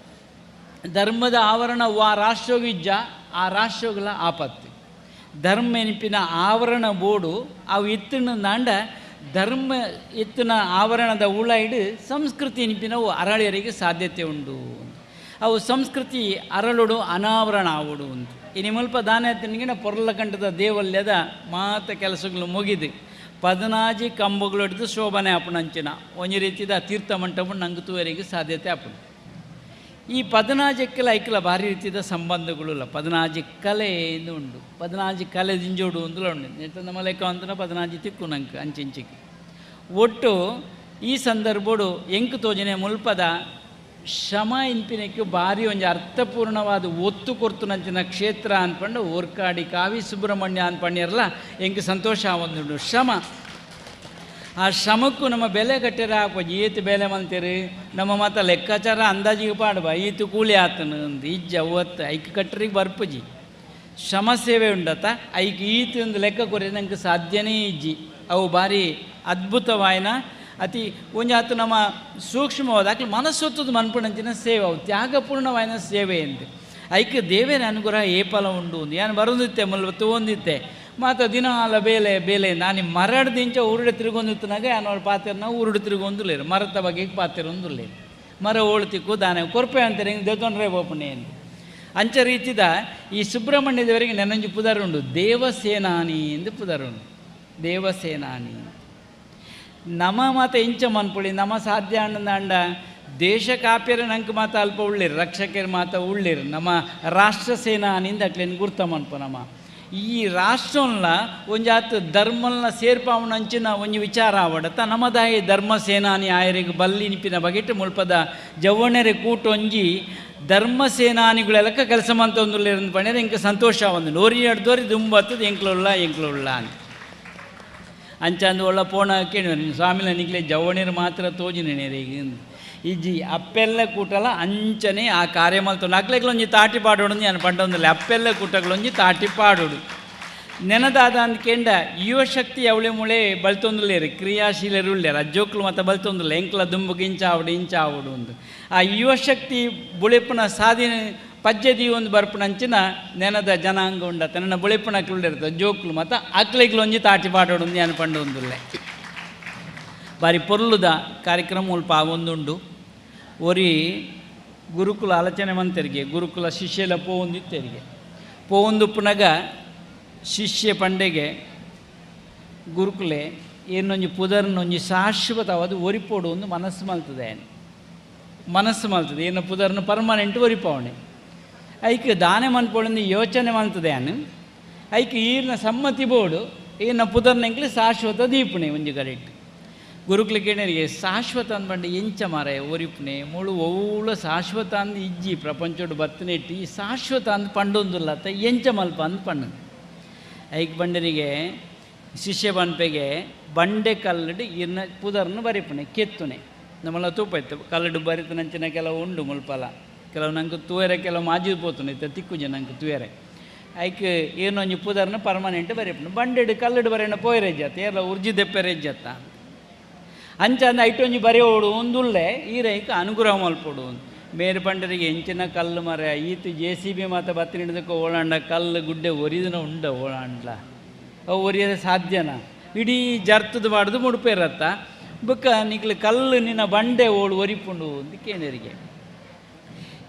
ಧರ್ಮದ ಆವರಣ ಆ ರಾಷ್ಟ್ರಗಿಜ್ಜ ಆ ರಾಷ್ಟ್ರಗಳ ಆಪತ್ತಿ ಧರ್ಮ ಎನಿಪಿನ ಆವರಣ ಬೋಡು ಅವು ಇತ್ತಿನ ದಾಂಡ ಧರ್ಮ ಎತ್ತಿನ ಆವರಣದ ಉಳ ಇಡು ಸಂಸ್ಕೃತಿ ಎನಿಪಿನವು ಅರಳಿಯರಿಗೆ ಸಾಧ್ಯತೆ ಉಂಡು. ಅವು ಸಂಸ್ಕೃತಿ ಅರಳುಡು ಅನಾವರಣ ಆವುಡು ಅಂತ ಇನ್ನು ಮುಲ್ಪ ದಾನ ತಿನ್ಗಿನ ಪೊರ್ಲ ಕಂಠದ ದೇವಲ್ಯದ ಮಾತ ಕೆಲಸಗಳು ಮುಗಿದು 14 ಕಂಬಗಳು ಹಿಡಿದು ಶೋಭನೆ ಆಪುಣಂಚಿನ ಒಂದು ರೀತಿಯ ತೀರ್ಥ ಮಂಟಪ ನಂಗುತ್ತುವರೆಗೆ ಸಾಧ್ಯತೆ ಆಪುಣ. ಈ 14 ಐಕ್ಲ ಭಾರಿ ರೀತಿಯ ಸಂಬಂಧಗಳುಲ್ಲ 14 ಕಲೆ ಎಂದು ಉಂಡು 14 ಕಲೆ ದಿಂಜೋಡು ಅಂದಲ ಉಂಡು ನೆಟ್ಟ ನಮ್ಮ ಲೆಕ್ಕ ಅಂತ 14 ತಿಕ್ಕು ನಂಗೆ ಅಂಚಿಂಚಿಗೆ ಒಟ್ಟು ಈ ಸಂದರ್ಭಡು ಎಂಕು ತೋಜನೆ ಮುಲ್ಪದ ಶ್ರಮ ಇಂಪಿನಕ್ಕೆ ಭಾರಿ ಒಂದು ಅರ್ಥಪೂರ್ಣವಾದ ಒತ್ತು ಕೊರ್ತು ನಂಚಿನ ಕ್ಷೇತ್ರ ಅಂದ್ಕೊಂಡು ಓರ್ಕಾಡಿ ಕಾವಿ ಸುಬ್ರಹ್ಮಣ್ಯ ಅಂದ್ಪಣ್ಯರಲ್ಲ ಎಂಗೆ ಸಂತೋಷ ಒಂದು ಶ್ರಮ ಆ ಶ್ರಮಕ್ಕೂ ನಮ್ಮ ಬೆಲೆ ಕಟ್ಟಿರ ಹಾಕೋದು ಈತು ಬೆಲೆ ಮಂತೀರಿ ನಮ್ಮ ಮಾತ ಲೆಕ್ಕಾಚಾರ ಅಂದಾಜಿಗೆ ಪಾಡುವ ಈತು ಕೂಲಿ ಆತನು ಒಂದು ಇಜ್ಜ ಅವತ್ತು ಐಕ್ ಕಟ್ಟರಿಗೆ ಬರ್ಪುಜಿ ಶ್ರಮ ಸೇವೆ ಉಂಡತ್ತ ಐಕ್ ಈತು ಒಂದು ಲೆಕ್ಕ ಕೊರಿ ನಂಗೆ ಸಾಧ್ಯನೇ ಇಜ್ಜಿ ಅವು ಭಾರಿ ಅದ್ಭುತವಾಯಿನ ಅತಿ ಒಂಜಿ ಆತು ನಮ್ಮ ಸೂಕ್ಷ್ಮವಾದ ಆಕಲು ಮನಸ್ಸೊತ್ತದು ಮನ್ಪುಣಂಚಿನ ಸೇವೆ ಅವು ತ್ಯಾಗಪೂರ್ಣವಾಯಿನ ಸೇವೆ ಎಂದು ಐಕ್ ದೇವೇನ ಅನುಗ್ರಹ ಏಪಲ ಉಂಡು ಏನು ಬರೋದಿತ್ತೆ ಮುಲ್ಪ ತಗೊಂದಿತ್ತೆ ಮತ್ತು ದಿನ ಅಲ್ಲ ಬೇಲೆ ನಾನು ಮರಡ್ದಿಂಚ ಉರುಡು ತಿರುಗೊಂದಿತ್ತನಾಗ ಅನ್ನೋರು ಪಾತ್ರೆನ ಉರುಡು ತಿರುಗೊಂದುಲೇರು ಮರದ ಬಗ್ಗೆ ಪಾತ್ರೆಂದುಲೇರು ಮರ ಓಳ್ತಿಕ್ಕು ದಾನ ಕೊರ್ಪೆ ಅಂತಾರೆ ಹಿಂಗೆ ದೇವತೊಂಡ್ರೆ ಓಪಣೆ ಎಂದು ಅಂಚ ರೀತಿದ ಈ ಸುಬ್ರಹ್ಮಣ್ಯ ದೇವರಿಗೆ ನೆನಂಜು ಪುದಾರ ಉಂಡು ದೇವಸೇನಾನಿ ಎಂದು ಪುದಾರ ಉಂಡು ದೇವಸೇನಾನಿ ನಮ್ಮ ಮಾತ ಇಂಚ ಮನ್ಪುಳಿ ನಮ್ಮ ಸಾಧ್ಯ ಅಂಡ ದೇಶ ಕಾಪ್ಯರ ನಂಗೆ ಮಾತ ಅಲ್ಪ ಉಳ್ಳಿರು ರಕ್ಷಕರ ಮಾತ ಉಳ್ಳಿರು ನಮ್ಮ ರಾಷ್ಟ್ರ ಸೇನಾನಿಂದ ಅಕ್ಲೇನು ಗುರ್ತ ಮನ್ಪು ನಮ್ಮ ಈ ರಾಷ್ಟ್ರನ ಒಂಜಾತು ಧರ್ಮಲ್ನ ಸೇರ್ಪಾವಣ ಅಂಚಿನ ಒಂಜಿ ವಿಚಾರ ಆವಡತ್ತ ನಮ್ಮದಾಯಿ ಧರ್ಮ ಸೇನಾನಿ ಆಯರಿಗೆ ಬಲ್ಲಿನಿಪಿನ ಬಗೆಟ್ ಮುಲ್ಪದ ಜವಣರೆ ಕೂಟೊಂಜಿ ಧರ್ಮ ಸೇನಾನಿಗಳೆಲ್ಲಕ್ಕ ಕೆಲಸ ಮಂತೊಂದುಲ್ಲೇರು ಪಣ್ಯರು ಇಂಕ ಸಂತೋಷ ಒಂದು ನೋರಿ ಅಡ್ದೋರಿ ದುಂಬತ್ತದು ಎಂಕ್ಲುಳ್ಳ ಅಂತ ಅಂಚಂದು ಒಳ್ಳ ಪೋಣ ಕೇಳಿ ಸ್ವಾಮಿಲ ನಿಗ್ಲೆ ಜವಣಿರು ಮಾತ್ರ ತೋಜಿನೇರಿ ಇಜ್ಜಿ ಅಪ್ಪೆಲ್ಲ ಕೂಟಲ್ಲ ಅಂಚನೆ ಆ ಕಾರ್ಯ ಮಲ್ತೊಂಡು ಅಕ್ಲೆಗ್ಲೊಂಜಿ ತಾಟಿ ಪಾಡೋಡು ನಾನು ಪಂಡೊಂದಿಲ್ಲ ಅಪ್ಪೆಲ್ಲ ಕೂಟಗಳೊಂಜಿ ತಾಟಿ ಪಾಡೋಡು ನೆನದಾದ ಅಂದ್ಕೇಂಡ ಯುವಶಕ್ತಿ ಅವಳೆ ಮುಳೆ ಬಲ್ತೊಂದುಲೇರು ಕ್ರಿಯಾಶೀಲರು ಉಳ್ಳೇರು ಅಜ್ಜೋಕ್ಲು ಮತ್ತು ಬಲ್ತೊಂದಿಲ್ಲ ಎಂಕ್ಲ ದುಂಬುಗೆ ಇಂಚ ಆವಡು ಒಂದು ಆ ಯುವಶಕ್ತಿ ಬುಳೆಪುನ ಸಾಧಿನ ಪಜ್ಜದಿ ಒಂದು ಬರ್ಪಣಂಚಿನ ನೆನದ ಜನಾಂಗ ಉಂಡತ್ತ ನನ್ನ ಬುಳೆಪುಣಕ್ಲು ಉಳ್ಳಿರ್ತದೆ ಜೋಕ್ಲು ಮತ್ತು ಅಕ್ಲೆಗ್ಲೊಂಜಿ ತಾಟಿ ಪಾಡೋಡು ನಾನು ಪಂಡೊಂದಿಲ್ಲ ಬಾರಿ ಪೊರ್ಲುದ ಕಾರ್ಯಕ್ರಮ ಉಲ್ಪ ಒಂದುಂಡು ಒರಿ ಗುರುಕುಲ ಆಲೋಚನೆ ಮಂತರಿಗೆ ಗುರುಕುಲ ಶಿಷ್ಯಲ ಪೋವೊಂದಿತ್ತರಿಗೆ ಪೋವೊಂದು ಪುನಗ ಶಿಷ್ಯ ಪಂಡೆಗೆ ಗುರುಕುಲೆ ಏನೊಂಜಿ ಪುದರ್ನೊಂಜಿ ಶಾಶ್ವತವಾದ ಒರಿಪೋಡು ಒಂದು ಮನಸ್ಸು ಮಲ್ತದೆ ಏನು ಪುದರ್ನ ಪರ್ಮನೆಂಟ್ ಒರಿಪವಣೆ ಐಕೆ ದಾನೆ ಮನ್ಪೋಡು ಯೋಚನೆ ಮಲ್ತದೆ ಐಕೆ ಈರ್ನ ಸಮ್ಮತಿ ಬೋಡು ಈರ್ನ ಪುದರ್ನೆಂಕ್ಲೆ ಶಾಶ್ವತ ದೀಪಣೆ ಒಂಜಿ ಕರೆಕ್ಟ್ ಗುರುಕುಲ ಕೇಳರಿಗೆ ಶಾಶ್ವತ ಅಂದ್ಬಂಡೆ ಎಂಚ ಮಾರ ಒರಿಪುಣೆ ಮುಳು ಒವ್ಲ ಶಾಶ್ವತ ಅಂದ್ ಇಜ್ಜಿ ಪ್ರಪಂಚೋಡು ಬತ್ತನೆಟ್ಟು ಈ ಶಾಶ್ವತ ಅಂದ್ ಪಂಡೊಂದುಲ್ಲ ಅತ್ತ ಎಂಚ ಮಲ್ಪ ಅಂದ್ ಪಂಡು ಐಕ್ ಬಂಡರಿಗೆ ಶಿಷ್ಯ ಬನ್ಪೆಗೆ ಬಂಡೆ ಕಲ್ಲಡು ಇರ್ನ ಪುದರ್ನು ಬರಿಪುಣೆ ಕೆತ್ತುನೆ ನಮ್ಮಲ್ಲ ತೂಪ ಇತ್ತು ಕಲ್ಲಡು ಬರಿತು ನಂಚಿನ ಕೆಲವು ಉಂಡು ಮುಲ್ಪಲ ಕೆಲವು ನಂಗೆ ತೂಯರೆ ಕೆಲವು ಮಾಜಿ ಪೋತುನೆ ಇತ್ತು ತಿಕ್ಕುಜ ನಂಗೆ ತೂಯರೆ ಐಕ್ ಏನೊಂಜಿ ಪುದರ್ನು ಪರ್ಮನೆಂಟ್ ಬರಿಪುಣೆ ಬಂಡೆಡು ಕಲ್ಲಡು ಬರೆಯಣ ಪೋಯರೆಜ್ಜತ್ತ ಎಲ್ಲ ಉರ್ಜಿ ದೆಪ್ಪೆರೆಜ್ಜತ್ತ ಅಂಚಂದ ಐಟೊಂಜಿ ಬರೆಯೋಡು ಒಂದುಳ್ಳೆ ಈರೈಕ ಅನುಗ್ರಹ ಮಲ್ಪೋಡು ಬೇರೆ ಪಂಡರಿಗೆ ಎಂಚಿನ ಕಲ್ಲು ಮರ ಈತು JCB ಮಾತ ಬತ್ತಿನ ಹಿಡಿದಕ್ಕೆ ಓಳಾಂಡ ಕಲ್ಲು ಗುಡ್ಡೆ ಒರಿದನ ಉಂಡ ಓಳಾಂಡ್ಲ ಅವು ಒರಿಯೋದು ಸಾಧ್ಯನಾ ಇಡೀ ಜರ್ತದ ಬಾಡ್ದು ಮುಡುಪೇರತ್ತ ಬೊಕ್ಕ ನಿಕ್ಲು ಕಲ್ಲು ನಿನ್ನ ಬಂಡೆ ಓಳು ಒರಿಪುಂಡು ಅಂತ ಕೇಂದ್ರಿಗೆ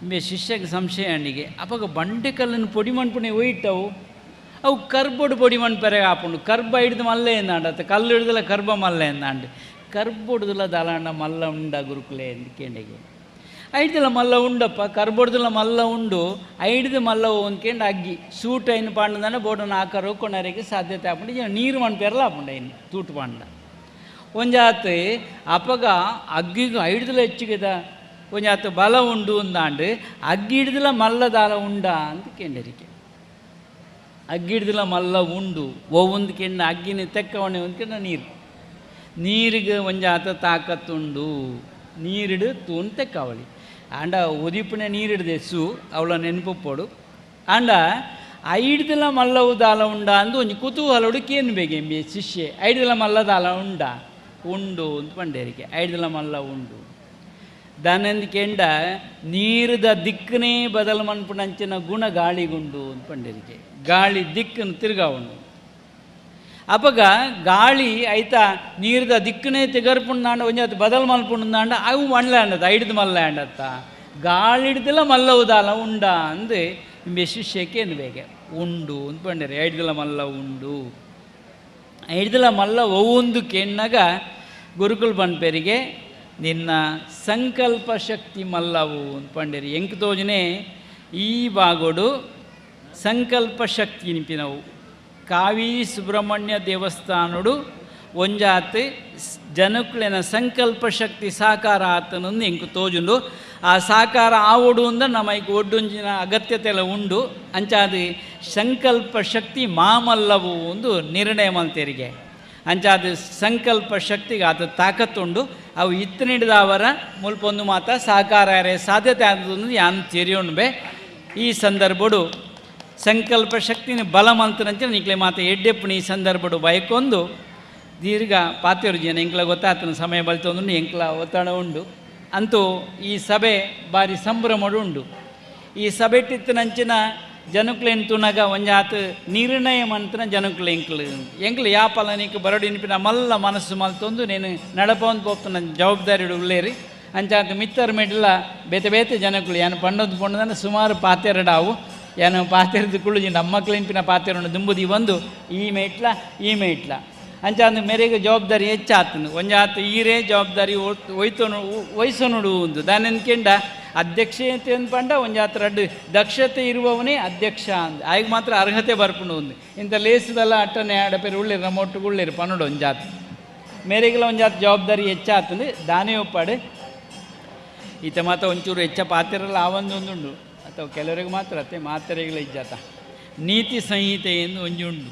ಬೇ ಶಿಷ್ಯಗೆ ಸಂಶಯ ಅಂಡಿಗೆ ಅವಾಗ ಬಂಡೆ ಕಲ್ಲನ್ನು ಪೊಡಿ ಮಣ್ಪುಣೆ ಒಯ್ಟವು ಅವು ಕರ್ಬೋಡು ಪೊಡಿ ಮಣ್ಪೆರೆ ಹಾಪುಂಡು ಕರ್ಬ ಹಿಡಿದು ಮಲ್ಲೆ ಎಂದಾಂಡತ್ತ ಕಲ್ಲು ಹಿಡಿದಲ್ಲ ಕರ್ಬ ಮಲ್ಲೆ ಎಂದಾಂಡು ಕರ್ಬೊಡ್ದುಲ ದಲಾಂಡ ಮಲ್ಲ ಉಂಡ ಗುರುಕುಲೆ ಅಂದ್ಕೇಂಡೆಗೆ ಐಡ್ದಲ ಮಲ್ಲ ಉಂಡಪ್ಪ ಕರ್ಬೊಡ್ದುಲ ಮಲ್ಲ ಉಂಡು ಐಡ್ದು ಮಲ್ಲ ಅಂದ್ಕೇಂಡು ಅಗ್ಗಿ ಸೂಟ್ ಐನು ಪಾಂಡದಾನ ಬೋಡನ ಆಕಾರ ಕೊನರಿಗೆ ಸಾಧ್ಯತೆ ಹಾಕೊಂಡು ನೀರು ಮಣ್ಪೇರಲ್ಲ ಹಾಪುಂಡ ಐನು ತೂಟು ಪಾಂಡ ಒಂಜಾತು ಅಪಗ ಅಗ್ಗಿಗೂ ಐಡ್ದುಲ ಹೆಚ್ಚಿಗೆದ ಒಂಜಾತು ಬಲ ಉಂಡು ಅಂದಾಂಡು ಅಗ್ಗಿ ಹಿಡ್ದುಲ ಮಲ್ಲ ದಾಲ ಉಂಡ ಅಂತ ಕೇಂಡರಿಗೆ ಅಗ್ಗಿ ಹಿಡ್ದುಲ ಮಲ್ಲ ಉಂಡು ಒಂದು ಕೆಂಡ ಅಗ್ಗಿನ ತೆಕ್ಕವಣೆ ಒಂದ್ಕೆಂಡ ನೀರಿಗೆ ಒಂಜಾತ ತಾಕತ್ತುಂಡು ನೀರಿಡು ತೂನ್ ತೆಕ್ಕವಳಿ ಆಂಡ ಉದಿಪುನೆ ನೀರಿಡ್ದೆ ಅವಳ ನೆನಪುಪ್ಪೋಡು ಆಂಡ ಐಡ್ದಲ ಮಲ್ಲವು ದಾಲ ಉಂಡ ಅಂದು ಒಂಜಿ ಕುತೂಹಲೋಡು ಕೇನು ಬೇಗೆ ಶಿಷ್ಯೆ ಐಡ್ದಲ ಮಲ್ಲ ದಾಲ ಉಂಡ ಉಂಡು ಅಂತ ಪಂಡೇರಿಗೆ ಐಡ್ದಲ ಮಲ್ಲ ಉಂಡು ದಾನಂದು ಕೆಂಡ ನೀರದ ದಿಕ್ಕನೇ ಬದಲು ಮನ್ಪುಣಂಚಿನ ಗುಣ ಗಾಳಿಗುಂಡು ಅಂತ ಪಂಡೇರಿಗೆ ಗಾಳಿ ದಿಕ್ಕನ್ನು ತಿರ್ಗಾ ಉಂಡು ಅಪಗ ಗಾಳಿ ಐತಾ ನೀರ್ದ ದಿಕ್ಕನೇ ತಿಗರ್ಪುಂಡಾಂಡ ಒಂಜಾತು ಬದಲು ಮಲ್ಪುಂಡಾಂಡ ಅವು ಮಲ್ಲ ಅಂಡತ್ತ ಐಡ್ದು ಮಲ್ಲ ಅಂಡತ್ತ ಗಾಳಿ ಹಿಡ್ದಿಲ್ಲ ಮಲ್ಲವುದಾಲ ಉಂಡ ಅಂದು ಇಂಬೆ ಶಿಷ್ಯಕ್ಕೆ ಬೇಗೆ ಉಂಡು ಅಂತ ಪಂಡರೆ ಐಡ್ದಿಲ್ಲ ಮಲ್ಲ ಉಂಡು ಐಡ್ದಿಲ್ಲ ಮಲ್ಲ ಒವ್ವೊಂದು ಕೆಣ್ಣಗ ಗುರುಕುಲ್ ಪನ್ಪೇರಿಗೆ ನಿನ್ನ ಸಂಕಲ್ಪ ಶಕ್ತಿ ಮಲ್ಲವು ಅಂತ ಪಂಡೇರಿ ಎಂಕ್ ತೋಜನೆ ಈ ಬಾಗೋಡು ಸಂಕಲ್ಪ ಶಕ್ತಿ ನಿಂಪಿನವು ಕಾವಿ ಸುಬ್ರಹ್ಮಣ್ಯ ದೇವಸ್ಥಾನಡು ಒಂಜಾತ್ ಜನಕ್ಲೆನ ಸಂಕಲ್ಪ ಶಕ್ತಿ ಸಾಕಾರ ಆತನೊಂದು ಎಂಕು ತೋಜುಂಡು ಆ ಸಾಕಾರ ಆವೋಡು ಅಂದ ನಮೈಗೆ ಒಡ್ಡುಂಜಿನ ಅಗತ್ಯತೆ ಎಲ್ಲ ಉಂಡು ಅಂಚಾದು ಸಂಕಲ್ಪ ಶಕ್ತಿ ಮಾಮಲ್ಲವು ಒಂದು ನಿರ್ಣಯ ಮಲ್ತೇರಿಗೆ ಅಂಚಾದು ಸಂಕಲ್ಪ ಶಕ್ತಿಗೆ ಆತ ತಾಕತ್ತುಂಡು ಅವು ಇತ್ತನಿಡಿದ ಅವರ ಮುಲ್ಪೊಂದು ಮಾತ ಸಾಕಾರ ಸಾಧ್ಯತೆ ಆದೊಂದು ಯಾನು ತೆರೆಯೋಣ ಬೇ ಈ ಸಂದರ್ಭಡು ಸಂಕಲ್ಪ ಶಕ್ತಿನ ಬಲ ಮಂತ್ರಂಚ ನಿಕ್ಲೆ ಮಾತೆ ಎಡ್ಡೆಪ್ಪುನಿ ಈ ಸಂದರ್ಭಡು ಬಯಕೊಂದು ದೀರ್ಘ ಪಾತ್ಯರು ಜನ ಎಂಕ್ಲ ಗೊತ್ತಾತನ ಸಮಯ ಬಲ್ತೊಂದು ಎಂಕ್ಲ ಒತ್ತಡ ಉಂಡು ಅಂತೂ ಈ ಸಭೆ ಭಾರಿ ಸಂಭ್ರಮಡು ಉಂಡು ಈ ಸಭೆ ಟಿತ್ತನಂಚಿನ ಜನಕ್ಲೇನು ತುನಗ ಒಂಜಾತು ನಿರ್ಣಯ ಮಂತ್ರ ಜನಕ್ಲೆ ಎಂಕ್ಲು ಯಾಪಲ ನೀಕು ಬರಡು ಇನಿಪಿನ ಮಲ್ಲ ಮನಸ್ಸು ಮಲ್ತೊಂದು ನೇನು ನಡಪೊಂದು ಪೋಪ್ತನ ಜವಾಬ್ದಾರಿ ಉಳ್ಳೇರಿ ಅಂಚಾತು ಮಿತ್ತರ್ ಮೆಡ್ಲ ಬೇತೆ ಬೇತೆ ಜನಕ್ಲು ಏನು ಪಂಡೊಂದು ಪೊಂಡದನ್ನು ಸುಮಾರು ಪಾತ್ಯರಡಾವು ಏನು ಪಾತ್ರೆದು ಕುಳ್ಳು ನಮ್ಮಕ್ಳು ಇಂಪಿನ ಪಾತ್ರೆಯನ್ನು ದುಂಬುದಿ ಒಂದು ಈ ಮೇಟ್ಲ ಅಂಚಾಂದು ಮೇರೆಗೆ ಜವಾಬ್ದಾರಿ ಹೆಚ್ಚಾತನು ಒಂಜಾತು ಈರೇ ಜವಾಬ್ದಾರಿ ವಹಿಸೋನುಡು ಒಂದು ದಾನೆನ್ಕೆಂಡ ಅಧ್ಯಕ್ಷತೆ ಪಂಡ ಒಂಜಾತು ರಡ್ಡು ದಕ್ಷತೆ ಇರುವವನೇ ಅಧ್ಯಕ್ಷ ಅಂದ ಆಗ ಮಾತ್ರ ಅರ್ಹತೆ ಬರ್ಪುಂಡು ಒಂದು ಇಂಥ ಲೇಸದಲ್ಲ ಅಟ್ಟನೆ ಆಡಪೇರು ಉಳ್ಳೇರು ನಮ್ಮ ಒಟ್ಟಿಗೆ ಉಳ್ಳೇರು ಪನ್ನೋಡು ಒಂಜಾತು ಮೇರೆಗೆಲ್ಲ ಒಂಜಾತು ಜವಾಬ್ದಾರಿ ಹೆಚ್ಚಾತಂದು ದಾನೇ ಒಪ್ಪಾಡು ಈತ ಮಾತ್ರ ಒಂಚೂರು ಹೆಚ್ಚ ಪಾತ್ರೆಲ್ಲ ಆವೊಂದುಂಡು ಅಥವಾ ಕೆಲವರಿಗೆ ಮಾತ್ರ ಅತ್ತೆ ಮಾತ್ರೆಗಳ ಇಜ್ಜಾತ ನೀತಿ ಸಂಹಿತೆ ಎಂದು ಒಂಜಿ ಉಂಡು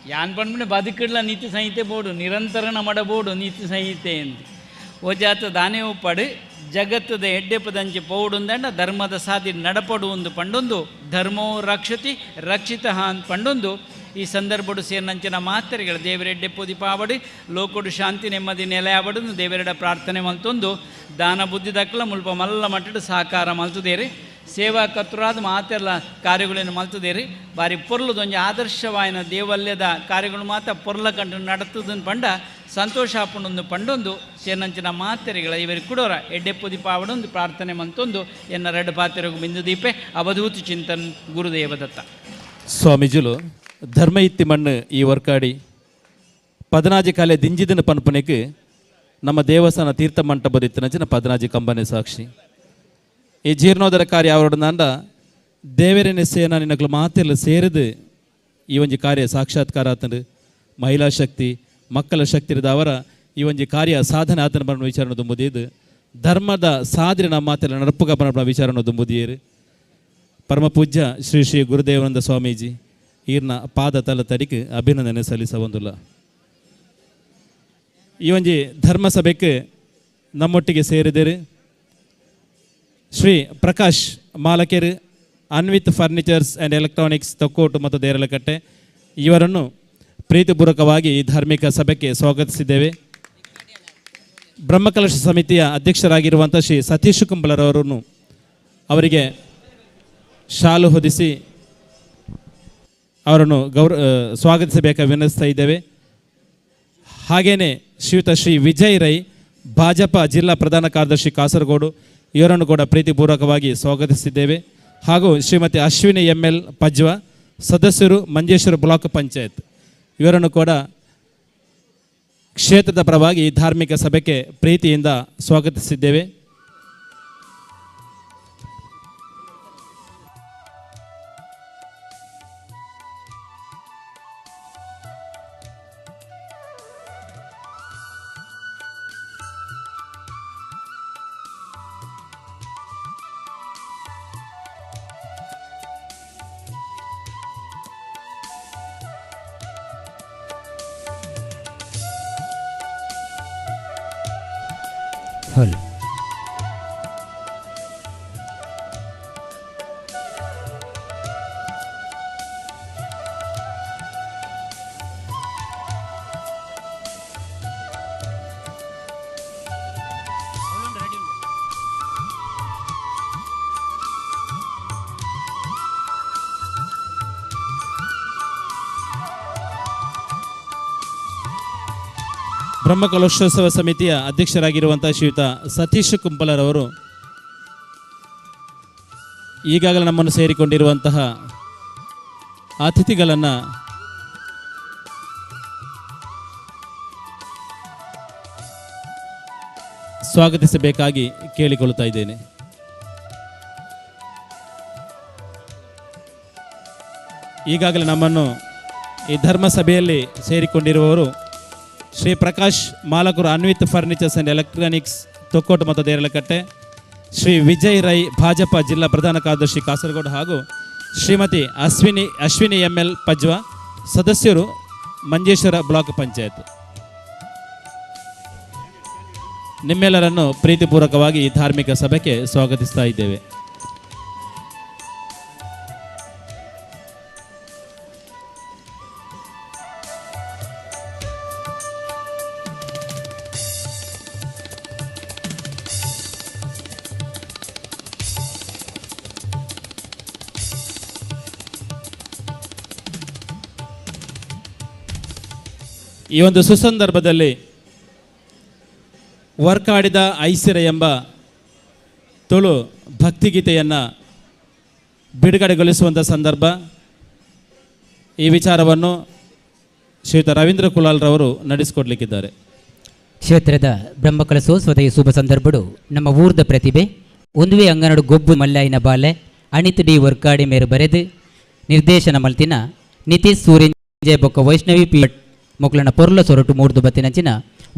ಯಾನ್ ಪಂಡ್ಬಿಟ್ಟು ಬದುಕಿಡ್ಲ ನೀತಿ ಸಂಹಿತೆ ಬೋಡು ನಿರಂತರನ ಮಾಡಬೋಡು ನೀತಿ ಸಂಹಿತೆ ಎಂದು ಓಜಾತ ದಾನೇ ಉಪ್ಪಡು ಜಗತ್ತದ ಎಡ್ಡೆಪದಂಚೆ ಪೌಡುಂದಂಡ ಧರ್ಮದ ಸಾಧಿ ನಡಪಡು ಒಂದು ಪಂಡೊಂದು ಧರ್ಮೋ ರಕ್ಷತಿ ರಕ್ಷಿತ ಅಂತ ಪಂಡೊಂದು ಈ ಸಂದರ್ಭಡು ಸೇರಿನಂಚಿನ ಮಾತ್ರೆಗಳು ದೇವರೆಡ್ಡೆ ಪೊದಿಪಾವಡು ಲೋಕಡು ಶಾಂತಿ ನೆಮ್ಮದಿ ನೆಲೆಯಾವಡು ದೇವರೆಡ ಪ್ರಾರ್ಥನೆ ಮಲ್ತೊಂದು ದಾನ ಬುದ್ಧಿ ದಕ್ಕಲ ಮುಲ್ಪ ಮಲ್ಲ ಮಟ್ಟಡು ಸಾಕಾರ ಮಲ್ತುದೇರಿ ಸೇವಾ ಕರ್ತರಾದ ಮಾತೆಲ್ಲ ಕಾರ್ಯಗಳನ್ನು ಮಲ್ತದೇರಿ ಬಾರಿ ಪೊರ್ಲದೊಂದು ಆದರ್ಶವಾಯಿನ ದೇವಾಲಯದ ಕಾರ್ಯಗಳು ಮಾತ್ರ ಪೊರ್ಲ ಕಂಡು ನಡತದನ್ನು ಪಂಡ ಸಂತೋಷ ಹಾಪುಂಡು ಪಂಡೊಂದು ಸೇನಂಚಿನ ಮಾತೆರೆಗಳ ಇವರಿಗೆ ಕೊಡೋರ ಎಡ್ಡೆಪ್ಪುದಿ ಪಾವಡೊಂದು ಪ್ರಾರ್ಥನೆ ಮಂತೊಂದು ಎನ್ನ ರೆಡ್ ಪಾತೆರೆಗೂ ಬಿಂದು ದೀಪೆ ಅವಧೂತಿ ಚಿಂತನ್ ಗುರುದೇವದತ್ತ ಸ್ವಾಮೀಜುಲು ಧರ್ಮ ಇತ್ತಿ ಮಣ್ಣು ಈ ವರ್ಕಾಡಿ 14 ಕಾಲೆ ದಿಂಜಿದನ ಪನ್ಪನೆಗೆ ನಮ್ಮ ದೇವಸ್ಥಾನ ತೀರ್ಥ ಮಂಟಪದಿತ್ತಿನಂಚಿನ 14 ಕಂಬನೆ ಸಾಕ್ಷಿ ಈ ಜೀರ್ಣೋದ್ಧಾರ ಕಾರ್ಯ ಅವರೊಡನಾಂಡ ದೇವರೇನೆ ಸೇನಾ ನಿನಗಳು ಮಾತೆಲ್ಲ ಸೇರಿದು ಈ ಒಂಜಿ ಕಾರ್ಯ ಸಾಕ್ಷಾತ್ಕಾರ ಆತನು ಮಹಿಳಾ ಶಕ್ತಿ ಮಕ್ಕಳ ಶಕ್ತಿ ಇರದ ಅವರ ಈ ಒಂಜಿ ಕಾರ್ಯ ಸಾಧನೆ ಆತನ ಬಣ್ಣ ವಿಚಾರಣೆ ತುಂಬುದಿದ್ದು ಧರ್ಮದ ಸಾಧನೆ ನಮ್ಮ ಮಾತೆಲ್ಲ ನಡಪುಗ ಬಣ್ಣ ವಿಚಾರಣೆ ತುಂಬುದಿಯರು ಪರಮ ಪೂಜ್ಯ ಶ್ರೀ ಶ್ರೀ ಗುರುದೇವಾನಂದ ಸ್ವಾಮೀಜಿ ಈರ್ನ ಪಾದ ತಲ ತಡಿಕೆ ಅಭಿನಂದನೆ ಸಲ್ಲಿಸಬಂದುಲ್ಲ ಈ ಒಂಜಿ ಧರ್ಮಸಭೆಗೆ ನಮ್ಮೊಟ್ಟಿಗೆ ಸೇರಿದರು ಶ್ರೀ ಪ್ರಕಾಶ್ ಮಾಲಕೇರು Anvith furnitures and electronics Thokkottu ಮತ್ತು ದೇರಳಕಟ್ಟೆ ಇವರನ್ನು ಪ್ರೀತಿಪೂರ್ವಕವಾಗಿ ಈ ಧಾರ್ಮಿಕ ಸಭೆಗೆ ಸ್ವಾಗತಿಸಿದ್ದೇವೆ. ಬ್ರಹ್ಮಕಲಶ ಸಮಿತಿಯ ಅಧ್ಯಕ್ಷರಾಗಿರುವಂಥ ಶ್ರೀ ಸತೀಶ್ ಕುಂಬಳರವರನ್ನು ಅವರಿಗೆ ಶಾಲು ಹೊದಿಸಿ ಅವರನ್ನು ಸ್ವಾಗತಿಸಬೇಕಾಗಿ ವಿನಂತಿಸ್ತಾ ಇದ್ದೇವೆ. ಹಾಗೆಯೇ ಶ್ರೀಯುತ ಶ್ರೀ ವಿಜಯ್ ರೈ ಭಾಜಪ ಜಿಲ್ಲಾ ಪ್ರಧಾನ ಕಾರ್ಯದರ್ಶಿ ಕಾಸರಗೋಡು ಇವರನ್ನು ಕೂಡ ಪ್ರೀತಿಪೂರ್ವಕವಾಗಿ ಸ್ವಾಗತಿಸಿದ್ದೇವೆ. ಹಾಗೂ ಶ್ರೀಮತಿ ಅಶ್ವಿನಿ ML ಪಜ್ವ ಸದಸ್ಯರು ಮಂಜೇಶ್ವರ ಬ್ಲಾಕ್ ಪಂಚಾಯತ್ ಇವರನ್ನು ಕೂಡ ಕ್ಷೇತ್ರದ ಪರವಾಗಿ ಈ ಧಾರ್ಮಿಕ ಸಭೆಗೆ ಪ್ರೀತಿಯಿಂದ ಸ್ವಾಗತಿಸಿದ್ದೇವೆ. ಹಲ್ ಬ್ರಹ್ಮಕಲಶೋತ್ಸವ ಸಮಿತಿಯ ಅಧ್ಯಕ್ಷರಾಗಿರುವಂಥ ಶ್ರೀಯುತ ಸತೀಶ್ ಕುಂಬಳರವರು ಈಗಾಗಲೇ ನಮ್ಮನ್ನು ಸೇರಿಕೊಂಡಿರುವಂತಹ ಅತಿಥಿಗಳನ್ನು ಸ್ವಾಗತಿಸಬೇಕಾಗಿ ಕೇಳಿಕೊಳ್ಳುತ್ತಾ ಇದ್ದೇನೆ. ಈಗಾಗಲೇ ನಮ್ಮನ್ನು ಈ ಧರ್ಮ ಸಭೆಯಲ್ಲಿ ಸೇರಿಕೊಂಡಿರುವವರು ಶ್ರೀ ಪ್ರಕಾಶ್ ಮಾಲಕರು Anvith furnitures and electronics Thokkottu ಮತ್ತು ದೇರಳಕಟ್ಟೆ, ಶ್ರೀ ವಿಜಯ್ ರೈ ಭಾಜಪ ಜಿಲ್ಲಾ ಪ್ರಧಾನ ಕಾರ್ಯದರ್ಶಿ ಕಾಸರಗೋಡು ಹಾಗೂ ಶ್ರೀಮತಿ ಅಶ್ವಿನಿ ML ಪಜ್ವ ಸದಸ್ಯರು ಮಂಜೇಶ್ವರ ಬ್ಲಾಕ್ ಪಂಚಾಯತ್ ನಿಮ್ಮೆಲ್ಲರನ್ನು ಪ್ರೀತಿಪೂರ್ವಕವಾಗಿ ಈ ಧಾರ್ಮಿಕ ಸಭೆಗೆ ಸ್ವಾಗತಿಸ್ತಾ ಇದ್ದೇವೆ. ಈ ಒಂದು ಸುಸಂದರ್ಭದಲ್ಲಿ ವರ್ಕಾಡಿದ ಐಸಿರ ಎಂಬ ತುಳು ಭಕ್ತಿಗೀತೆಯನ್ನು ಬಿಡುಗಡೆಗೊಳಿಸುವಂಥ ಸಂದರ್ಭ. ಈ ವಿಚಾರವನ್ನು ಶ್ರೀಯುತ ರವೀಂದ್ರ ಕುಲಾಲ್ರವರು ನಡೆಸಿಕೊಡ್ಲಿಕ್ಕಿದ್ದಾರೆ. ಕ್ಷೇತ್ರದ ಬ್ರಹ್ಮಕಲಶೋತ್ಸವದ ಈ ಶುಭ ಸಂದರ್ಭಡು ನಮ್ಮ ಊರ್ದ ಪ್ರತಿಭೆ ಒಂದುವೆ ಅಂಗನಡು ಗೊಬ್ಬು ಮಲ್ಲಾಯಿನ ಬಾಲೆ ಅಣಿತ್ ಡಿ ವರ್ಕಾಡಿ ಮೇರು ಬರೆದು ನಿರ್ದೇಶನ ಮಲ್ತಿನ ನಿತೀಶ್ ಸೂರ್ಯ ಬೊಕ್ಕ ವೈಷ್ಣವಿ ಪಿ ಮೊಕ್ಲನ ಪೊರ್ಲ ಸೊರಟು ಮೂರ್ದು ಬತ್ತಿನಂಚಿನ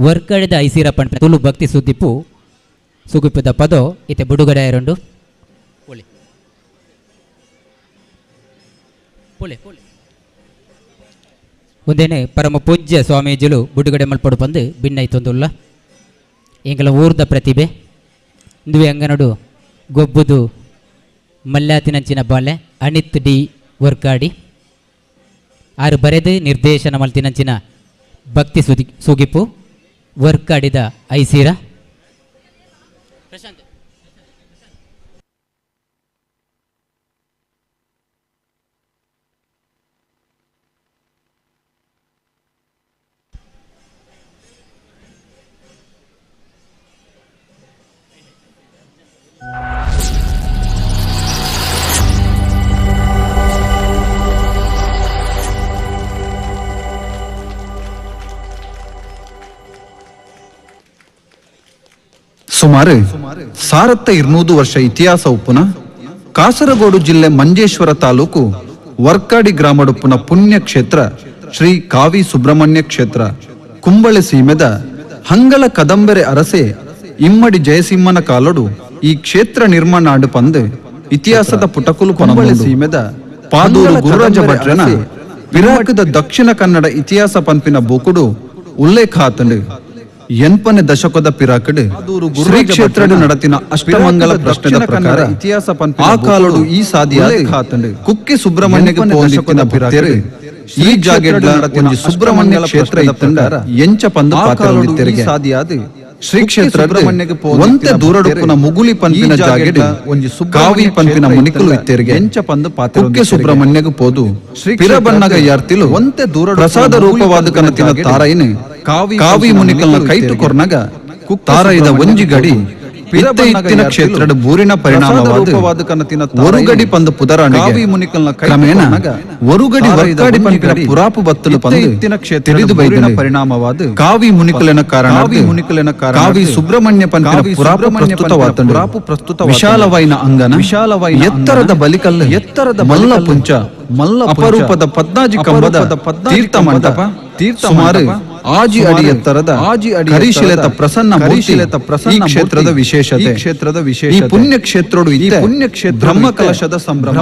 ವರ್ಕಡೆದ ಐಸಿರ ಪಂಟ ತುಳು ಭಕ್ತಿ ಸುದ್ದಿಪ್ಪು ಸುಗುಪ್ಪದ ಪದೋ ಇತೆ ಬುಡುಗಡೆ ಎರಡು ಒಂದೇನೆ ಪರಮ ಪೂಜ್ಯ ಸ್ವಾಮೀಜಿಲು ಬುಡುಗಡೆ ಮಲ್ಪಡು ಬಂದು ಭಿನ್ನೈತೊಂದುಲ್ಲ ಎಂಗಳ ಊರ್ದ ಪ್ರತಿಭೆ ಇಂದುವೆ ಅಂಗನಡು ಗೊಬ್ಬುದು ಮಲ್ಲಾತಿನಂಚಿನ ಬಾಲೆ ಅಣಿತ್ ಡಿ ವರ್ಕಾಡಿ ಆರು ಬರೆದು ನಿರ್ದೇಶನ ಮಲ್ತಿನಂಚಿನ ಭಕ್ತಿ ಸುಗಿಪು ವರ್ಕಾಡಿದ ಐಸೀರ ಸುಮಾರು 1200 ವರ್ಷ ಇತಿಹಾಸ ಉಪ್ಪುನ ಕಾಸರಗೋಡು ಜಿಲ್ಲೆ ಮಂಜೇಶ್ವರ ತಾಲೂಕು ವರ್ಕಾಡಿ ಗ್ರಾಮಡುಪ್ಪುನ ಪುಣ್ಯಕ್ಷೇತ್ರ ಶ್ರೀ ಕಾವಿ ಸುಬ್ರಹ್ಮಣ್ಯ ಕ್ಷೇತ್ರ ಕುಂಬಳೆ ಸೀಮೆದ ಹಂಗಲ ಕದಂಬರೆ ಅರಸೆ ಇಮ್ಮಡಿ ಜಯಸಿಂಹನ ಕಾಲಡು ಈ ಕ್ಷೇತ್ರ ನಿರ್ಮಾಣ ಆಡು ಪಂದು ಇತಿಹಾಸದ ಪುಟಕುಲು ಕುಂಬಳೆ ಸೀಮೆದ ಪಾದೂರು ಗುರುರಾಜ ಭಟ್ರನ ವಿರಾಕದ ದಕ್ಷಿಣ ಕನ್ನಡ ಇತಿಹಾಸ ಪಂಪಿನ ಬೂಕುಡು ಉಲ್ಲೇಖ ಆತಂಡು ಎನ್ಪನೆ ದಶಕದ ಪಿರಾಕಡ್ ಶ್ರೀ ಕ್ಷೇತ್ರ ನಡತಿನ ಅಷ್ಟಮಂಗಲ ಪ್ರಶ್ನೆದ ಪ್ರಕಾರ ಇತಿಹಾಸ ಪಂಪ ಆ ಕಾಲಡು ಈ ಸಾದಿಯಾದ ಕುಕ್ಕೆ ಸುಬ್ರಹ್ಮಣ್ಯಗೆ ದಶಕದ ಪಿರಾಕಡ್ ಈ ಜಾಗೆಡ್ಲ ಒಂಜಿ ಸುಬ್ರಹ್ಮಣ್ಯ ಕ್ಷೇತ್ರ ಇತ್ತಂಡ ಎಂಚ ಪಂದು ಪಾತ್ರಗಳು ತೆರಿಗೆ ಸಾದಿಯಾದ ಶ್ರೀ ಕ್ಷೇತ್ರ ಒಂತೆ ದೂರಡುಪ್ಪುನ ಮುಗುಲಿ ಪಂಪಿನ ಜಾಗೆಡ್ ಒಂಜಿ ಕಾವಿ ಪಂಪಿನ ಮುನಿಕಲು ಇತ್ತೆರಿಗೆ ಎಂಚ ಪಂದು ಪಾತ್ರ ಕುಕ್ಕೆ ಸುಬ್ರಹ್ಮಣ್ಯಗೆ ಪೋದು ಪಿರ ಬಣ್ಣಗ ಯಾರ್ತಿಲು ಒಂತೆ ದೂರ ಪ್ರಸಾದ ರೂಪವಾದ ಕನತಿನ ತಾರಾಯಿನ ಕಾವಿ ಮುನಿಕಲ್ನ ಕೈಟು ಕೊರ್ನಗ ತಾರಾಯಿದ ಒಂಜಿ ಗಡಿ ಪಿತ್ತ ಇತ್ತಿನ ಕ್ಷೇತ್ರದ ಬೂರಿನ ಪರಿಣಾಮವಾದ ಕನತಿನ ಒರುಗಡಿ ಪಂದು ಪುದರಾಣಿಗೆ ಮುನಿಕಲ್ನ ಕ್ರಮೇಣ ಒರುಗಡಿ ವರ್ಕಾಡಿ ಪಂಪಿನ ಪುರಾಪು ಬತ್ತಲು ಪಂದು ಇತ್ತಿನ ಕ್ಷೇತ್ರದ ಬೈದಿನ ಪರಿಣಾಮವಾದ ಕಾವಿ ಮುನಿಕಲಿನ ಕಾರಣ ಕಾವಿ ಸುಬ್ರಹ್ಮಣ್ಯ ಪಂಪಿನ ಪುರಾಪು ಪ್ರಸ್ತುತ ವಿಶಾಲವೈನ ಅಂಗನ ಎತ್ತರದ ಬಲಿಕಲ್ಲು ಎತ್ತರದ ಮಲ್ಲ ಪುಂಚ ಅಪರೂಪದ ಪದ್ನಾಜಿ ಕಂಬದ ತೀರ್ಥ ಮಂಟಪ ಸುಮಾರು ಆಜಿ ಅಡಿ ಎತ್ತರದ ಕರಿಶಿಲೆತ ಪ್ರಸನ್ನ ಈ ಕ್ಷೇತ್ರದ ವಿಶೇಷತೆ ಈ ಪುಣ್ಯ ಕ್ಷೇತ್ರಡು ಬ್ರಹ್ಮಕಲಶದ ಸಂಭ್ರಮ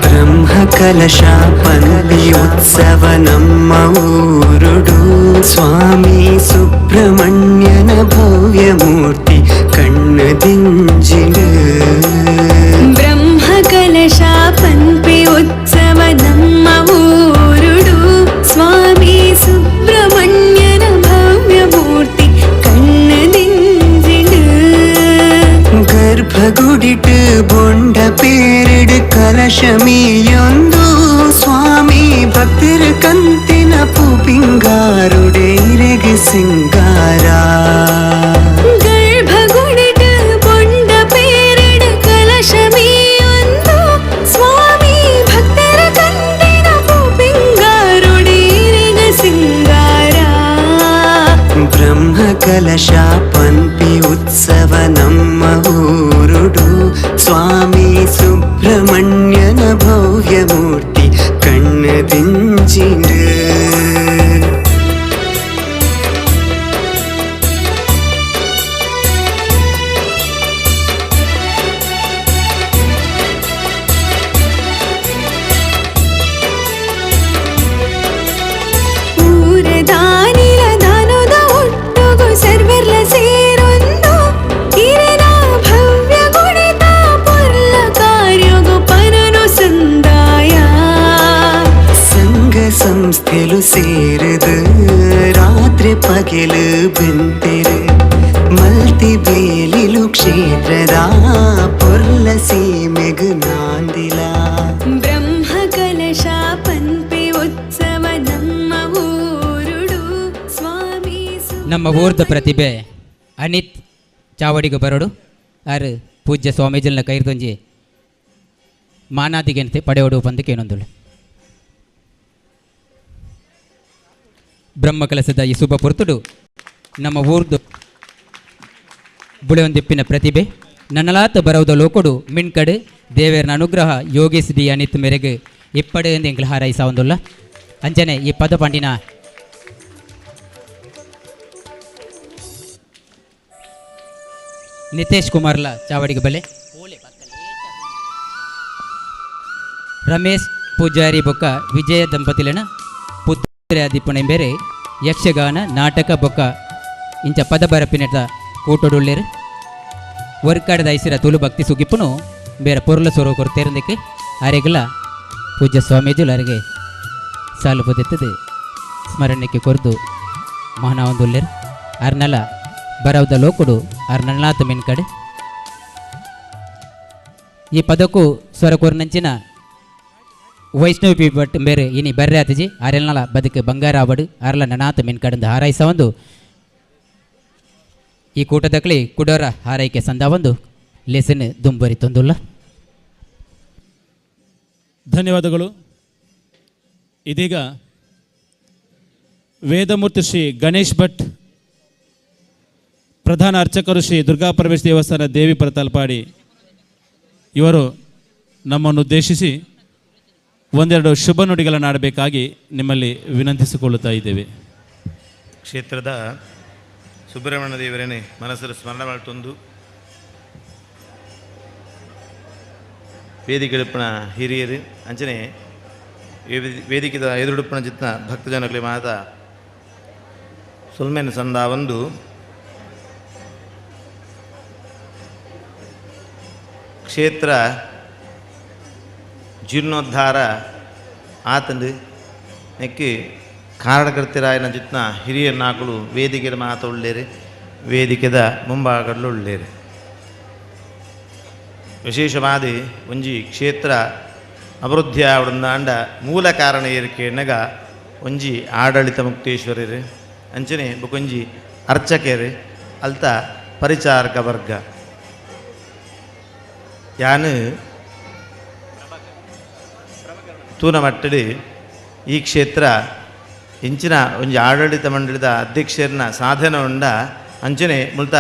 ಬ್ರಹ್ಮಕಲಶ ಪಂಪಿ ಉತ್ಸವ ನಮ್ಮ ಊರುಡು ಸ್ವಾಮಿ ಸುಬ್ರಹ್ಮಣ್ಯನ ಭವ್ಯ ಮೂರ್ತಿ ಕಣ್ಣದಿಂಜಿಡು ಬ್ರಹ್ಮಕಲಶ ಪಂಪಿ ಉತ್ಸವ ನಮ್ಮ ಊರುಡು ಸ್ವಾಮಿ ಸುಬ್ರಹ್ಮಣ್ಯನ ಭವ್ಯ ಮೂರ್ತಿ ಕಣ್ಣದಿಂಜಿಡು ಗರ್ಭಗುಡಿಟ್ಟು ಬೊಂಡ ಪೇರಿಡು ಕಲಶಮಿಯೊಂದು ಸ್ವಾಮಿ ಭಕ್ತರ ಕಂತಿನ ಪೂಪಿಂಗಾರುಡೇರೆಗೆ ಸಿಂಗಾರ ಗರ್ಭಗುಡಿಟ್ಟು ಬೊಂಡ ಪೇರಿಡು ಕಲಶಮಿಯೊಂದು ಸ್ವಾಮಿ ಭಕ್ತರ ಕಂತಿನ ಪೂಪಿಂಗಾರುಡೇರೆಗೆ ಸಿಂಗಾರ ಬ್ರಹ್ಮಕಲಶ ಪಂಪಿ ಉತ್ಸವ ನಮ್ಮ ಊರುಡು ಸ್ವಾಮಿ ಸುಬ್ರಹ್ಮಣ್ಯನ ಭವ್ಯ ಮೂರ್ತಿ ಕಣ್ಣದಿಂಜಿಡು ಸಂಸ್ಥೆಲು ಸೇರಿದ ರಾತ್ರಿ ಪಗೆಲು ಬೆಂತೆರು ಮಲ್ತಿ ಬೇಲಿಲು ಕ್ಷೇತ್ರದ ಪೊರ್ಲ ಸೀಮೆಗು ನಾಂದಿಲ ಬ್ರಹ್ಮಕಲಶ ಪಂಪಿ ಉತ್ಸವ ನಮ್ಮ ಊರುಡು ಸ್ವಾಮಿ ನಮ್ಮ ಊರ್ದ ಪ್ರತಿಭೆ ಅನಿತ್ ಚಾವಡಿಗೆ ಬರೋಡು ಆರು ಪೂಜ್ಯ ಸ್ವಾಮೀಜಿನ ಕೈರ್ದೊಂಜಿ ಮಾನಾದಿಗೆಂತೆ ಪಡೆಯೋಡು ಬಂದು ಕೇನೊಂದುಳು ಬ್ರಹ್ಮಕಲಸದ ಈ ಶುಭ ಪೊರ್ತುಡು ನಮ್ಮ ಊರ್ದು ಬುಳೆಯೊಂದಿಪ್ಪಿನ ಪ್ರತಿಭೆ ನನ್ನಲಾತ ಬರವುದ ಲೋಕೊಡು ಮಿಣ್ಕಡು ದೇವೇರನ ಅನುಗ್ರಹ ಯೋಗೇಶ್ ಡಿ ಅನಿತ್ ಮೇರೆಗೆ ಇಪ್ಪಡೆ ಎಂದು ಎಂಗ್ಲ ಹಾರೈಸ ಒಂದುಲ್ಲ ಅಂಚನೆ ಈ ಪದ ಪಂಡಿನ ನಿತೇಶ್ ಕುಮಾರ್ಲ ಚಾವಡಿಗೆ ಬಲೆ ರಮೇಶ್ ಪೂಜಾರಿ ಬೊಕ್ಕ ವಿಜಯ ದಂಪತಿಲನ ಪುತ್ರ ಬೇರೆ ಯಕ್ಷಗಾನ ನಾಟಕ ಬೊಕ್ಕ ಇಂಚ ಪದ ಬರಪಿನೆದ ಕೂಟೊಡುಳ್ಳೇರು ವರ್ಕಾಡದ ಐಸಿರ ತುಳು ಭಕ್ತಿ ಸುಗಿಪ್ಪುನು ಬೇರೆ ಪೊರ್ಲ ಸೊರೋ ಕೊರತೆರಂದಕ್ಕೆ ಆರೆಗಲ ಪೂಜ್ಯ ಸ್ವಾಮೀಜುಲು ಅರಿಗೆ ಸಾಲು ಬದೆತ್ತದು ಸ್ಮರಣಕ್ಕೆ ಕೊರ್ದು ಮಹಾನಾವೊಂದುಳ್ಳೇರು ಅರ್ನಲ ಬರವದ ಲೋಕುಡು ಅರ್ನಲ್ನಾಥ ಮೆನ್ಕಡೆ ಈ ಪದಕ್ಕೂ ಸ್ವರ ಕೋರ್ನಂಚಿನ ವೈಷ್ಣವಿ ಪಿ ಭಟ್ ಬೇರೆ ಇನಿ ಬರ್ರೆ ಆತಜಿ ಆರೆಲ್ನಲ ಬದುಕು ಬಂಗಾರ ಆವಡು ಆರ್ಲ ನನಾಥ ಮೆನ್ ಕಡಂದು ಹಾರೈಸ ಒಂದು ಈ ಕೂಟದಕ್ಲಿ ಕುಡೋರ ಹಾರೈಕೆ ಸಂದ ಒಂದು ಲೆಸನ್ ದುಂಬರಿ ತೊಂದುಲ್ಲ. ಧನ್ಯವಾದಗಳು. ಇದೀಗ ವೇದಮೂರ್ತಿ ಶ್ರೀ ಗಣೇಶ್ ಭಟ್, ಪ್ರಧಾನ ಅರ್ಚಕರು ಶ್ರೀ ದುರ್ಗಾ ಪರಮೇಶ್ವರಿ ದೇವಸ್ಥಾನ ದೇವಿಪುರ ತಲಪಾಡಿ ಇವರು ನಮ್ಮನ್ನು ಉದ್ದೇಶಿಸಿ ಒಂದೆರಡು ಶುಭ ನುಡಿಗಳನ್ನು ಆಡಬೇಕಾಗಿ ನಿಮ್ಮಲ್ಲಿ ವಿನಂತಿಸಿಕೊಳ್ಳುತ್ತಾ ಇದ್ದೇವೆ. ಕ್ಷೇತ್ರದ ಸುಬ್ರಹ್ಮಣ್ಯ ದೇವರನ್ನೇ ಮನಸ್ಸಲ್ಲಿ ಸ್ಮರಣೆ ಮಾಡ್ತೊಂದು ವೇದಿಕೆಡುಪ್ಪನ ಹಿರಿಯರು ಅಂಚನೆ ವೇದಿಕೆದ ಎದುರುಡುಪ್ಪನ ಜಿತ್ನ ಭಕ್ತಜನಗಳಿಗೆ ಮಾತ ಸುಲ್ಮೇನ ಸಂದ ಒಂದು ಕ್ಷೇತ್ರ ಜೀರ್ಣೋದ್ಧಾರ ಆತಂದು ನೆಕ್ಕಿ ಕಾರಣಕರ್ತಿರಾಯನ ಜಿತ್ನ ಹಿರಿಯ ನಾಕಲು ವೇದಿಕೆದ ಮಾತ ಉಳ್ಳೇರಿ ವೇದಿಕೆದ ಮುಂಭಾಗಗಳು ಉಳ್ಳೇರಿ ವಿಶೇಷವಾದ ಒಂಜಿ ಕ್ಷೇತ್ರ ಅಭಿವೃದ್ಧಿ ಆವಡಂದಾಂಡ ಮೂಲ ಕಾರಣ ಏರಿಕೆ ನಗ ಒಂಜಿ ಆಡಳಿತ ಮುಕ್ತೇಶ್ವರರು ಅಂಚನೆ ಬೊಕೊಂಜಿ ಅರ್ಚಕರು ಅಲ್ತ ಪರಿಚಾರಕ ವರ್ಗ ಯಾನು ತೂನ ಮಟ್ಟಡಿ ಈ ಕ್ಷೇತ್ರ ಇಂಚಿನ ಒಂಜಿ ಆಡಳಿತ ಮಂಡಳಿದ ಅಧ್ಯಕ್ಷರನ್ನ ಸಾಧನೆ ಉಂಡ ಅಂಚನೆ ಮುಲ್ತ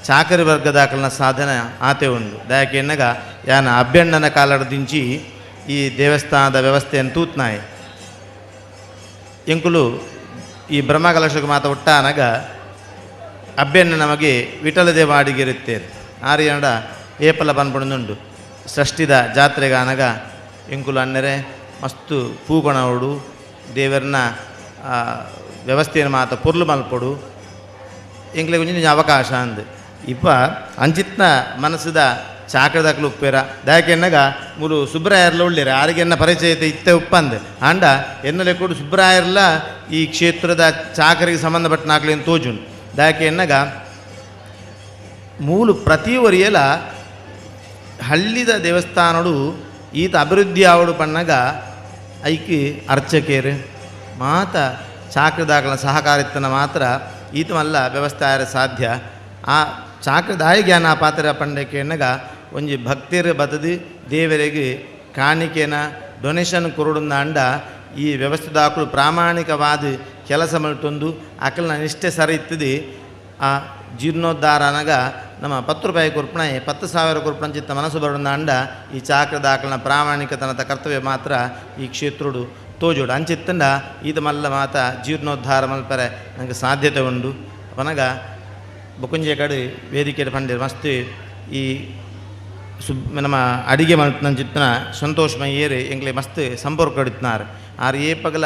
ಚಾಕರಿ ವರ್ಗದಾಕಲ್ನ ಸಾಧನೆ ಆತೆ ಉಂಡು ದಯಕೆ ಎನ್ನಗ ಯಾನ ಅಭ್ಯಣ್ಣನ ಕಾಲಡ ದಿಂಚಿ ಈ ದೇವಸ್ಥಾನದ ವ್ಯವಸ್ಥೆಯನ್ನು ತೂತ್ನಾಯಿ ಎಂಕುಲು ಈ ಬ್ರಹ್ಮಕಲಶಕ್ಕೆ ಮಾತ ಒಟ್ಟಾನಗ ಅಭ್ಯಣ್ಣ ನಮಗೆ ವಿಠಲದೇವ ಅಡಿಗಿರುತ್ತೇವೆ ಆರ್ಯಂಡ ಏಪಲ ಬಂದ್ಬಿಡುಂಡು ಷಷ್ಠಿದ ಜಾತ್ರೆಗಾನಗ ಎಂಕುಲು ಅನ್ನರೆ ಮಸ್ತು ಪೂಗಣವಡು ದೇವರನ್ನ ವ್ಯವಸ್ಥೆಯನ್ನು ಮಾತ ಪೊರ್ಲು ಮಲ್ಪಡು ಎಂಕ್ಲೆ ಒಂಜಿ ಅವಕಾಶ ಅಂದು ಇಪ್ಪ ಅಂಚಿತ್ನ ಮನಸ್ಸದ ಚಾಕರದಾಕಲು ಉಪ್ಪೇರ ದಯಕೆನ್ನಗ ಮೂರು ಸುಬ್ರಾಯರ್ಲ ಉಳ್ಳೇರ ಆರಿಗೆನ್ನ ಪರಿಚಯ ಇತ್ತೆ ಉಪ್ಪಂದು ಆಂಡ ಎನ್ನಲೆ ಕೊಡು ಸುಬ್ರಾಯರ್ಲ ಈ ಕ್ಷೇತ್ರದ ಚಾಕರಿಗೆ ಸಂಬಂಧಪಟ್ಟ ನಾಕ್ಲೇನು ತೋಜುಂಡು ದಯಕೆ ಎನ್ನಗ ಮೂಲು ಪ್ರತಿ ಒರಿಯಲ ಹಳ್ಳಿದ ದೇವಸ್ಥಾನಡು ಈತ ಅಭಿವೃದ್ಧಿ ಆವಡು ಪಣ್ಣಗ ಐಕಿ ಅರ್ಚಕೇರು ಮಾತ ಚಾಕರದಾಕಲ ಸಹಕಾರಿತನ ಮಾತ್ರ ಈತ ಮಲ್ಲ ವ್ಯವಸ್ಥೆ ಆರ ಸಾಧ್ಯ ಆ ಚಾಕರದಾಯ ಜ್ಞಾನ ಪಾತ್ರ ಪಂಡಕ್ಕೆ ಎನ್ನಗ ಒಂಜಿ ಭಕ್ತಿರು ಬತದು ದೇವರಿಗೆ ಕಾಣಿಕೆನ ಡೊನೇಷನ್ ಕೊರಡುಂದ ಅಂಡ ಈ ವ್ಯವಸ್ಥೆದಾಕಲು ಪ್ರಾಮಾಣಿಕವಾದ ಕೆಲಸ ಮಲ್ತೊಂದು ಅಕಲ್ನ ನಿಷ್ಠೆ ಸರಿ ಇತ್ತದೆ. ಆ ಜೀರ್ಣೋದ್ಧಾರ ಅನಗ ನಮ್ಮ 10 ರೂಪಾಯಿ ಕೊರ್ಪಣ 10,000 ಕೊರ್ಪಣ ಚಿತ್ತ ಮನಸ್ಸು ಬರುಂದ ಅಂಡ ಈ ಚಾಕರದಾಕಲ್ನ ಪ್ರಾಮಾಣಿಕತನದ ಕರ್ತವ್ಯ ಮಾತ್ರ ಈ ಕ್ಷೇತ್ರಡು ತೋಜೋಡು ಅಂಚಿತ್ತಂಡ ಈತ ಮಲ್ಲ ಮಾತ ಜೀರ್ಣೋದ್ಧಾರ ಮಲ್ಪರೆ ನನಗೆ ಸಾಧ್ಯತೆ ಉಂಡು ಅವನಗ ಬೊಕೊಂಜೆ ಕಡೆ ವೇದಿಕೆ ಪಂಡಿರ ಮಸ್ತ್ ಈ ನಮ್ಮ ಅಡಿಗೆ ಮಲ್ತನ ಚಿತ್ತನ ಸಂತೋಷಮಯ್ಯೇರು ಎಂಗ್ಲೆ ಮಸ್ತ್ ಸಂಪರ್ಕ ಇಡ್ತಾರೆ ಆರು ಏಪಗಲ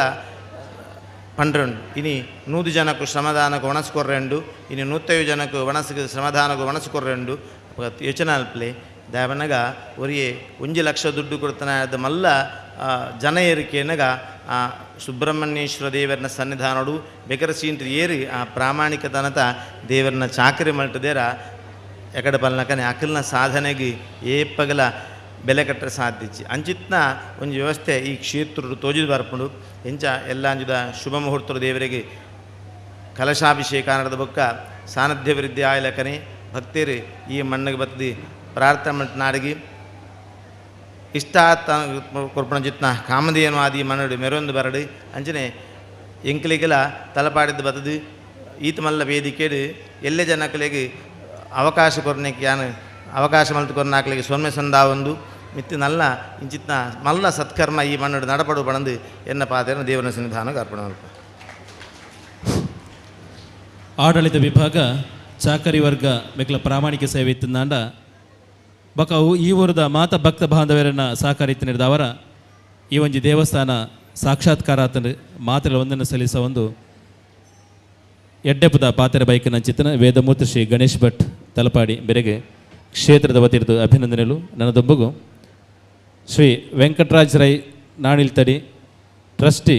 ಪಂಡ್ರಂಡು ಇನಿ 100 ಜನಕ್ಕೂ ಶ್ರಮದಾನಕ್ಕೆ ಒಣಸ್ಕೊರ್ರೆಂಡು ಇನ್ನು 150 ಜನಕ್ಕೂ ಒಣಸಿಗೆ ಶ್ರಮದಾನಕ್ಕೂ ಒಣಸ್ಕೊರ್ರೆಂಡು ಯೋಚನೆ ಅಲ್ಪಲೆ ದಾವನಗ ಒರಿಯೇ 1 ಲಕ್ಷ ದುಡ್ಡು ಕೊಡ್ತಾನೆ ಅದು ಮಲ್ಲ ಜನ ಏರಿಕೆಯನಗ ಆ ಸುಬ್ರಹ್ಮಣ್ಯೇಶ್ವರ ದೇವರನ ಸನ್ನಿಧಾನಡು ಬೆಕರ ಸೀಂಟ್ರಿ ಏರಿ ಆ ಪ್ರಾಮಾಣಿಕತನತ ದೇವರನ್ನ ಚಾಕರಿ ಮಲ್ಟದೇರ ಎಕಡೆ ಬಲ್ನಕನೆ ಅಕಲ್ನ ಸಾಧನೆಗೆ ಏಪಗಲ ಬೆಲೆ ಕಟ್ಟರೆ ಸಾಧಿಸಿ ಅಂಚಿತ್ನ ಒಂದು ವ್ಯವಸ್ಥೆ ಈ ಕ್ಷೇತ್ರ ತೋಜಿದು ಬರ್ಪುಂಡು ಎಂಚ ಎಲ್ಲ ಅಂಜುದ ಶುಭ ಮುಹೂರ್ತರು ದೇವರಿಗೆ ಕಲಶಾಭಿಷೇಕ ನಡೆದ ಬೊಕ್ಕ ಸಾನ್ನಿಧ್ಯ ವೃದ್ಧಿ ಆಯ್ಲಕನೆ ಭಕ್ತರು ಈ ಮಣ್ಣಿಗೆ ಬತ್ತದಿ ಪ್ರಾರ್ಥನೆ ಮಲ್ಟ ನಾಡಿಗೆ ಇಷ್ಟ ಕೊರ್ಪಣ ಜಿತ್ನ ಕಾಮಧೇನು ಆದಿ ಮನಡು ಮೆರೊಂದು ಬರಡು ಅಂಚನೆ ಎಂಕ್ಲಿಗೆಲ್ಲ ತಲಪಾಡಿದ್ದು ಬತ್ತದು ಈತ ಮಲ್ಲ ವೇದಿಕೆಡು ಎಲ್ಲೇ ಜನಕ್ಕಲಿಗೆ ಅವಕಾಶ ಕೊರ್ನೆಕ್ಕೆ ಯಾನು ಅವಕಾಶ ಮಲ್ತು ಕೊರ್ನಾಕ್ಲಿಗೆ ಸೊನ್ನೆ ಸಂದ ಒಂದು ಮಿತ್ತು ನಲ್ಲ ಇಂಚಿತ್ನ ಮಲ್ಲ ಸತ್ಕರ್ಮ ಈ ಮಣ್ಣು ನಡಪಡು ಬಣಂದು ಎನ್ನ ಪಾತ್ರ ದೇವರ ಸನ್ನಿಧಾನಕ್ಕೆ ಅರ್ಪಣೆ ಮಲ್ಪ. ಆಡಳಿತ ವಿಭಾಗ ಚಾಕರಿ ವರ್ಗ ಮೆಕ್ಲ ಪ್ರಾಮಾಣಿಕ ಸೇವೆ ಇತ್ತಂದಾಂಡ ಬಕವು ಈ ಊರದ ಮಾತ ಭಕ್ತ ಬಾಂಧವರನ್ನ ಸಹಕಾರಿತ ನಿರ್ದವರ ಈ ಒಂಜಿ ದೇವಸ್ಥಾನ ಸಾಕ್ಷಾತ್ಕಾರ ಆತನ ಮಾತ್ರ ಒಂದನ್ನು ಸಲ್ಲಿಸ ಒಂದು ಎಡ್ಡೆಪುದ ಪಾತ್ರೆ ಬೈಕಿನ ಚಿತ್ತನ ವೇದಮೂರ್ತಿ ಶ್ರೀ ಗಣೇಶ್ ಭಟ್ ತಲಪಾಡಿ ಬೆರೆಗೆ ಕ್ಷೇತ್ರದ ವತಿರ್ದು ಅಭಿನಂದನೆಗಳು ನನ್ನದೊಬ್ಬಗೂ ಶ್ರೀ ವೆಂಕಟರಾಜ್ ರೈ ನಾಣಿಲ್ತಡಿ ಟ್ರಸ್ಟಿ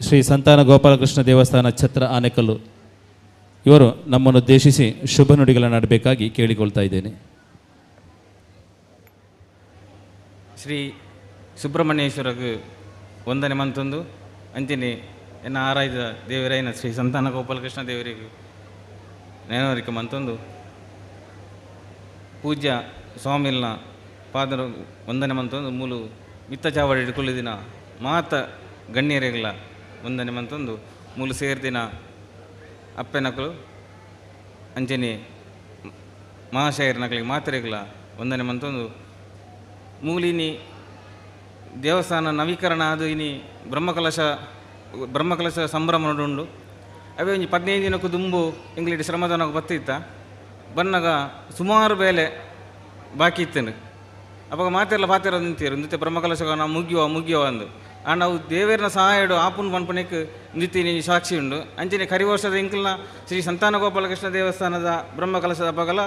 ಶ್ರೀ ಸಂತಾನ ಗೋಪಾಲಕೃಷ್ಣ ದೇವಸ್ಥಾನ ಛತ್ರ ಆನೆಕಲ್ಲು ಇವರು ನಮ್ಮನ್ನು ಉದ್ದೇಶಿಸಿ ಶುಭ ನುಡಿಗಳನ್ನು ಆಡಬೇಕಾಗಿ ಕೇಳಿಕೊಳ್ತಾ ಇದ್ದೇನೆ. ಶ್ರೀ ಸುಬ್ರಹ್ಮಣ್ಯೇಶ್ವರಗೂ ವಂದನೆ ಮಂತೊಂದು ಅಂಚನೆ ಎನ್ನ ಆರಾಯ್ದ ದೇವರೈನ ಶ್ರೀ ಸಂತಾನ ಗೋಪಾಲಕೃಷ್ಣ ದೇವರಿಗೂ ನೇನವರಿಕೆ ಮಂತೊಂದು ಪೂಜ್ಯ ಸ್ವಾಮಿಲ್ನ ಪಾದರ ವಂದನೆ ಮಂತೊಂದು ಮೂಲು ಮಿತ್ತ ಚಾವಡಿ ಹಿಡ್ಕೊಳ್ಳಿದಿನ ಮಾತ ಗಣ್ಯರೆಗಳ ವಂದನೆ ಮಂತೊಂದು ಮೂಲು ಸೇರ್ದಿನ ಅಪ್ಪೆನಕಲು ಅಂಚನೆ ಮಹಾಶಯರ್ನಕಲಿಗೆ ಮಾತ್ರೆಗಳ ವಂದನೆ ಮಂತೊಂದು ಮೂಲಿನಿ ದೇವಸ್ಥಾನ ನವೀಕರಣ ಅದು ಇನಿ ಬ್ರಹ್ಮಕಲಶ ಸಂಭ್ರಮ ಉಂಡು ಅವೇ ಒಂಜಿ 15 ದಿನಕ್ಕೂ ದುಂಬು ಇಂಗ್ಲಿಡ್ ಶ್ರಮದಾನಕ್ಕೆ ಬತ್ತಿತ್ತ ಬನ್ನಾಗ ಸುಮಾರು ಬೇಲೆ ಬಾಕಿ ಇತ್ತೇನೆ ಅವಾಗ ಮಾತೆಲ್ಲ ಪಾತಿರ ನಿಂತಿರು ನೃತ್ಯ ಬ್ರಹ್ಮಕಲಶ ನಾವು ಮುಗಿಯುವ ಅಂದು ಆ ನಾವು ದೇವೇರನ ಸಹಾಯಡು ಆಪುನ್ ಪನ್ಪನೆಕ್ ನೃತ್ಯ ಸಾಕ್ಷಿ ಉಂಡು ಅಂಚನೆ ಕರಿ ವರ್ಷದ ಇಂಕಲ್ನ ಶ್ರೀ ಸಂತಾನ ಗೋಪಾಲಕೃಷ್ಣ ದೇವಸ್ಥಾನದ ಬ್ರಹ್ಮಕಲಶದ ಅಪಗಲ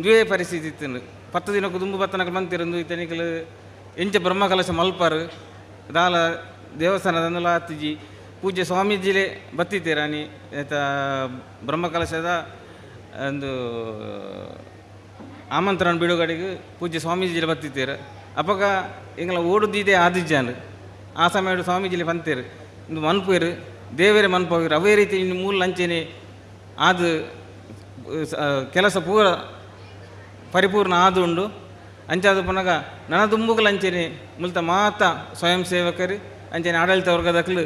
ದ್ವೇ ಪರಿಸ್ಥಿತಿ ಇತ್ತು 10 ದಿನಕ್ಕೂ ದುಂಬು ಬತ್ತನಕ್ಕೆ ಬಂತಿರಂದು ಇತನಿಕಲು ಎಂಚ ಬ್ರಹ್ಮಕಲಶ ಮಲ್ಪರು ದಾಲ ದೇವಸ್ಥಾನದಂದಲ ಹತ್ತಿಜಿ ಪೂಜ್ಯ ಸ್ವಾಮೀಜಿಲೇ ಬತ್ತಿತ್ತೀರಾನಿ ಬ್ರಹ್ಮಕಲಶದ ಒಂದು ಆಮಂತ್ರಣ ಬಿಡುಗಡೆಗೆ ಪೂಜ್ಯ ಸ್ವಾಮೀಜಿಲೆ ಬತ್ತಿತ್ತೀರ ಅಪಗ ಎಂಗಳ ಓಡುದಿದೆ ಆದಿಜ್ಜಾನು ಆ ಸಮಯ ಸ್ವಾಮೀಜಿಲೆ ಬಂತೇರು ಇಂದು ಮನ್ಪೇರು ದೇವರೇ ಮನ್ಪೋಗಿರು ಅವೇ ರೀತಿ ಇನ್ನು ಮೂಲ ಲಂಚನೆ ಅದು ಕೆಲಸ ಪೂರ ಪರಿಪೂರ್ಣ ಆದು ಉಂಡು ಅಂಚಾದ ಪುನಗ ನನ್ನ ದುಂಬುಗಳ ಅಂಚನೆ ಮುಲ್ತ ಮಾತ ಸ್ವಯಂ ಸೇವಕರು ಅಂಚನೆ ಆಡಳಿತ ವರ್ಗದಕ್ಲು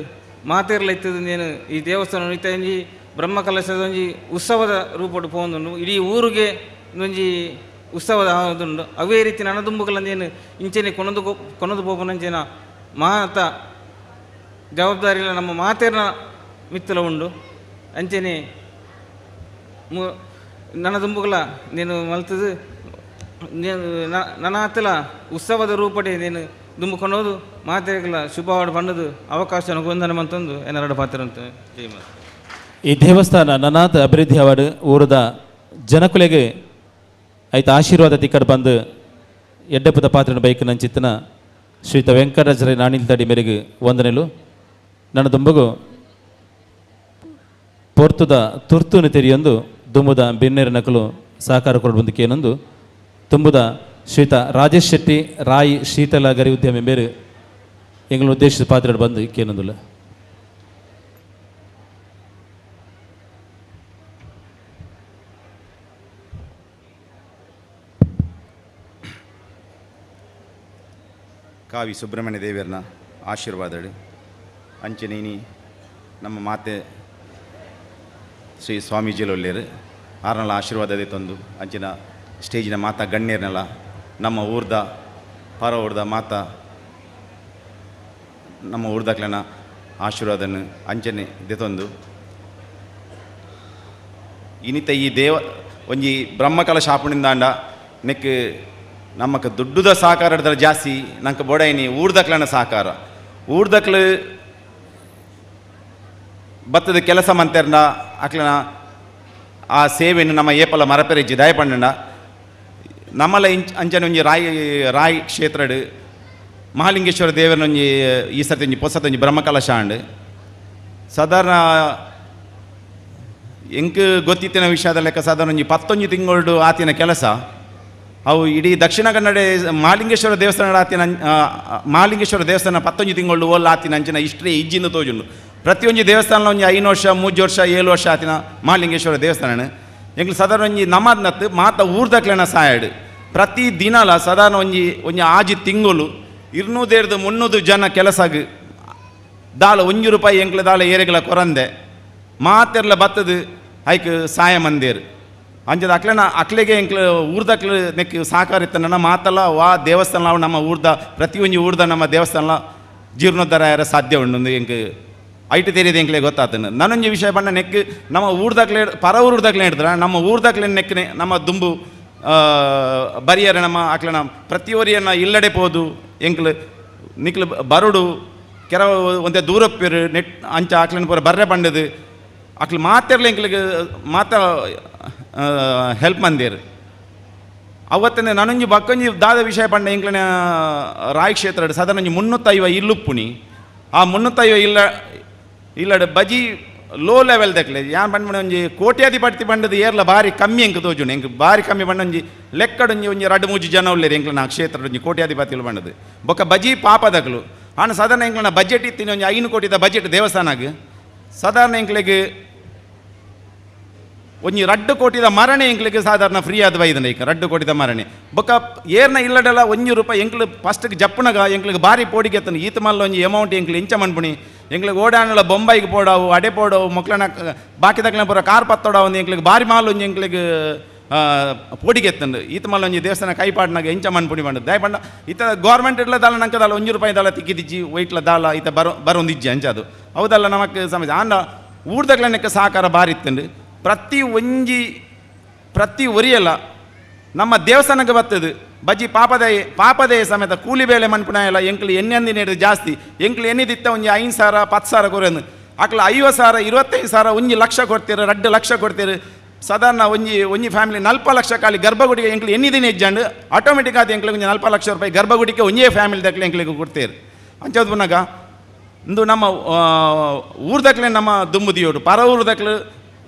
ಮಾತಿರ್ಲ ಇತ್ತದ ನೇನು ಈ ದೇವಸ್ಥಾನ ಇತ್ತ ಒಂಜಿ ಬ್ರಹ್ಮಕಲಶದ ಒಂಜಿ ಉತ್ಸವದ ರೂಪಡು ಪೋಂದುಂಡು ಇಡೀ ಊರಿಗೆ ಒಂಜಿ ಉತ್ಸವದ ಆದುಂಡು ಅವೇ ರೀತಿ ನನ್ನ ದುಂಬುಗಳಂದೇನು ಇಂಚನೆ ಕೊನದು ಪೋಪನಂಚೆನ ಮಾತ ಜವಾಬ್ದಾರಿಲ್ಲ ನಮ್ಮ ಮಾತೇರ್ನ ಮಿತ್ತಲ ಉಂಡು ಅಂಚನೆ ನನ್ನ ದುಂಬುಗಳ ನೀನು ಮಲ್ತದು ನನ್ನ ಹತ್ತಲ ಉತ್ಸವದ ರೂಪಡೆ ನೀನು ದುಂಬುಕೊಂಡೋದು ಮಾತೆಗಳ ಶುಭವಾಡು ಪಂಡದು ಅವಕಾಶ ಗೊಂದನೆ ಮಂತಂದು ಏನಾರು ಪಾತ್ರ ಅಂತ ಜೈ ಮಾತ. ಈ ದೇವಸ್ಥಾನ ನನಾದ ಅಭಿವೃದ್ಧಿ ಅವಾರ್ಡ್ ಊರದ ಜನಕುಲೆಗೆ ಐತ ಆಶೀರ್ವಾದ ತಿಕ್ಕಡ್ ಬಂದು ಎಡ್ಡೆಪದ ಪಾತ್ರನ ಬೈಕ್ ನಂಚಿತ್ತನ ಶ್ರೀತ ವೆಂಕಟರಾಜರ ನಾಣಿಲ್ ತಡಿ ಮೇರೆಗೆ ವಂದನೆಲು ನನ್ನ ದುಂಬಗು ಪೊರ್ತುದ ತುರ್ತುನು ತೆರಿಯೊಂದು ದುಂಬುದ ಬಿನ್ನೇರ ನಕಲು ಸಹಕಾರ ಕೊಡುವಂದಕ್ಕೆ ಏನೊಂದು ತುಂಬುದ ಶ್ರೀತ ರಾಜೇಶ್ ಶೆಟ್ಟಿ ರಾಯಿ ಶೀತಲ ಗರಿ ಉದ್ಯಮಿ ಬೇರೆ ಎಂಗಳ ಉದ್ದೇಶಿತ ಪಾತ್ರ ಬಂದು ಕೇನೊಂದಿಲ್ಲ. ಕಾವಿ ಸುಬ್ರಹ್ಮಣ್ಯ ದೇವಿಯರ್ನ ಆಶೀರ್ವಾದಗಳು ಅಂಚನೇನಿ ನಮ್ಮ ಮಾತೆ ಶ್ರೀ ಸ್ವಾಮೀಜಿಲೊಲ್ಲೇರು ಆರ್ನಲ್ಲ ಆಶೀರ್ವಾದದೇ ತಂದು ಅಂಚಿನ ಸ್ಟೇಜಿನ ಮಾತಾ ಗಣ್ಯರ್ನೆಲ್ಲ ನಮ್ಮ ಊರ್ದ ಪರ ಊರ್ದ ಮಾತಾ ನಮ್ಮ ಊರ್ದಕ್ಲನ ಆಶೀರ್ವಾದನ ಅಂಚನೆ ದೆತೊಂದು ಇನಿತ ಈ ದೇವ ಒಂಜಿ ಬ್ರಹ್ಮಕಲಶ ಆಪುಣಿಂದಾಂಡ ನೆಕ್ ನಮ್ಮಕ್ಕೆ ದುಡ್ಡುದ ಸಹಕಾರ ಹಿಡಿದ್ರೆ ಜಾಸ್ತಿ ನಂಗೆ ಬೋಡೈನಿ ಊರ್ದಕ್ಲನ ಸಹಕಾರ ಊರ್ದಕ್ಲು ಬತ್ತದ ಕೆಲಸ ಮಂತೆರ್ನ ಅಕ್ಲನ ಆ ಸೇವೆಯನ್ನು ನಮ್ಮ ಏಪಲ ಮರಪೆರೆಜ್ಜಿ ದಯಪಂಡ ನಮ್ಮಲ್ಲ ಅಂಚನೆ ಒಂಜಿ ರಾಯಿ ಕ್ಷೇತ್ರಡ್ ಮಹಾಲಿಂಗೇಶ್ವರ ದೇವರನ ಒಂಜಿ ಈ ಸರ್ತಿ ಒಂಜಿ ಪೊಸತ ಒಂಜಿ ಬ್ರಹ್ಮಕಲಶ ಅಂಡ್ ಸಾಧಾರಣ ಎಂಕ್ ಗೊತ್ತಿತ್ತಿನ ವಿಷಯದ ಲೆಕ್ಕ ಸಾಧಾರಣ ಒಂಜಿ 11 ತಿಂಗಳು ಆತಿನ ಕೆಲಸ ಅವು ಇಡೀ ದಕ್ಷಿಣ ಕನ್ನಡ ಮಹಾಲಿಂಗೇಶ್ವರ ದೇವಸ್ಥಾನ ಆತಿನ ಮಹಾಲಿಂಗೇಶ್ವರ ದೇವಸ್ಥಾನ 11 ತಿಂಗಳು ಓಲ್ ಆತಿನ ಅಂಚಿನ ಇಷ್ಟೇ ಇಜ್ಜಿಂದ ತೋಜುಂಡು ಪ್ರತಿಯೊಂದು ದೇವಸ್ಥಾನ ಒಂಜಿ 5 ವರ್ಷ 3 ವರ್ಷ 7 ವರ್ಷ ಆತಿನ ಮಹಾಲಿಂಗೇಶ್ವರ ದೇವಸ್ಥಾನ ಎಂಗ್ಲು ಸಾಧಾರಣ ಒಂಜಿ ನಮಾದ್ನತ್ತು ಮಾತ ಊರ್ದಕ್ಲೆನ ಸಾಯಡ್ ಪ್ರತಿ ದಿನಾಲ ಸಾಧಾರಣ ಒಂಜಿ ಆಜಿ ತಿಂಗಳು 200-300 ಜನ ಕೆಲಸಗ್ ದಾಲ 1 ರೂಪಾಯಿ ಎಂಕ್ಲು ದಾಲ ಏರೆಗಳ ಕೊರಂದೆ ಮಾತೆರ್ಲ ಬತ್ತದು ಐಕ್ ಸಾಯ ಮಂದೇರು ಅಂಜದ ಅಕ್ಲೆಗೆ ಎಂಕ್ಲು ಊರ್ದಕ್ಲು ನೆಕ್ ಸಹಕಾರ ಇತ್ತ ಮಾತಲ್ಲ ವಾ ದೇವಸ್ಥಾನ ನಮ್ಮ ಊರ್ದ ಪ್ರತಿಯೊಂದು ಊರ್ದ ನಮ್ಮ ದೇವಸ್ಥಾನ ಜೀರ್ಣೋದ್ಧಾರ ಯಾರ ಸಾಧ್ಯ ಉಂಡು ಎಂಕ್ ಐಟು ತೆರೆಯೋದು ಎಂಕ್ಲೆ ಗೊತ್ತಾತನು ನಾನೊಂದು ವಿಷಯ ಬಣ್ಣ ನೆಕ್ ನಮ್ಮ ಊರ್ದಾಗ್ಲೇ ಪರ ಊರ್ದಾಗ್ಲೇ ಹಿಡಿದ್ರೆ ನಮ್ಮ ಊರ್ದಾಗ್ಲೇ ನೆಕ್ನೆ ನಮ್ಮ ದುಂಬು ಬರಿಯರ ನಮ್ಮ ಆಕ್ಲನ ಪ್ರತಿಯೊರಿಯನ್ನ ಇಲ್ಲಡೆ ಪೋದು ಎಂಕ್ಲು ನಿಕ್ಲು ಬರುಡು ಕೆಲವು ಒಂದೇ ದೂರಪ್ಪೇರು ನೆಟ್ ಅಂಚ ಆಕ್ಲನ ಪೂರ ಬರ್ರೆ ಬಂಡದು ಆಕ್ಲು ಮಾತೆರ್ಲ ಎಂಕ್ಲಿಗೆ ಮಾತ ಹೆಲ್ಪ್ ಮಂದೇರು ಅವತ್ತನೇ ನಾನೊಂಜಿ ಬಕ್ಕೊಂಜಿ ದಾದ ವಿಷಯ ಪಂಡ ಎಂಕ್ಲನ ರಾಯ್ ಕ್ಷೇತ್ರ ಸಾಧಾರಣ 350 ಇಲ್ಲುಪ್ಪುನಿ ಆ 350 ಇಲ್ಲಡೆ ಬಜಿ ಲೋ ಲೆವೆಲ್ ದಕ್ಲೆ ಯಾನ್ ಬಂದ್ಮಣ ಒಂಜಿ ಕೋಟ್ಯಾಧಿಪತಿ ಬಂಡದು ಏರ್ಲ ಬಾರಿ ಕಮ್ಮಿ ಎಂಕ್ ತೋಜುಂಡು ಎಂಕ್ ಬಾರಿ ಕಮ್ಮಿ ಬಂಡ ಒಂಜಿ ಲೆಕ್ಕಡೊಂಜಿ ಒಂಜಿ 2-3 ಜನ ಉಳ್ಳೇರು ಎಂಕ್ಲ ನಾ ಕ್ಷೇತ್ರ ಒಂಜಿ ಕೋಟ್ಯಾಧಿಪತಿಗಳು ಬಂಡದು ಬೊಕ್ಕ ಬಜಿ ಪಾಪದಕ್ಲು ಆನ ಸಾಧಾರಣ ಎಂಕ್ಲ ಬಜೆಟ್ ಇತ್ತೀನಿ ಒಂಜಿ 5 ಕೋಟಿದ ಬಜೆಟ್ ದೇವಸ್ಥಾನಕ್ಕೆ ಸಾಧಾರಣ ಎಂಕ್ಲೆಗೆ ಒಂಜಿ 2 ಕೋಟಿದ ಮರಣೆ ಎಂಕ್ಲೆಗೆ ಸಾಧಾರಣ ಫ್ರೀ ಆದ ಬೈದನ ಈಗ 2 ಕೋಟಿದ ಮರಣೆ ಬೊಕ್ಕ ಏರ್ನ ಇಲ್ಲಡೆಲ್ಲ ₹1 ಎಂಕ್ಲು ಫಸ್ಟ್ಗೆ ಜಪ್ಪನಗ ಎಂಕ್ಲಿಗೆ ಬಾರಿ ಪೋಡಿಗೆ ಎತ್ತನು ಈತ ಮಲ್ಲ ಒಂಜಿ ಅಮೌಂಟ್ ಎಂಕ್ಲು ಎಂಚ ಮನ್ಪುಣಿ ಎಂಕ್ಲಿಗೆ ಓಡಾಣಲ ಬೊಂಬೈಗೆ ಪೋಡಾವು ಅಡೆ ಪೋಡವು ಮಕ್ಳನ ಬಾಕಿ ತಕ್ಲ ಪೂರ ಕಾರ್ ಪತ್ತೋಡಾವು ಒಂದು ಎಂಕ್ಲಿಗೆ ಬಾರಿ ಮಾಲ್ ಒಂಜಿ ಎಂಕ್ಲಿಗೆ ಪೋಡಿಗೆ ಎತ್ತಂಡು ಈತ ಮಲ್ಲ ಒಂಜಿ ದೇವಸ್ಥಾನ ಕೈಪಾಡ್ನಾಗ ಎಂಚ ಮನ್ಪುಣಿ ಬಂಡು ದಯ ಪಂಡ ಈತ ಗೌರ್ಮೆಂಟ್ ಇಡ್ಲ ದಾಲ ನಂಗೆ ದಾಲ ₹1 ದಾಲ ತಿಕ್ಕಿದಿಜ್ಜಿ ವೈಟ್ಲ ದಾಲ ಈತ ಬರೋಂದಿಜ್ಜಿ ಅಂಚದು ಹೌದಲ್ಲ ನಮಕ್ ಸಮಸ್ಯೆ ಆಂಡ ಊರ್ದಗ್ಲನಕ್ಕೆ ಸಹಕಾರ ಬಾರಿ ಇತ್ತಂಡು ಪ್ರತಿ ಒರಿಯಲ್ಲ ನಮ್ಮ ದೇವಸ್ಥಾನಕ್ಕೆ ಬರ್ತದೆ ಬಜ್ಜಿ ಪಾಪದೇ ಸಮೇತ ಕೂಲಿ ಬೇಳೆ ಮನ್ಪುಣ ಎಲ್ಲ ಎಂಕ್ಲು ಎಣ್ಣೆ ಜಾಸ್ತಿ ಎಂಕ್ಲು ಎಣ್ಣಿದಿತ್ತ ಒಂಜಿ 5,000 10,000 ಕೊರೆಂದು ಅಕ್ಲ 50,000 25,000 1 ಲಕ್ಷ ಕೊಡ್ತೀರು 2 ಲಕ್ಷ ಕೊಡ್ತೀರು ಸಾಧಾರಣ ಒಂಜಿ ಫ್ಯಾಮಿಲಿ 40 ಲಕ್ಷ ಕಾಲಿ ಗರ್ಭಗುಡಿಗೆ ಎಂಕ್ಲು ಎಣ್ಣಿದಿನ ಹೆಜ್ಜಂಡು ಆಟೋಮೆಟಿಕ್ ಆದ ಎಂಕ್ಲಿಗೆ ಒಂಜಿ 40 ಲಕ್ಷ ರೂಪಾಯಿ ಗರ್ಭಗುಡಿಗೆ ಒಂಜೇ ಫ್ಯಾಮಿಲಿ ದಕ್ಲೆ ಎಂಕ್ಲಿಗೆ ಕೊಡ್ತೀರು ಅಂಚದು ಪುನಗ ಇಂದು ನಮ್ಮ ಊರ್ದಕ್ಲೆ ನಮ್ಮ ದುಂಬುದಿಯೋಡು ಪರ ಊರ್ದಕ್ಲು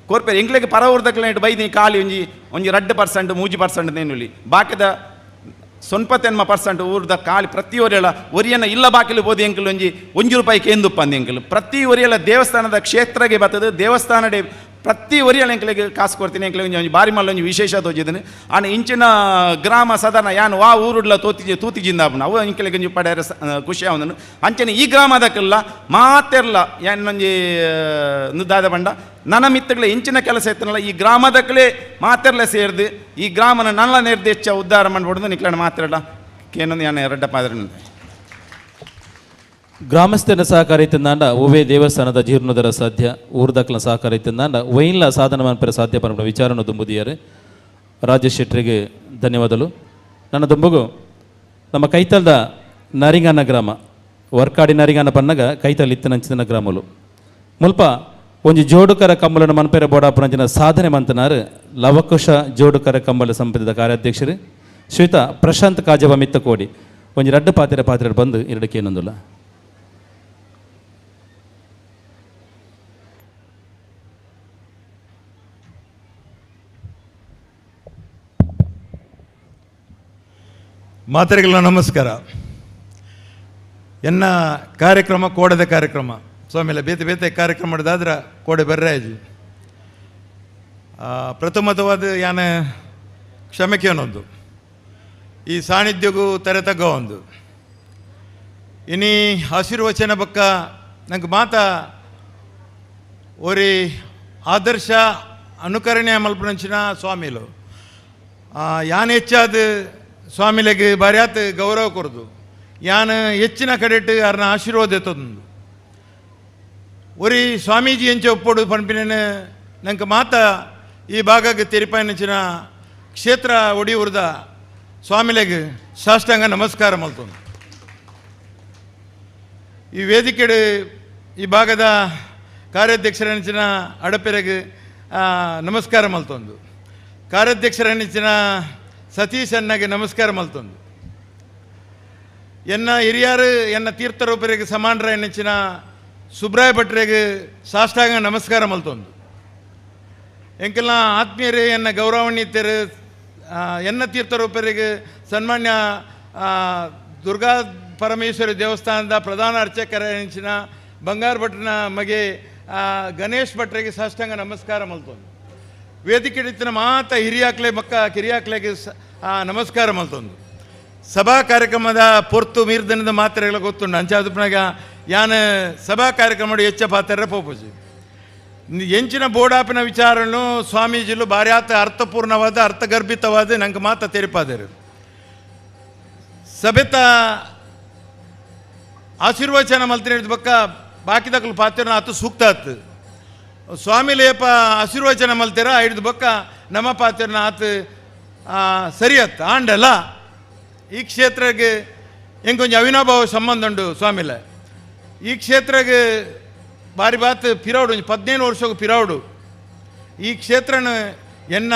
ಕೋರ್ಪೇರು ಎಂಕ್ಲೆಗೆ ಪರ ಊರ್ದಕ್ಲೆ ಇಟ್ಟು ಬೈದಿ ಖಾಲಿ ಒಂಜಿ 2% 3% ನೇನುಲಿ ಬಾಕಿದ 90% ಊರ್ದ ಖಾಲಿ ಪ್ರತಿ ಒರಿಯಲ ಒರಿಯನ ಇಲ್ಲ ಬಾಕಿಲು ಬೋದು ಎಂಕಲು ಒಂಜಿ ₹1 ಕೇಂದುಪ್ಪಂದು ಎಂಕಲು ಪ್ರತಿ ಒರಿಯಲ ದೇವಸ್ಥಾನದ ಕ್ಷೇತ್ರಗೆ ಬರ್ತದೆ ದೇವಸ್ಥಾನಡೆ ಪ್ರತಿ ಒರಿಯಲ ಎಂಕ್ಲೆಗೆ ಕಾಸು ಕೊಡ್ತೀನಿ ಎಂಕ್ಲೆ ಒಂಜಿ ಬಾರಿ ಮಲ್ಲ ಒಂಜಿ ವಿಶೇಷ ತೋಜಿದ್ದೀನಿ ಆನ ಇಂಚಿನ ಗ್ರಾಮ ಸಾಧಾರಣ ಯಾನು ವಾ ಊರುಡ್ಲ ತೂತಿಜಿಂದಾಪುನ ಅವು ಎಂಕ್ಲೆಗೆ ಒಂಜಿ ಪಡೆಯರ ಖುಷಿ ಅವನನ್ನು ಅಂಚನೆ ಈ ಗ್ರಾಮದಕ್ಕೆಲ್ಲ ಮಾತೆರ್ಲ ಏನೊಂಜಿ ದಾದ ಬಂಡ ನನ್ನ ಮಿತ್ತಗಳೇ ಇಂಚಿನ ಕೆಲಸ ಇತ್ತನಲ್ಲ ಈ ಗ್ರಾಮದಕ್ಕಲೇ ಮಾತೆರ್ಲೆ ಸೇರಿದು ಈ ಗ್ರಾಮನ ನಲ್ಲ ನಿರ್ದೇಶ ಉದ್ಧಾರ ಮಾಡ್ಬಿಡ್ದು ನಿಕ್ಲಣ್ಣ ಮಾತಾಡ ಕೇನೊಂದು ಯಾನ 2 ಪಾದ್ರ ಗ್ರಾಮಸ್ಥನ ಸಹಕಾರ ಇತ್ತಂದಾಂಡ ಒವೇ ದೇವಸ್ಥಾನದ ಜೀರ್ಣೋದ್ಧಾರ ಸಾಧ್ಯ ಊರ್ದಕ್ಲ ಸಹಕಾರ ಇತ್ತಂದಾಂಡ ವೈನ್ಲ ಸಾಧನ ಮನ್ಪರ ಸಾಧ್ಯ ಪರಮ ವಿಚಾರನ ದುಂಬುದಿಯಾರೆ ರಾಜೇಶ್ ಶೆಟ್ಟರಿಗೆ ಧನ್ಯವಾದಗಳು ನನ್ನ ದುಂಬುಗು ನಮ್ಮ ಕೈತಲ್ದ ನರಿಂಗನ ಗ್ರಾಮ ವರ್ಕಾಡಿ ನರಿಂಗನ ಪನ್ನಗ ಕೈತಲ್ ಇತ್ತನಂಚಿನ ಗ್ರಾಮಲು ಮುಲ್ಪ ಒಂಜಿ ಜೋಡುಕರ ಕಂಬಲನ ಮನ್ಪೆರ ಬೋಡಾಪುರಂಚಿನ ಸಾಧನೆ ಮಂತನಾರು ಲವಕುಶ ಜೋಡುಕರ ಕಂಬಲ ಸಂಪದದ ಕಾರ್ಯಾಧ್ಯಕ್ಷರು ಶ್ರೀಯುತ ಪ್ರಶಾಂತ್ ಕಾಜವ ಮಿತ್ತಕೋಡಿ ಒಂಜಿ 2 ಪಾತ್ರೆ ಬಂದು 2 ಏನೊಂದುಲ್ಲ ಮಾತರಿಗಳ ನಮಸ್ಕಾರ ಎನ್ನ ಕಾರ್ಯಕ್ರಮ ಕೋಡದ ಕಾರ್ಯಕ್ರಮ ಸ್ವಾಮಿಲ ಬೇತೆ ಕಾರ್ಯಕ್ರಮ ಮಾಡಿದಾದ್ರೆ ಕೋಡೆ ಬರ್ರಾಜು ಪ್ರಥಮತವಾದ ಯಾನ ಕ್ಷಮೆಗೆ ಅನ್ನೊಂದು ಈ ಸಾನ್ನಿಧ್ಯಗೂ ತೆರೆತಗ್ಗ ಒಂದು ಇನಿ ಆಶೀರ್ವಚನ ಬಕ್ಕ ನಂಗೆ ಮಾತಾ ಒರಿ ಆದರ್ಶ ಅನುಕರಣೆ ಮಲ್ಪನಂಚಿನ ಸ್ವಾಮಿಲು ಯಾನ್ ಹೆಚ್ಚಾದ ಸ್ವಾಮಿಲೆಗೆ ಬಾರ್ಯಾತ್ ಗೌರವ ಕೊರದು ಯಾನ್ ಹೆಚ್ಚಿನ ಕಡೆಟ್ ಯಾರನ್ನ ಆಶೀರ್ವಾದ ಎತ್ತೊಂದು ಒರಿ ಸ್ವಾಮೀಜಿ ಎಂಚ ಒಪ್ಪೋಡು ಪಂಪಿನ ನಂಗೆ ಮಾತ ಈ ಭಾಗಕ್ಕೆ ತೆರಿಪಾಯಿನಂಚಿನ ಕ್ಷೇತ್ರ ಒಡಿಯೂರ್ದ ಸ್ವಾಮಿಲೆಗೆ ಸಾಷ್ಟಾಂಗ ನಮಸ್ಕಾರ ಮಲ್ತೊಂದು ಈ ವೇದಿಕೆ ಈ ಭಾಗದ ಕಾರ್ಯಾಧ್ಯಕ್ಷರನಿಚ್ಚಿನ ಅಡಪೆರೆಗೆ ನಮಸ್ಕಾರ ಮಲ್ತೊಂದು ಕಾರ್ಯಾಧ್ಯಕ್ಷರನಿಚ್ಚಿನ ಸತೀಶ್ ಅಣ್ಣಗೆ ನಮಸ್ಕಾರ ಮಲ್ತೊಂದು ಎನ್ನ ಹಿರಿಯರು ಎನ್ನ ತೀರ್ಥರೂಪರಿಗೆ ಸಮಾನರ ಎನ್ನಿಚ್ಚಿನ ಸುಬ್ರಾಯ ಭಟ್ರಿಗೆ ಸಾಷ್ಟಾಂಗ ನಮಸ್ಕಾರ ಮಲ್ತೊಂದು ಎಂಕೆಲ್ಲ ಆತ್ಮೀಯರೇ ಎನ್ನ ಗೌರವಾನ್ವಿತರು ಎನ್ನ ತೀರ್ಥರೂಪರಿಗೆ ಸನ್ಮಾನ್ಯ ದುರ್ಗಾ ಪರಮೇಶ್ವರಿ ದೇವಸ್ಥಾನದ ಪ್ರಧಾನ ಅರ್ಚಕರ ಎನ್ನಿಚ್ಚಿನ ಬಂಗಾರ ಭಟ್ರನ ಮಗೆ ಗಣೇಶ್ ಭಟ್ರಿಗೆ ಸಾಷ್ಟಾಂಗ ನಮಸ್ಕಾರ ಮಲ್ತೊಂದು ವೇದಿಕೆ ಇತ್ತಿನ ಮಾತ ಹಿರಿಯಾಕ್ಲೆ ಮಕ್ಕ ಕಿರಿಯಾಕ್ಲೆಗೆ ನಮಸ್ಕಾರ ಮಲ್ತೊಂದು ಸಭಾ ಕಾರ್ಯಕ್ರಮದ ಪೊರ್ತು ಮೀರ್ದನದ ಮಾತ್ರೆಗಳ ಗೊತ್ತುಂಡು ಅಂಚಾದುಪ್ನಾಗ ಯಾನ ಸಭಾ ಕಾರ್ಯಕ್ರಮ ಹೆಚ್ಚ ಪಾತ್ರ ಪೋಪುಜಿ ಎಂಚಿನ ಬೋಡಾಪಿನ ವಿಚಾರನು ಸ್ವಾಮೀಜಿಲು ಬಾರ್ಯಾತ ಅರ್ಥಪೂರ್ಣವಾದ ಅರ್ಥಗರ್ಭಿತವಾದ ನಂಗೆ ಮಾತ ತೆರಿಪಾದರು ಸಭೆತ ಆಶೀರ್ವಚನ ಮಲ್ತಿನ ಬಕ್ಕ ಬಾಕಿದಕ್ಕಲು ಪಾತ್ರ ಆತು ಸೂಕ್ತ ಆತು ಸ್ವಾಮಿ ಲೇಪ ಆಶೀರ್ವಚನ ಮಲ್ತೀರ ಹಿಡಿದು ಬಕ್ಕ ನಮ್ಮ ಪಾತ್ರನ ಆತು ಸರಿ ಆತ್ ಆಂಡಲ್ಲ ಈ ಕ್ಷೇತ್ರಕ್ಕೆ ಹೆಂಗೆ ಕೊಂಚ ಅವಿನಾಭಾವ ಸಂಬಂಧ ಉಂಡು ಸ್ವಾಮಿಲ ಈ ಕ್ಷೇತ್ರಕ್ಕೆ ಬಾರಿ ಬಾತ್ ಪಿರೌಡು 15 ವರ್ಷಕ್ಕೂ ಪಿರೌಡು ಈ ಕ್ಷೇತ್ರನ ಎನ್ನ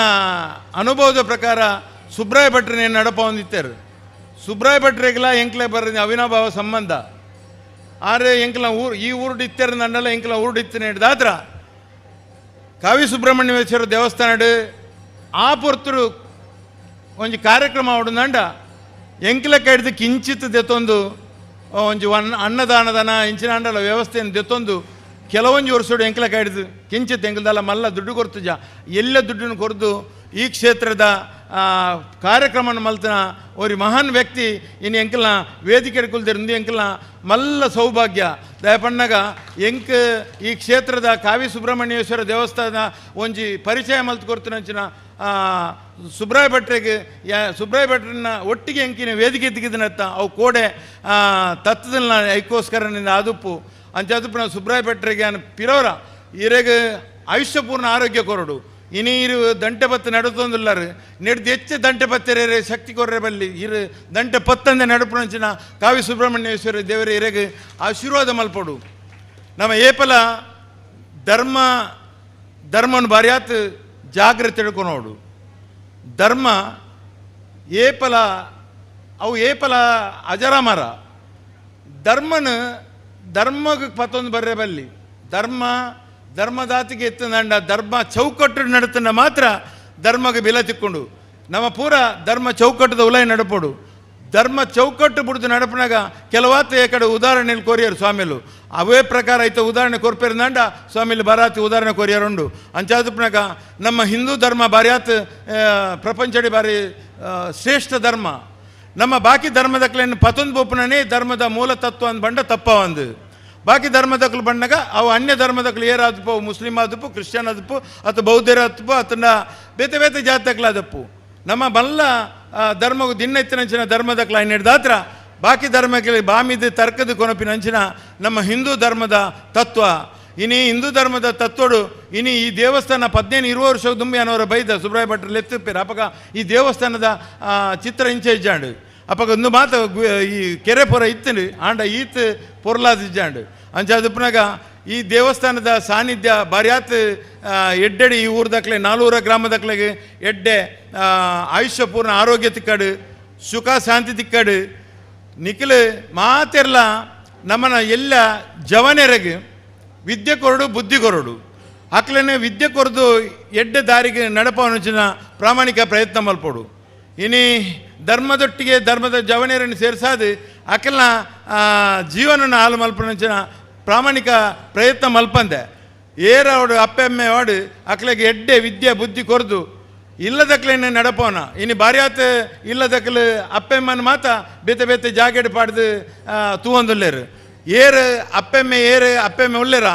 ಅನುಭವದ ಪ್ರಕಾರ ಸುಬ್ರಾಯ ಭಟ್ರನ್ನ ಏನು ನಡಪ ಹೊಂದಿತ್ತಾರೆ ಸುಬ್ರಾಯ ಭಟ್ರಿಗೆಲ್ಲ ಎಂಕ್ಲೆ ಬರ ಅವಿನಾಭಾವ ಸಂಬಂಧ ಆದರೆ ಎಂಕ್ಲ ಈ ಊರು ಇತ್ತರ ನಂಡಲ್ಲ ಎಂಕ್ಲ ಊರು ಇತ್ತನೆ ಹಿಡ್ದಾದ್ರ ಕಾವಿ ಸುಬ್ರಹ್ಮಣ್ಯೇಶ್ವರ ದೇವಸ್ಥಾನಡ್ ಆ ಪೊರ್ತರು ಒಂಜಿ ಕಾರ್ಯಕ್ರಮ ಆವಡುಂದಂಡ ಎಂಕ್ಲೆಕ್ಕ ಹಿಡಿದು ಕಿಂಚಿತ್ ದೆತ್ತೊಂದು ಒಂಜಿ ಅನ್ನದಾನದನ ಇಂಚಿನಾಂಡಲ ವ್ಯವಸ್ಥೆಯನ್ನು ದೆತ್ತೊಂದು ಕೆಲವೊಂಜಿ ವರ್ಷೋಡು ಎಂಕ್ಲೆಕ್ಕ ಹಿಡಿದು ಕಿಂಚಿತ್ ಎಂಕ್ಲದಲ್ಲ ಮಲ್ಲ ದುಡ್ಡು ಕೊರ್ತುಜ ಎಲ್ಲ ದುಡ್ಡನ್ನು ಕೊರ್ದು ಈ ಕ್ಷೇತ್ರದ ಕಾರ್ಯಕ್ರಮವನ್ನು ಮಲ್ತನ ಒಂದು ಮಹಾನ್ ವ್ಯಕ್ತಿ ಇನ್ನು ಎಂಕಲ್ನ ವೇದಿಕೆ ಕುಲ್ದಿருந்து ಎಂಕಲ್ನ ಮಲ್ಲ ಸೌಭಾಗ್ಯ ದಯಪಣ್ಣಗ ಎಂಕ್ ಈ ಕ್ಷೇತ್ರದ ಕಾವಿ ಸುಬ್ರಹ್ಮಣ್ಯೇಶ್ವರ ದೇವಸ್ಥಾನ ಒಂಜಿ ಪರಿಚಯ ಮಲ್ತು ಕೊಡ್ತಿನಂಚಿನ ಸುಬ್ರಾಯ ಭಟ್ರಿಗೆ ಸುಬ್ರಾಯ ಭಟ್ರನ್ನ ಒಟ್ಟಿಗೆ ಎಂಕಿನ ವೇದಿಕೆ ತೆಗೆದಿನತ್ತ ಅವು ಕೋಡೆ ತತ್ವದನ್ನ ಐಕೋಸ್ಕರನಿಂದ ಆದುಪ್ಪು ಅಂಚಾದುಪ್ಪು ನಾವು ಸುಬ್ರಾಯ ಭಟ್ರಿಗೆ ಪಿರೋರ ಇರೆಗೆ ಆಯುಷ್ಯಪೂರ್ಣ ಆರೋಗ್ಯ ಕೊರಡು ಇನೀರು ದಂಟೆ ಪತ್ತು ನಡುತ್ತೊಂದುಲ್ಲಾರು ನೆಡ್ದು ಹೆಚ್ಚು ದಂಟೆ ಪತ್ತರೆ ಶಕ್ತಿ ಕೊರ್ರೆ ಬಲ್ಲಿ ಇರು ದಂಟೆ ಪತ್ತಂದೆ ನಡುಪುನಂಚಿನ ಕಾವಿ ಸುಬ್ರಹ್ಮಣ್ಯೇಶ್ವರ ದೇವರ ಇರೆಗೆ ಆಶೀರ್ವಾದ ಮಲ್ಪಡು ನಮ್ಮ ಏಪಲ ಧರ್ಮನ ಬಾರಿಯಾತ್ ಜಾಗ್ರತೆ ಹಿಡ್ಕೊನೋಡು ಧರ್ಮ ಏಪಲ ಅವು ಏಪಲ ಅಜರಾಮರ ಧರ್ಮಕ್ಕೆ ಪತ್ತೊಂದು ಬರ್ರೆ ಬಲ್ಲಿ ಧರ್ಮದಾತಿಗೆ ಎತ್ತಂಡ ಧರ್ಮ ಚೌಕಟ್ಟು ನಡುತ್ತಂಡ ಮಾತ್ರ ಧರ್ಮಕ್ಕೆ ಬೆಲೆ ತಿಕ್ಕೊಂಡು ನಮ್ಮ ಪೂರ ಧರ್ಮ ಚೌಕಟ್ಟದ ಉಲಯ ನಡಪೋಡು ಧರ್ಮ ಚೌಕಟ್ಟು ಬಿಡ್ದು ನಡಪನಾಗ ಕೆಲವಾತ ಈ ಕಡೆ ಉದಾಹರಣೆಯಲ್ಲಿ ಕೊರಿಯರು ಸ್ವಾಮಿಲು ಅವೇ ಪ್ರಕಾರ ಐತೆ ಉದಾಹರಣೆ ಕೊರ್ಪೇರ್ದಂಡ ಸ್ವಾಮಿಲಿ ಬರಾತಿ ಉದಾಹರಣೆ ಕೊರಿಯರುಂಡು ಅಂಚಾದಪ್ಪನಾಗ ನಮ್ಮ ಹಿಂದೂ ಧರ್ಮ ಬಾರಿಯಾತ್ ಪ್ರಪಂಚಡಿ ಬಾರಿ ಶ್ರೇಷ್ಠ ಧರ್ಮ ನಮ್ಮ ಬಾಕಿ ಧರ್ಮದಕ್ಲೇನು ಪತೊಂದು ಬೋಪನೇ ಧರ್ಮದ ಮೂಲ ತತ್ವ ಅಂದ್ ಬಂಡ ತಪ್ಪ ಒಂದು ಬಾಕಿ ಧರ್ಮದಕ್ಲು ಬಂದಾಗ ಅವು ಅನ್ಯ ಧರ್ಮದಕ್ಲು ಏರಾದಪ್ಪು ಮುಸ್ಲಿಮ್ ಆದಪ್ಪು ಕ್ರಿಶ್ಚಿಯನ್ ಆದಪ್ಪು ಅಥವಾ ಬೌದ್ಧರ ಆದಪ್ಪು ಅಥವಾ ಬೇತೆ ಬೇತೆ ಜಾತಕ್ಲಾದಪ್ಪು ನಮ್ಮ ಬಲ್ಲ ಧರ್ಮವು ದಿನ್ನೆತ್ತಿನಂಚಿನ ಧರ್ಮದಕ್ಲ ಹಿಡಿದಾತ್ರ ಬಾಕಿ ಧರ್ಮಕ್ಕೆ ಬಾಮಿದು ತರ್ಕದ ಕೊನಪಿನಂಚಿನ ನಮ್ಮ ಹಿಂದೂ ಧರ್ಮದ ತತ್ವ ಇನಿ ಹಿಂದೂ ಧರ್ಮದ ತತ್ವಡು ಇನಿ ಈ ದೇವಸ್ಥಾನ 15-20 ವರ್ಷ ದುಂಬಿ ಅನ್ನೋರ ಬೈದ ಸುಬ್ರಾಯ ಭಟ್ರಲ್ಲಿ ಎತ್ತಿಪ್ಪೇರು ಅಪಗ ಈ ದೇವಸ್ಥಾನದ ಚಿತ್ರ ಇಂಚೆ ಇಜ್ಜಾಂಡು ಅಪಗ ಒಂದು ಮಾತು ಈ ಕೆರೆ ಪೊರ ಇತ್ತನು ಆಂಡ ಈತ್ ಪೊರ್ಲಾದ ಇಜ್ಜಾಂಡು ಅಂಚಾದಪ್ಪನಾಗ ಈ ದೇವಸ್ಥಾನದ ಸಾನ್ನಿಧ್ಯ ಬಾರಿಯಾತ್ ಎಡ್ಡೆಡಿ ಈ ಊರ್ದಕ್ಲೆ 400 ಗ್ರಾಮದಕ್ಲೆಗೆ ಎಡ್ಡೆ ಆಯುಷ್ಯಪೂರ್ಣ ಆರೋಗ್ಯ ತಿಕ್ಕಡು ಸುಖ ಶಾಂತಿ ತಿಕ್ಕಡು ನಿಖಿಲು ಮಾತೆರ್ಲ ನಮ್ಮನ ಎಲ್ಲ ಜವನೆರೆಗೆ ವಿದ್ಯೆ ಕೊರಡು ಬುದ್ಧಿ ಕೊರಡು ಅಕ್ಲೇನೆ ವಿದ್ಯೆ ಕೊರದು ಎಡ್ಡೆ ದಾರಿಗೆ ನಡಪವನಚಿನ ಪ್ರಾಮಾಣಿಕ ಪ್ರಯತ್ನ ಮಲ್ಪಡು ಇನಿ ಧರ್ಮದೊಟ್ಟಿಗೆ ಧರ್ಮದ ಜವನೇರನ್ನು ಸೇರಿಸಾದು ಅಕಲ್ನ ಜೀವನನ ಹಾಲು ಮಲ್ಪನಂಚಿನ ಪ್ರಾಮಾಣಿಕ ಪ್ರಯತ್ನ ಮಲ್ಪಂದೆ ಏರವಡು ಅಪ್ಪೆಮ್ಮೆ ವಾಡು ಅಕ್ಲೆಗೆ ಎಡ್ಡೆ ವಿದ್ಯೆ ಬುದ್ಧಿ ಕೊರದು ಇಲ್ಲದಕ್ಲೇನೆ ನಡಪವನ ಇನ್ನು ಬಾರಿಯಾತ್ ಇಲ್ಲದಕ್ಲು ಅಪ್ಪೆಮ್ಮನ ಮಾತ ಬೇತೆ ಬೇತೆ ಜಾಗೆಡ್ ಪಾಡ್ದು ತೂವೊಂದುಲ್ಲೇರು ಏರು ಅಪ್ಪೆಮ್ಮೆ ಉಳ್ಳೇರ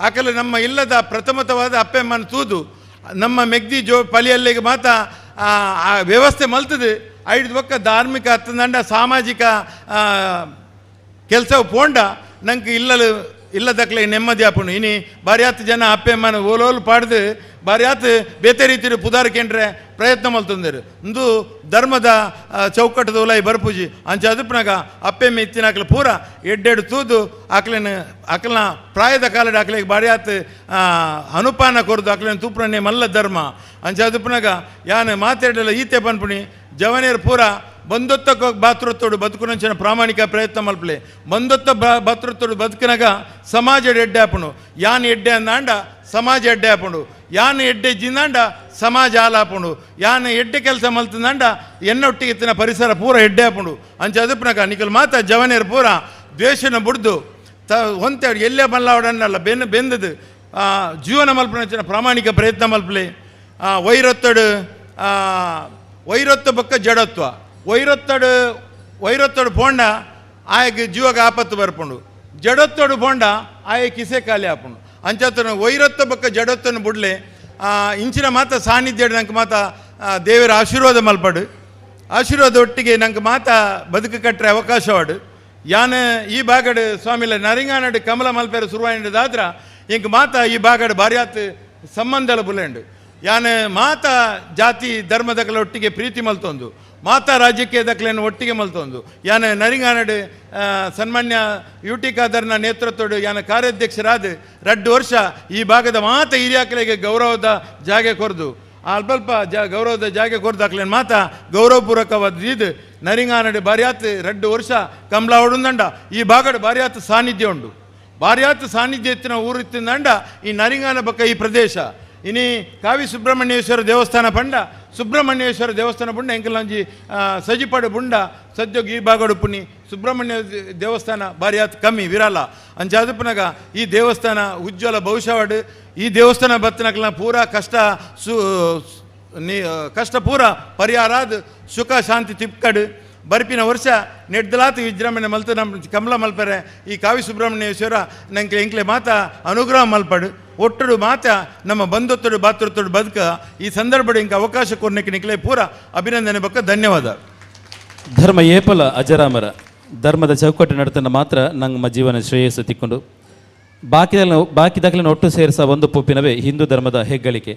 ಆಕಲು ನಮ್ಮ ಇಲ್ಲದ ಪ್ರಥಮತವಾದ ಅಪ್ಪೆಮ್ಮನ ತೂದು ನಮ್ಮ ಮೆಗ್ದಿ ಪಲಿಯಲ್ಲಿಗೆ ಮಾತ ಆ ವ್ಯವಸ್ಥೆ ಮಲ್ತದು ಐದು ಪಕ್ಕ ಧಾರ್ಮಿಕ ಹತ್ತಂದಂಡ ಸಾಮಾಜಿಕ ಕೆಲಸವು ಪೋಂಡ ನಂಗೆ ಇಲ್ಲದಕ್ಲೆ ನೆಮ್ಮದಿ ಆಪುಂಡು ಇನಿ ಬಾರಿಯಾತ್ ಜನ ಅಪ್ಪೆಮ್ಮನ ಓಲೋಲು ಪಾಡ್ದು ಬಾರಿಯಾತ್ ಬೇತೆ ರೀತಿ ಪುದಾರ್ಕೆಂಡ್ರೆ ಪ್ರಯತ್ನ ಮಲ್ತಂದರು ಇಂದು ಧರ್ಮದ ಚೌಕಟ್ಟದ ಉಲಾಯಿ ಬರ್ಪೂಜಿ ಅಂಚ ಅದಪ್ಪನಾಗ ಅಪ್ಪೆಮ್ಮೆ ಇತ್ತಿನಾಕ್ಲ ಪೂರ ಎಡ್ಡೆಡು ತೂದು ಅಕ್ಲನ ಪ್ರಾಯದ ಕಾಲದ ಅಕ್ಲಿಗೆ ಬಾರಿಯಾತ್ ಅನುಪಾನ ಕೊರದು ಅಕ್ಲೇನು ತೂಪ್ರನ್ನೇ ಮಲ್ಲ ಧರ್ಮ ಅಂಚ ಅದಪ್ಪನಾಗ ಯಾನು ಮಾತಾಡಲ್ಲ ಈತೆ ಪನ್ಪುಣಿ ಜವನೇರು ಪೂರ ಬಂದೊತ್ತ ಬಾತೃತ್ವಡು ಬದುಕುನಂಚಿನ ಪ್ರಾಮಾಣಿಕ ಪ್ರಯತ್ನ ಮಲ್ಪಲೆ ಬಂದೊತ್ತ ಬಾತೃತ್ವಡು ಬದುಕಿನಾಗ ಸಮಾಜ ಎಡ್ಡೆ ಆಪುಂಡು ಯಾನ್ ಎಡ್ಡೆ ಅಂದಾಂಡ ಸಮಾಜ ಎಡ್ಡೆ ಆಪುಂಡು ಯಾನ್ ಎಡ್ಡೆ ಜಿಂದಾಂಡ ಸಮಾಜ ಹಾಲಾಪುಂಡು ಯಾನ್ ಎಡ್ಡೆ ಕೆಲಸ ಮಲ್ತಂದಾಂಡ ಎನ್ನೊಟ್ಟಿಗೆ ಇತ್ತಿನ ಪರಿಸರ ಪೂರ ಎಡ್ಡೆ ಆಪುಂಡು ಅಂಚ ಅದಪ್ಪನಾಗ ನಿಖಲ್ ಮಾತ ಜವನೇರು ಪೂರ ದ್ವೇಷನ ಬುಡ್ದು ಹೊಂತಾಡು ಎಲ್ಲೇ ಮಲ್ಲಾವಡನ್ನಲ್ಲ ಬೆಂದದು ಜೀವನ ಮಲ್ಪನಂಚಿನ ಪ್ರಾಮಾಣಿಕ ಪ್ರಯತ್ನ ಮಲ್ಪಲೆ ವೈರತ್ವ ಬಕ್ಕ ಜಡತ್ವ ವೈರತ್ತೋಡು ಪೋಂಡ ಆಯಕ್ಕೆ ಜೀವಕ್ಕೆ ಆಪತ್ತು ಬರ್ಪುಂಡು ಜಡತ್ತೋಡು ಪೋಂಡ ಆಯ ಕಿಸೆ ಖಾಲಿ ಆಪುಂಡು ಅಂಚತ್ತನ ವೈರತ್ವ ಬಕ್ಕ ಜಡತ್ವನ ಬುಡ್ಲೆ ಇಂಚಿನ ಮಾತ ಸಾನ್ನಿಧ್ಯ ನಂಗೆ ಮಾತ ದೇವರ ಆಶೀರ್ವಾದ ಮಲ್ಪಡು ಆಶೀರ್ವಾದ ಒಟ್ಟಿಗೆ ನಂಗೆ ಮಾತ ಬದುಕು ಕಟ್ಟರೆ ಅವಕಾಶವಾಡು ಯಾನು ಈ ಬಾಗಡು ಸ್ವಾಮಿಲ ನರಿಂಗಾನಡು ಕಮಲ ಮಲ್ಪೇರು ಶುರುವಾಯಿದಾದ್ರ ಇಂಕ ಮಾತ ಈ ಬಾಗಡು ಬಾರಿಯಾತ್ ಸಂಬಂಧಲ ಬುಲೆಂಡು ಯಾನು ಮಾತ ಜಾತಿ ಧರ್ಮದಕ್ಲ ಒಟ್ಟಿಗೆ ಪ್ರೀತಿ ಮಲ್ತೊಂದು ಮಾತಾ ರಾಜಕೀಯದಕ್ಲೇನು ಒಟ್ಟಿಗೆ ಮಲ್ತೊಂದು ಯಾನ ನರಿಂಗಾನಡು ಸನ್ಮಾನ್ಯ ಯುಟಿ ಖಾದರ್ನ ನೇತೃತ್ವಡು ಯಾನ ಕಾರ್ಯಾಧ್ಯಕ್ಷರಾದ 2 ವರ್ಷ ಈ ಭಾಗದ ಮಾತ ಹಿರಿಯಾಕಲೆಗೆ ಗೌರವದ ಜಾಗೆ ಕೊರ್ದು ಅಲ್ಪ ಗೌರವದ ಜಾಗೆ ಕೊರ್ದಾಕ್ಲೇನು ಮಾತ ಗೌರವಪೂರ್ವಕವಾದ ಇದು ನರಿಂಗಾನಡು ಬಾರಿಯಾತ್ 2 ವರ್ಷ ಕಮಲ ಹೊಡುಂದಂಡ ಈ ಭಾಗದ ಬಾರಿಯಾತ್ ಸಾನ್ನಿಧ್ಯ ಉಂಡು ಬಾರಿಯಾತ್ ಸಾನ್ನಿಧ್ಯ ಎತ್ತಿನ ಊರು ಇತ್ತಿಂದಂಡ ಈ ನರಿಂಗಾನ ಬಕ್ಕ ಈ ಪ್ರದೇಶ ಇನಿ ಕಾವಿ ಸುಬ್ರಹ್ಮಣ್ಯೇಶ್ವರ ದೇವಸ್ಥಾನ ಪಂಡ ಸುಬ್ರಹ್ಮಣ್ಯೇಶ್ವರ ದೇವಸ್ಥಾನ ಪುಂಡ ಎಂಕಲ್ಲಾಂಜಿ ಸಜಿಪಾಡು ಪುಂಡ ಸದ್ಯೋಗಿ ಈ ಭಾಗಡು ಪುಣಿ ಸುಬ್ರಹ್ಮಣ್ಯ ದೇವಸ್ಥಾನ ಬಾರಿ ಆತ್ ಕಮ್ಮಿ ವಿರಲ್ಲ ಅಂಚಾದಪ್ಪನಾಗ ಈ ದೇವಸ್ಥಾನ ಉಜ್ವಲ ಭವಿಷ್ಯವಾಡು ಈ ದೇವಸ್ಥಾನ ಬತ್ತನಕಲ್ನ ಪೂರ ಕಷ್ಟ ಪೂರ ಪರಿಹಾರಾದ ಸುಖ ಶಾಂತಿ ತಿಪ್ಕಡು ಬರ್ಪಿನ ವರ್ಷ ನೆಡ್ದಲಾತು ವಿಜೃಂಭಣೆ ಮಲ್ತು ನಮ್ಮ ಕಮಲ ಮಲ್ಪರೆ ಈ ಕಾವಿ ಸುಬ್ರಹ್ಮಣ್ಯೇಶ್ವರ ನಂಗೆ ಎಂಕ್ಲೆ ಮಾತ ಅನುಗ್ರಹ ಮಲ್ಪಡು ಒಟ್ಟಡು ಮಾತ ನಮ್ಮ ಬಂಧುತ್ತೊಡು ಬಾತೃತ್ತೊಡು ಬದುಕ ಈ ಸಂದರ್ಭದ ಇಂಕ ಅವಕಾಶ ಕೊರ್ನಕ್ಕೆ ನಿಕ್ಲೆ ಪೂರ ಅಭಿನಂದನೆ ಬಕ್ಕ ಧನ್ಯವಾದ. ಧರ್ಮ ಏಪಲ ಅಜರಾಮರ ಧರ್ಮದ ಚೌಕಟ್ಟು ನಡತನ ಮಾತ್ರ ನಮ್ಮ ಜೀವನ ಶ್ರೇಯಸ್ಸು ತಿಕ್ಕೊಂಡು ಬಾಕಿದಾಗಲನ್ನು ಒಟ್ಟು ಸೇರಿಸ ಒಂದು ಪೊಪ್ಪಿನವೇ ಹಿಂದೂ ಧರ್ಮದ ಹೆಗ್ಗಳಿಕೆ.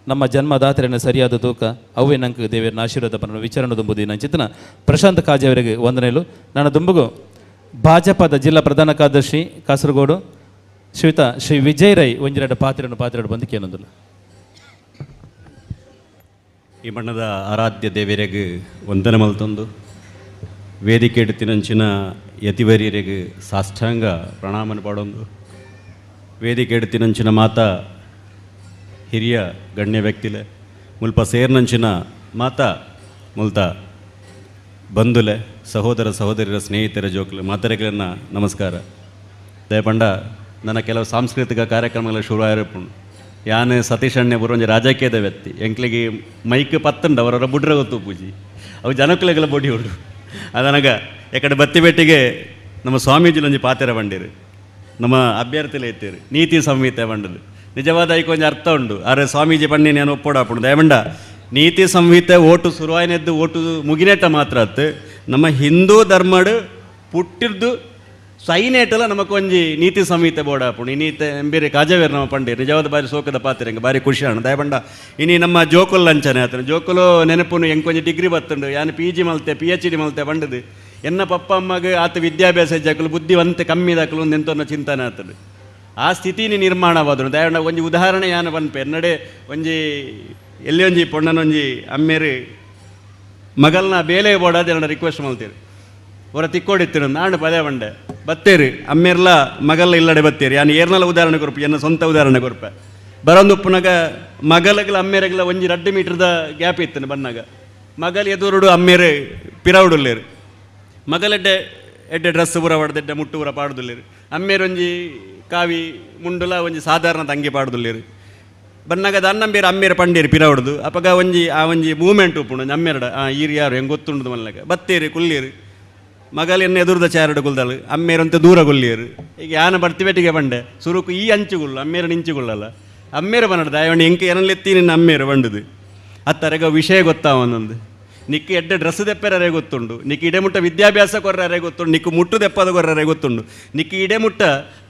ನಮ್ಮ ಜನ್ಮದಾತರಿನ ಸರಿಯಾದ ತೂಕ ಅವೇ ನಂಗೆ ದೇವರನ್ನ ಆಶೀರ್ವಾದ ಪನ್ನ ವಿಚಾರಣೆ ದುಂಬುದು ನಂಚಿತನ ಪ್ರಶಾಂತ್ ಕಾಜೆ ಅವರಿಗೆ ವಂದನೆಗಳು. ನಾನು ದುಂಬುಗು ಭಾಜಪದ ಜಿಲ್ಲಾ ಪ್ರಧಾನ ಕಾರ್ಯದರ್ಶಿ ಕಾಸರಗೋಡು ಶ್ರೀಯುತ ಶ್ರೀ ವಿಜಯ್ ರೈ ಒಂಜೆರಡು ಪಾತ್ರೆಡು ಬಂದು ಕೇಳೋದಿಲ್ಲ. ಈ ಬಣ್ಣದ ಆರಾಧ್ಯ ದೇವರಿಗೆ ವಂದನೆ ಮಲ್ತೊಂದು ವೇದಿಕೆ ಎಡ್ತಿನಂಚಿನ ಯತಿವರಿಯರಿಗೆ ಸಾಷ್ಟಾಂಗ ಪ್ರಣಾಮನ ಪಾಡೊಂದು ವೇದಿಕೆ ಎಡ್ತಿನಂಚಿನ ಮಾತ ಹಿರಿಯ ಗಣ್ಯ ವ್ಯಕ್ತಿಲೆ ಮುಲ್ಪ ಸೇರ್ನಂಚಿನ ಮಾತ ಮುಲ್ತ ಬಂಧುಲೆ ಸಹೋದರ ಸಹೋದರಿಯರ ಸ್ನೇಹಿತರ ಜೋಕ್ಲೆ ಮಾತರೆಗಳನ್ನ ನಮಸ್ಕಾರ. ದಯಪಂಡ ನನ್ನ ಕೆಲವು ಸಾಂಸ್ಕೃತಿಕ ಕಾರ್ಯಕ್ರಮಗಳ ಶುರು ಆಗಿರಪ್ಪು ಯಾನು ಸತೀಶ್ ಅಣ್ಣೆ ಬರುವಂಜ ರಾಜಕೀಯದ ವ್ಯಕ್ತಿ ಎಂಕ್ಲಿಗೆ ಮೈಕ್ ಪತ್ತಂಡು ಅವರವರ ಬುಡ್ರ ಗೊತ್ತು ಪೂಜಿ ಅವು ಜನಕ್ಕಲೆಗಳ ಬೊಡಿ ಹೊಡು ಅದನಗ ಎಕಡೆ ಬತ್ತಿಬೆಟ್ಟಿಗೆ ನಮ್ಮ ಸ್ವಾಮೀಜಿಲೊಂಜಿ ಪಾತೆರ ಬಂಡಿರು ನಮ್ಮ ಅಭ್ಯರ್ಥಿಲೆ ಇತ್ತೀರು ನೀತಿ ಸಂಹಿತೆ ಬಂಡದು ನಿಜವಾದ ಐಕೊಂಜ ಅರ್ಥ ಉಂಡು ಆದ್ರೆ ಸ್ವಾಮೀಜಿ ಪಣ್ಣಿ ನಾನು ಒಪ್ಪೋಡಾಪುಂಡು ದಯಮಂಡ ನೀತಿ ಸಂಹಿತೆ ಓಟು ಶುರುವಾಯಿನದ್ದು ಓಟು ಮುಗಿನೇಟ ಮಾತ್ರ ಅತ್ತು ನಮ್ಮ ಹಿಂದೂ ಧರ್ಮಡು ಪುಟ್ಟಿರ್ದು ಸೈನೇಟಲ್ಲ ನಮಕೊಂಜಿ ನೀತಿ ಸಂಹಿತೆ ಬೋಡಾಪುಂಡು ಇನ್ನೀತೆ ಎಂಬೇರೆ ಕಾಜವೇರು ನಮ್ಮ ಪಂಡಿ ನಿಜವಾದ ಬಾರಿ ಸೋಕದ ಪಾತ್ರ ಹೆಂಗೆ ಬಾರಿ ಖುಷಿ ಅಣ್ಣ ದಯಪಂಡ ಇನಿ ನಮ್ಮ ಜೋಕುಲ್ ಲಂಚನೆ ಆತನು ಜೋಕುಲು ನೆನಪುನು ಹೆಂಗೆ ಡಿಗ್ರಿ ಬತ್ತುಂಡು ಯಾನು PG ಮಲ್ತೆ PhD ಮಲ್ತೆ ಬಂಡದು ಎನ್ನ ಪಪ್ಪ ಅಮ್ಮಗೆ ಆತ ವಿದ್ಯಾಭ್ಯಾಸ ಜಾಕಲು ಬುದ್ಧಿವಂತೆ ಕಮ್ಮಿ ದಾಕಲು ಒಂದು ಎಂತನ ಚಿಂತನೆ ಆತದು ಆ ಸ್ಥಿತಿನಿ ನಿರ್ಮಾಣವಾದ್ರು ದಯಂಡ ಒಂಜಿ ಉದಾಹರಣೆ ಯಾನ ಬನ್ಪೆ ಎನ್ನಡೆ ಒಂಜಿ ಎಲ್ಲಿ ಒಂಜಿ ಪೊಣ್ಣನೊಂಜಿ ಅಮ್ಮೇರು ಮಗಲ್ನ ಬೇಲೆ ಬೋಡಾದ ಎನ್ನ ರಿಕ್ವೆಸ್ಟ್ ಮಲ್ತೀರಿ ಅವರ ತಿಕ್ಕೋಡಿತ್ತಿರು ನಾನು ಪದೇ ಬಂಡೆ ಬತ್ತೇರಿ ಅಮ್ಮೇರ್ಲ ಮಗಲ್ಲ ಇಲ್ಲಡೆ ಬತ್ತೇರಿ ಯಾನು ಏರ್ನಲ್ಲ ಉದಾಹರಣೆ ಕೊರ್ಪು ಎನ್ನ ಸ್ವಂತ ಉದಾಹರಣೆ ಕೊರ್ಪೆ ಬರೋಂದು ಉಪ್ಪುನಾಗ ಮಗಲಗಲ ಅಮ್ಮೇರಗಲ ಒಂಜಿ 2 ಮೀಟರ್ದ ಗ್ಯಾಪ್ ಇತ್ತನು ಬನ್ನಾಗ ಮಗಲ್ ಎದುರುಡು ಅಮ್ಮೇರು ಪಿರವುಡುಲ್ಲೇರು ಮಗಲೆಡ್ಡೆ ಎಡ್ಡೆ ಡ್ರೆಸ್ ಪೂರ ಹೊಡೆದೆಡ್ಡೆ ಮುಟ್ಟು ಪೂರ ಪಾಡುದುಲ್ಲೇರು ಅಮ್ಮೇರು ಒಂಜಿ ಕಾವಿ ಮುಂಡುಲ ಒಂಜಿ ಸಾಧಾರಣ ತಂಗಿ ಪಾಡುದುಲ್ಲೇರು ಬನ್ನಾಗ ದನ್ನಂಬೇರು ಅಮ್ಮೇರು ಪಂಡೇರಿ ಪಿರ ಹೊಡೆದು ಅಪಗ ಒಂಜಿ ಮೂಮೆಂಟ್ ಉಪ್ಪುಂಡು ಅಮ್ಮೇರಡ ಈರು ಯಾರು ಹೆಂಗೆ ಗೊತ್ತುಂಡು ಮಲ್ಲಾಗ ಬತ್ತೇರಿ ಕುಲ್ಲೇರು ಮಗಲು ಎನ್ನ ಎದುರುದ ಚಾರಡು ಗುಲ್ದಳು ಅಮ್ಮೇರಂತೆ ದೂರ ಗುಲ್ಲಿಯರು ಈಗ ಯಾನ ಬರ್ತಿವೆಟ್ಟಿಗೆ ಬಂಡೆ ಸುರುಕು ಈ ಅಂಚುಗುಳ್ಳು ಅಮ್ಮೇರ ಇಂಚುಗುಳ್ಳಲ್ಲ ಅಮ್ಮೇರ ಬನ್ನಡ್ದು ಅಯ್ಯಣ್ಣ ಎಂಕೆ ಏನಲ್ಲೆತ್ತಿ ನಿನ್ನ ಅಮ್ಮೇರು ಬಂಡುದು ಅತ್ತರೆಗ ವಿಷಯ ಗೊತ್ತಾವ ಒಂದೊಂದು ನಿಕ್ಕು ಎಡ್ಡೆ ಡ್ರೆಸ್ ದೆಪ್ಪೆರೇ ಗೊತ್ತುಂಡು ನಿಕ್ಕು ಇಡೆಮುಟ್ಟ ವಿದ್ಯಾಭ್ಯಾಸ ಕೊರ್ರರೇ ಗೊತ್ತುಂಡು ನಿಕ್ಕು ಮುಟ್ಟು ದೆಪ್ಪದ ಕೊರ್ರರೇ ಗೊತ್ತುಂಡು ನಿಕ್ಕು ಇಡೆಮುಟ್ಟ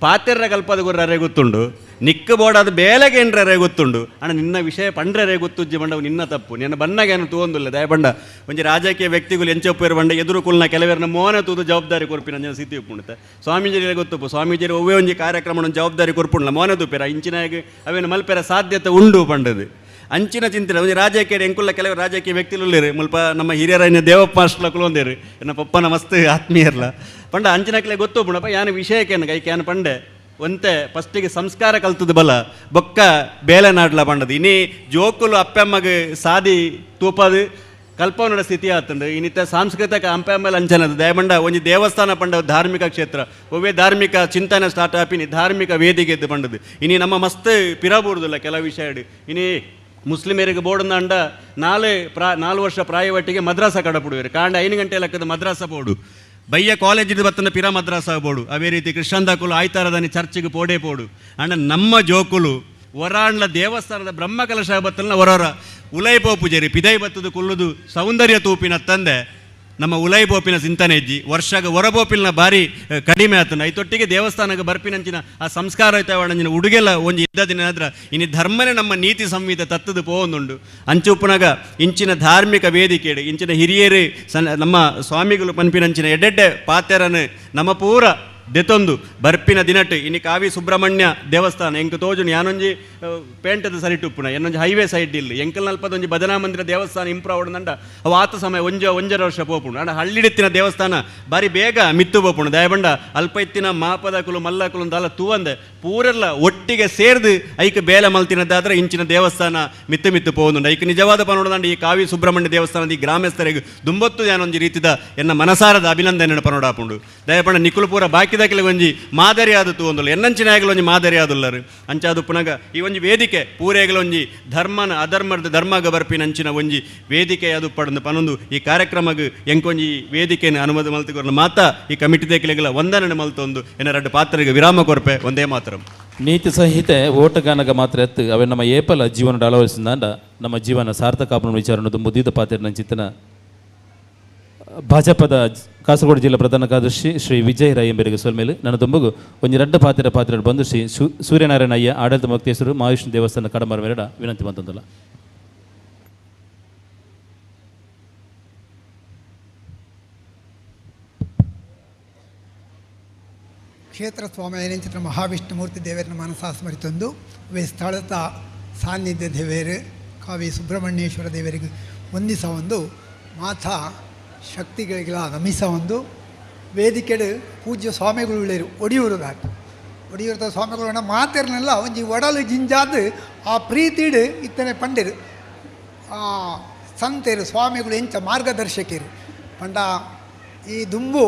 ಪಾತೆರ್ರ ಕಲ್ಪದ ಕೊರ್ರರೇ ಗೊತ್ತುಂಡು ನಿಕ್ಕು ಬೋಡಾದ ಬೇಲೆಗೆ ಏನ್ರೇ ಗೊತ್ತುಂಡು ಅಣ್ಣ ನಿನ್ನ ವಿಷಯ ಪಂಡ್ರರೇ ಗೊತ್ತುಜ್ಜಿ ಬಂಡವು ನಿನ್ನ ತಪ್ಪು ನಿನ್ನ ಬನ್ನಾಗೇನು ತೂಂದಿಲ್ಲ ದಯಬಂಡ ಒಂಜಿ ರಾಜಕೀಯ ವ್ಯಕ್ತಿಗಳು ಎಂಚೊಪ್ಪೇರು ಬಂಡ ಎದುರು ಕುಲ್ನ ಕೆಲವರನ್ನ ಮೋನ ತೂದು ಜವಾಬ್ದಾರಿ ಕೊರ್ಪಿನ ಅಂಜನ ಸ್ಥಿತಿ ಉಪ್ಪುಂಡುತ್ತೆ ಸ್ವಾಮೀಜಿಗೆ ಗೊತ್ತುಪ್ಪು ಸ್ವಾಮೀಜಿರು ಒವ್ವೇ ಒಂಜಿ ಕಾರ್ಯಕ್ರಮ ಜವಾಬ್ದಾರಿ ಕೊರ್ಪುಂಡ್ಲ ಮೋನ ತೂಪೇರ ಇಂಚಿನಾಗ ಅವೇನು ಮಲ್ಪೆರ ಸಾಧ್ಯತೆ ಉಂಡು ಪಂಡದು ಅಂಚಿನ ಚಿಂತನೆ ಒಂದು ರಾಜಕೀಯ ಎಂಕುಲ್ಲ ಕೆಲವು ರಾಜಕೀಯ ವ್ಯಕ್ತಿಗಳು ಮುಲ್ಪ ನಮ್ಮ ಹಿರಿಯರ ದೇವಪ್ಪ ಅಷ್ಟಲಕ್ಕಲು ಒಂದೇರು ನನ್ನ ಪಪ್ಪನ ಮಸ್ತ್ ಆತ್ಮೀಯರ್ಲ ಪಂಡ ಅಂಚಿನಕ್ಲೆ ಗೊತ್ತು ಪುಣಪ್ಪ ಯಾನ ವಿಷಯಕ್ಕೇನು ಕೈಕ್ಯಾನ ಪಂಡೆ ಒಂತೆ ಫಸ್ಟಿಗೆ ಸಂಸ್ಕಾರ ಕಲ್ತದ ಬಲ ಬೊಕ್ಕ ಬೇಲೆ ನಾಡ್ಲ ಪಂಡದು ಇನ್ನಿ ಜೋಕುಲು ಅಪ್ಪೆಮ್ಮಗೆ ಸಾದಿ ತೂಪದು ಕಲ್ಪವನಡ ಸ್ಥಿತಿ ಆತಂಡು ಇನ್ನಿತ ಸಾಂಸ್ಕೃತಿಕ ಅಂಪೆಂಬಲ್ ಅಂಚನದು ದಯಮಂಡ ಒಂಜಿ ದೇವಸ್ಥಾನ ಪಂಡ ಧಾರ್ಮಿಕ ಕ್ಷೇತ್ರ ಒವ್ವೇ ಧಾರ್ಮಿಕ ಚಿಂತನೆ ಸ್ಟಾರ್ಟ್ ಆಪಿನಿ ಧಾರ್ಮಿಕ ವೇದಿಕೆ ಎದ್ದು ಪಂಡದು ಇನ್ನಿ ನಮ್ಮ ಮಸ್ತ್ ಪಿರಬೂರ್ದುಲ್ಲ ಕೆಲವು ವಿಷಯ ಇನ್ನಿ ಮುಸ್ಲಿಮರಿಗೆ ಬೋರ್ಡ್ ಅಂಡ 4 ವರ್ಷ ಪ್ರಾಯವಟ್ಟಿಗೆ ಮದ್ರಾಸ ಕಡಪುಡುವರು ಕಾಂಡ 5 ಗಂಟೆ ಲೆಕ್ಕದ ಮದ್ರಾಸ ಬೋರ್ಡು ಬಯ್ಯ ಕಾಲೇಜಿದ್ದು ಬತ್ತಂದ ಪಿರ ಮದ್ರಾಸ ಬೋರ್ಡು ಅವೇ ರೀತಿ ಕೃಷ್ಣಂದಾಕುಲು ಆಯ್ತಾರದಾನಿ ಚರ್ಚಿಗೆ ಪೋಡೆ ಪೋಡು ಅಂಡ ನಮ್ಮ ಜೋಕುಲು ಒರಾಂಡ್ಲ ದೇವಸ್ಥಾನದ ಬ್ರಹ್ಮಕಲಶ ಬತ್ತಲ್ನ ಹೊರವರ ಉಲೈಪೋ ಪೂಜಾರಿ ಪಿದೈ ಬತ್ತದು ಕುಲ್ಲುದು ಸೌಂದರ್ಯ ತೂಪಿನ ತಂದೆ ನಮ್ಮ ಉಲೈಬೋಪಿನ ಚಿಂತನೆ ಇಜ್ಜಿ ವರ್ಷಗ ಹೊರಬೋಪಿಲ್ನ ಬಾರಿ ಕಡಿಮೆ ಆತನ ಐತೊಟ್ಟಿಗೆ ದೇವಸ್ಥಾನಕ್ಕೆ ಬರ್ಪಿನಂಚಿನ ಆ ಸಂಸ್ಕಾರಯುತವಾಣಂಚಿನ ಉಡುಗೆಲ್ಲ ಒಂಜಿ ಇದ್ದದಿನ ಆದ್ರ ಇನ್ನು ಧರ್ಮನೇ ನಮ್ಮ ನೀತಿ ಸಂಹಿತೆ ತತ್ತದು ಪೋವೊಂದುಂಡು ಅಂಚುಪ್ಪುನಾಗ ಇಂಚಿನ ಧಾರ್ಮಿಕ ವೇದಿಕೆ ಇಂಚಿನ ಹಿರಿಯರು ನಮ್ಮ ಸ್ವಾಮಿಗಳು ಪನ್ಪಿನಂಚಿನ ಎಡ್ಡೆಡ್ಡೆ ಪಾತೆರನು ನಮ್ಮ ಪೂರ ದೆತೊಂದು ಬರ್ಪಿನ ದಿನಟ್ ಇನಿ ಕಾವಿ ಸುಬ್ರಹ್ಮಣ್ಯ ದೇವಸ್ಥಾನ ಎಂಕ್ ತೋಜುನು ಯಾನೊಂಜಿ ಪೇಂಟದ ಸರಿಟ್ ಉಪ್ಪುನ ಎನ್ನೊಂಜಿ ಹೈವೇ ಸೈಡ್ ಇಲ್ಲಿ ಎಂಕಲ್ ನಲ್ಪದೊಂಜಿ ಭಜನಾ ಮಂದಿರ ದೇವಸ್ಥಾನ ಇಂಪ್ರೂವ್ ಆವಡನಂಡ ಅವು ಆತ ಸಮಯ ಒಂಜರ ವರ್ಷ ಪೋಪುಂಡು ಅಂಡ ಹಳ್ಳಿಡೆತ್ತಿನ ದೇವಸ್ಥಾನ ಬಾರಿ ಬೇಗ ಮಿತ್ತು ಪೋಪುಂಡು ದಯಬಂಡ ಅಲ್ಪ ಎತ್ತಿನ ಮಾಪದ ಕುಲು ಮಲ್ಲ ಕುಲು ದಾಲ ತೂವಂದೆ ಪೂರೆಲ್ಲ ಒಟ್ಟಿಗೆ ಸೇರ್ದು ಐಕ್ ಬೇಲೆ ಮಲ್ತಿನದ್ದಾದ್ರೆ ಇಂಚಿನ ದೇವಸ್ಥಾನ ಮಿತ್ತು ಪೋವುದುಂಡು ಐಕ್ ನಿಜವಾದ ಪನೋಡದಂಡ ಈ ಕಾವಿ ಸುಬ್ರಹ್ಮಣ್ಯ ದೇವಸ್ಥಾನದ ಈ ಗ್ರಾಮಸ್ಥರಿಗೆ ದುಂಬತ್ತು ಯಾನೊಂಜಿ ರೀತಿದ ಎನ್ನ ಮನಸಾರದ ಅಭಿನಂದನೆ ಪನೋಡಾಪುಂಡು ದಯಪಂಡ ನಿಕುಲು ಪೂರ ಬಾಕಿದಕ್ಕೆಲೆ ಒಂಜಿ ಮಾದರಿ ಆದತ್ತು ಒಂದಲ್ಲ ಎನ್ನಂಚಿನಾಗಲು ಒಂಜಿ ಮಾದರಿ ಆದುಲ್ಲರು ಅಂಚಾದು ಪುನಗ ಈ ಒಂಜಿ ವೇದಿಕೆ ಪೂರೆಗಳೊಂಜಿ ಧರ್ಮನ ಅಧರ್ಮದ ಧರ್ಮಗ ಬರ್ಪಿನಂಚಿನ ಒಂಜಿ ವೇದಿಕೆ ಅದು ಪಡೆದು ಪನೊಂದು ಈ ಕಾರ್ಯಕ್ರಮಕ್ಕೆ ಎಂಕೊಂಜಿ ವೇದಿಕೆಯನ್ನು ಅನುಮತಿ ಮಲ್ತಿಕೊಂಡು ಮಾತ ಈ ಕಮಿಟಿ ದೇಖಲೆಗಳ ವಂದನೆ ಮಲ್ತೊಂದು ಎನ್ನ ಎರಡು ಪಾತ್ರೆಗೆ ವಿರಾಮ ಕೊರಪೆ ಒಂದೇ ಮಾತ್ರ ನೀತಿ ಸಂಹಿತೆ ಓಟಗಾನಗ ಮಾತ್ರ ಎತ್ತು ಅವೇ ನಮ್ಮ ಏಪಲ ಜೀವನ ಅಳವಡಿಸಿದ ನಮ್ಮ ಜೀವನ ಸಾರ್ಥಕ ವಿಚಾರ ಅನ್ನೋದು ಮುದ್ದಿದ ಪಾತ್ರ ನಂಚಿತ್ತನ ಭಾಜಪದ ಕಾಸರಗೋಡು ಜಿಲ್ಲಾ ಪ್ರಧಾನ ಕಾರ್ಯದರ್ಶಿ ಶ್ರೀ ವಿಜಯ್ ರಾಯ್ ಎಂಬರಿಗೆ ಸೊಲ್ಮೇಲೆ ನನ್ನ ತುಂಬಗು ಒಂದು ಎರಡು ಪಾತ್ರ ಬಂದು ಶ್ರೀ ಸೂರ್ಯನಾರಾಯಣ ಅಯ್ಯ ಆಡಳಿತ ಮುಕ್ತೇಶ್ವರು ಮಹಾವಿಷ್ಣು ದೇವಸ್ಥಾನ ಕಡಮರ ಮೇರಡ ವಿನಂತಿ ಬಂತಂದಲ್ಲ. ಕ್ಷೇತ್ರ ಸ್ವಾಮಿ ಚಿತ್ರ ಮಹಾವಿಷ್ಣುಮೂರ್ತಿ ದೇವರನ್ನ ಮನಸ್ಸಾ ಸ್ಮರಿತೊಂದು ವೇ ಸ್ಥಳದ ಸಾನ್ನಿಧ್ಯ ದೇವರು ಕಾವಿ ಸುಬ್ರಹ್ಮಣ್ಯೇಶ್ವರ ದೇವರಿಗೆ ವಂದಿಸ ಒಂದು ಮಾತಾ ಶಕ್ತಿಗಳಿಗೆಲ್ಲ ನಮಿಸ ಒಂದು ವೇದಿಕೆಡು ಪೂಜ್ಯ ಸ್ವಾಮಿಗಳು ಉಳ್ಳೇರು ಒಡಿಯೂರದ ಸ್ವಾಮಿಗಳನ್ನ ಮಾತಿರನೆಲ್ಲ ಒಂಜಿ ಒಡಲು ಜಿಂಜಾದು ಆ ಪ್ರೀತಿಡು ಇತ್ತನೆ ಪಂಡಿರು ಸಂತೇರು ಸ್ವಾಮಿಗಳು ಎಂಚ ಮಾರ್ಗದರ್ಶಕರು ಪಂಡ ಈ ದುಂಬು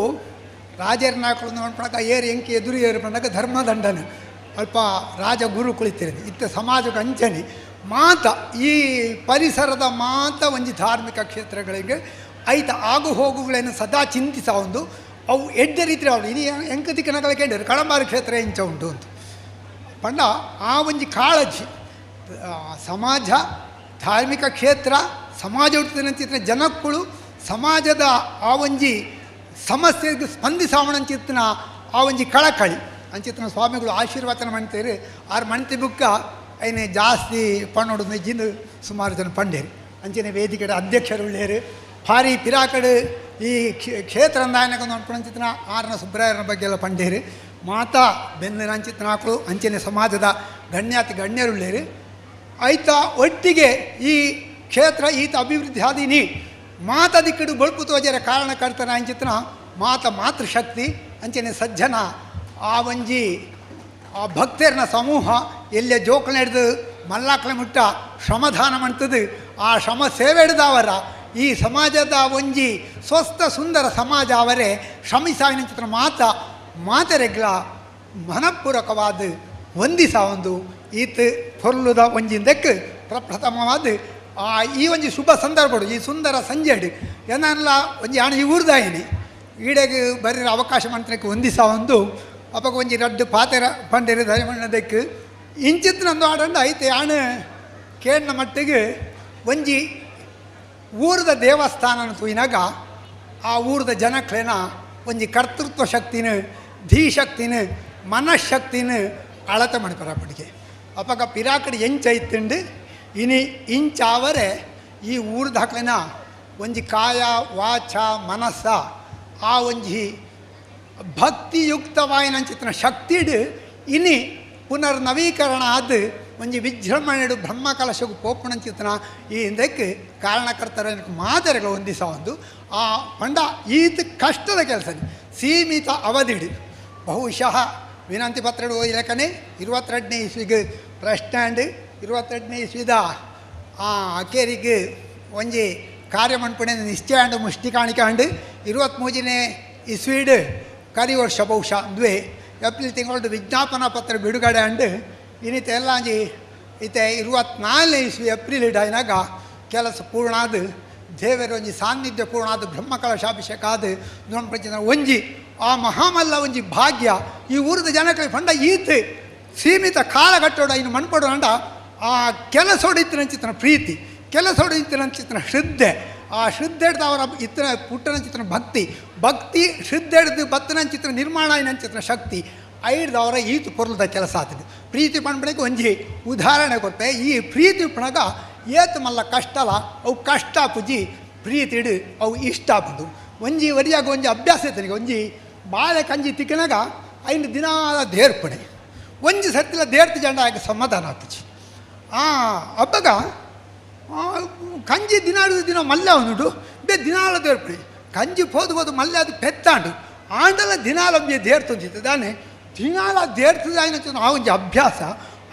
ರಾಜರ ನಾಯಕರು ನೋಡ್ಪಣಕ ಏರು ಎಂಕಿ ಎದುರು ಏರು ಪಂಡಕ ಧರ್ಮದಂಡನೆ ಅಲ್ಪ ರಾಜ ಗುರು ಕುಳಿತಿರೋದು ಇತ್ತ ಸಮಾಜಕ್ಕೆ ಅಂಚನೆ ಮಾತ ಈ ಪರಿಸರದ ಮಾತ ಒಂಜಿ ಧಾರ್ಮಿಕ ಕ್ಷೇತ್ರಗಳಿಗೆ ಐತ ಆಗು ಹೋಗುಗಳನ್ನು ಸದಾ ಚಿಂತಿಸ ಒಂದು ಅವು ಎಡ್ಡ ರೀತಿ ಅವಳು ಇನಿ ಎಂಕ ದಿಕ್ಕನಗಳ ಕೇಳಿದ್ರು ಕಳಂಬಾರಿ ಕ್ಷೇತ್ರ ಎಂಚ ಉಂಟು ಅಂತ ಪಂಡ ಆ ಒಂಜಿ ಕಾಳಜಿ ಸಮಾಜ ಧಾರ್ಮಿಕ ಕ್ಷೇತ್ರ ಸಮಾಜ ಹುಟ್ಟಿದಂಚಿತ್ತಿನ ಜನಕ್ಕಳು ಸಮಾಜದ ಆ ಒಂಜಿ ಸಮಸ್ಯೆಗೆ ಸ್ಪಂದಿಸಾವಣಂಚಿತ್ತಿನ ಆ ಒಂಜಿ ಕಳಕಳಿ ಅಂಚಿತ್ತಿನ ಸ್ವಾಮಿಗಳು ಆಶೀರ್ವಾದನ ಮಾಡ್ತಾರೆ ಆರು ಮಣ್ತಿ ಬುಕ್ಕ ಐನೆ ಜಾಸ್ತಿ ಪಣ್ಣೋಡು ನೆಜ್ಜಿಂದು ಸುಮಾರು ಜನ ಪಂಡೇರು ಅಂಚಿನ ವೇದಿಕೆ ಅಧ್ಯಕ್ಷರು ಉಳ್ಳೇರು ಭಾರಿ ಪಿರಾಕಡು ಈ ಕ್ಷೇತ್ರ ಅಂದಾಯನಕ ನೋಡ್ಕೊಂಡಂಚಿತ್ತಿನ ಆರನ ಸುಬ್ರಾಯರನ ಬಗ್ಗೆ ಎಲ್ಲ ಪಂಡೇರು ಮಾತಾ ಬೆಂದಿನ ಅಂಚಿತ್ತಿನ ಹಾಕಳು ಅಂಚಿನ ಸಮಾಜದ ಗಣ್ಯಾತಿ ಗಣ್ಯರುಳ್ಳೇರು ಆಯ್ತಾ ಒಟ್ಟಿಗೆ ಈ ಕ್ಷೇತ್ರ ಈತ ಅಭಿವೃದ್ಧಿ ಆದೀನಿ ಮಾತ ದಿಕ್ಕಡು ಬಳುಪು ತೋಜರ ಕಾರಣಕರ್ತನ ಅಂಚಿತ್ತಿನ ಮಾತೃಶಕ್ತಿ ಅಂಚನೆ ಸಜ್ಜನ ಆ ಒಂಜಿ ಆ ಭಕ್ತರನ ಸಮೂಹ ಎಲ್ಲೇ ಜೋಕಲು ಹಿಡಿದು ಮಲ್ಲಾಕ್ಲ ಮುಟ್ಟ ಶ್ರಮದಾನ ಮಾಡ್ತದೆ ಆ ಶ್ರಮ ಸೇವೆ ಹಿಡಿದವರ ಈ ಸಮಾಜದ ಒಂಜಿ ಸ್ವಸ್ಥ ಸುಂದರ ಸಮಾಜ ಅವರೇ ಶ್ರಮಿಸಾವಿನ ಚಿತ್ರ ಮಾತರೆಗ್ಲ ಮನಪೂರ್ವಕವಾದ ವಂದಿಸ ಒಂದು ಈತ ಪೊರ್ಲುದ ಒಂಜಿಂದಕ್ಕೆ ಪ್ರಪ್ರಥಮವಾದ ಈ ಒಂಜಿ ಶುಭ ಸಂದರ್ಭಡು ಈ ಸುಂದರ ಸಂಜೆಡು ಏನಲ್ಲ ಒಂಜಿ ಹಣ ಈ ಊರ್ದಾಯಿನಿ ಈಡೆಗೆ ಬರೀ ಅವಕಾಶ ಮಂತ್ರಕ್ಕೆ ವಂದಿಸ ಒಂದು ಅವಾಗ ಒಂಜಿ ರಡ್ಡು ಪಾತೆರ ಪಂಡೇರು ದಯಮಣ್ಣದಕ್ಕೆ ಇಂಚಿತ್ತಿನೊಂದು ಆಡಂಡು ಐತೆ ಹಣ ಕೇಳಿನ ಮಟ್ಟಿಗೆ ಒಂಜಿ ಊರದ ದೇವಸ್ಥಾನ ತೂಯಿನಾಗ ಆ ಊರದ ಜನಕ್ಲೇನ ಒಂಜಿ ಕರ್ತೃತ್ವ ಶಕ್ತಿನ ಧೀಶಕ್ತಿನ ಮನಃಶಕ್ತಿನ ಅಳತೆ ಮಾಡ್ಕೊರಪ್ಪಡಿಗೆ ಅವಾಗ ಪಿರಾಕಡಿ ಎಂಚೈತುಂಡು ಇನಿ ಇಂಚಾವರೆ ಈ ಊರ್ದ ಹಾಕ್ಲೇನ ಒಂಜಿ ಕಾಯ ವಾಚ ಮನಸ್ಸ ಆ ಒಂಜಿ ಭಕ್ತಿಯುಕ್ತವಾಯಿನಂಚಿತ್ತಿನ ಶಕ್ತಿಡು ಇನಿ ಪುನರ್ ನವೀಕರಣ ಆದ ಒಂಜಿ ವಿಜೃಂಭಣೆಡು ಬ್ರಹ್ಮ ಕಲಶಗೂ ಪೋಪುಣಂಚಿತ್ತಿನ ಈ ಹಿಂದಕ್ಕೆ ಕಾರಣಕರ್ತರ ಮಾದರಿಗಳು ಹೊಂದಿಸ ಒಂದು ಆ ಪಂಡ ಈತ ಕಷ್ಟದ ಕೆಲಸ ಸೀಮಿತ ಅವಧಿಡು ಬಹುಶಃ ವಿನಂತಿ ಪತ್ರಡು ಇಲಕನೆ 22ನೇ ಇಸ್ವಿಗೆ ಪ್ರೆಸ್ ಸ್ಟ್ಯಾಂಡ್ 22ನೇ ಇಸ್ವಿದ ಅಕೇರಿಗೆ ಒಂಜಿ ಕಾರ್ಯ ಮನ್ಪುಣೆ ನಿಶ್ಚಯ ಅಂಡು ಮುಷ್ಟಿ ಕಾಣಿಕಾಂಡು 23ನೇ ಇಸ್ವಿಡ್ ಕರಿ ವರ್ಷ ಬಹುಶಃ ದ್ವೇ ಏಪ್ರಿಲ್ ತಿಂಗಳು ವಿಜ್ಞಾಪನಾ ಪತ್ರ ಬಿಡುಗಡೆ ಅಂಡು ಇನ್ನಿತ ಎಲ್ಲ ಅಂಜಿ ಈತ 24ನೇ ಇಸ್ವಿ ಏಪ್ರಿಲ್ ಇಡಾಯಿನಾಗ ಕೆಲಸ ಪೂರ್ಣ ಆದ ದೇವರ ಒಂಜಿ ಸಾನ್ನಿಧ್ಯ ಪೂರ್ಣ ಆದ ಬ್ರಹ್ಮಕಲಶಾಭಿಷೇಕ ಆದ ನೋಡ್ಪಂಚಿನ ಒಂಜಿ ಆ ಮಹಾಮಲ್ಲ ಒಂಜಿ ಭಾಗ್ಯ ಈ ಊರದ ಜನಕ್ಕೆ ಪಂಡ ಈತ ಸೀಮಿತ ಕಾಲಘಟ್ಟೋಡ ಇನ್ನು ಮಣ್ಪಡು ಅಂಡ ಆ ಕೆಲಸ ಹೊಡಿತಿನಂಚಿತ್ತಿನ ಪ್ರೀತಿ ಕೆಲಸ ಹೊಡಿತಿನಂಚಿತ್ತಿನ ಶ್ರದ್ಧೆ ಆ ಶ್ರದ್ಧೆ ಹಿಡ್ದು ಅವರ ಇತ್ತಿನ ಪುಟ್ಟನಂಚಿತ್ತಿನ ಭಕ್ತಿ ಶ್ರದ್ಧೆ ಹಿಡ್ದು ಬತ್ತನಂಚಿತ್ತಿನ ನಿರ್ಮಾಣ ಏನಂಚಿತ್ತಿನ ಶಕ್ತಿ ಐಡ್ದು ಅವರ ಈತು ಪೊರ್ಲದ ಕೆಲಸ ಆಗ್ತದೆ ಪ್ರೀತಿ ಪಣ್ಬಳಿಗೆ ಒಂಜಿ ಉದಾಹರಣೆ ಕೊಟ್ಟೆ ಈ ಪ್ರೀತಿ ಪಣಗ ಏತು ಮಲ್ಲ ಕಷ್ಟಲ ಅವು ಕಷ್ಟ ಪುಜಿ ಪ್ರೀತಿ ಇಡು ಅವು ಇಷ್ಟ ಪುದು ಒಂಜಿ ವರಿಯಾಗ ಒಂಜಿ ಅಭ್ಯಾಸ ಇರ್ತನಿಗೆ ಒಂಜಿ ಬಾಳೆ ಕಂಜಿ ತಿಕ್ಕಿನಾಗ ಐನು ದಿನಾಲ ದೇರ್ಪಣೆ ಒಂಜಿ ಸರ್ತಿಲ ದೇರ್ತು ಜಂಡ ಆಗ ಸಮಾಧಾನ ಆಗ್ತದೆ. ಹಬ್ಬಗ ಕಂಜಿ ದಿನ ಮಲ್ಲೆ ಅವನುಡು ಬೇ ದಿನಾಲ ದೇರ್ಪಣೆ ಕಂಜಿ ಹೋದು ಮಲ್ಲೆ ಅದು ಪೆತ್ತಾಂಡು ಆಂಡಲ ದಿನಾಲ ದೇರ್ತೊಂದಿತ್ತು ದಾನೆ ದಿನಾಲ ದೇರ್ತದಾಯಿನ ಆ ಒಂಜಿ ಅಭ್ಯಾಸ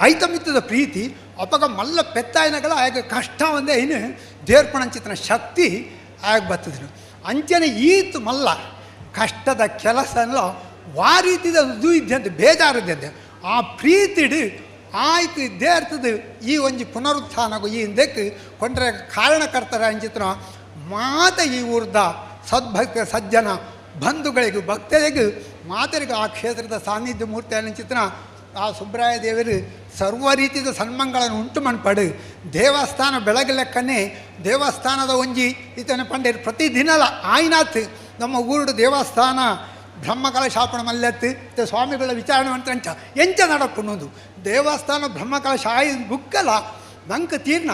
ಐತಮಿತ್ತದ ಪ್ರೀತಿ ಅಪ್ಪಗ ಮಲ್ಲ ಪೆತ್ತಾಯಿನಗಳ ಆಗ ಕಷ್ಟ ಒಂದೇ ಏನು ದೇರ್ಪಣಂಚಿತನ ಶಕ್ತಿ ಆಗ ಬರ್ತದೆ. ಅಂಚನೆ ಈತು ಮಲ್ಲ ಕಷ್ಟದ ಕೆಲಸ ಎಲ್ಲ ವಾ ರೀತಿದ ಇದು ಇದ್ದಂತೆ ಬೇಜಾರಿದ್ದಂತೆ ಆ ಪ್ರೀತಿಡು ಆಯ್ತು ದೇರ್ತದೆ ಈ ಒಂಜಿ ಪುನರುತ್ಥಾನಗು ಈ ಹಿಂದಕ್ಕೆ ಕೊಂಡ್ರೆ ಕಾರಣಕರ್ತರ ಅಂಚಿತನ ಮಾತ ಈ ಊರ್ದ ಸದ್ಭಕ್ತ ಸಜ್ಜನ ಬಂಧುಗಳಿಗೂ ಭಕ್ತರಿಗೂ ಮಾತರಿಗೂ ಆ ಕ್ಷೇತ್ರದ ಸಾನ್ನಿಧ್ಯ ಮೂರ್ತಿ ಅನಿಚಿತನ ಆ ಸುಬ್ರಾಯ ದೇವರು ಸರ್ವ ರೀತಿಯ ಸನ್ಮಂಗಳನ್ನು ಉಂಟು ಮನ್ಪಡು ದೇವಸ್ಥಾನ ಬೆಳಗಲೆಕ್ಕನೆ ದೇವಸ್ಥಾನದ ಒಂಜಿ ಈತನ ಪಂಡೇರು ಪ್ರತಿದಿನಲ ಆಯ್ನಾತ್ ನಮ್ಮ ಊರುಡು ದೇವಸ್ಥಾನ ಬ್ರಹ್ಮಕಲಶಾಪಣ ಮಲ್ಲೆತ್ತು ಸ್ವಾಮಿಗಳ ವಿಚಾರಣೆ ಮಂತ್ರಂಚ ಎಂಚ ನಡಪುಣ್ಣದು ದೇವಸ್ಥಾನ ಬ್ರಹ್ಮಕಲಶ ಆಯ್ ಬುಕ್ಕಲ ನಂಗೆ ತೀರ್ನ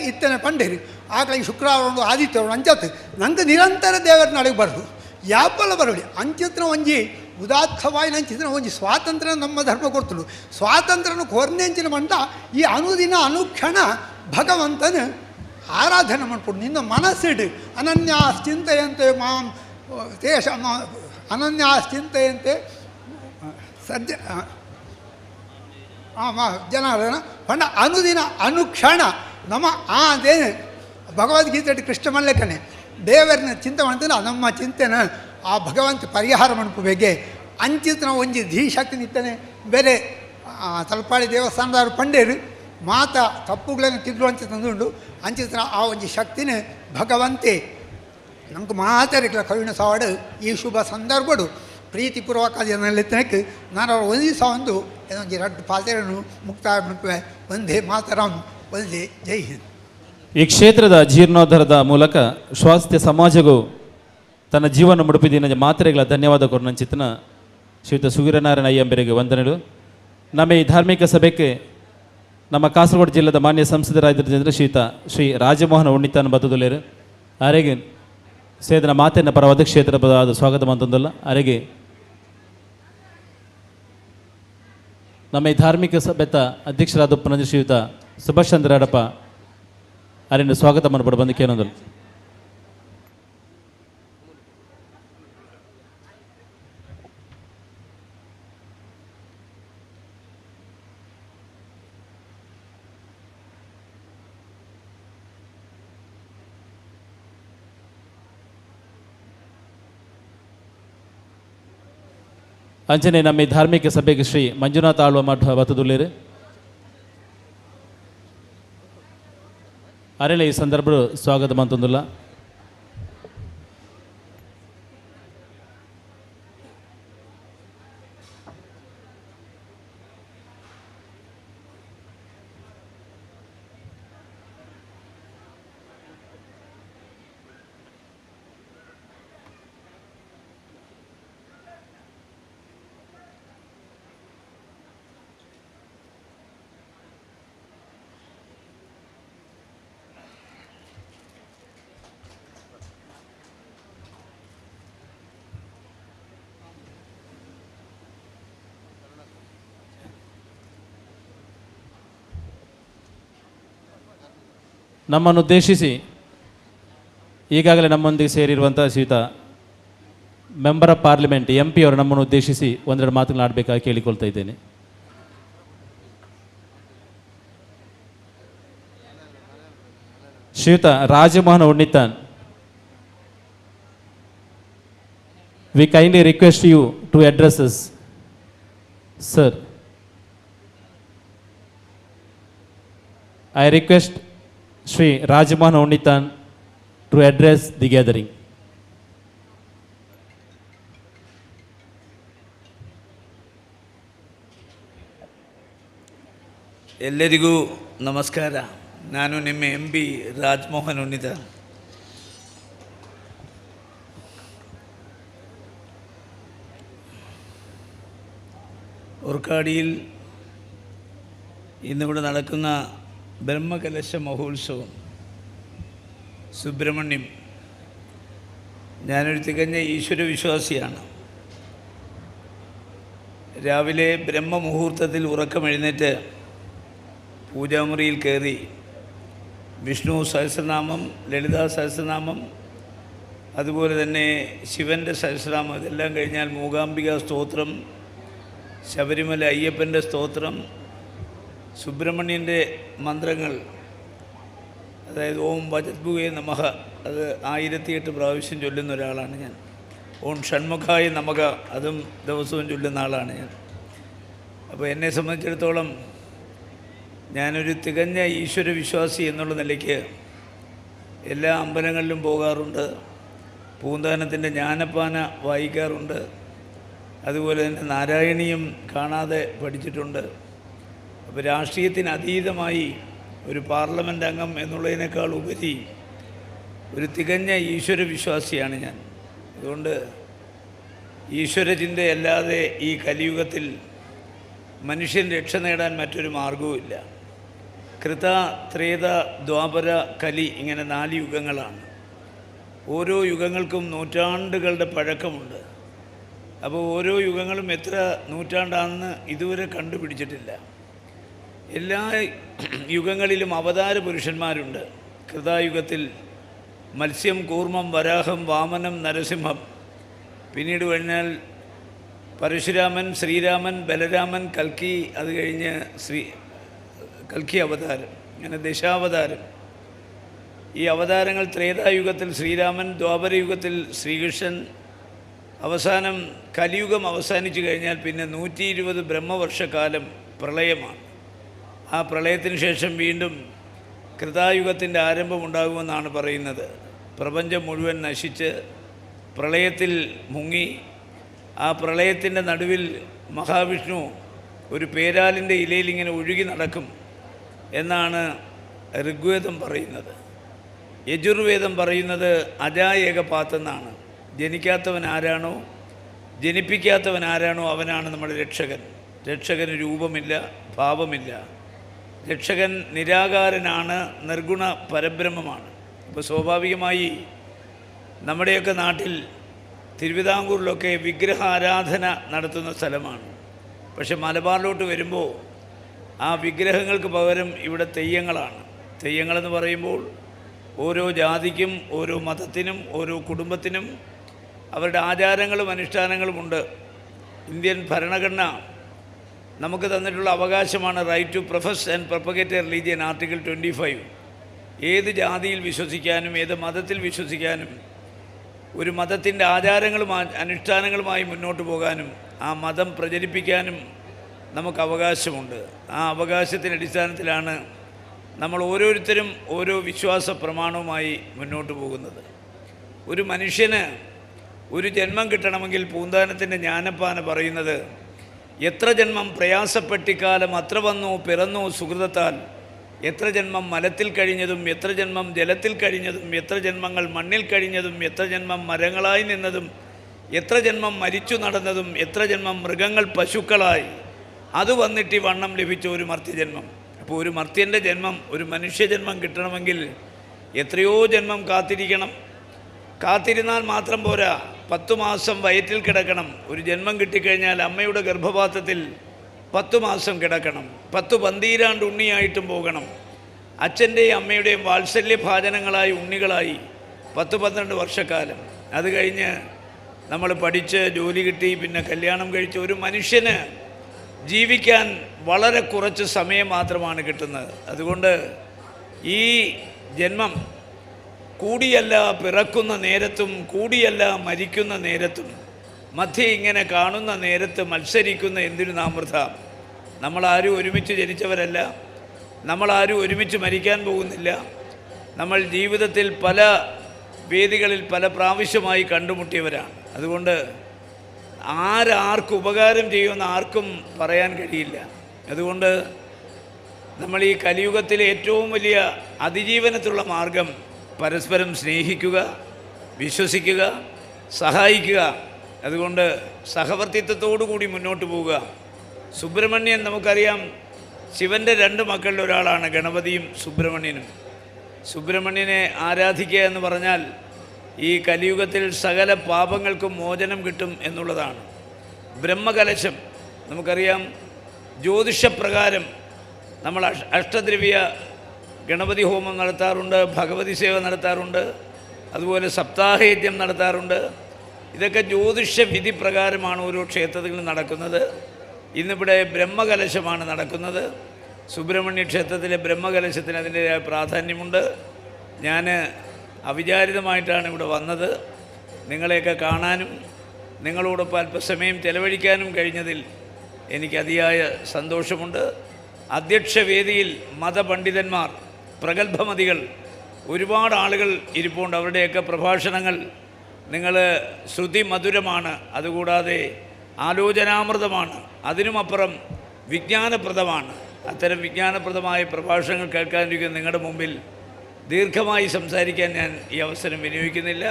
ಇತ್ತನೆ ಪಂಡೇರು ಆಗಲಿ ಶುಕ್ರವಾರ ಒಂದು ಆದಿತ್ಯವಾರ ಅಂಚತ್ತು ನಂಗೆ ನಿರಂತರ ದೇವರ ನಡುವೆ ಬರೋದು ಯಾಪಲ್ಲ ಬರೋಳಿ ಅಂಚಿತ್ರ ಒಂಜಿ ಉದಾತ್ತವಾಯಿನ ಅಂಚಿತ್ರ ಒಂಜಿ ಸ್ವಾತಂತ್ರ್ಯ ನಮ್ಮ ಧರ್ಮ ಕೊಡ್ತಳು ಸ್ವಾತಂತ್ರ್ಯನ ಕೊರ್ನೆಂಚಿನ ಮಂಟ ಈ ಅನುದಿನ ಅನುಕ್ಷಣ ಭಗವಂತನ ಆರಾಧನೆ ಮಾಡ್ಕೊಡು ನಿನ್ನ ಮನಸ್ಸಿಡು ಅನನ್ಯಾಶ್ಚಿಂತೆಯಂತೆ ಮಾಂ ದೇಶ ಅನನ್ಯಾಶ್ಚಿಂತೆಯಂತೆ ಸಜ್ಜ ಜನಾರ್ದನ ಪಂಡ ಅನುದಿನ ಅನುಕ್ಷಣ ನಮ್ಮ ಅದೇನು ಭಗವದ್ಗೀತೆ ಕೃಷ್ಣ ಮಲ್ಲೆಕನೆ ದೇವರನ್ನ ಚಿಂತೆ ಮಾಡ್ತಾನೆ ನಮ್ಮ ಚಿಂತೆನ ಆ ಭಗವಂತ ಪರಿಹಾರ ಮಾಡ್ಕೋಬೇಕೆ ಅಂಚಿತನ ಒಂಜಿ ಧೀಶಕ್ತಿ ನಿಂತಾನೆ ಬೇರೆ ತಲಪಾಡಿ ದೇವಸ್ಥಾನದವ್ರು ಪಂಡೇರು ಮಾತ ತಪ್ಪುಗಳನ್ನು ತಿದ್ದುವಂತ ತಂದುಂಡು ಅಂಚಿತನ ಆ ಒಂಜಿ ಶಕ್ತಿನ ಭಗವಂತೆ ನಮ್ಗೆ ಮಾತಾಡಿಕ್ಲ ಕರುಣ ಸಾವಾಡು ಈ ಶುಭ ಸಂದರ್ಭಡು ಪ್ರೀತಿಪೂರ್ವಕ ಜನಕ್ಕೆ ನಾನು ಅವ್ರು ಒಂದೇ ಒಂದು ಏನೊಂದು ಎರಡು ಪಾತ್ರೆಯನ್ನು ಮುಕ್ತಾಯ ಮಾಡ್ತೇವೆ. ಒಂದೇ ಮಾತರಂ ಒಂದೇ ಜೈ ಹಿಂದ್. ಈ ಕ್ಷೇತ್ರದ ಜೀರ್ಣೋದ್ಧಾರದ ಮೂಲಕ ಸ್ವಾಸ್ಥ್ಯ ಸಮಾಜವು ತನ್ನ ಜೀವನ ಮುಡುಪಿದಿನ ಮಾತ್ರೆಗಳ ಧನ್ಯವಾದ ಕೊರ್ನಂಚಿತನ ಶ್ರೀಯುತ ಸುವೀರನಾರಾಯಣ ಅಯ್ಯಂಬರಿಗೆ ವಂದನೆಗಳು. ನಮ್ಮ ಈ ಧಾರ್ಮಿಕ ಸಭೆಗೆ ನಮ್ಮ ಕಾಸರಗೋಡು ಜಿಲ್ಲೆದ ಮಾನ್ಯ ಸಂಸದರಾಗಿದ್ದ ಶ್ರೀ ರಾಜಮೋಹನ ಉಣ್ಣಿತಾನ ಬತ್ತದುಲೇರು ಅರೆಗೆ ಸೇದನ ಮಾತಿನ ಪರವಾದ ಕ್ಷೇತ್ರದ ಸ್ವಾಗತ ಮಂತೊಂದಲ್ಲ ಅರೆಗೆ ನಮ್ಮ ಈ ಧಾರ್ಮಿಕ ಸಭೆತ ಅಧ್ಯಕ್ಷರಾದ ಉಪನಂದ ಶ್ರೀಯುತ ಸುಭಾಷ್ ಚಂದ್ರ ಅಡಪ ಅರಿನ ಸ್ವಾಗತ ಮನಪಡ ಬಂದಕ್ಕೆ ಏನೊಂದಲ್ಲ. ಅಂಚನೆ ನಮ್ಮ ಈ ಧಾರ್ಮಿಕ ಸಭೆಗೆ ಶ್ರೀ ಮಂಜುನಾಥ ಆಳ್ವ ಮಠ ಬತ್ತದುಲ್ಲೇರು ಅರೆಲೆ ಈ ಸಂದರ್ಭ ಸ್ವಾಗತ ಮಂತೊಂದುಲ್ಲ. ನಮ್ಮನ್ನು ಉದ್ದೇಶಿಸಿ ಈಗಾಗಲೇ ನಮ್ಮೊಂದಿಗೆ ಸೇರಿರುವಂಥ ಶ್ರೀಯುತ ಮೆಂಬರ್ ಆಫ್ ಪಾರ್ಲಿಮೆಂಟ್ MP ಅವರು ನಮ್ಮನ್ನು ಉದ್ದೇಶಿಸಿ ಒಂದೆರಡು ಮಾತುಗಳಾಡಬೇಕಾಗಿ ಕೇಳಿಕೊಳ್ತಾ ಇದ್ದೇನೆ. ಶ್ರೀಯುತ Rajamohan Unnithan, we kindly request you to address us. Sir, I request Shri Rajamohan Unnithan to address the gathering. ಎಲ್ಲರಿಗೂ ನಮಸ್ಕಾರ. ನಾನು ನಿಮ್ಮ MP ರಾಜಮೋಹನ್ ಉಣ್ಣಿತಾನ್. ഒർക്കാടിയിൽ ഇന്നിവിടെ നടക്കുന്ന ബ്രഹ്മകലശ മഹോത്സവം സുബ്രഹ്മണ്യം, ഞാനൊരു തികഞ്ഞ ഈശ്വരവിശ്വാസിയാണ്. രാവിലെ ബ്രഹ്മമുഹൂർത്തത്തിൽ ഉറക്കമെഴുന്നേറ്റ് പൂജാമുറിയിൽ കയറി വിഷ്ണു സഹസ്രനാമം, ലളിതാ സഹസ്രനാമം, അതുപോലെ തന്നെ ശിവൻ്റെ സഹസ്രനാമം, ഇതെല്ലാം കഴിഞ്ഞാൽ മൂകാംബിക സ്തോത്രം, ശബരിമല അയ്യപ്പൻ്റെ സ്തോത്രം, സുബ്രഹ്മണ്യൻ്റെ മന്ത്രങ്ങൾ, അതായത് ഓം വജദ്ഭുവേ നമഃ, അത് 1008 പ്രാവശ്യം ചൊല്ലുന്ന ഒരാളാണ് ഞാൻ. ഓം ഷൺമുഖായ നമഃ, അതും ദിവസവും ചൊല്ലുന്ന ആളാണ് ഞാൻ. അപ്പോൾ എന്നെ സംബന്ധിച്ചിടത്തോളം ഞാനൊരു തികഞ്ഞ ഈശ്വര വിശ്വാസി എന്നുള്ള നിലയ്ക്ക് എല്ലാ അമ്പലങ്ങളിലും പോകാറുണ്ട്, പൂന്താനത്തിൻ്റെ ജ്ഞാനപ്പാന വായിക്കാറുണ്ട്, അതുപോലെ തന്നെ നാരായണീയം കാണാതെ പഠിച്ചിട്ടുണ്ട്. അപ്പോൾ രാഷ്ട്രീയത്തിന് അതീതമായി ഒരു പാർലമെൻ്റ് അംഗം എന്നുള്ളതിനേക്കാൾ ഉപരി ഒരു തികഞ്ഞ ഈശ്വര വിശ്വാസിയാണ് ഞാൻ. അതുകൊണ്ട് ഈശ്വരചിന്തയല്ലാതെ ഈ കലിയുഗത്തിൽ മനുഷ്യൻ രക്ഷ നേടാൻ മറ്റൊരു മാർഗവുമില്ല. കൃത, ത്രേത, ദ്വാപര, കലി, ഇങ്ങനെ 4 യുഗങ്ങളാണ്. ഓരോ യുഗങ്ങൾക്കും നൂറ്റാണ്ടുകളുടെ പഴക്കമുണ്ട്. അപ്പോൾ ഓരോ യുഗങ്ങളും എത്ര നൂറ്റാണ്ടാണെന്ന് ഇതുവരെ കണ്ടുപിടിച്ചിട്ടില്ല. എല്ലാ യുഗങ്ങളിലും അവതാര പുരുഷന്മാരുണ്ട്. കൃതായുഗത്തിൽ മത്സ്യം, കൂർമ്മം, വരാഹം, വാമനം, നരസിംഹം. പിന്നീട് കഴിഞ്ഞാൽ പരശുരാമൻ, ശ്രീരാമൻ, ബലരാമൻ, കൽക്കി, അത് കഴിഞ്ഞ് കൽക്കി അവതാരം, അങ്ങനെ ദശാവതാരം. ഈ അവതാരങ്ങൾ ത്രേതായുഗത്തിൽ ശ്രീരാമൻ, ദ്വാപരയുഗത്തിൽ ശ്രീകൃഷ്ണൻ, അവസാനം കലിയുഗം അവസാനിച്ചു കഴിഞ്ഞാൽ പിന്നെ 120 ബ്രഹ്മവർഷക്കാലം പ്രളയമാണ്. ആ പ്രളയത്തിന് ശേഷം വീണ്ടും കൃതായുഗത്തിൻ്റെ ആരംഭമുണ്ടാകുമെന്നാണ് പറയുന്നത്. പ്രപഞ്ചം മുഴുവൻ നശിച്ച് പ്രളയത്തിൽ മുങ്ങി, ആ പ്രളയത്തിൻ്റെ നടുവിൽ മഹാവിഷ്ണു ഒരു പേരാലിൻ്റെ ഇലയിൽ ഇങ്ങനെ ഒഴുകി നടക്കും എന്നാണ് ഋഗ്വേദം പറയുന്നത്. യജുർവേദം പറയുന്നത് അജായേകപാത്തെന്നാണ്. ജനിക്കാത്തവൻ ആരാണോ, ജനിപ്പിക്കാത്തവൻ ആരാണോ അവനാണ് നമ്മുടെ രക്ഷകൻ. രക്ഷകന് രൂപമില്ല, ഭാവമില്ല. രക്ഷകൻ നിരാകാരനാണ്, നിർഗുണ പരബ്രഹ്മമാണ്. അപ്പോൾ സ്വാഭാവികമായി നമ്മുടെയൊക്കെ നാട്ടിൽ തിരുവിതാംകൂറിലൊക്കെ വിഗ്രഹ ആരാധന നടത്തുന്ന സ്ഥലമാണ്. പക്ഷെ മലബാറിലോട്ട് വരുമ്പോൾ ആ വിഗ്രഹങ്ങൾക്ക് പകരം ഇവിടെ തെയ്യങ്ങളാണ്. തെയ്യങ്ങളെന്ന് പറയുമ്പോൾ ഓരോ ജാതിക്കും, ഓരോ മതത്തിനും, ഓരോ കുടുംബത്തിനും അവരുടെ ആചാരങ്ങളും അനുഷ്ഠാനങ്ങളുമുണ്ട്. ഇന്ത്യൻ ഭരണഘടന നമുക്ക് തന്നിട്ടുള്ള അവകാശമാണ് right to profess and propagate a religion, article 25. ഏത് ജാതിയിൽ വിശ്വസിക്കാനും ഏത് മതത്തിൽ വിശ്വസിക്കാനും ഒരു മതത്തിൻ്റെ ആചാരങ്ങളും അനുഷ്ഠാനങ്ങളുമായി മുന്നോട്ട് പോകാനും ആ മതം പ്രചരിപ്പിക്കാനും നമുക്ക് അവകാശമുണ്ട്. ആ അവകാശത്തിൻ്റെ അടിസ്ഥാനത്തിലാണ് നമ്മൾ ഓരോരുത്തരും ഓരോ വിശ്വാസ പ്രമാണവുമായി മുന്നോട്ട് പോകുന്നത്. ഒരു മനുഷ്യന് ഒരു ജന്മം കിട്ടണമെങ്കിൽ പൂന്താനത്തിൻ്റെ ജ്ഞാനപ്പാന പറയുന്നത്, എത്ര ജന്മം പ്രയാസപ്പെട്ടിക്കാലം അത്ര വന്നു പിറന്നു സുഹൃതത്താൽ, എത്ര ജന്മം മലത്തിൽ കഴിഞ്ഞതും എത്ര ജന്മം ജലത്തിൽ കഴിഞ്ഞതും, എത്ര ജന്മങ്ങൾ മണ്ണിൽ കഴിഞ്ഞതും, എത്ര ജന്മം മരങ്ങളായി നിന്നതും, എത്ര ജന്മം മരിച്ചു നടന്നതും, എത്ര ജന്മം മൃഗങ്ങൾ പശുക്കളായി, അത് വന്നിട്ട് ഈ വണ്ണം ലഭിച്ച ഒരു മർത്യജന്മം. അപ്പോൾ ഒരു മർത്യൻ്റെ ജന്മം, ഒരു മനുഷ്യജന്മം കിട്ടണമെങ്കിൽ എത്രയോ ജന്മം കാത്തിരിക്കണം. കാത്തിരുന്നാൽ മാത്രം പോരാ, 10 മാസം വയറ്റിൽ കിടക്കണം. ഒരു ജന്മം കിട്ടിക്കഴിഞ്ഞാൽ അമ്മയുടെ ഗർഭപാത്രത്തിൽ 10 മാസം കിടക്കണം. 10 പന്തീരാണ്ട് ഉണ്ണിയായിട്ടും പോകണം. അച്ഛൻ്റെയും അമ്മയുടെയും വാത്സല്യഭാജനങ്ങളായി ഉണ്ണികളായി 10-12 വർഷക്കാലം. അത് കഴിഞ്ഞ് നമ്മൾ പഠിച്ച് ജോലി കിട്ടി, പിന്നെ കല്യാണം കഴിച്ച് ഒരു മനുഷ്യന് ജീവിക്കാൻ വളരെ കുറച്ച് സമയം മാത്രമാണ് കിട്ടുന്നത്. അതുകൊണ്ട് ഈ ജന്മം കൂടിയല്ല പിറക്കുന്ന നേരത്തും കൂടിയല്ല മരിക്കുന്ന നേരത്തും മധ്യ ഇങ്ങനെ കാണുന്ന നേരത്ത് മത്സരിക്കുന്ന എന്തിനു നാം വൃഥ. നമ്മളാരും ഒരുമിച്ച് ജനിച്ചവരല്ല, നമ്മളാരും ഒരുമിച്ച് മരിക്കാൻ പോകുന്നില്ല. നമ്മൾ ജീവിതത്തിൽ പല വേദികളിൽ പല പ്രാവശ്യമായി കണ്ടുമുട്ടിയവരാണ്. അതുകൊണ്ട് ആർക്ക് ഉപകാരം ചെയ്യുമെന്ന് ആർക്കും പറയാൻ കഴിയില്ല. അതുകൊണ്ട് നമ്മൾ ഈ കലിയുഗത്തിലെ ഏറ്റവും വലിയ അതിജീവനത്തിലുള്ള മാർഗം പരസ്പരം സ്നേഹിക്കുക, വിശ്വസിക്കുക, സഹായിക്കുക. അതുകൊണ്ട് സഹവർത്തിത്വത്തോടു കൂടി മുന്നോട്ട് പോവുക. സുബ്രഹ്മണ്യൻ നമുക്കറിയാം, ശിവൻ്റെ 2 മക്കളിൽ ഒരാളാണ് ഗണപതിയും സുബ്രഹ്മണ്യനും. സുബ്രഹ്മണ്യനെ ആരാധിക്കുക എന്ന് പറഞ്ഞാൽ ഈ കലിയുഗത്തിൽ സകല പാപങ്ങൾക്കും മോചനം കിട്ടും എന്നുള്ളതാണ്. ബ്രഹ്മകലശം, നമുക്കറിയാം ജ്യോതിഷപ്രകാരം നമ്മൾ അഷ്ടദ്രവ്യ ഗണപതി ഹോമം നടത്താറുണ്ട്, ഭഗവതി സേവ നടത്താറുണ്ട്, അതുപോലെ സപ്താഹയജ്ഞം നടത്താറുണ്ട്. ഇതൊക്കെ ജ്യോതിഷ വിധി പ്രകാരമാണ് ഓരോ ക്ഷേത്രത്തിലും നടക്കുന്നത്. ഇന്നിവിടെ ബ്രഹ്മകലശമാണ് നടക്കുന്നത്. സുബ്രഹ്മണ്യ ക്ഷേത്രത്തിലെ ബ്രഹ്മകലശത്തിന് അതിൻ്റേതായ പ്രാധാന്യമുണ്ട്. ഞാൻ അവിചാരിതമായിട്ടാണ് ഇവിടെ വന്നത്. നിങ്ങളെയൊക്കെ കാണാനും നിങ്ങളോടൊപ്പം അല്പസമയം ചെലവഴിക്കാനും കഴിഞ്ഞതിൽ എനിക്ക് അതിയായ സന്തോഷമുണ്ട്. അധ്യക്ഷവേദിയിൽ മതപണ്ഡിതന്മാർ, പ്രഗത്ഭമതികൾ, ഒരുപാട് ആളുകൾ ഇരിപ്പുണ്ട്. അവരുടെയൊക്കെ പ്രഭാഷണങ്ങൾ നിങ്ങൾ ശ്രുതി മധുരമാണ്, അതുകൂടാതെ ആലോചനാമൃതമാണ്, അതിനുമപ്പുറം വിജ്ഞാനപ്രദമാണ്. അത്തരം വിജ്ഞാനപ്രദമായ പ്രഭാഷണങ്ങൾ കേൾക്കാനിരിക്കുന്ന നിങ്ങളുടെ മുമ്പിൽ ദീർഘമായി സംസാരിക്കാൻ ഞാൻ ഈ അവസരം വിനിയോഗിക്കുന്നില്ല.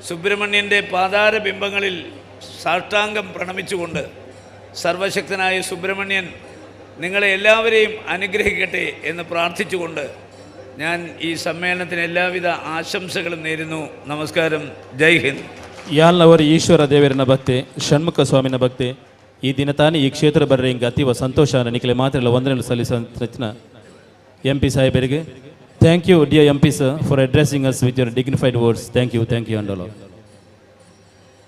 സുബ്രഹ്മണ്യൻ്റെ പാതാരബിംബങ്ങളിൽ സാഷ്ടാംഗം പ്രണമിച്ചുകൊണ്ട് സർവശക്തനായ സുബ്രഹ്മണ്യൻ നിങ്ങളെ എല്ലാവരെയും അനുഗ്രഹിക്കട്ടെ എന്ന് പ്രാർത്ഥിച്ചുകൊണ്ട് ഞാൻ ഈ സമ്മേളനത്തിന് എല്ലാവിധ ആശംസകളും നേരുന്നു. ನಮಸ್ಕಾರಂ. ಜೈ ಹಿಂದ್. ಯಾಲ್ನವರು ಈಶ್ವರ ದೇವರಿನ ಭಕ್ತಿ, ಷಣ್ಮುಖ ಸ್ವಾಮಿನ ಭಕ್ತಿ. ಈ ದಿನ ತಾನೇ ಈ ಕ್ಷೇತ್ರ ಬರ್ರೆ ಹಿಂಗೆ ಅತೀವ ಸಂತೋಷ ನನಗೆ ಮಾತ್ರ ವಂದನೆಗಳು ಸಲ್ಲಿಸಿನ ಎಂ ಪಿ ಸಾಹೇಬರಿಗೆ thank you dear M P sir for addressing us with your dignified words. Thank you and all.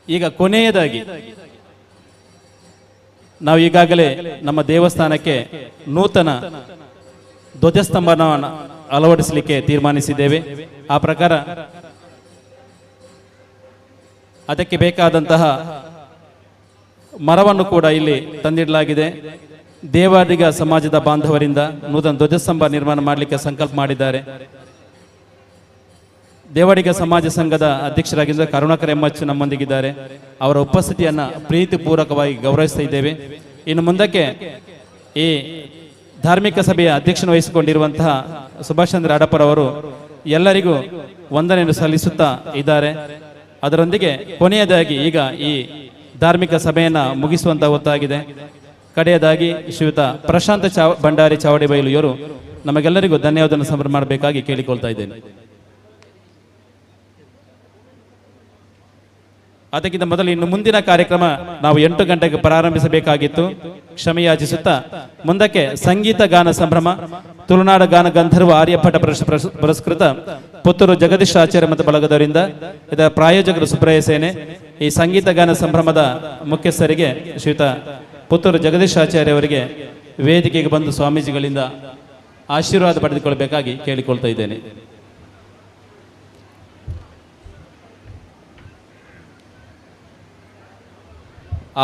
ಈಗ ಕೊನೆಯದಾಗಿ ನಾವು ಈಗಾಗಲೇ ನಮ್ಮ ದೇವಸ್ಥಾನಕ್ಕೆ ನೂತನ ಧ್ವಜಸ್ತಂಭವನ್ನು ಅಳವಡಿಸಲಿಕ್ಕೆ ತೀರ್ಮಾನಿಸಿದ್ದೇವೆ. ಆ ಪ್ರಕಾರ ಅದಕ್ಕೆ ಬೇಕಾದಂತಹ ಮರವನ್ನು ಕೂಡ ಇಲ್ಲಿ ತಂದಿಡಲಾಗಿದೆ. ದೇವಾಡಿಗ ಸಮಾಜದ ಬಾಂಧವರಿಂದ ನೂತನ ಧ್ವಜಸ್ತಂಭ ನಿರ್ಮಾಣ ಮಾಡಲಿಕ್ಕೆ ಸಂಕಲ್ಪ ಮಾಡಿದ್ದಾರೆ. ದೇವಾಡಿಗ ಸಮಾಜ ಸಂಘದ ಅಧ್ಯಕ್ಷರಾಗಿದ್ದ ಕರುಣಾಕರ್ ಎಂ.ಎಚ್ ನಮ್ಮೊಂದಿಗಿದ್ದಾರೆ. ಅವರ ಉಪಸ್ಥಿತಿಯನ್ನು ಪ್ರೀತಿಪೂರ್ವಕವಾಗಿ ಗೌರವಿಸ್ತಾ ಇದ್ದೇವೆ. ಇನ್ನು ಮುಂದಕ್ಕೆ ಈ ಧಾರ್ಮಿಕ ಸಭೆಯ ಅಧ್ಯಕ್ಷನ ವಹಿಸಿಕೊಂಡಿರುವಂತಹ ಸುಭಾಷ್ ಚಂದ್ರ ಅಡಪರವರು ಎಲ್ಲರಿಗೂ ವಂದನೆಯನ್ನು ಸಲ್ಲಿಸುತ್ತಾ ಇದ್ದಾರೆ. ಅದರೊಂದಿಗೆ ಕೊನೆಯದಾಗಿ ಈಗ ಈ ಧಾರ್ಮಿಕ ಸಭೆಯನ್ನು ಮುಗಿಸುವಂತ ಹೊತ್ತಾಗಿದೆ. ಕಡೆಯದಾಗಿ ಶ್ರೀಯುತ ಪ್ರಶಾಂತ ಭಂಡಾರಿ ಚಾವಡಿ ಬೈಲು ಇವರು ನಮಗೆಲ್ಲರಿಗೂ ಧನ್ಯವಾದವನ್ನು ಸಮರ್ಪಣೆ ಮಾಡಬೇಕಾಗಿ ಕೇಳಿಕೊಳ್ತಾ ಇದ್ದೇನೆ. ಅದಕ್ಕಿಂತ ಮೊದಲು ಇನ್ನು ಮುಂದಿನ ಕಾರ್ಯಕ್ರಮ ನಾವು 8 ಗಂಟೆಗೆ ಪ್ರಾರಂಭಿಸಬೇಕಾಗಿತ್ತು. ಕ್ಷಮೆಯಾಚಿಸುತ್ತಾ ಮುಂದಕ್ಕೆ ಸಂಗೀತ ಗಾನ ಸಂಭ್ರಮ, ತುಳುನಾಡ ಗಾನ ಗಂಧರ್ವ ಆರ್ಯಭಟ ಪುರಸ್ಕೃತ ಪುತ್ತೂರು ಜಗದೀಶ್ ಆಚಾರ್ಯ ಮತ್ತು ಬಳಗದವರಿಂದ, ಇದರ ಪ್ರಾಯೋಜಕರು ಸುಬ್ರಹ್ಯ ಸೇನೆ. ಈ ಸಂಗೀತ ಗಾನ ಸಂಭ್ರಮದ ಮುಖ್ಯಸ್ಥರಿಗೆ ಶ್ರೀಯುತ ಪುತ್ತೂರು ಜಗದೀಶ್ ಆಚಾರ್ಯ ಅವರಿಗೆ ವೇದಿಕೆಗೆ ಬಂದು ಸ್ವಾಮೀಜಿಗಳಿಂದ ಆಶೀರ್ವಾದ ಪಡೆದುಕೊಳ್ಳಬೇಕಾಗಿ ಕೇಳಿಕೊಳ್ತಾ ಇದ್ದೇನೆ.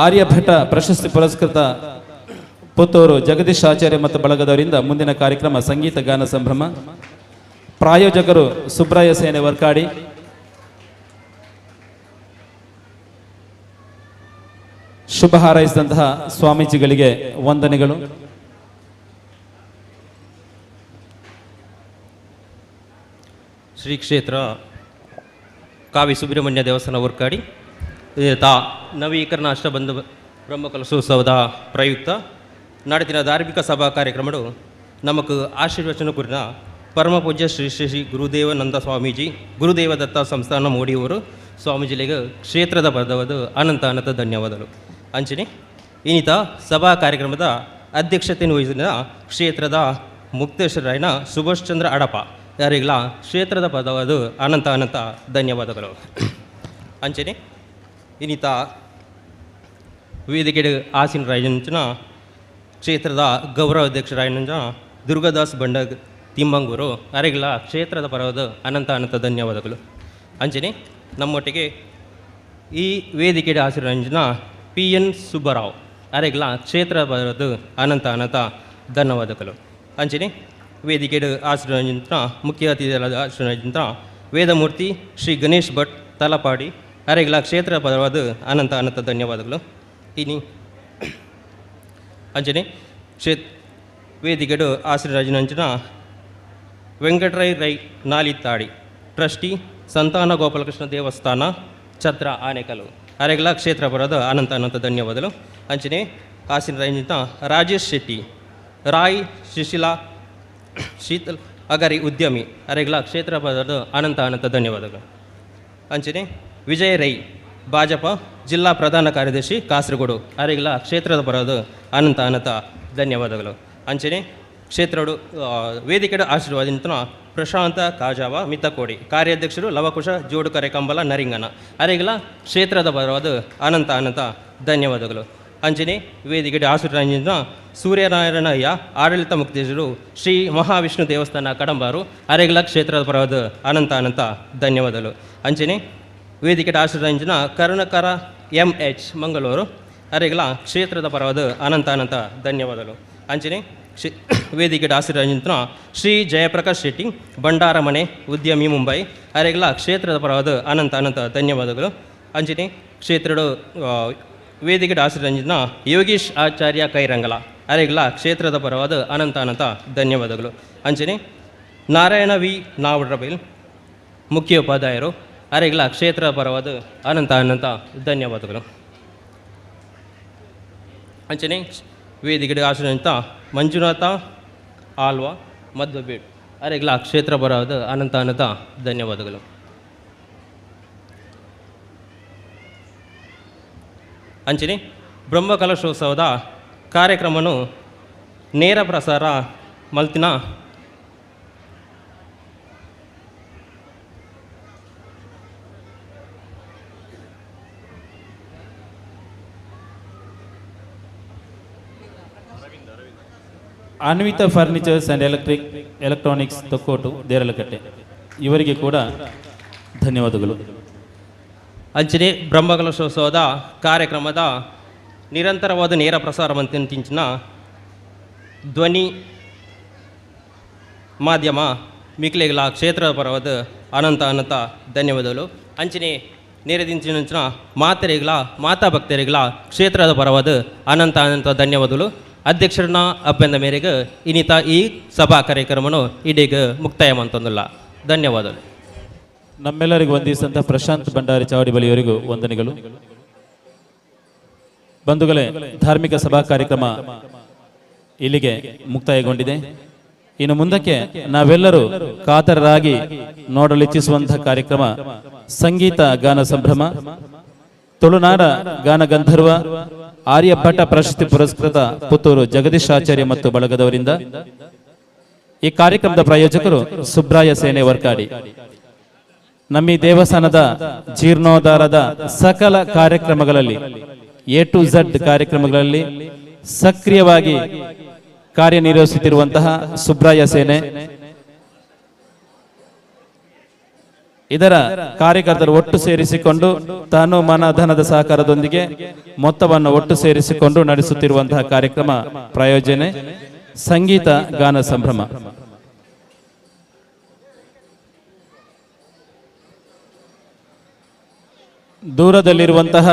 ಆರ್ಯಭಟ ಪ್ರಶಸ್ತಿ ಪುರಸ್ಕೃತ ಪುತ್ತೂರು ಜಗದೀಶ್ ಆಚಾರ್ಯ ಮತ್ತು ಬಳಗದವರಿಂದ ಮುಂದಿನ ಕಾರ್ಯಕ್ರಮ ಸಂಗೀತ ಗಾನ ಸಂಭ್ರಮ. ಪ್ರಾಯೋಜಕರು ಸುಬ್ರಹ್ಯ ಸೇನೆ ವರ್ಕಾಡಿ. ಶುಭ ಹಾರೈಸಿದಂತಹ ಸ್ವಾಮೀಜಿಗಳಿಗೆ ವಂದನೆಗಳು. ಶ್ರೀ ಕ್ಷೇತ್ರ ಕಾವಿ ಸುಬ್ರಹ್ಮಣ್ಯ ದೇವಸ್ಥಾನ ವರ್ಕಾಡಿ ನವೀಕರಣ ಅಷ್ಟಬಂಧ ಬ್ರಹ್ಮಕಲಶೋತ್ಸವದ ಪ್ರಯುಕ್ತ ನಡೆದಿನ ಧಾರ್ಮಿಕ ಸಭಾ ಕಾರ್ಯಕ್ರಮಗಳು ನಮಕ್ ಆಶೀರ್ವಚನ ಕುರಿತ ಪರಮ ಪೂಜ್ಯ ಶ್ರೀ ಶ್ರೀ ಗುರುದೇವಾನಂದ ಸ್ವಾಮೀಜಿ ಗುರುದೇವ ದತ್ತ ಸಂಸ್ಥಾನ ಮೋಡಿಯವರು ಸ್ವಾಮೀಜಿಗಳಿಗೆ ಕ್ಷೇತ್ರದ ಪದವಾದ ಅನಂತ ಧನ್ಯವಾದಗಳು ಅಂಚನೆ. ಇನ್ನಿತ ಸಭಾ ಕಾರ್ಯಕ್ರಮದ ಅಧ್ಯಕ್ಷತೆಯನ್ನು ವಹಿಸಿದ ಕ್ಷೇತ್ರದ ಮುಕ್ತೇಶ್ವರಾಯಣ ಸುಭಾಷ್ ಚಂದ್ರ ಅಡಪ ಯಾರಿಗಳ ಕ್ಷೇತ್ರದ ಪದವಾದ ಅನಂತ ಧನ್ಯವಾದಗಳು ಅಂಚನೆ. ಇನ್ನಿತ ವೇದಿಕೆ ಆಸೀನರಾಯಂಚನ ಕ್ಷೇತ್ರದ ಗೌರವ ಅಧ್ಯಕ್ಷರಾಯಂಚ ದುರ್ಗಾದಾಸ್ ಬಂಡ ತಿಮ್ಮಂಗೂರು ಅರೆಗಳ ಕ್ಷೇತ್ರದ ಪರವಾದ ಅನಂತ ಧನ್ಯವಾದಗಳು ಅಂಚನೆ. ನಮ್ಮೊಟ್ಟಿಗೆ ಈ ವೇದಿಕೆ ಆಸೀನರಾಯಂಚನ PN ಸುಬ್ಬರಾವ್ ಅರೆಗಳ ಕ್ಷೇತ್ರ ಪರವಾದ ಅನಂತ ಧನ್ಯವಾದಗಳು ಅಂಚನೆ. ವೇದಿಕೆ ಆಸೀನರಾಯಂಚನ ಮುಖ್ಯ ಅತಿಥಿಗಳಾದ ಆಸೀನರಾಯಂಚ ವೇದಮೂರ್ತಿ ಶ್ರೀ ಗಣೇಶ್ ಭಟ್ ತಲಪಾಡಿ ಅರೆಗಳ ಕ್ಷೇತ್ರ ಪರವಾದ ಅನಂತ ಧನ್ಯವಾದಗಳು. ಇನಿ ಅಂಚನೆ ವೇದಿಕೆ ಆಸೀನರಾಯಂಚನ ವೆಂಕಟರಾಯ್ ರೈ ನಾಲಿತ್ತಾಡಿ ಟ್ರಸ್ಟಿ ಸಂತಾನ ಗೋಪಾಲಕೃಷ್ಣ ದೇವಸ್ಥಾನ ಛತ್ರ ಆನೆಕಲ್ಲು ಅರೆಗಳ ಕ್ಷೇತ್ರ ಪರದ ಅನಂತ ಧನ್ಯವಾದಗಳು ಅಂಚನೆ. ಆಸೀನರಾಯಂಚನ ರಾಜೇಶ್ ಶೆಟ್ಟಿ ರಾಯ್ ಶಿಶಿಲಾ ಶೀತಲ್ ಅಗರಿ ಉದ್ಯಮಿ ಅರೆಗಳ ಕ್ಷೇತ್ರ ಪದದ ಅನಂತ ಧನ್ಯವಾದಗಳು ಅಂಚನೆ. ವಿಜಯ್ ರೈ ಭಾಜಪ ಜಿಲ್ಲಾ ಪ್ರಧಾನ ಕಾರ್ಯದರ್ಶಿ ಕಾಸರಗೋಡು ಅವರಿಗೆಲ್ಲ ಕ್ಷೇತ್ರದ ಪರವಾದ ಅನಂತ ಧನ್ಯವಾದಗಳು. ಅಂಚನೆ ಕ್ಷೇತ್ರಡು ವೇದಿಕೆಯ ಆಶೀರ್ವಾದಿಂದ ಪ್ರಶಾಂತ ಕಾಜಾವ ಮಿತ್ತಕೋಡಿ ಕಾರ್ಯಾಧ್ಯಕ್ಷರು ಲವಕುಶ ಜೋಡುಕರೆ ಕಂಬಲ ನರಿಂಗನ ಅವರಿಗೆಲ್ಲ ಕ್ಷೇತ್ರದ ಪರವಾದ ಅನಂತ ಧನ್ಯವಾದಗಳು. ಅಂಜನೆ ವೇದಿಕೆಯ ಆಶೀರ್ವಾದದಿಂದ ಸೂರ್ಯನಾರಾಯಣಯ್ಯ ಆಡಳಿತ ಮುಖ್ಯಸ್ಥರು ಶ್ರೀ ಮಹಾವಿಷ್ಣು ದೇವಸ್ಥಾನ ಕಡಂಬಾರು ಅವರಿಗೆಲ್ಲ ಕ್ಷೇತ್ರದ ಪರವಾದ ಅನಂತ ಧನ್ಯವಾದಗಳು. ಅಂಜನೆ ವೇದಿಕೆಯ ಆಶೀರ್ವಾದದಿಂದ ಕರುಣಕರ MH ಮಂಗಳೂರು ಅವರಿಗೆಲ್ಲ ಕ್ಷೇತ್ರದ ಪರವಾದ ಅನಂತ ಧನ್ಯವಾದಗಳು. ಅಂಜನೆ ವೇದಿಕೆಯ ಆಶೀರ್ವಾದದಿಂದ ಶ್ರೀ ಜಯಪ್ರಕಾಶ್ ಶೆಟ್ಟಿ ಭಂಡಾರಮನೆ ಉದ್ಯಮಿ ಮುಂಬೈ ಅವರಿಗೆಲ್ಲ ಕ್ಷೇತ್ರದ ಪರವಾದ ಅನಂತ ಧನ್ಯವಾದಗಳು. ಅಂಜನೆ ಕ್ಷೇತ್ರದ ವೇದಿಕೆಯ ಆಶೀರ್ವಾದದಿಂದ ಯೋಗೀಶ್ ಆಚಾರ್ಯ ಕೈರಂಗಲ ಅವರಿಗೆಲ್ಲ ಕ್ಷೇತ್ರದ ಪರವಾದ ಅನಂತ ಧನ್ಯವಾದಗಳು. ಅಂಜನೆ ನಾರಾಯಣ ವಿ ನಾವಡ್ರಬೈಲ್ ಮುಖ್ಯೋಪಾಧ್ಯಾಯರು ಅವರಿಗೆಲ್ಲ ಕ್ಷೇತ್ರದ ಪರವಾದ ಅನಂತ ಧನ್ಯವಾದಗಳು. ಅಂಚನೆ ವೇದಿಕೆಯ ಆಶೀರ್ವಾದದಿಂದ ಮಂಜುನಾಥ ಆಲ್ವಾ ಮಧ್ವಬೇಡ್ ಅವರಿಗೆಲ್ಲ ಕ್ಷೇತ್ರ ಪರವಾದ ಅನಂತ ಧನ್ಯವಾದಗಳು. ಅಂಚನೆ ಬ್ರಹ್ಮಕಲಶೋತ್ಸವದ ಕಾರ್ಯಕ್ರಮವನ್ನು ನೇರ ಪ್ರಸಾರ ಮಲ್ತಿನ Anvita furnitures and electronics Thokkottu Deralakatte ಇವರಿಗೆ ಕೂಡ ಧನ್ಯವಾದಗಳು. ಅಂಚನೆ ಬ್ರಹ್ಮಕಲಶೋತ್ಸವದ ಕಾರ್ಯಕ್ರಮದ ನಿರಂತರವಾದ ನೇರ ಪ್ರಸಾರ ಮಂತಿಂಚಿನ ಧ್ವನಿ ಮಾಧ್ಯಮ ಮಿಕ್ಲೆಗಳ ಕ್ಷೇತ್ರದ ಪರವಾದ ಅನಂತ ಧನ್ಯವಾದಗಳು. ಅಂಚನೆ ನೇರದಿಂಚಿನ ಮಾತಾ ಭಕ್ತರಿಗಳ ಕ್ಷೇತ್ರದ ಪರವಾದ ಅನಂತ ಧನ್ಯವಾದಗಳು. ಅಧ್ಯಕ್ಷರನ್ನ ಅಪ್ಪಂದ ಮೇರೆಗೆ ಇನ್ನಿತ ಈ ಸಭಾ ಕಾರ್ಯಕ್ರಮವನ್ನು ಇದೀಗ ಮುಕ್ತಾಯ ಮಂತಂದಿಲ್ಲ. ಧನ್ಯವಾದಗಳು. ನಮ್ಮೆಲ್ಲರಿಗೂ ವಂದಿಸಿದಂಥ ಪ್ರಶಾಂತ್ ಭಂಡಾರಿ ಚಾವಡಿ ಬಳಿಯವರಿಗೂ ವಂದನೆಗಳು. ಬಂಧುಗಳೇ, ಧಾರ್ಮಿಕ ಸಭಾ ಕಾರ್ಯಕ್ರಮ ಇಲ್ಲಿಗೆ ಮುಕ್ತಾಯಗೊಂಡಿದೆ. ಇನ್ನು ಮುಂದಕ್ಕೆ ನಾವೆಲ್ಲರೂ ಕಾತರರಾಗಿ ನೋಡಲಿಚ್ಛಿಸುವಂತಹ ಕಾರ್ಯಕ್ರಮ ಸಂಗೀತ ಗಾನ ಸಂಭ್ರಮ. ತುಳುನಾಡ ಗಾನ ಗಂಧರ್ವ ಆರ್ಯಭಟ ಪ್ರಶಸ್ತಿ ಪುರಸ್ಕೃತ ಪುತ್ತೂರು ಜಗದೀಶ್ ಆಚಾರ್ಯ ಮತ್ತು ಬಳಗದವರಿಂದ. ಈ ಕಾರ್ಯಕ್ರಮದ ಪ್ರಾಯೋಜಕರು ಸುಬ್ರಾಯ ಸೇನೆ ವರ್ಕಾಡಿ. ನಮ್ಮ ಈ ದೇವಸ್ಥಾನದ ಜೀರ್ಣೋದ್ಧಾರದ ಸಕಲ ಕಾರ್ಯಕ್ರಮಗಳಲ್ಲಿ A to Z ಕಾರ್ಯಕ್ರಮಗಳಲ್ಲಿ ಸಕ್ರಿಯವಾಗಿ ಕಾರ್ಯನಿರ್ವಹಿಸುತ್ತಿರುವಂತಹ ಸುಬ್ರಾಯ ಸೇನೆ ಇದರ ಕಾರ್ಯಕರ್ತರು ಒಟ್ಟು ಸೇರಿಸಿಕೊಂಡು ತಾನು ಮನಧನದ ಸಹಕಾರದೊಂದಿಗೆ ಮೊತ್ತವನ್ನು ಒಟ್ಟು ಸೇರಿಸಿಕೊಂಡು ನಡೆಸುತ್ತಿರುವಂತಹ ಕಾರ್ಯಕ್ರಮ ಪ್ರಾಯೋಜನೆ ಸಂಗೀತ ಗಾನ ಸಂಭ್ರಮ. ದೂರದಲ್ಲಿರುವಂತಹ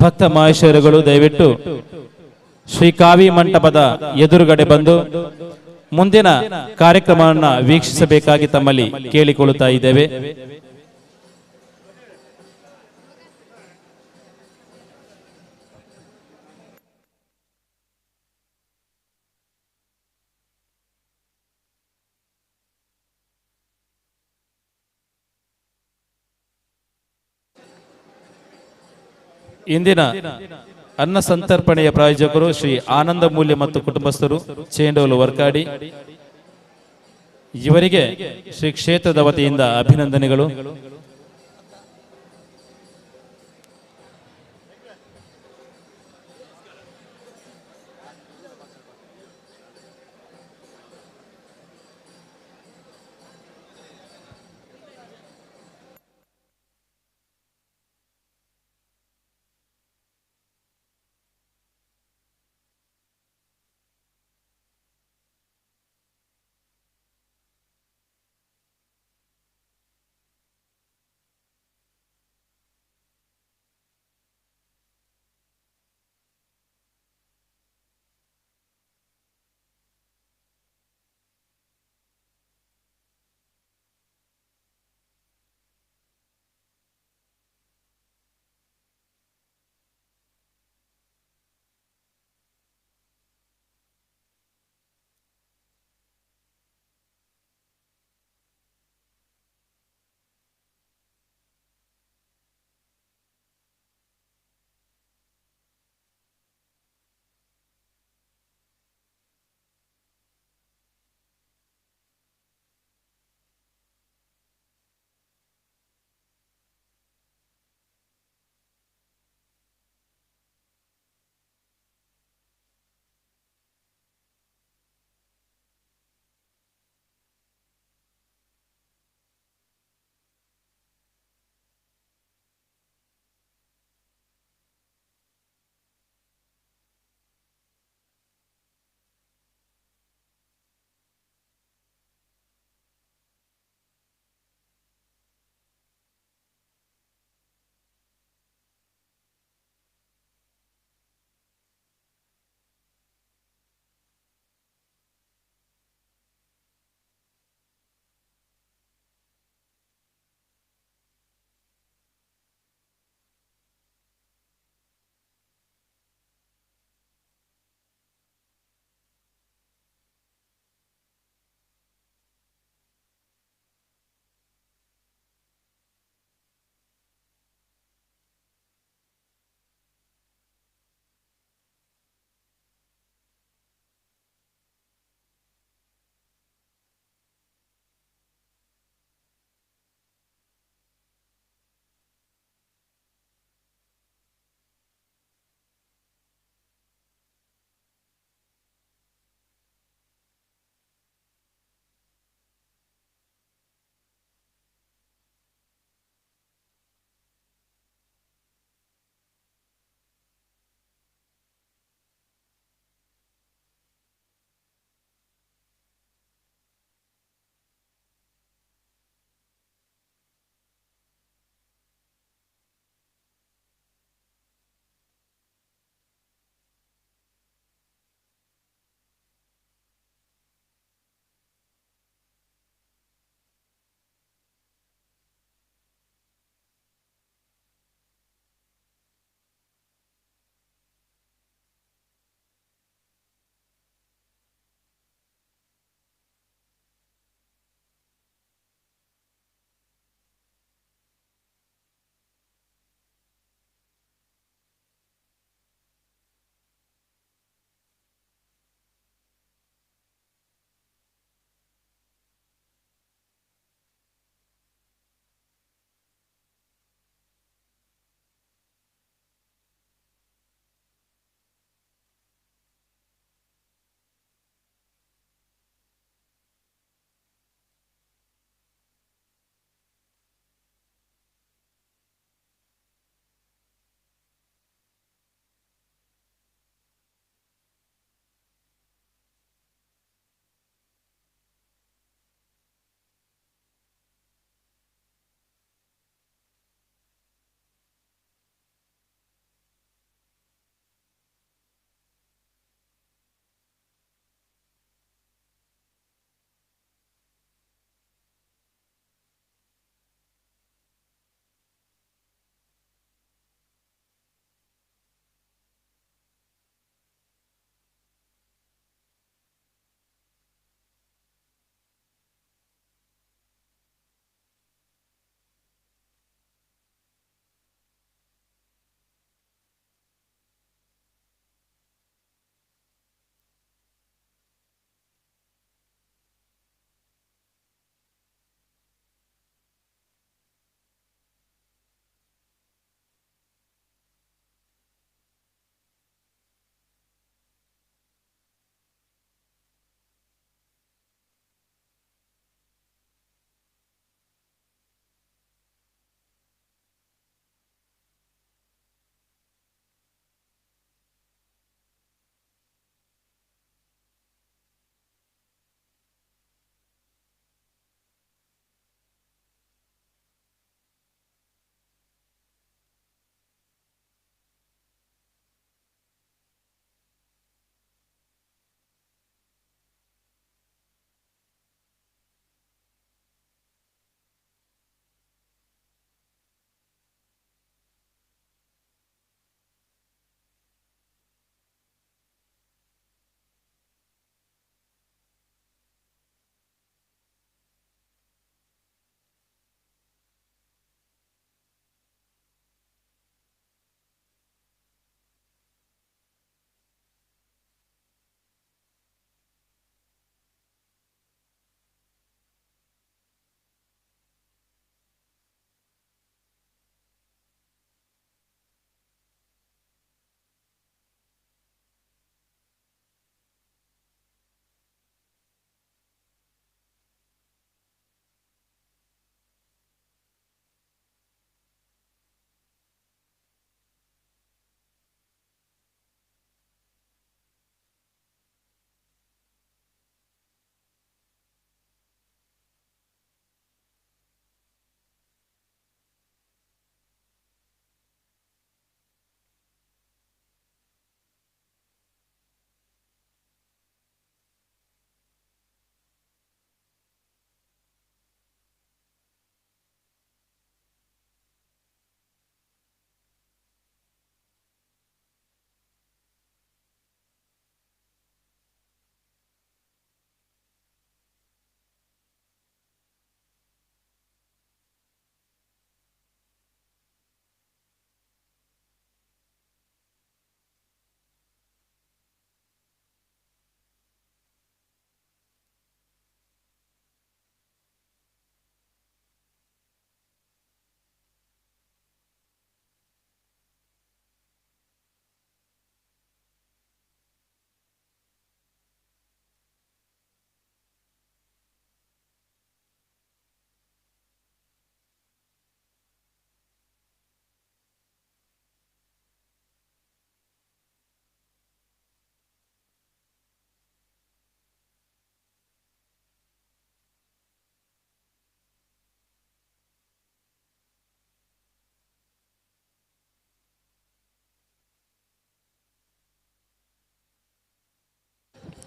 ಭಕ್ತ ಮಹೇಶ್ವರಗಳು ದಯವಿಟ್ಟು ಶ್ರೀ ಕಾವಿ ಮಂಟಪದ ಎದುರುಗಡೆ ಬಂದು ಮುಂದಿನ ಕಾರ್ಯಕ್ರಮವನ್ನು ವೀಕ್ಷಿಸಬೇಕಾಗಿ ತಮ್ಮಲ್ಲಿ ಕೇಳಿಕೊಳ್ಳುತ್ತಾ ಇದ್ದೇವೆ. ಇಂದಿನ ಅನ್ನ ಸಂತರ್ಪಣೆಯ ಪ್ರಾಯೋಜಕರು ಶ್ರೀ ಆನಂದ ಮೂಲ್ಯ ಮತ್ತು ಕುಟುಂಬಸ್ಥರು ಚೇಂಡೋಲು ವರ್ಕಾಡಿ. ಇವರಿಗೆ ಶ್ರೀ ಕ್ಷೇತ್ರದ ವತಿಯಿಂದ ಅಭಿನಂದನೆಗಳು.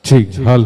हाल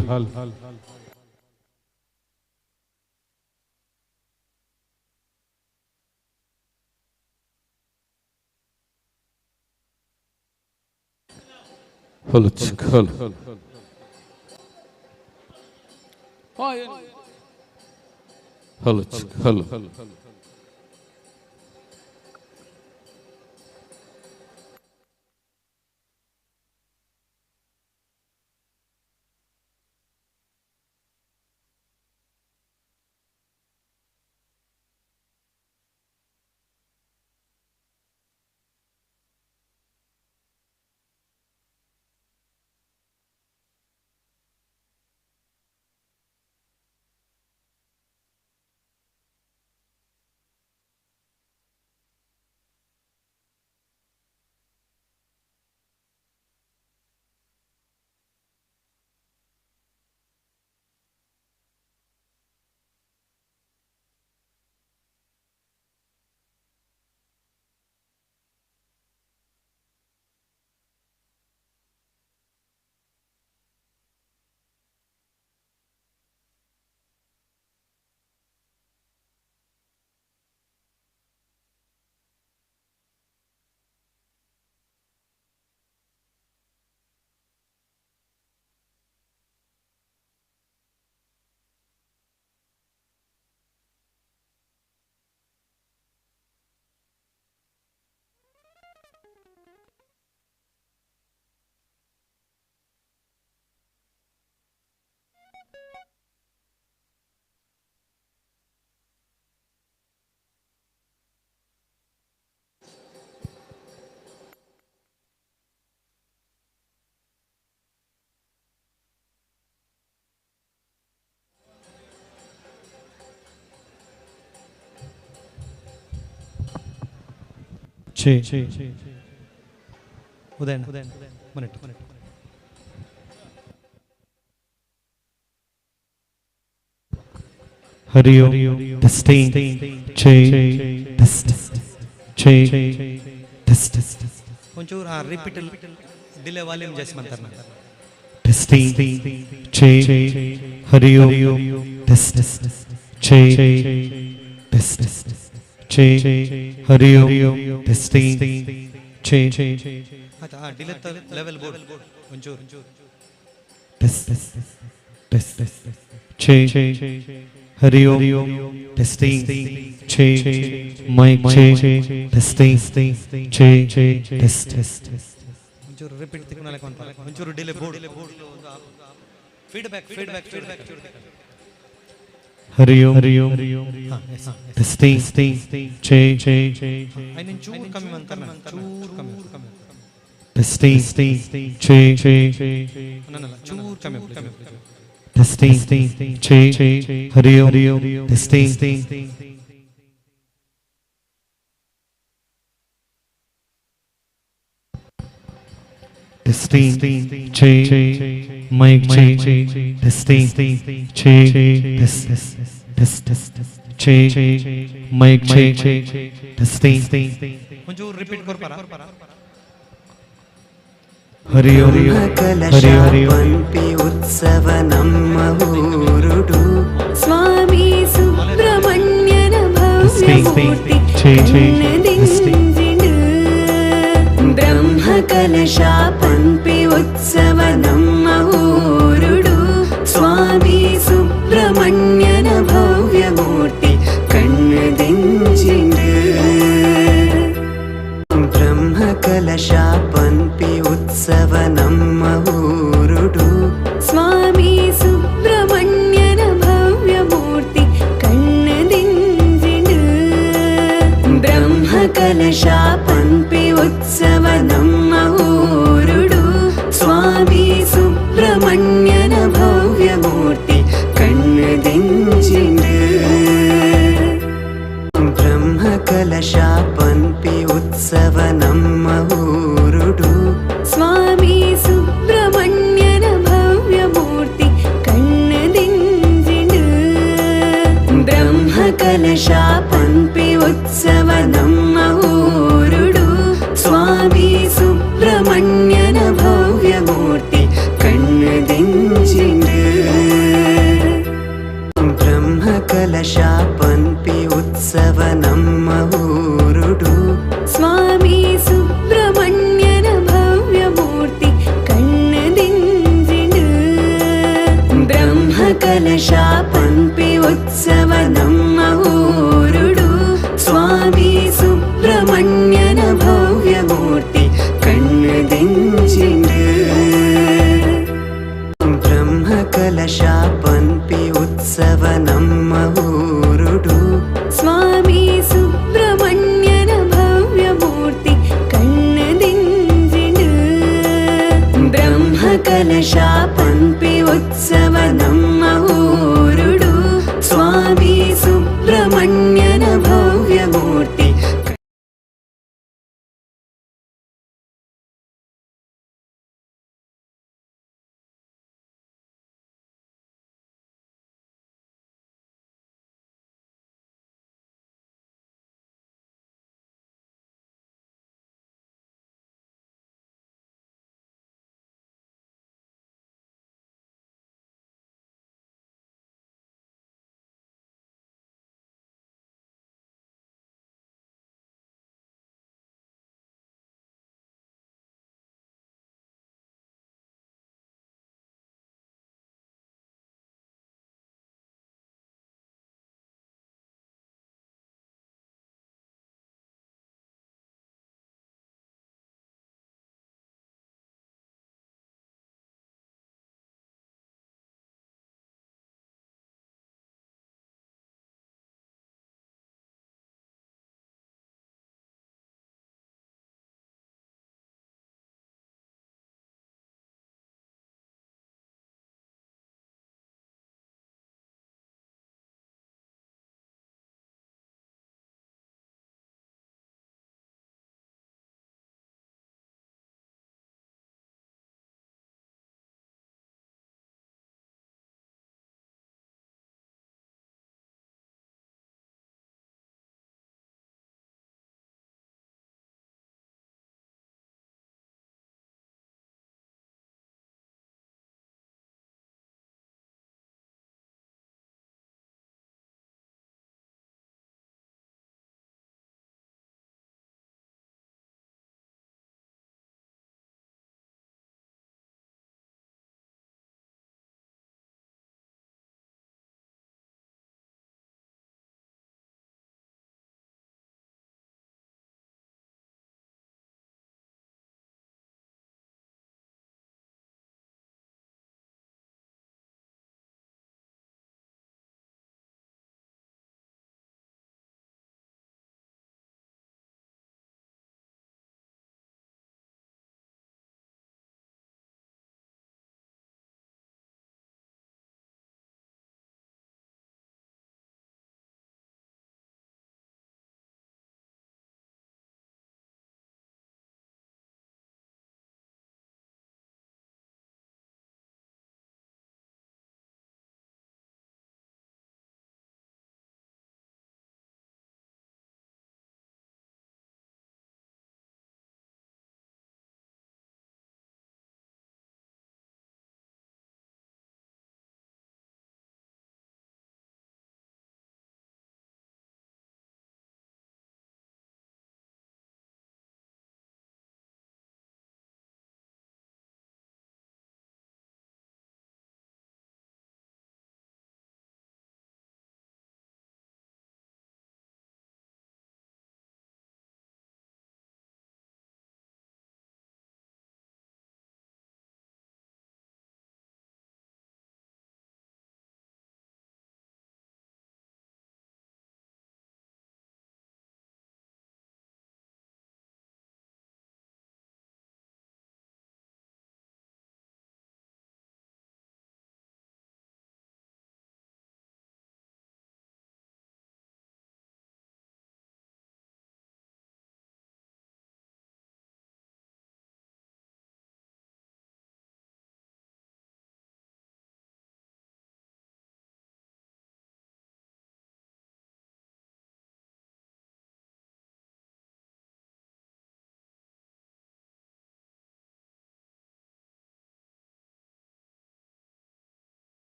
उदयन मिनट हरि ओम टेस्टिंग ಒಂಚೂರು ರಿಪೀಟ್ ಡಿಲೇ ವಾಲ್ಯೂಮ್ ಜಾಸ್ತಿ ಮಾಡ್ತಾರೆ testing Hari Om test Hari Om testing ಆಯ್ತಾ ಡಿಲೇ ಲೆವೆಲ್ ಬೋರ್ಡ್ ಒಂಚೂರು test Hari Om testing mic testing test ಒಂಚೂರು ರಿಪೀಟ್ ತಿಕ್ಕೊಂಡಲೆ ಒಂಚೂರು delay board feedback Hari Om testing ಐನಿನ್ ಚೂರು ಕಮ್ಮಿ ಮಾಡ್ತಾರೆ ಚೂರು ಕಮ್ಮಿ टेस्टिंग ನನ್ನಲ್ಲ ಚೂರು ಕಮ್ಮಿ testing Hari Om testing testing mic testing mic testing ಒಂಚೂರು ರಿಪೀಟ್ ಕೊರ್ಪಾರ हरि ओम ಪಂಪಿ ಉತ್ಸವ ನಮ್ಮ ಊರುಡು ಸ್ವಾಮಿ ಸುಬ್ರಹ್ಮಣ್ಯನ ಭವ್ಯ ಮೂರ್ತಿ ಕಣ್ಣದಿಂಜಿಡು ಬ್ರಹ್ಮ ಕಲಶ ಪಂಪಿ ಉತ್ಸವ ನಮ್ಮ ಊರುಡು ಸ್ವಾಮಿ ಸುಬ್ರಹ್ಮಣ್ಯನ ಭವ್ಯ ಮೂರ್ತಿ ಕಣ್ಣದಿಂಜಿಡು ಬ್ರಹ್ಮ ಕಲಶ ಪಂಪಿ ಉತ್ಸವ ನಮ್ಮ ಊರುಡು ಸ್ವಾಮಿ ಸುಬ್ರಹ್ಮಣ್ಯನ ಭವ್ಯ ಮೂರ್ತಿ ಕಣ್ಣದಿಂಜಿಡು ಬ್ರಹ್ಮ ಕಲಶ ಪಂಪಿ ಉತ್ಸವ ನಮ್ಮ ಊರುಡು ಸ್ವಾಮಿ ಸುಬ್ರಹ್ಮಣ್ಯನ ಭವ್ಯ ಮೂರ್ತಿ ಕಣ್ಣದಿಂಜಿಡು ಬ್ರಹ್ಮ ಕಲಶ ಪಂಪಿ ಉತ್ಸವ ನಮ್ಮ ಊರುಡು ಸ್ವಾಮಿ ಸುಬ್ರಹ್ಮಣ್ಯನ ಭವ್ಯ ಮೂರ್ತಿ ಕಣ್ಣದಿಂಜಿಡು ಬ್ರಹ್ಮ ಕಲಶ ಪಂಪಿ ಉತ್ಸವ ನಮ್ಮ ಊರುಡು ಸ್ವಾಮಿ ಸುಬ್ರಹ್ಮಣ್ಯನ ಭವ್ಯ ಮೂರ್ತಿ ಕಣ್ಣದಿಂಜಿಡು బ్రహ్మకలశ పన్పి ఉత్సవ నమ్మహూరుడు స్వామి సుబ్రహ్మణ్యన భవ్యమూర్తి కన్ను దించిండు బ్రహ్మకలశ పన్పి ఉత్సవ నమ్మహూరుడు స్వామి సుబ్రహ్మణ్యన భవ్యమూర్తి కన్ను దించిండు బ్రహ్మకలశ పన్పి ఉత్సవ నమ్మహూరుడు స్వామి సుబ్రహ్మణ్యన భవ్యమూర్తి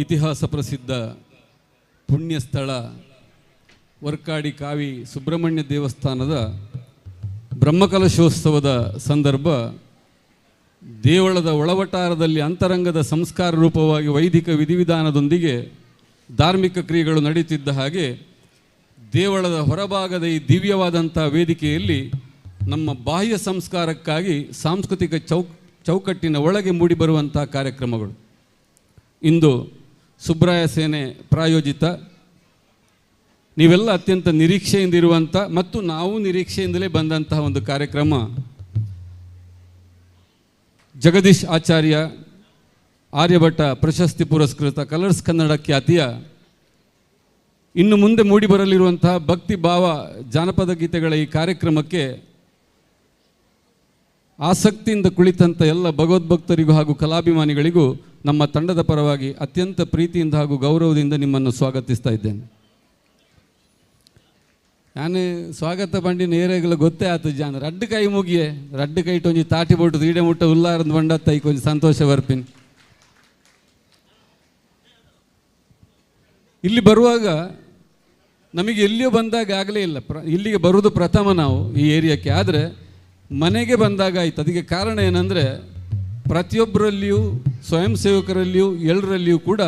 ಇತಿಹಾಸ ಪ್ರಸಿದ್ಧ ಪುಣ್ಯ ಸ್ಥಳ ವರ್ಕಾಡಿ ಕಾವಿ ಸುಬ್ರಹ್ಮಣ್ಯ ದೇವಸ್ಥಾನದ ಬ್ರಹ್ಮಕಲಶೋತ್ಸವದ ಸಂದರ್ಭ ದೇವಳದ ಒಳವಟಾರದಲ್ಲಿ ಅಂತರಂಗದ ಸಂಸ್ಕಾರ ರೂಪವಾಗಿ ವೈದಿಕ ವಿಧಿವಿಧಾನದೊಂದಿಗೆ ಧಾರ್ಮಿಕ ಕ್ರಿಯೆಗಳು ನಡೆಯುತ್ತಿದ್ದ ಹಾಗೆ ದೇವಳದ ಹೊರಭಾಗದ ಈ ದಿವ್ಯವಾದಂಥ ವೇದಿಕೆಯಲ್ಲಿ ನಮ್ಮ ಬಾಹ್ಯ ಸಂಸ್ಕಾರಕ್ಕಾಗಿ ಸಾಂಸ್ಕೃತಿಕ ಚೌಕಟ್ಟಿನ ಒಳಗೆ ಮೂಡಿಬರುವಂಥ ಕಾರ್ಯಕ್ರಮಗಳು. ಇಂದು ಸುಬ್ರಾಯ ಸೇನೆ ಪ್ರಾಯೋಜಿತ ನೀವೆಲ್ಲ ಅತ್ಯಂತ ನಿರೀಕ್ಷೆಯಿಂದಿರುವಂಥ ಮತ್ತು ನಾವು ನಿರೀಕ್ಷೆಯಿಂದಲೇ ಬಂದಂತಹ ಒಂದು ಕಾರ್ಯಕ್ರಮ ಜಗದೀಶ್ ಆಚಾರ್ಯ ಆರ್ಯಭಟ ಪ್ರಶಸ್ತಿ ಪುರಸ್ಕೃತ ಕಲರ್ಸ್ ಕನ್ನಡ ಖ್ಯಾತಿಯ ಇನ್ನು ಮುಂದೆ ಮೂಡಿಬರಲಿರುವಂತಹ ಭಕ್ತಿ ಭಾವ ಜಾನಪದ ಗೀತೆಗಳ ಈ ಕಾರ್ಯಕ್ರಮಕ್ಕೆ ಆಸಕ್ತಿಯಿಂದ ಕುಳಿತಂಥ ಎಲ್ಲ ಭಗವದ್ಭಕ್ತರಿಗೂ ಹಾಗೂ ಕಲಾಭಿಮಾನಿಗಳಿಗೂ ನಮ್ಮ ತಂಡದ ಪರವಾಗಿ ಅತ್ಯಂತ ಪ್ರೀತಿಯಿಂದ ಹಾಗೂ ಗೌರವದಿಂದ ನಿಮ್ಮನ್ನು ಸ್ವಾಗತಿಸ್ತಾ ಇದ್ದೇನೆ. ನಾನು ಸ್ವಾಗತ ಬಂಡಿ ನೇರಗಳ ಗೊತ್ತೇ ಆಯ್ತು ಜಾನ ರಡ್ಡು ಕೈ ಮುಗಿಯೇ ರಡ್ಡು ಕೈ ಒಂಜಿ ತಾಟಿ ಬೋಟು ಈಡೆ ಮುಟ್ಟ ಉಲ್ಲಾರದ ಬಂಡತ್ತ ಈ ಕೊಂಚ ಸಂತೋಷ ಬರ್ಪಿನ್. ಇಲ್ಲಿ ಬರುವಾಗ ನಮಗೆ ಎಲ್ಲಿಯೋ ಬಂದಾಗ ಆಗಲೇ ಇಲ್ಲ, ಇಲ್ಲಿಗೆ ಬರುವುದು ಪ್ರಥಮ ನಾವು ಈ ಏರಿಯಾಕ್ಕೆ. ಆದರೆ ಮನೆಗೆ ಬಂದಾಗ ಆಯ್ತು. ಅದಕ್ಕೆ ಕಾರಣ ಏನಂದರೆ ಪ್ರತಿಯೊಬ್ಬರಲ್ಲಿಯೂ ಸ್ವಯಂ ಸೇವಕರಲ್ಲಿಯೂ ಎಲ್ಲರಲ್ಲಿಯೂ ಕೂಡ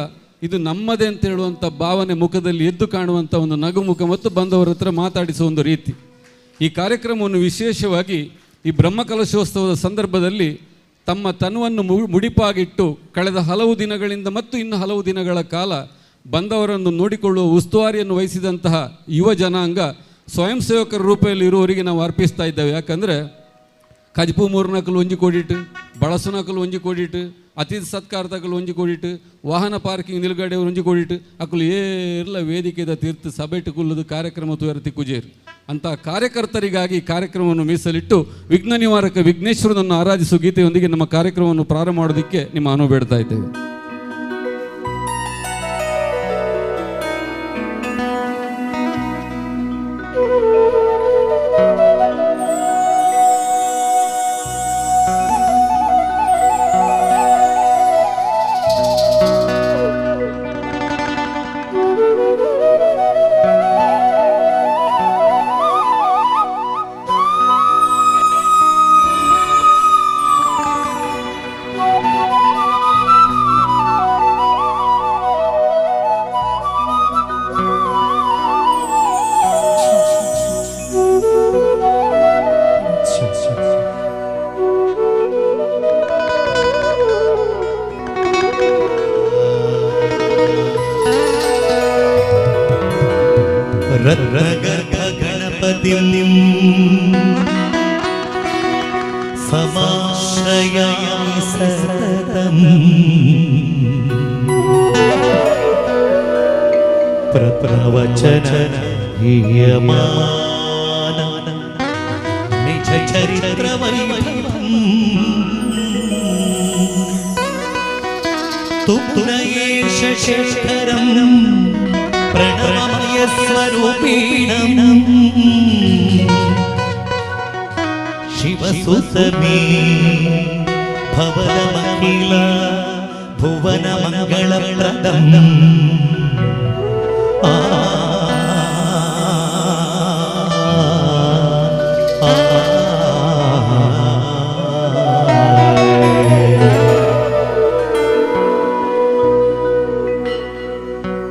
ಇದು ನಮ್ಮದೇ ಅಂತ ಹೇಳುವಂಥ ಭಾವನೆ ಮುಖದಲ್ಲಿ ಎದ್ದು ಕಾಣುವಂಥ ಒಂದು ನಗುಮುಖ ಮತ್ತು ಬಂದವರ ಹತ್ರ ಮಾತಾಡಿಸುವ ಒಂದು ರೀತಿ. ಈ ಕಾರ್ಯಕ್ರಮವನ್ನು ವಿಶೇಷವಾಗಿ ಈ ಬ್ರಹ್ಮಕಲಶೋತ್ಸವದ ಸಂದರ್ಭದಲ್ಲಿ ತಮ್ಮ ತನುವನ್ನು ಮುಡಿಪಾಗಿಟ್ಟು ಕಳೆದ ಹಲವು ದಿನಗಳಿಂದ ಮತ್ತು ಇನ್ನು ಹಲವು ದಿನಗಳ ಕಾಲ ಬಂದವರನ್ನು ನೋಡಿಕೊಳ್ಳುವ ಉಸ್ತುವಾರಿಯನ್ನು ವಹಿಸಿದಂತಹ ಯುವ ಜನಾಂಗ ಸ್ವಯಂ ಸೇವಕರ ರೂಪದಲ್ಲಿ ಇರುವವರಿಗೆ ನಾವು ಅರ್ಪಿಸ್ತಾ ಇದ್ದೇವೆ. ಯಾಕಂದರೆ ಕಜ್ಪು ಮೂರ್ನಕಲು ಒಂಜಿ ಕೋಡಿಟ್ಟು, ಬಳಸುನಕಲು ಒಂಜಿ ಕೋಡಿಟ್ಟು, ಅತಿಥಿ ಸತ್ಕಾರದಕಲು ಒಂಜಿ ಕೋಡಿಟ್ಟು, ವಾಹನ ಪಾರ್ಕಿಂಗ್ ನಿಲುಗಡೆ ಒಂಜಿ ಕೋಡಿಟ್ಟು ಅಕಲು ಏರ್ಲ ವೇದಿಕೆದ ತೀರ್ಥ ಸಭೆಟ್ಟು ಕುಲ್ಲದು ಕಾರ್ಯಕ್ರಮ ತುಯರತಿ ಕುಜೇರು ಅಂತ ಕಾರ್ಯಕರ್ತರಿಗಾಗಿ ಕಾರ್ಯಕ್ರಮವನ್ನು ಮೀಸಲಿಟ್ಟು ವಿಘ್ನ ನಿವಾರಕ ವಿಘ್ನೇಶ್ವರನನ್ನು ಆರಾಧಿಸುವ ಗೀತೆಯೊಂದಿಗೆ ನಮ್ಮ ಕಾರ್ಯಕ್ರಮವನ್ನು ಪ್ರಾರಂಭ ಮಾಡೋದಕ್ಕೆ ನಿಮ್ಮ ಅನುವು ಬೇಡ್ತಾ ಇದ್ದೇವೆ. गणपतिं समाश्रयामि सततम् प्रवचन हीयमान निज चरित्र वैभवम् तुप्तयेष शेखरम् प्रणवमय स्वरूपिणम् शिवसुतमे भवनमखिल भुवनमङ्गलप्रदम्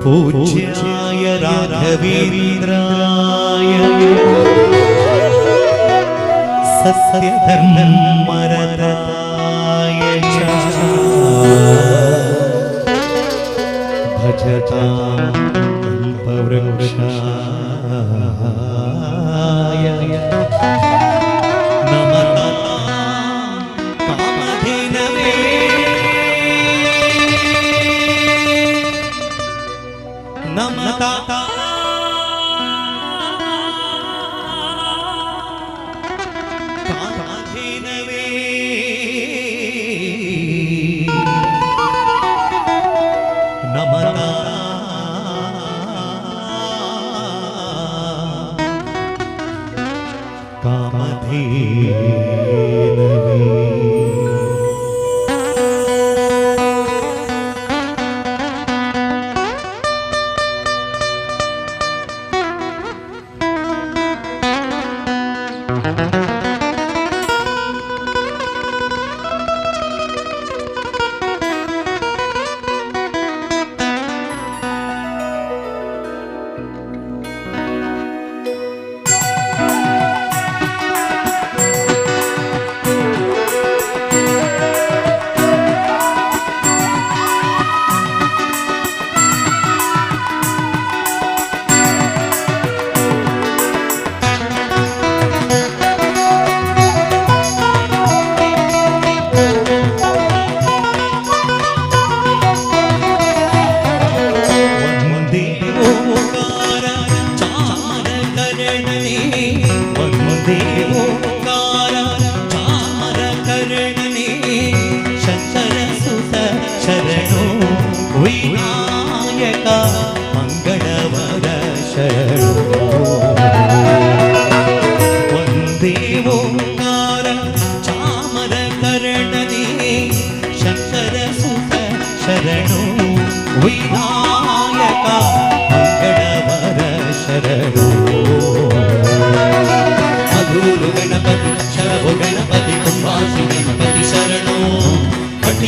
पूज्याय राघवेन्द्राय सत्यधर्मरताय च भजतां कल्पवृक्षाय नमतां कामधेनवे नमता कामधेनवे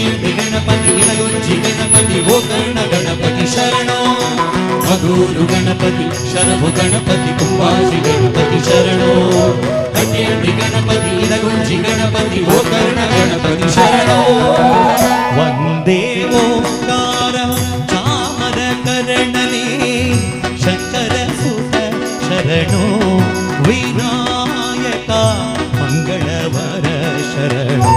ಅತಿಯಂತಿ ಗಣಪತಿ ಇಳಗುಂಜಿ ಗಣಪತಿ ಗೋಕರ್ಣ ಗಣಪತಿ ಶರಣೋ ಮಧುರು ಗಣಪತಿ ಶರಭು ಗಣಪತಿ ಕುಂಭಾಷಿ ಗಣಪತಿ ಶರಣೋ ಅತಿಯಂತಿ ಗಣಪತಿ ಇಳಗುಂಜಿ ಗಣಪತಿ ಗೋಕರ್ಣ ಗಣಪತಿ ಶರಣೋ ವಂದೇ ಓಂಕಾರ ಚಾಮರ ಕರ್ಣನೇ ಶಂಕರ ಸುತ ಶರಣೋ ವಿನಾಯಕ ಮಂಗಳವರ ಶರಣೋ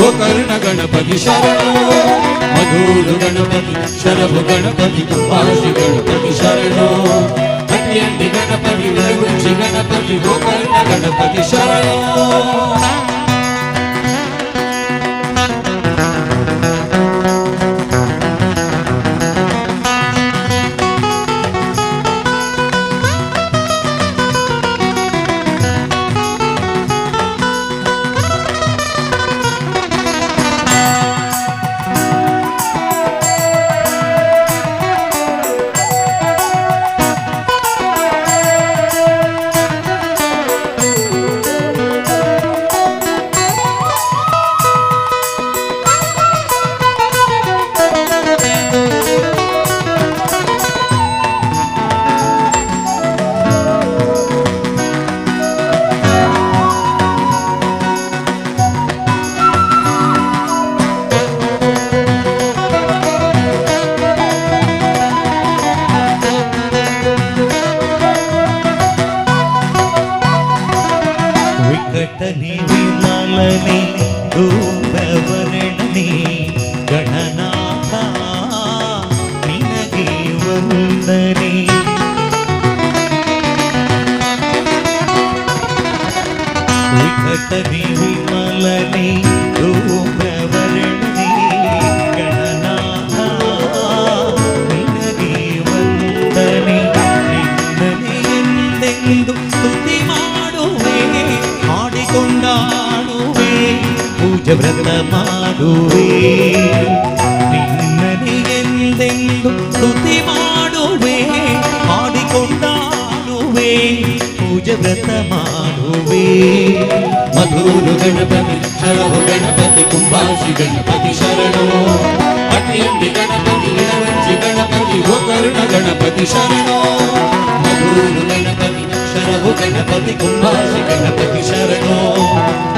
ಗೋಕರ್ಣ ಗಣಪತಿ ಶರಣೋ ಮಧುರು ಗಣಪತಿ ಶರಭು ಗಣಪತಿ ಕುಂಭಾಷಿ ಗಣಪತಿ ಶರಣೋ ಅತಿಯಂತಿ ಗಣಪತಿ ಇಳಗುಂಜಿ ಗಣಪತಿ ಗೋಕರ್ಣ ಗಣಪತಿ ಶರಣೋ ವಿಕಟನೆ ವಿಮಲನೆ ರೂಪವರ್ಣನೆ ಗಣನಾಥ ನಿನಗೆ ವಂದನೆ ವಿಕಟನೆ ವಿಮಲನೆ ರೂಪವರ್ಣನೆ ಗಣನಾಥ ನಿನಗೆ ವಂದನೆ ನಿನ್ನನೆ ಎಂದೆಂದು ಸ್ತುತಿ ಮಾಡುವೆ ಹಾಡಿಕೊಂಡಾಡುವೆ ಪೂಜೆ ವ್ರತ ಮಾಡುವೆ ನಿನ್ನನೆ ಎಂದೆಂದು ಸ್ತುತಿ ಮಾಡುವೆ ಹಾಡಿಕೊಂಡಾಡುವೆ ಪೂಜೆ ವ್ರತ ಮಾಡುವೆ ಮಧುರು ಗಣಪತಿ ಶರಭು ಗಣಪತಿ ಕುಂಭಾಷಿ ಗಣಪತಿ ಶರಣೋ ಅತಿಯಂತಿ ಗಣಪತಿ ಇಳಗುಂಜಿ ಗಣಪತಿ ಗೋಕರ್ಣ ಗಣಪತಿ ಶರಣೋ ಮಧುರು ಗಣಪತಿ ಶರಭು ಗಣಪತಿ ಕುಂಭಾಷಿ ಗಣಪತಿ ಶರಣೋ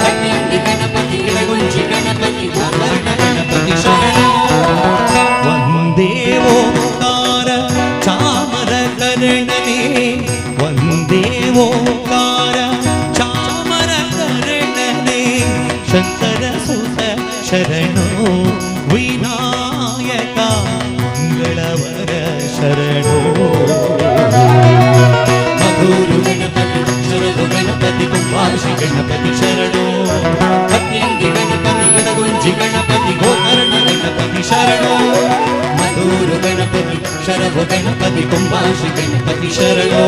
ಅತಿಯಂತಿ ಗಣಪತಿ ಇಳಗುಂಜಿ ಗಣಪತಿ ಗೋಕರ್ಣ ಗಣಪತಿ ಶರಣೋ ವಂದೇ ಓಂಕಾರ ಚಾಮರ ಕರ್ಣನೇ ವಂದೇ ಓಂಕಾರ ಚಾಮರ ಕರ್ಣನೇ ಶಂಕರ ಸುತ ಶರಣೋ ವಿನಾಯಕ ಮಂಗಳವರ ಶರಣೋ ಮಧುರು ಗಣಪತಿ ಶರಭು ಗಣಪತಿ ಕುಂಭಾಷಿ ಗಣಪತಿ ಶರಣೋ ಅತಿಯಂತಿ ಗಣಪತಿ ಇಳಗುಂಜಿ ಗಣಪತಿ ಗೋಕರ್ಣ ಗಣಪತಿ ಶರಣೋ ಮಧುರು ಗಣಪತಿ ಶರಭು ಗಣಪತಿ ಕುಂಭಾಷಿ ಗಣಪತಿ ಶರಣೋ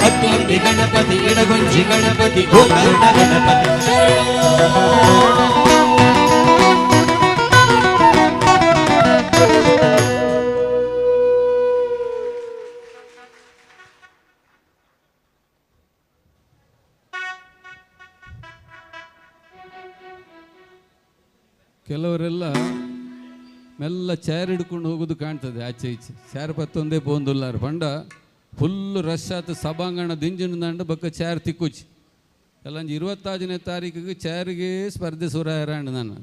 ಅತಿಯಂತಿ ಗಣಪತಿ ಇಡಗುಂಜಿ ಗಣಪತಿ ಗೋಕರ್ಣ ಗಣಪತಿ ಕೆಲವರೆಲ್ಲ ಮೆಲ್ಲ ಚೇರ್ ಹಿಡ್ಕೊಂಡು ಹೋಗೋದು ಕಾಣ್ತದೆ ಆಚೆ ಈಚೆ. ಚೇರ್ ಪತ್ತೊಂದೇ ಪೋಂದುಲ್ಲಾರು ಪಂಡ ಫುಲ್ ರಶ್ ಆತ ಸಭಾಂಗಣ ದಿಂಜಿನ ದಂಡ ಬಕ್ಕ ಚೇರ್ ತಿಕ್ಕುಚಿ ಎಲ್ಲ 25ನೇ ತಾರೀಕಿಗೆ ಚೇರಿಗೆ ಸ್ಪರ್ಧೆ ಸುರಾಯರಾಂಡ್. ನಾನು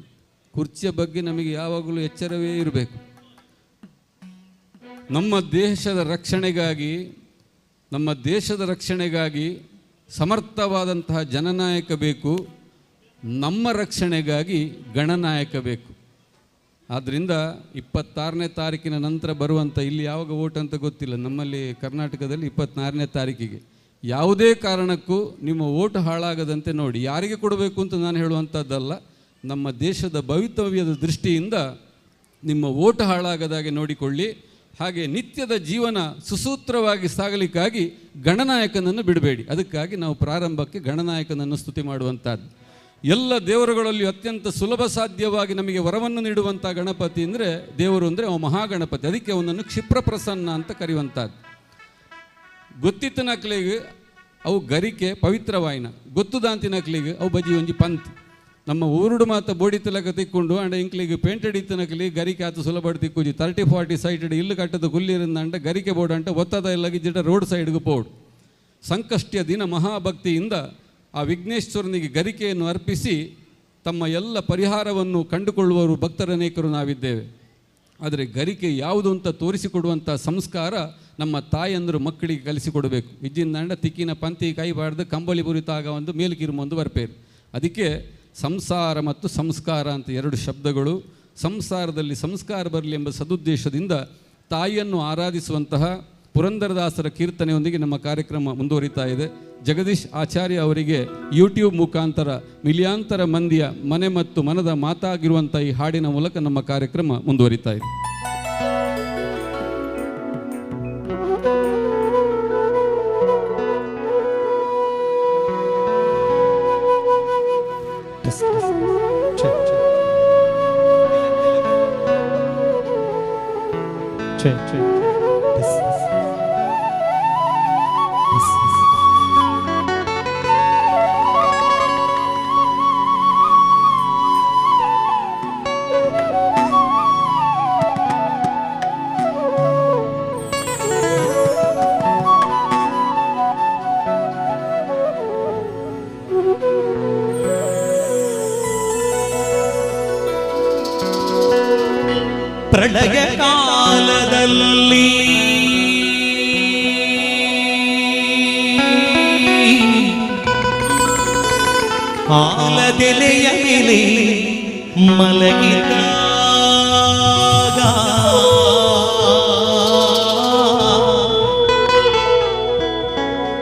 ಕುರ್ಚಿಯ ಬಗ್ಗೆ ನಮಗೆ ಯಾವಾಗಲೂ ಎಚ್ಚರವೇ ಇರಬೇಕು. ನಮ್ಮ ದೇಶದ ರಕ್ಷಣೆಗಾಗಿ ಸಮರ್ಥವಾದಂತಹ ಜನನಾಯಕ ಬೇಕು. ನಮ್ಮ ರಕ್ಷಣೆಗಾಗಿ ಗಣನಾಯಕ ಬೇಕು. ಆದ್ದರಿಂದ 26ನೇ ತಾರೀಕಿನ ನಂತರ ಬರುವಂಥ, ಇಲ್ಲಿ ಯಾವಾಗ ಓಟ್ ಅಂತ ಗೊತ್ತಿಲ್ಲ, ನಮ್ಮಲ್ಲಿ ಕರ್ನಾಟಕದಲ್ಲಿ 24ನೇ ತಾರೀಕಿಗೆ ಯಾವುದೇ ಕಾರಣಕ್ಕೂ ನಿಮ್ಮ ಓಟ್ ಹಾಳಾಗದಂತೆ ನೋಡಿ. ಯಾರಿಗೆ ಕೊಡಬೇಕು ಅಂತ ನಾನು ಹೇಳುವಂಥದ್ದಲ್ಲ, ನಮ್ಮ ದೇಶದ ಭವಿತವ್ಯದ ದೃಷ್ಟಿಯಿಂದ ನಿಮ್ಮ ಓಟ್ ಹಾಳಾಗದಾಗೆ ನೋಡಿಕೊಳ್ಳಿ. ಹಾಗೆ ನಿತ್ಯದ ಜೀವನ ಸುಸೂತ್ರವಾಗಿ ಸಾಗಲಿಕ್ಕಾಗಿ ಗಣನಾಯಕನನ್ನು ಬಿಡಬೇಡಿ. ಅದಕ್ಕಾಗಿ ನಾವು ಪ್ರಾರಂಭಕ್ಕೆ ಗಣನಾಯಕನನ್ನು ಸ್ತುತಿ ಮಾಡುವಂಥದ್ದು. ಎಲ್ಲ ದೇವರುಗಳಲ್ಲಿ ಅತ್ಯಂತ ಸುಲಭ ಸಾಧ್ಯವಾಗಿ ನಮಗೆ ವರವನ್ನು ನೀಡುವಂಥ ಗಣಪತಿ ಅಂದರೆ ದೇವರು ಅಂದರೆ ಅವ ಮಹಾಗಣಪತಿ. ಅದಕ್ಕೆ ಅವನನ್ನು ಕ್ಷಿಪ್ರ ಪ್ರಸನ್ನ ಅಂತ ಕರೆಯುವಂಥದ್ದು. ಗೊತ್ತಿತ್ತನಕ್ಲಿಗೆ ಅವು ಗರಿಕೆ ಪವಿತ್ರವಾಯಿನ, ಗೊತ್ತುದಾಂತಿನಕ್ಲಿಗೆ ಅವು ಬಜಿ ಒಂಜಿ ಪಂತ್. ನಮ್ಮ ಊರುಡು ಮಾತ ಬೋಡಿ ತಿಲಕ ತಿಕ್ಕೊಂಡು ಅಂಡ ಇಂಕ್ಲಿಗೆ ಪೇಂಟೆಡ್ ಇತ್ತನಕ್ಲಿ ಗರಿಕೆ ಆತ ಸುಲಭ ತಿಕ್ಕುಜಿ 30-40 ಸೈಟೆಡ್ ಇಲ್ಲು ಕಟ್ಟದ ಗುಲ್ಲಿರಿಂದ ಅಂಡ ಗರಿಕೆ ಬೋರ್ಡ್ ಅಂಟ ಒತ್ತದ ಎಲ್ಲಗಿದ್ದಿಟ ರೋಡ್ ಸೈಡ್ಗೆ ಪೋಡು. ಸಂಕಷ್ಟಿಯ ದಿನ ಮಹಾಭಕ್ತಿಯಿಂದ ಆ ವಿಘ್ನೇಶ್ವರನಿಗೆ ಗರಿಕೆಯನ್ನು ಅರ್ಪಿಸಿ ತಮ್ಮ ಎಲ್ಲ ಪರಿಹಾರವನ್ನು ಕಂಡುಕೊಳ್ಳುವವರು ಭಕ್ತರನೇಕರು ನಾವಿದ್ದೇವೆ. ಆದರೆ ಗರಿಕೆ ಯಾವುದು ಅಂತ ತೋರಿಸಿಕೊಡುವಂಥ ಸಂಸ್ಕಾರ ನಮ್ಮ ತಾಯಂದರು ಮಕ್ಕಳಿಗೆ ಕಲಿಸಿಕೊಡಬೇಕು. ಇಜ್ಜಿಂದಂಡ ತಿಕ್ಕಿನ ಪಂತಿ ಕೈಬಾರ್ದು ಕಂಬಳಿ ಬುರಿತಾಗ ಒಂದು ಮೇಲ್ಕಿರುಮೊಂದು ಬರ್ಪೇರು. ಅದಕ್ಕೆ ಸಂಸಾರ ಮತ್ತು ಸಂಸ್ಕಾರ ಅಂತ 2 ಶಬ್ದಗಳು. ಸಂಸಾರದಲ್ಲಿ ಸಂಸ್ಕಾರ ಬರಲಿ ಎಂಬ ಸದುದ್ದೇಶದಿಂದ ತಾಯಿಯನ್ನು ಆರಾಧಿಸುವಂತಹ ಪುರಂದರದಾಸರ ಕೀರ್ತನೆಯೊಂದಿಗೆ ನಮ್ಮ ಕಾರ್ಯಕ್ರಮ ಮುಂದುವರಿತಾ ಇದೆ. ಜಗದೀಶ್ ಆಚಾರ್ಯ ಅವರಿಗೆ ಯೂಟ್ಯೂಬ್ ಮುಖಾಂತರ ಮಿಲಿಯಾಂತರ ಮಂದಿಯ ಮನೆ ಮತ್ತು ಮನದ ಮಾತಾಗಿರುವಂಥ ಈ ಹಾಡಿನ ಮೂಲಕ ನಮ್ಮ ಕಾರ್ಯಕ್ರಮ ಮುಂದುವರಿತಾ ಇದೆ. ಪ್ರಳಯ ಕಾಲದಲ್ಲಿ ಆಲದೆಲೆಯ ಮೇಲೆ ಮಲಗಿದಾಗ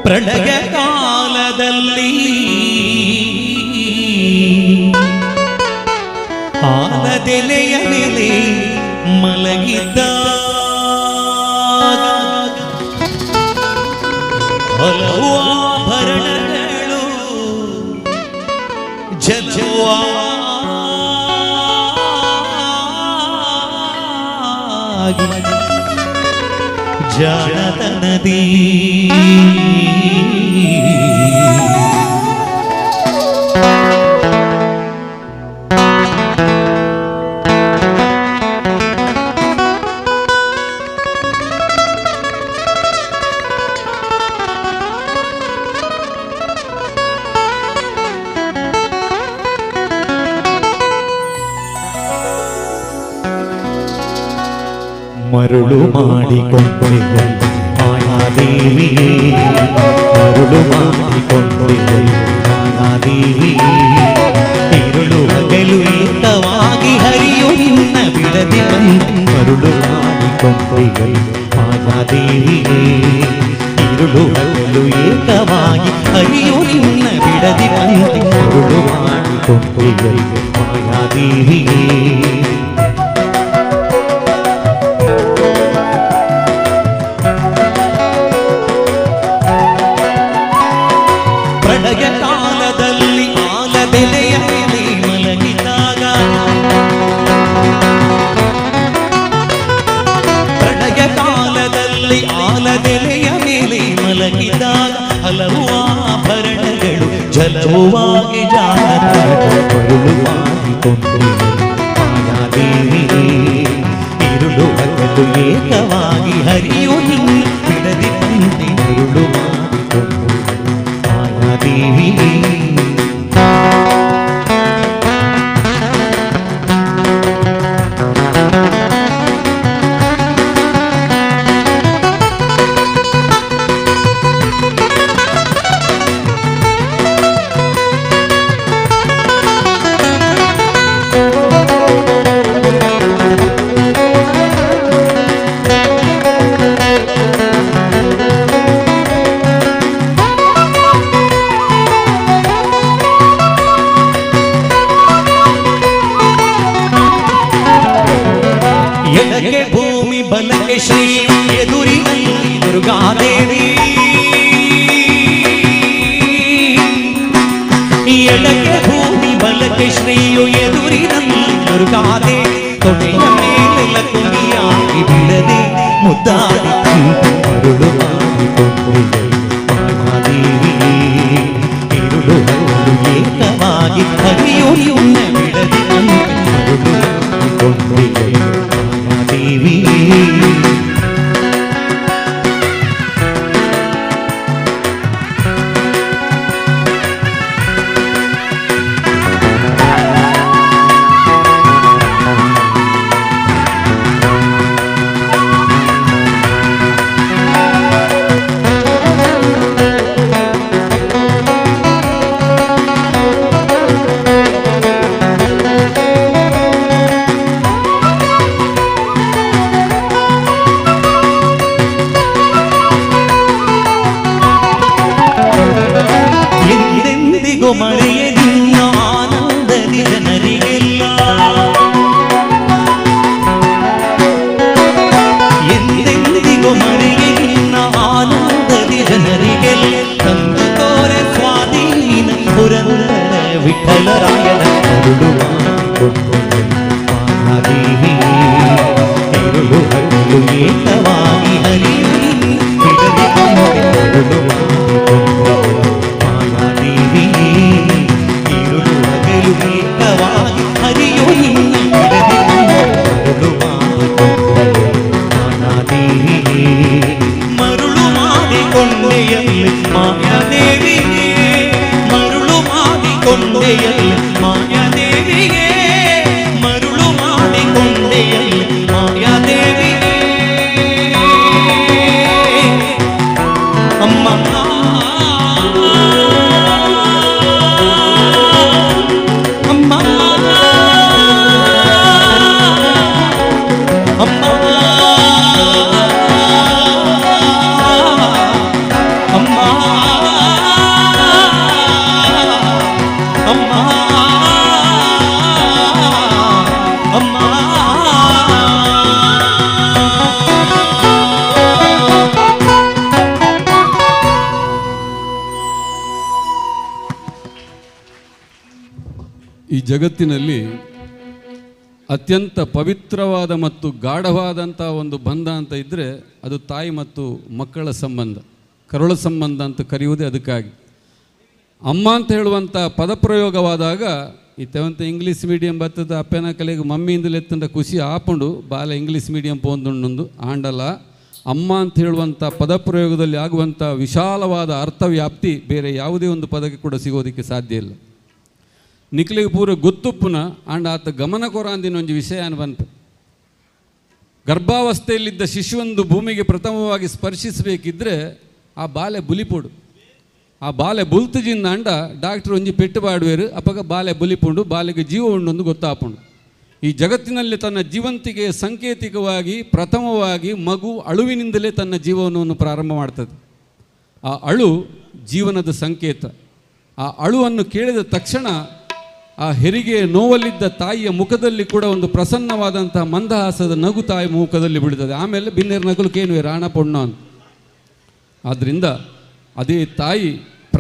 ಪ್ರಳಯ ಕಾಲದಲ್ಲಿ ಆಲದೆಲೆಯ ಮೇಲೆ ಮಲಗಿದ್ದ ಹಲವು ಆಭರಣಗಳು ಜಲವಾಗಿ ಜಾಣದ ನದಿ ಮರುಳು ಮಾಡಿಕೊಂಡೆಯ ಮಾಯಾದೇವಿಯೇ ಮರುಳು ಮಾಡಿಕೊಂಡೆಯ ಮಾಯಾದೇವಿಯೇ ഇരുಳು ಹಗಲು ಏಕವಾಗಿ ಹರಿಯು ನಿನ್ನ ಬಿಡದೆ ಮರುಳು ಮಾಡಿಕೊಂಡೆಯ ಮಾಯಾದೇವಿಯೇ ഇരുಳು ಹಗಲು ಏಕವಾಗಿ ಹರಿಯು ನಿನ್ನ ಬಿಡದೆ ಮರುಳು ಮಾಡಿಕೊಂಡೆಯ ಮಾಯಾದೇವಿಯೇ ಪ್ರಳಯ ಕಾಲದಲ್ಲಿ ಆಲದೆಲೆಯ ಮೇಲೆ ಮಲಗಿದಾಗ ಪ್ರಳಯ ಕಾಲದಲ್ಲಿ ಆಲದೆಲೆಯ ಮೇಲೆ ಮಲಗಿದಾಗ ಹಲವು ಆಭರಣಗಳು ಜಲವುವಾಗಿ ಜಾನರು ಮಾಡಿಕೊಂಡು ಮಾಯಾದೇವಿ ഇരുಳು ಹಗಲು ಏಕವಾಗಿ ಹರಿಯು ಬಿಡದಿ ಬಂದಿ ഇരുಳು ಮಾಡಿಕೊಂಡು ಮಾಯಾದೇವಿ ಎಡಕ್ಕೆ ಭೂಮಿ ಬಲಕ್ಕೆ ಶ್ರೀ ಎದುರಿನಲ್ಲಿ ದುರ್ಗಾದೇವಿ ಎಡಕ್ಕೆ ಭೂಮಿ ಬಲಕ್ಕೆ ಶ್ರೀಯು ಎದುರಿನಲ್ಲಿ ದುರ್ಗಾದೇವಿ ತೊಡೆಯ ಮೇಲೆ ಲಕ್ಷ್ಮಿಯಾಗಿ ಬಿಡದೆ ಮುದ್ದಾಡಿ ಮರುಳು ಮಾಡಿಕೊಂಡು ಮಾಯಾದೇವಿ ഇരുಳು ಹಗಲು ಏಕವಾಗಿ ಹರಿಯು ಬಿಡದೆ ಮರುಳು ಮಾಡಿಕೊಂಡು ದೇವಿ ಎಂದೆಂದಿಗೂ ಮರೆಯೇ ನಿನ್ನ ಆನಂದದಿ ಜನರಿಗೆಲ್ಲ ಎಂದೆಂದಿಗೂ ಮರೆಯೇ ನಿನ್ನ ಆನಂದದಿ ಜನರಿಗೆಲ್ಲ ತಂದು ತೋರೆ ಸ್ವಾಧೀನ ಪುರಂದರ ವಿಠಲರಾಯನ ಕರುಳು ಮಾಡಿಕೊಂಡು ಮಾಯಾದೇವಿ ഇരുಳು ಹಗಲು ಏಕವಾಗಿ ಹರಿಯು ಬಿಡದೆ ಕರುಳು ಮಾಡಿಕೊಂಡು ಮಾಯಾದೇವಿ ഇരുಳು ಹಗಲು ಏಕವಾಗಿ ಹರಿಯು ಬಿಡದೆ ಕರುಳು ಮಾಡಿಕೊಂಡು ಮಾಯಾದೇವಿ ಮರುಳು ಮಾಡಿಕೊಂಡೆಯಲ್ಲಿ ಮಾಯಾದೇವಿಗೆ ಮರುಳು ಮಾಡಿಕೊಂಡೆಯಲ್ಲಿ ಮಾಯಾದೇವಿಗೆ ಮರುಳು ಮಾಡಿಕೊಂಡೆಯಲ್ಲಿ ಮಾಯಾದೇವಿಗೆ ಅಮ್ಮ ಅಮ್ಮ ಅಮ್ಮ ಅಮ್ಮ ಅಮ್ಮ ಈ ಜಗತ್ತಿನಲ್ಲಿ ಅತ್ಯಂತ ಪವಿತ್ರವಾದ ಮತ್ತು ಗಾಢವಾದಂಥ ಒಂದು ಬಂಧ ಅಂತ ಇದ್ದರೆ ಅದು ತಾಯಿ ಮತ್ತು ಮಕ್ಕಳ ಸಂಬಂಧ, ಕರುಳ ಸಂಬಂಧ ಅಂತ ಕರೆಯುವುದೇ ಅದಕ್ಕಾಗಿ. ಅಮ್ಮ ಅಂತ ಹೇಳುವಂಥ ಪದಪ್ರಯೋಗವಾದಾಗ ಇತ್ತವಂತ ಇಂಗ್ಲೀಷ್ ಮೀಡಿಯಂ ಬರ್ತದ ಅಪ್ಪನ ಕಲೆಗೆ ಮಮ್ಮಿಯಿಂದಲೇ ಎತ್ತಂಡ ಖುಷಿ ಆಪುಂಡು ಬಾಲ ಇಂಗ್ಲೀಷ್ ಮೀಡಿಯಂ ಪೋಂದುಂಡು ಆಂಡಲ್ಲ. ಅಮ್ಮ ಅಂತ ಹೇಳುವಂಥ ಪದಪ್ರಯೋಗದಲ್ಲಿ ಆಗುವಂಥ ವಿಶಾಲವಾದ ಅರ್ಥವ್ಯಾಪ್ತಿ ಬೇರೆ ಯಾವುದೇ ಒಂದು ಪದಕ್ಕೆ ಕೂಡ ಸಿಗೋದಕ್ಕೆ ಸಾಧ್ಯ ಇಲ್ಲ. ನಿಖಲಿಗೆ ಪೂರ ಗೊತ್ತುಪ್ಪುನ ಆಂಡ ಆತ ಗಮನ ಕೊರಾಂದಿನ ಒಂದು ವಿಷಯ ಅನ್ಬನ್ಪ. ಗರ್ಭಾವಸ್ಥೆಯಲ್ಲಿದ್ದ ಶಿಶುವೊಂದು ಭೂಮಿಗೆ ಪ್ರಥಮವಾಗಿ ಸ್ಪರ್ಶಿಸಬೇಕಿದ್ರೆ ಆ ಬಾಲೆ ಬುಲಿಪೋಡು. ಆ ಬಾಲೆ ಬುಲ್ತಜಿಂದ ಅಂಡ ಡಾಕ್ಟರ್ ಒಂಜಿ ಪೆಟ್ಟು ಬಾಡುವೇರು ಅಪ್ಪಗ ಬಾಲೆ ಬುಲಿಪುಂಡು ಬಾಲೆಗೆ ಜೀವ ಉಂಡೊಂದು ಗೊತ್ತಾಪುಂಡು. ಈ ಜಗತ್ತಿನಲ್ಲಿ ತನ್ನ ಜೀವಂತಿಗೆ ಸಂಕೇತಿಕವಾಗಿ ಪ್ರಥಮವಾಗಿ ಮಗು ಅಳುವಿನಿಂದಲೇ ತನ್ನ ಜೀವನವನ್ನು ಪ್ರಾರಂಭ ಮಾಡ್ತದೆ. ಆ ಅಳು ಜೀವನದ ಸಂಕೇತ. ಆ ಅಳುವನ್ನು ಕೇಳಿದ ತಕ್ಷಣ ಆ ಹೆರಿಗೆ ನೋವಲ್ಲಿದ್ದ ತಾಯಿಯ ಮುಖದಲ್ಲಿ ಕೂಡ ಒಂದು ಪ್ರಸನ್ನವಾದಂತಹ ಮಂದಹಾಸದ ನಗು ತಾಯಿ ಮುಖದಲ್ಲಿ ಬಿಡುತ್ತದೆ. ಆಮೇಲೆ ಬಿನ್ನೇರು ನಗಲು ಕೇನುವೆ ರಾಣ ಪೊಣ್ಣ ಅಂತ. ಆದ್ದರಿಂದ ಅದೇ ತಾಯಿ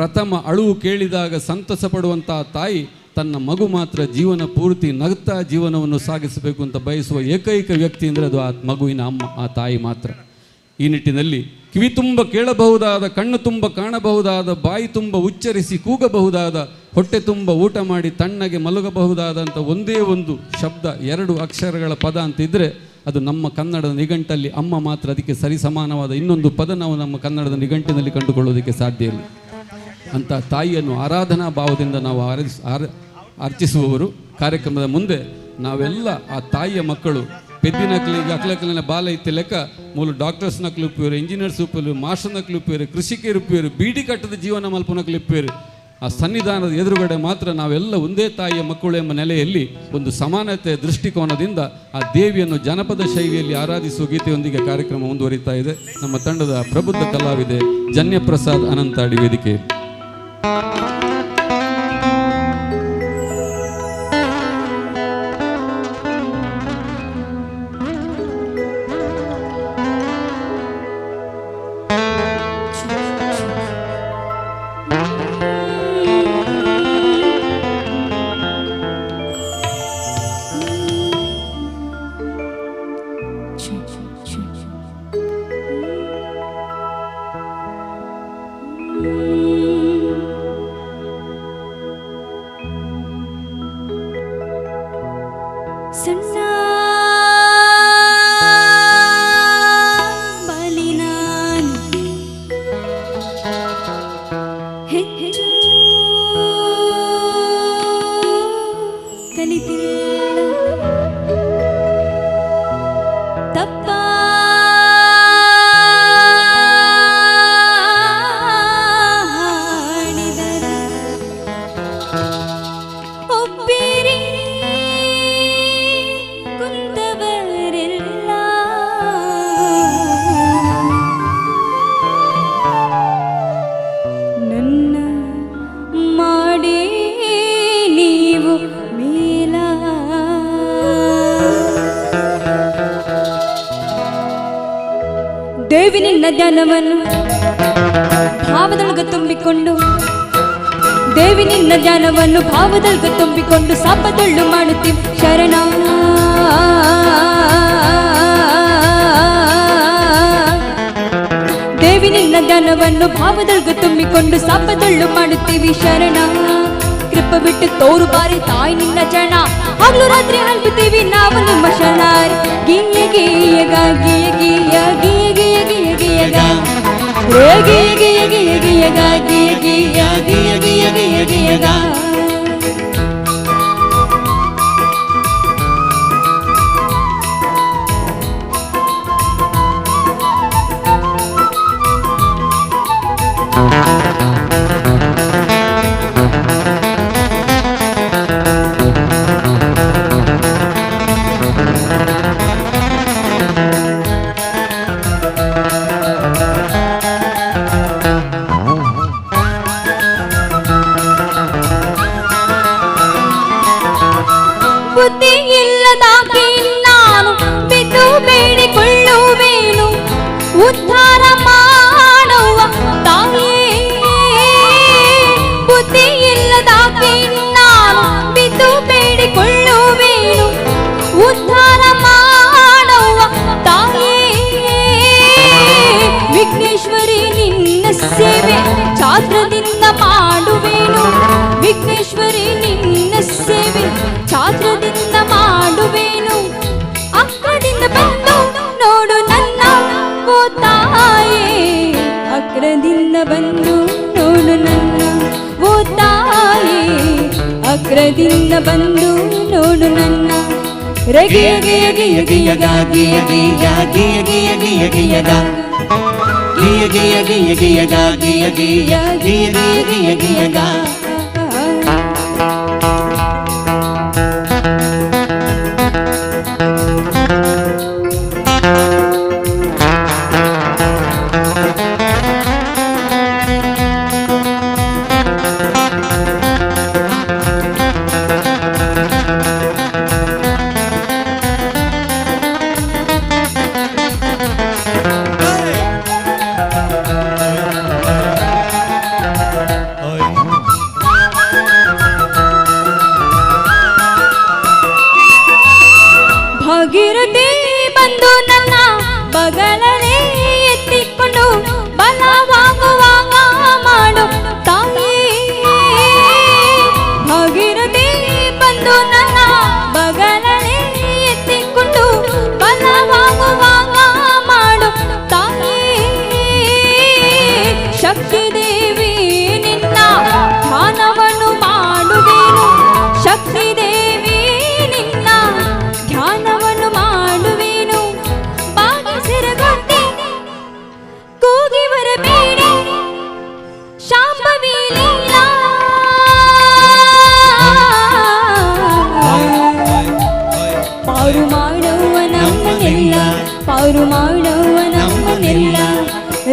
ಪ್ರಥಮ ಅಳುವು ಕೇಳಿದಾಗ ಸಂತಸ ಪಡುವಂತಹ ತಾಯಿ ತನ್ನ ಮಗು ಮಾತ್ರ ಜೀವನ ಪೂರ್ತಿ ನಗ್ತಾ ಜೀವನವನ್ನು ಸಾಗಿಸಬೇಕು ಅಂತ ಬಯಸುವ ಏಕೈಕ ವ್ಯಕ್ತಿ ಅಂದರೆ ಅದು ಆ ಮಗುವಿನ ಅಮ್ಮ, ಆ ತಾಯಿ ಮಾತ್ರ. ಈ ನಿಟ್ಟಿನಲ್ಲಿ ಕಿವಿ ತುಂಬ ಕೇಳಬಹುದಾದ, ಕಣ್ಣು ತುಂಬ ಕಾಣಬಹುದಾದ, ಬಾಯಿ ತುಂಬ ಉಚ್ಚರಿಸಿ ಕೂಗಬಹುದಾದ, ಹೊಟ್ಟೆ ತುಂಬ ಊಟ ಮಾಡಿ ತಣ್ಣಗೆ ಮಲಗಬಹುದಾದಂಥ ಒಂದೇ ಒಂದು ಶಬ್ದ, 2 ಅಕ್ಷರಗಳ ಪದ ಅಂತಿದ್ದರೆ ಅದು ನಮ್ಮ ಕನ್ನಡದ ನಿಘಂಟಲ್ಲಿ ಅಮ್ಮ ಮಾತ್ರ. ಅದಕ್ಕೆ ಸರಿಸಮಾನವಾದ ಇನ್ನೊಂದು ಪದ ನಾವು ನಮ್ಮ ಕನ್ನಡದ ನಿಘಂಟಿನಲ್ಲಿ ಕಂಡುಕೊಳ್ಳೋದಕ್ಕೆ ಸಾಧ್ಯ ಇಲ್ಲ. ಅಂಥ ತಾಯಿಯನ್ನು ಆರಾಧನಾ ಭಾವದಿಂದ ನಾವು ಅರ್ಚಿಸುವವರು. ಕಾರ್ಯಕ್ರಮದ ಮುಂದೆ ನಾವೆಲ್ಲ ಆ ತಾಯಿಯ ಮಕ್ಕಳು ಪೆದ್ದಿನಕ್ಲಿಗೆ ಅಕ್ಲಕ್ಕಲಿನ ಬಾಲ ಇತ್ತೆ ಲೆಕ್ಕ ಮೂಲು ಡಾಕ್ಟರ್ಸ್ ನಕ್ಲು ಉಪ್ಪೇರು, ಇಂಜಿನಿಯರ್ಸ್ ಉಪ್ಪೇರು, ಮಾಸ್ಟರ್ ನಕ್ಲು ಉಪ್ಪೇರು, ಕೃಷಿಕರು ಉಪ್ಪೇರು, ಬೀಡಿ ಕಟ್ಟದ ಜೀವನ ಮಲ್ಪನಕ್ಲು ಉಪ್ಪೇರು. ಆ ಸನ್ನಿಧಾನದ ಎದುರುಗಡೆ ಮಾತ್ರ ನಾವೆಲ್ಲ ಒಂದೇ ತಾಯಿಯ ಮಕ್ಕಳು ಎಂಬ ನೆಲೆಯಲ್ಲಿ ಒಂದು ಸಮಾನತೆಯ ದೃಷ್ಟಿಕೋನದಿಂದ ಆ ದೇವಿಯನ್ನು ಜನಪದ ಶೈಲಿಯಲ್ಲಿ ಆರಾಧಿಸುವ ಗೀತೆಯೊಂದಿಗೆ ಕಾರ್ಯಕ್ರಮ ಮುಂದುವರಿತಾ ಇದೆ. ನಮ್ಮ ತಂಡದ ಪ್ರಬುದ್ಧ ಕಲಾವಿದೆ ಜನ್ಯಪ್ರಸಾದ್ ಅನಂತಾಡಿ ವೇದಿಕೆಯಲ್ಲಿ. ದೇವಿ ನಿನ್ನ ಧ್ಯಾನವನ್ನು ಭಾವದೊಳಗೆ ತುಂಬಿಕೊಂಡು, ದೇವಿ ನಿನ್ನ ಧ್ಯಾನವನ್ನು ಭಾವದೊಳಗೆ ತುಂಬಿಕೊಂಡು ಸಾಪದೊಳ್ಳು ಮಾಡುತ್ತೀವಿ ಶರಣ. ದೇವಿ ನಿನ್ನ ಧ್ಯಾನವನ್ನು ಭಾವದೊಳಗೆ ತುಂಬಿಕೊಂಡು ಸಾಪದೊಳ್ಳು ಮಾಡುತ್ತೀವಿ ಶರಣ. ಕೃಪ ಬಿಟ್ಟು ತೋರು ಬಾರಿ ತಾಯಿ ನಿನ್ನ ಜನ, ಹಗಲು ರಾತ್ರಿ ಹಲ್ಬುತ್ತೀವಿ ನಾವು ನಿಮ್ಮ ಶರಣಾರಿ. ಗೀಯ ಗೀಯಗ ಗೀಯ ಗೀಯ ಗೀಯ ಗೀಯ ಗೀಯ ಗೀಯಗ ರೇ ಗೀಯ ಗೀಯ ಗೀಯ ಗೀಯಗ ಗೀಯ ಗೀಯ ಗೀಯ ಗೀಯ ಗೀಯ ಗೀಯಗ. ಬುದ್ಧಿ ಇಲ್ಲದಾಗಿ ನಾನು ಬಿದ್ದು ಬೇಡಿಕೊಳ್ಳುವೇನು, ಉದ್ಧಾರ ಮಾಡುವ ತಾಯಿಯೇ. ಬುದ್ಧಿ ಇಲ್ಲದಾಗಿ ನಾನು ಬಿದ್ದು ಬೇಡಿಕೊಳ್ಳುವೇನು, ಉದ್ಧಾರ ಮಾಡುವ ತಾಯಿಯೇ. ವಿಘ್ನೇಶ್ವರಿ ನಿನ್ನ ಸೇವೆ ಛಾತ್ರದಿಂದ ಮಾಡುವೇನು, ವಿಘ್ನೇಶ್ವರಿ ನಿನ್ನ ಸೇವೆ ಛಾತ್ರದಿಂದ ಮಾಡುವೇನು. ಅಕ್ರದಿಂದ ಬಂದು ನೋಡು ನನ್ನ ಓ ತಾಯೇ, ಅಕ್ರದಿಂದ ಬಂದು ನೋಡು ನನ್ನ ಓ ತಾಯೇ, ಅಕ್ರದಿಂದ ಬಂದು ನೋಡು ನನ್ನ. ಗಿಯ ಗಿಯ ಗಿಯ ಗಿಯಗ ಗಿಯ ಗಿಯ ಗಿಯ ಗಿಯ ಗಿಯ ಗಿಯಗ ಗಿಯ ಗಿಯ ಗಿಯ ಗಿಯಗ ಗಿಯ ಗಿಯ ಗಿಯ ಗಿಯ ಗಿಯ ಗಿಯಗ.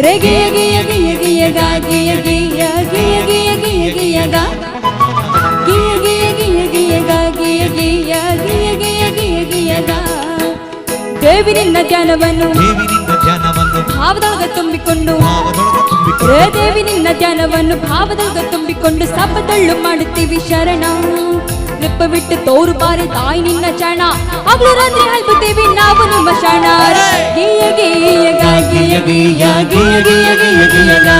ರೇ ಗಿಯ ಗಿಯ ಗಿಯ ಗಿಯ ಗಾ ಗಿಯ ಗಿಯ ಗಿಯ ಗಿಯ ಗಿಯ ಗಿಯ ಗಾ ಗಿಯ ಗಿಯ ಗಿಯ ಗಿಯ ಗಾ ಗಿಯ ಗಿಯ ಗಿಯ ಗಿಯ ಗಿಯ ಗಿಯ ಗಾ ದೇವಿ ನಿನ್ನ ಧ್ಯಾನವನ್ನು ಭಾವದೊಳಗ ತುಂಬಿಕೊಂಡು ರೇ ದೇವಿ ನಿನ್ನ ಧ್ಯಾನವನ್ನು ಭಾವದೊಳಗ ತುಂಬಿಕೊಂಡು ಸಪ್ಪದಳ್ಳು ಮಾಡುತ್ತೀವಿ ಶರಣ ಕೃಪ ಬಿಟ್ಟು ತೋರು ಬಾರಿ ತಾಯಿ ನಿನ್ನ ಚಣ ಹಗಲು ರಾತ್ರಿ ಹಲ್ಬುತ್ತೀವಿ ನಾವು ನಿಮ್ಮ ಶರಣ ಗಿಯ ಗಿಯ ಗಾ ಗಿಯ ಗಿಯ ಗಿಯ ಗಿಯ ಗಿಯ ಗಿಯ ಗಾ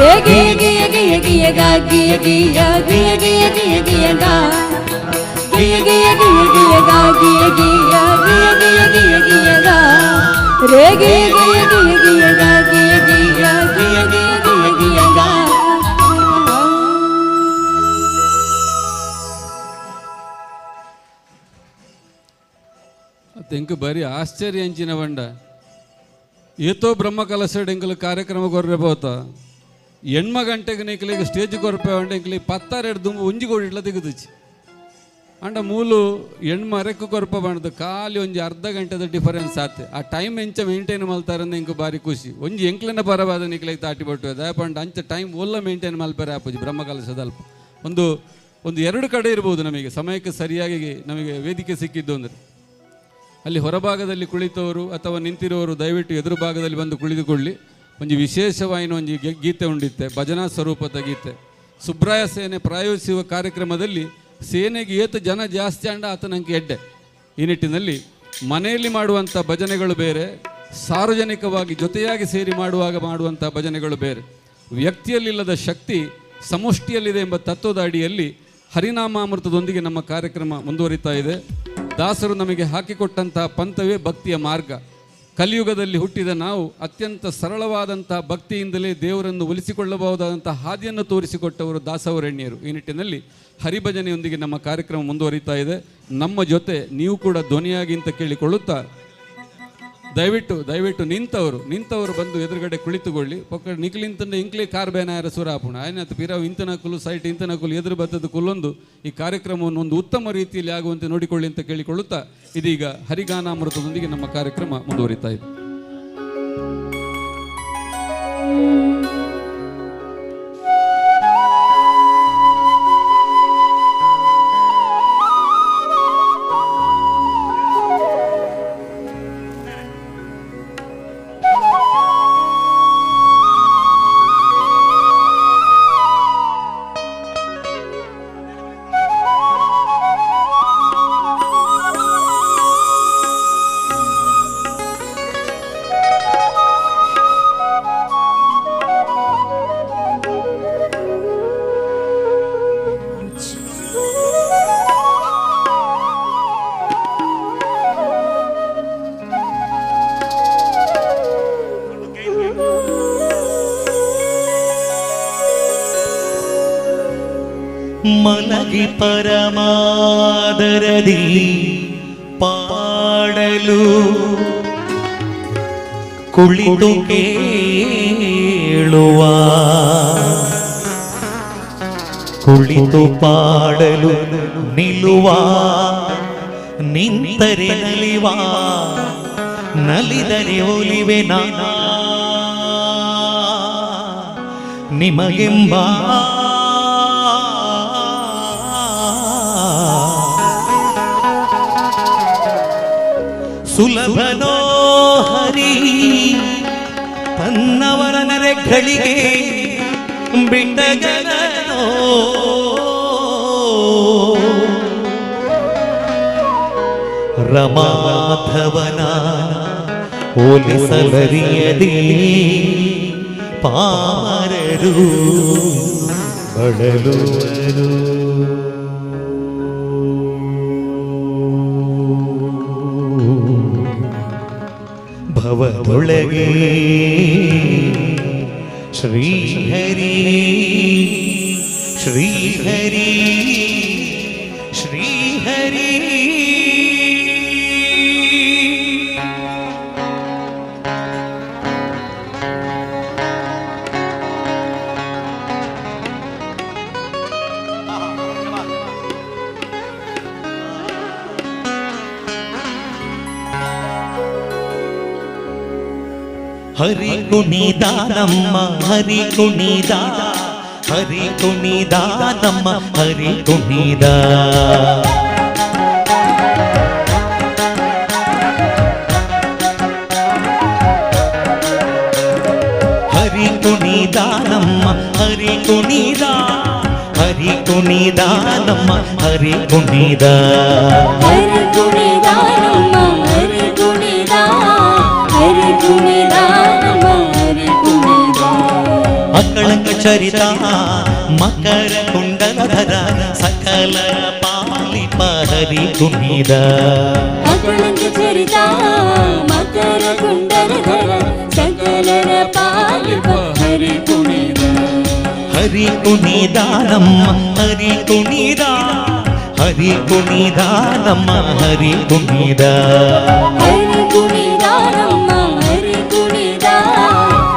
ರೇ ಗಿಯ ಗಿಯ ಗಿಯ ಗಿಯ ಗಾ ಗಿಯ ಗಿಯ ಗಿಯ ಗಿಯ ಗಿಯ ಗಿಯ ಗಾ ಗಿಯ ಗಿಯ ಗಿಯ ಗಿಯ ಗಾ ಗಿಯ ಗಿಯ ಗಿಯ ಗಿಯ ಗಿಯ ಗಿಯ ಗಾ ರೇ ಗಿಯ ಗಿಯ ಗಿಯ ಗಿಯ ಗಾ ಗಿಯ ಗಿಯ ಗಿಯ ಗಿಯ ಗಿಯ ಗಿಯ ಗಾ ತೆಂಕು ಬರೀ ಆಶ್ಚರ್ಯ ಅಂಚಿನ ಬಂಡ ಏತೋ ಬ್ರಹ್ಮ ಕಲಸಡ್ ಎಂಕಲು ಕಾರ್ಯಕ್ರಮ ಕೊರ್ರೆಬೋತ ಹೆಣ್ಮ ಗಂಟೆಗೆ ನಿಕ್ಲಿಗೆ ಸ್ಟೇಜ್ ಕೊರಪೆ ಅಂಡ ಎಂಕ್ಲಿ 12 ದುಂಬು ಒಂಜಿ ಕೋಡಿಟ್ಲ ತೆಗೆದುಚಿ ಅಂಡ ಮೂಲು ಹೆಣ್ಮ ಅರೆಕ್ಕು ಕೊರಪ ಬಂಡದು ಖಾಲಿ ಒಂಜಿ ಅರ್ಧ ಗಂಟೆದ ಡಿಫರೆನ್ಸ್ ಆತೆ ಆ ಟೈಮ್ ಎಂಚ ಮೇಂಟೈನ್ ಮಲ್ತಾರಂದ ಎಂಕು ಬಾರಿ ಖುಷಿ ಒಂಜಿ ಎಂಕ್ಲಿನ ಪರವಾದ ನಿಕ್ಲಿಗೆ ತಾಟಿ ಬಟ್ಟು ದಯಪಂಡ ಅಂಚ ಟೈಮ್ ಒಲ್ಲ ಮೇಂಟೈನ್ ಮಲ್ಪರೆ ಆಪುಜಿ ಬ್ರಹ್ಮ ಕಲಸದ ಅಲ್ಪ ಒಂದು 2 ಕಡೆ ಇರ್ಬೋದು ನಮಗೆ ಸಮಯಕ್ಕೆ ಸರಿಯಾಗಿ ನಮಗೆ ವೇದಿಕೆ ಸಿಕ್ಕಿದ್ದು ಅಂದರೆ ಅಲ್ಲಿ ಹೊರಭಾಗದಲ್ಲಿ ಕುಳಿತವರು ಅಥವಾ ನಿಂತಿರುವವರು ದಯವಿಟ್ಟು ಎದುರು ಭಾಗದಲ್ಲಿ ಬಂದು ಕುಳಿತುಕೊಳ್ಳಿ. ಒಂದು ವಿಶೇಷವಾಯಿನ ಒಂದು ಗೀತೆ ಉಂಡಿತ್ತೆ, ಭಜನಾ ಸ್ವರೂಪದ ಗೀತೆ. ಸುಬ್ರಾಯ ಸೇನೆ ಪ್ರಾಯೋಜಿಸುವ ಕಾರ್ಯಕ್ರಮದಲ್ಲಿ ಸೇನೆಗೆ ಏತು ಜನ ಜಾಸ್ತಿ ಅಂಡ ಆತನಂಗೆ ಎಡ್ಡೆ. ಈ ನಿಟ್ಟಿನಲ್ಲಿ ಮನೆಯಲ್ಲಿ ಮಾಡುವಂಥ ಭಜನೆಗಳು ಬೇರೆ, ಸಾರ್ವಜನಿಕವಾಗಿ ಜೊತೆಯಾಗಿ ಸೇರಿ ಮಾಡುವಂಥ ಭಜನೆಗಳು ಬೇರೆ. ವ್ಯಕ್ತಿಯಲ್ಲಿಲ್ಲದ ಶಕ್ತಿ ಸಮಷ್ಟಿಯಲ್ಲಿದೆ ಎಂಬ ತತ್ವದ ಅಡಿಯಲ್ಲಿ ಹರಿನಾಮಾಮೃತದೊಂದಿಗೆ ನಮ್ಮ ಕಾರ್ಯಕ್ರಮ ಮುಂದುವರಿತಾ ಇದೆ. ದಾಸರು ನಮಗೆ ಹಾಕಿಕೊಟ್ಟಂತಹ ಪಂಥವೇ ಭಕ್ತಿಯ ಮಾರ್ಗ. ಕಲಿಯುಗದಲ್ಲಿ ಹುಟ್ಟಿದ ನಾವು ಅತ್ಯಂತ ಸರಳವಾದಂತಹ ಭಕ್ತಿಯಿಂದಲೇ ದೇವರನ್ನು ಒಲಿಸಿಕೊಳ್ಳಬಹುದಾದಂತಹ ಹಾದಿಯನ್ನು ತೋರಿಸಿಕೊಟ್ಟವರು ದಾಸವರಣ್ಯರು. ಈ ನಿಟ್ಟಿನಲ್ಲಿ ಹರಿಭಜನೆಯೊಂದಿಗೆ ನಮ್ಮ ಕಾರ್ಯಕ್ರಮ ಮುಂದುವರಿತಾ ಇದೆ. ನಮ್ಮ ಜೊತೆ ನೀವು ಕೂಡ ಧ್ವನಿಯಾಗಿ ಅಂತ ಕೇಳಿಕೊಳ್ಳುತ್ತಾ ದಯವಿಟ್ಟು ನಿಂತವರು ಬಂದು ಎದುರುಗಡೆ ಕುಳಿತುಕೊಳ್ಳಿ. ಪಕ್ಕ ನಿಕ್ಲಿಂತಂಡ ಇಂಕ್ಲಿ ಕಾರ್ ಬೇನಾಯರ ಸುರಾಪುಣ ಆಯ್ನತ್ತು ಪಿರಾವ್ ಇಂತನ ಕುಲು ಸೈಟ್ ಇಂತನ ಕುಲು ಎದುರು ಬದ್ದದ ಕುಲ್ಲೊಂದು ಈ ಕಾರ್ಯಕ್ರಮವನ್ನು ಒಂದು ಉತ್ತಮ ರೀತಿಯಲ್ಲಿ ಆಗುವಂತೆ ನೋಡಿಕೊಳ್ಳಿ ಅಂತ ಕೇಳಿಕೊಳ್ಳುತ್ತಾ ಇದೀಗ ಹರಿಗಾನಾಮೃತದೊಂದಿಗೆ ನಮ್ಮ ಕಾರ್ಯಕ್ರಮ ಮುಂದುವರಿತಾ ಇದೆ. ಮಲಗಿ ಪರಮಾದರದಿ ಪಾಡಲು ಕುಳಿತು ಕೇಳುವ, ಕುಳಿತು ಪಾಡಲು ನಿಲ್ಲುವ, ನಿಂತರೆ ನಲಿವ, ನಲಿದರೆ ಒಲಿವೆ ನಾನಾ ನಿಮಗೆಂಬ ಸುಲಭನೋ ಹರಿ ತನ್ನವರ ನರೆಗಳಿಗೆ ಬಿಟ್ಟಗಲನೋ, ರಮಾಧವನ ಹೋಲಿಸಲರಿಯದೇ ಪಾಮರರು ಬಳಲುವರು. ಭವದೊಳಗೆ ಶ್ರೀಹರಿ ಶ್ರೀಹರಿ ಶ್ರೀಹರಿ ಹರಿ ಕುಣಿದ ನಮ್ಮ ಹರಿ ಕುಣಿದ ಹರಿ ಕುಣಿದ ನಮ್ಮ ಹರಿ ಕುಣಿದ ಹರಿ ಕುಣಿದ ನಮ್ಮ ಹರಿ ಕುಣಿದ ಹರಿ ಕುಣಿದ ನಮ್ಮ ಹರಿ ಕುಣಿದ ಹರಿ ಕುಣಿದ ನಮ್ಮ ಹರಿ ಕುಣಿದ ಹರಿ ಕುಣಿದ ನಮ್ಮ ಹರಿ ಕುಣಿದ ಅಕ್ಕಳಂಗ ಚರಿತ ಮಕರ ಕುಂಡಲಧರ ಸಕಲರ ಪಾಲಿಪ ಹರಿ ಕುಣಿದ ಅಕ್ಕಳಂಗ ಚರಿತ ಮಕರ ಕುಂಡಲಧರ ಸಕಲರ ಪಾಲಿಪ ಹರಿ ಕುಣಿದ ಹರಿ ಕುಣಿದ ನಮ್ಮ ಹರಿ ಕುಣಿದ ಹರಿ ಕುಣಿದ ನಮ್ಮ ಹರಿ ಕುಣಿದ ಹರಿ ಕುಣಿದ ನಮ್ಮ ಹರಿ ಕುಣಿದ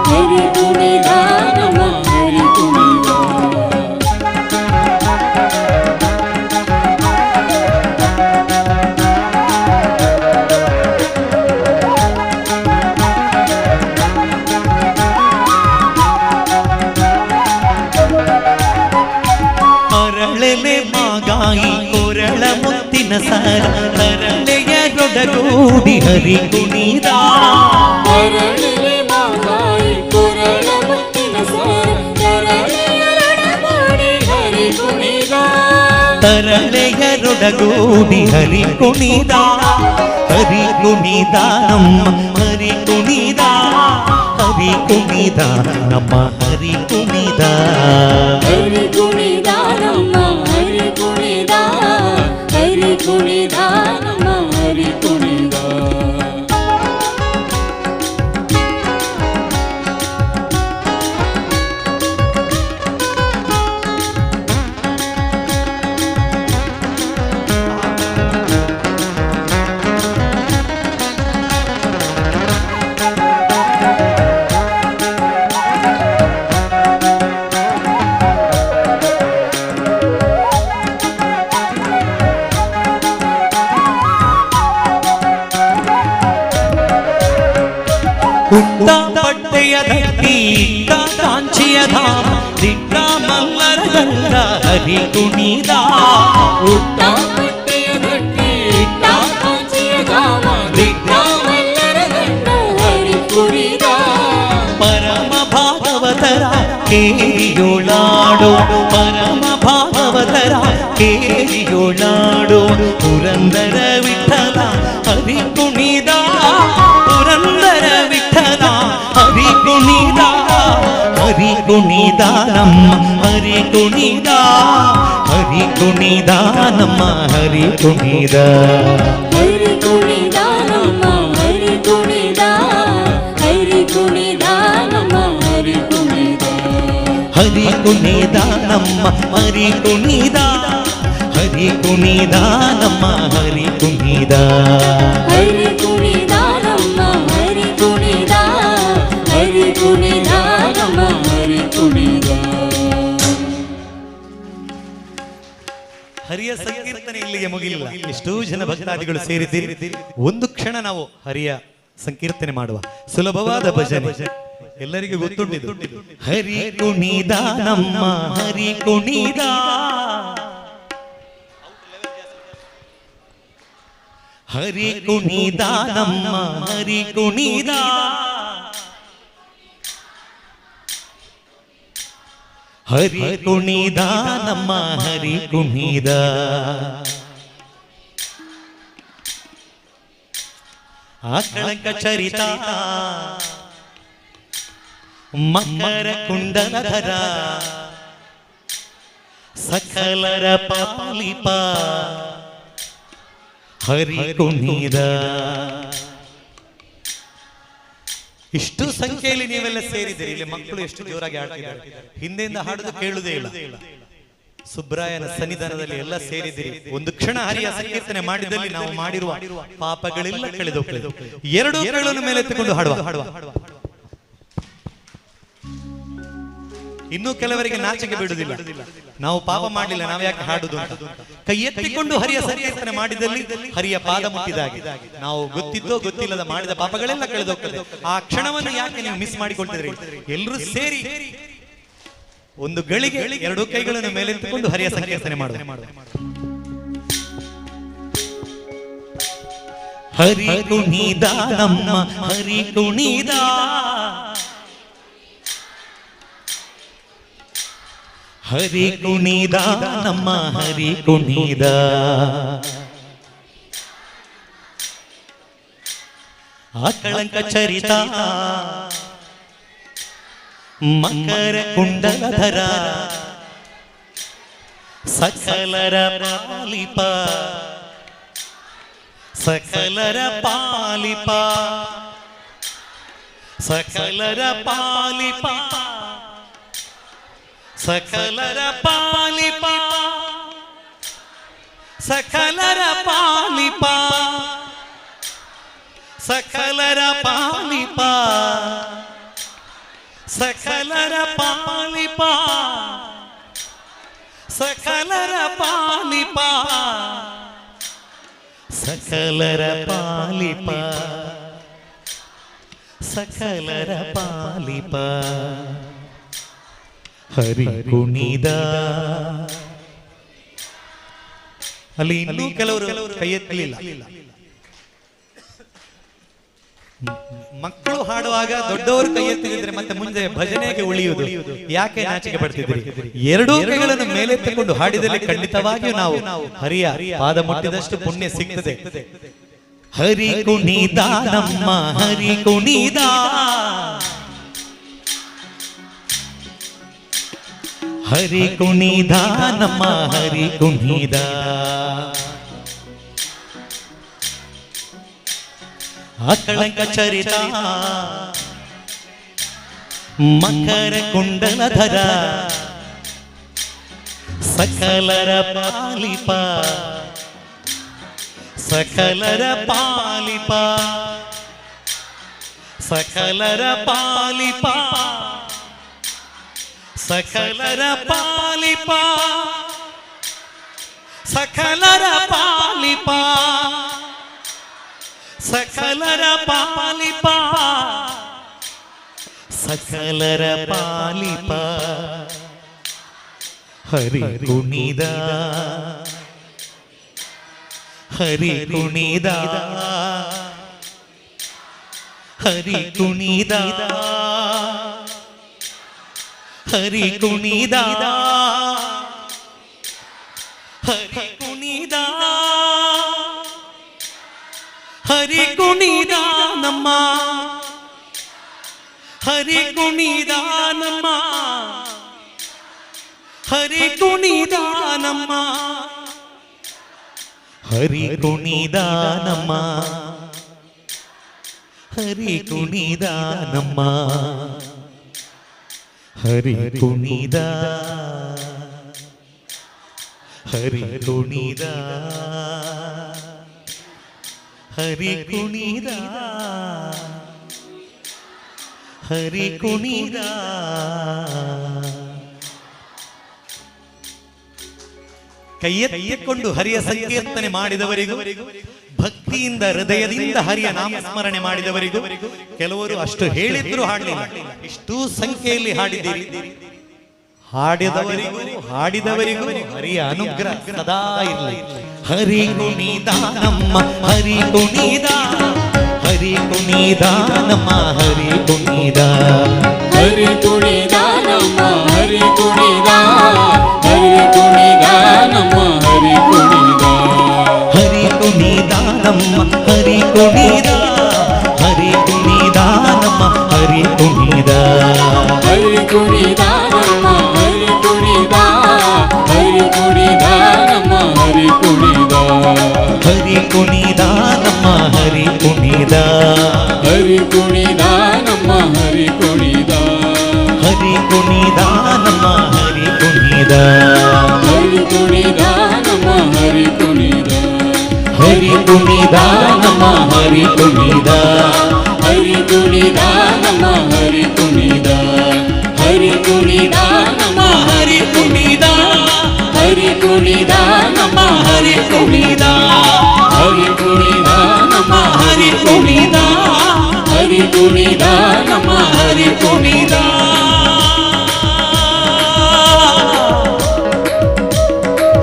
ಹರಿ ಕುಣಿದ ನಮ್ಮ ಹರಿ ಕುಣಿದ ಅರಳೆಲೆ ಮಾಗಾಯಿ ಕೊರಳ ಮುತ್ತಿನ ಸರ ತರಳೆಯರೊಡಗೂಡಿ ಹರಿ ಕುಣಿದ ಅರಳೆಲೆ ಮಾಗಾಯಿ ಕೊರಳ ಮುತ್ತಿನ ಸರ ತರಳೆಯರೊಡಗೂಡಿ ಹರಿ ಕುಣಿದ ತರಳೆಯರೊಡಗೂಡಿ ಹರಿ ಕುಣಿದ ಹರಿ ಕುಣಿದ ನಮ್ಮ ಹರಿ ಕುಣಿದ ಹರಿ ಕುಣಿದ ನಮ್ಮ ಹರಿ ಕುಣಿದ ಹರಿ ಕುಣಿದ ನಮ್ಮ ಹರಿ ಕುಣಿದ ಹರಿ ಕುಣಿದ ನಮ್ಮ ಹರಿ ಕುಣಿದ ಹುಟ್ಟ ಪಟ್ಟೆಯ ದಟ್ಟಿ ಕಾಂಚಿಯ ಧಾಮ ದಿಟ್ಟ ಮಲ್ಲರ ಗಂಧ ಹರಿ ಕುಣಿದ ಹುಟ್ಟ ಪಟ್ಟೆಯ ದಟ್ಟಿ ಕಾಂಚಿಯ ಧಾಮ ದಿಟ್ಟ ಮಲ್ಲರ ಗಂಧ ಹರಿ ಕುಣಿದ ಪರಮ ಭಾಗವತರ ಕೇಳಿಯೋಳಾಡೋ ಪರಮ ಭಾಗವತರ ಕೇಳಿಯೋಳಾಡೋ ಪುರಂದರ ವಿಠಲ ಹರಿ ಕುಣಿದ ಪುರಂದರ ವಿಠಲ ಹರಿ ಕುಣಿದ ಹರಿ ಕುಣಿದ ನಮ್ಮ ಹರಿ ಕುಣಿದ ಹರಿ ಕುಣಿದ ನಮ್ಮ ಹರಿ ಕುಣಿದ ಹರಿ ಕುಣಿದ ನಮ್ಮ ಹರಿ ಕುಣಿದ ಹರಿ ಕುಣಿದ ನಮ್ಮ ಹರಿ ಕುಣಿದ ಹರಿ ಕುಣಿದ ನಮ್ಮ ಹರಿ ಕುಣಿದ ಹರಿ ಕುಣಿದ ನಮ್ಮ ಹರಿ ಕುಣಿದ ಹರಿ ಕುಣಿದ ನಮ್ಮ ಹರಿ ಕುಣಿದ ಹರಿ ಕುಣಿದ ನಮ್ಮ ಹರಿ ಕುಣಿದ ಹರಿಯ ಸಂಕೀರ್ತನೆ ಇಲ್ಲಿಗೆ ಮುಗಿಲಿಲ್ಲ. ಎಷ್ಟೋ ಜನ ಭಕ್ತಾದಿಗಳು ಸೇರಿದ್ದೀರಿ. ಒಂದು ಕ್ಷಣ ನಾವು ಹರಿಯ ಸಂಕೀರ್ತನೆ ಮಾಡುವ ಸುಲಭವಾದ ಭಜನೆ, ಎಲ್ಲರಿಗೂ ಗೊತ್ತುಂಟಿದು. ಹರಿ ಕುಣಿದ ನಮ್ಮ ಹರಿ ಕುಣಿದ ಹರಿ ಕುಣಿದ ನಮ್ಮ ಹರಿ ಕುಣಿದ ಹರಿ ಕುಣಿದ ನಮ್ಮ ಹರಿ ಕುಣಿದ ಆಕಳಂಕ ಚರಿತ ಮಕರ ಕುಂಡಲಧರ ಸಕಲರ ಪಾಲಿಪ ಹರಿ ಕುಣಿದ. ಇಷ್ಟು ಸಂಖ್ಯೆಯಲ್ಲಿ ನೀವೆಲ್ಲ ಸೇರಿದ್ದೀರಿ. ಇಲ್ಲಿ ಮಕ್ಕಳು ಎಷ್ಟು ಜೋರಾಗಿ ಆಡ್ತಿದ್ದಾರೆ. ಹಿಂದೆಯಿಂದ ಹಾಡುದು ಕೇಳುವುದೇ ಇಲ್ಲ. ಸುಬ್ರಾಯನ ಸನ್ನಿಧಾನದಲ್ಲಿ ಎಲ್ಲ ಸೇರಿದ್ದೀರಿ. ಒಂದು ಕ್ಷಣ ಹರಿಯ ಸಂಕೀರ್ತನೆ ಮಾಡಿದಲ್ಲಿ ನಾವು ಮಾಡಿರುವ ಪಾಪಗಳೆಲ್ಲ ಕಳೆದೋಗ್ತದೆ. ಎರಡು ಕೈಗಳನ್ನು ಮೇಲೆತ್ತಿಕೊಂಡು ಹಾಡುವ. ಇನ್ನೂ ಕೆಲವರಿಗೆ ನಾಚಿಕೆ ಬಿಡುವುದಿಲ್ಲ. ನಾವು ಪಾಪ ಮಾಡಲಿಲ್ಲ, ನಾವು ಯಾಕೆ ಹಾಡುದು ಅಂತ. ಕೈ ಎತ್ತಿಕೊಂಡು ಹರಿಯ ಸಂಕೀರ್ತನೆ ಮಾಡಿದಲ್ಲಿ ಹರಿಯ ಪಾದ ಮುಟ್ಟಿದಾಗೆ. ನಾವು ಗೊತ್ತಿದ್ದೋ ಗೊತ್ತಿಲ್ಲದ ಮಾಡಿದ ಪಾಪಗಳೆಲ್ಲ ಕಳೆದೋಗ್ತದೆ. ಆ ಕ್ಷಣವನ್ನು ಯಾಕೆ ನೀವು ಮಿಸ್ ಮಾಡಿಕೊಳ್ತಿದ್ರಿ? ಎಲ್ಲರೂ ಸೇರಿ ಒಂದು ಗಳಿಗೆ ಎರಡು ಕೈಗಳನ್ನು ಮೇಲೆತ್ತಿಕೊಂಡು ಹರಿಯ ಸಂಕೀರ್ತನೆ ಮಾಡುವುದು. ಹರಿ ಕುಣಿದ ನಮ್ಮ ಹರಿ ಕುಣಿದ, ಹರಿ ಕುಣಿದ ನಮ್ಮ ಹರಿ ಕುಣಿದ, ಆಕಳಂಕ ಚರಿತ ಮಕರ ಕುಂಡಲಧರ, ಸಕಲರ ಪಾಲಿಪ ಸಕಲರ ಪಾಲಿಪ, ಸಕಲರ ಪಾಲಿಪ, ಸಕಲರ ಪಾಲಿಪ, ಸಕಲರ ಪಾಲಿಪ, ಸಕಲರ ಪಾಲಿಪ, ಸಕಲರ ಪಾಲಿಪ, ಸಕಲರ ಪಾಲಿಪ, ಸಕಲರ ಪಾಲಿಪ, ಸಕಲರ ಪಾಲಿಪ, ಹರಿ ಕುಣಿದ. ಅಲ್ಲಿ ಇನ್ನೂ ಕೆಲವರು ಕೈ ಎತ್ತಲಿಲ್ಲ. ಮಕ್ಕಳು ಹಾಡುವಾಗ ದೊಡ್ಡವರು ಕೈ ಎತ್ತಿದ್ರೆ ಮತ್ತೆ ಮುಂದೆ ಭಜನೆಗೆ ಉಳಿಯುವುದು ಯಾಕೆ ನಾಚಿಕೆ ಪಡ್ತಿದ್ರಿ? ಎರಡೂ ಕೈಗಳನ್ನು ಮೇಲೆತ್ತಿಕೊಂಡು ಹಾಡಿದಲ್ಲಿ ಖಂಡಿತವಾಗಿಯೂ ನಾವು ಹರಿಯ ಪಾದ ಮುಟ್ಟಿದಷ್ಟು ಪುಣ್ಯ ಸಿಗ್ತದೆ. ಹರಿ ಕುಣಿದ ನಮ್ಮ ಹರಿ ಕುಣಿದ, ಹರಿ ಕುಣಿದ ನಮ್ಮ ಹರಿ ಕುಣಿದ, ಆಕಳಂಕ ಚರಿತ ಮಕರ ಕುಂಡಲಧರ, ಸಕಲರ ಪಾಲಿಪ, ಸಕಲರ ಪಾಲಿಪ, ಸಕಲರ ಪಾಲಿಪ, ಸಕಲರ ಪಾಲಿಪ, ಸಕಲರ ಪಾಲಿಪ, ಸಕಲರ ಪಾಲಿಪ, ಸಕಲರ ಪಾಲಿಪ, ಹರಿ ಕುಣಿದ, ಹರಿ ಕುಣಿದ, ಹರಿ ಕುಣಿದ, ಹರಿ ಕುಣಿದ, ಹರಿ ಕುಣಿದ, ಹರಿ ಕುಣಿದ ನಮ್ಮ ಹರಿ ಕುಣಿದ ನಮ್ಮ ಹರಿ ಕುಣಿದ ನಮ್ಮ ಹರಿ ಕುಣಿದ ನಮ್ಮ ಹರಿ ಕುಣಿದ ನಮ್ಮ ಹರಿ ಕುಣಿದ ಹರಿ ಕುಣಿದ ಹರಿ ಕುಣಿದ ಹರಿ ಕುಣಿದ. ಕೈಯೆತ್ತಿಕೊಂಡು ಹರಿಯ ಸಂಕೀರ್ತನೆ ಮಾಡಿದವರಿಗೂ ಭಕ್ತಿಯಿಂದ ಹೃದಯದಿಂದ ಹರಿಯ ನಾಮಸ್ಮರಣೆ ಮಾಡಿದವರಿಗೂ ಕೆಲವರು ಅಷ್ಟು ಹೇಳಿದ್ರು ಹಾಡಲಿಲ್ಲ, ಇಷ್ಟೂ ಸಂಖ್ಯೆಯಲ್ಲಿ ಹಾಡಿದ್ದೀರಿ. ಹಾಡಿದವರಿಗೂ ಹರಿಯ ಅನುಗ್ರಹ ಸದಾ ಇರಲಿ. ಹರಿ ಕುಣಿದ ನಮ್ಮ ಹರಿ ಕುಣಿದ ಹರಿ ಕುಣಿದ ನಮ್ಮ ಹರಿ ಕುಣಿದ ಹರಿ ಕುಣಿದ ನಮ್ಮ ಹರಿ ಕುಣಿದ ಹರಿ ಕುಣಿದ ನಮ್ಮ ಹರಿ ಕುಣಿದ ಹರಿ ಕುಣಿದ ನಮ್ಮ ಹರಿ ಕುಣಿದ ಹರಿ ಕುಣಿದ ನಮ್ಮ ಹರಿ ಕುಣಿದ ಹರಿ ಕುಣಿದ ನಮ್ಮ ಹರಿ ಕುಣಿದ ಹರಿ ಕುಣಿದ ನಮ್ಮ ಹರಿ ಕುಣಿದ ಹರಿ ಕುಣಿದ ನಮ್ಮ ಹರಿ ಕುಣಿದ ಹರಿ ಕುಣಿದ ನಮ್ಮ ಹರಿ ಕುಣಿದ ಹರಿ ಕುಣಿದ ನಮ್ಮ ಹರಿ ಕುಣಿದ ಹರಿ ಕುಣಿದ ನಮ್ಮ ಹರಿ ಕುಣಿದ ಹರಿ ಕುಣಿದ ನಮ್ಮ ಹರಿ ಕುಣಿದ ಹರಿ ಕುಣಿದ ನಮ್ಮ ಹರಿ ಕುಣಿದ ಹರಿ ಕುಣಿದ ಕುಣಿದ ನಮ್ಮ ಹರಿ ಕುಣಿದ ಹರಿ ಕುಣಿದ ನಮ್ಮ ಹರಿ ಕುಣಿದ ಹರಿ ಕುಣಿದ ನಮ್ಮ ಹರಿ ಕುಣಿದ ಹರಿ ಕುಣಿದ ನಮ್ಮ ಹರಿ ಕುಣಿದ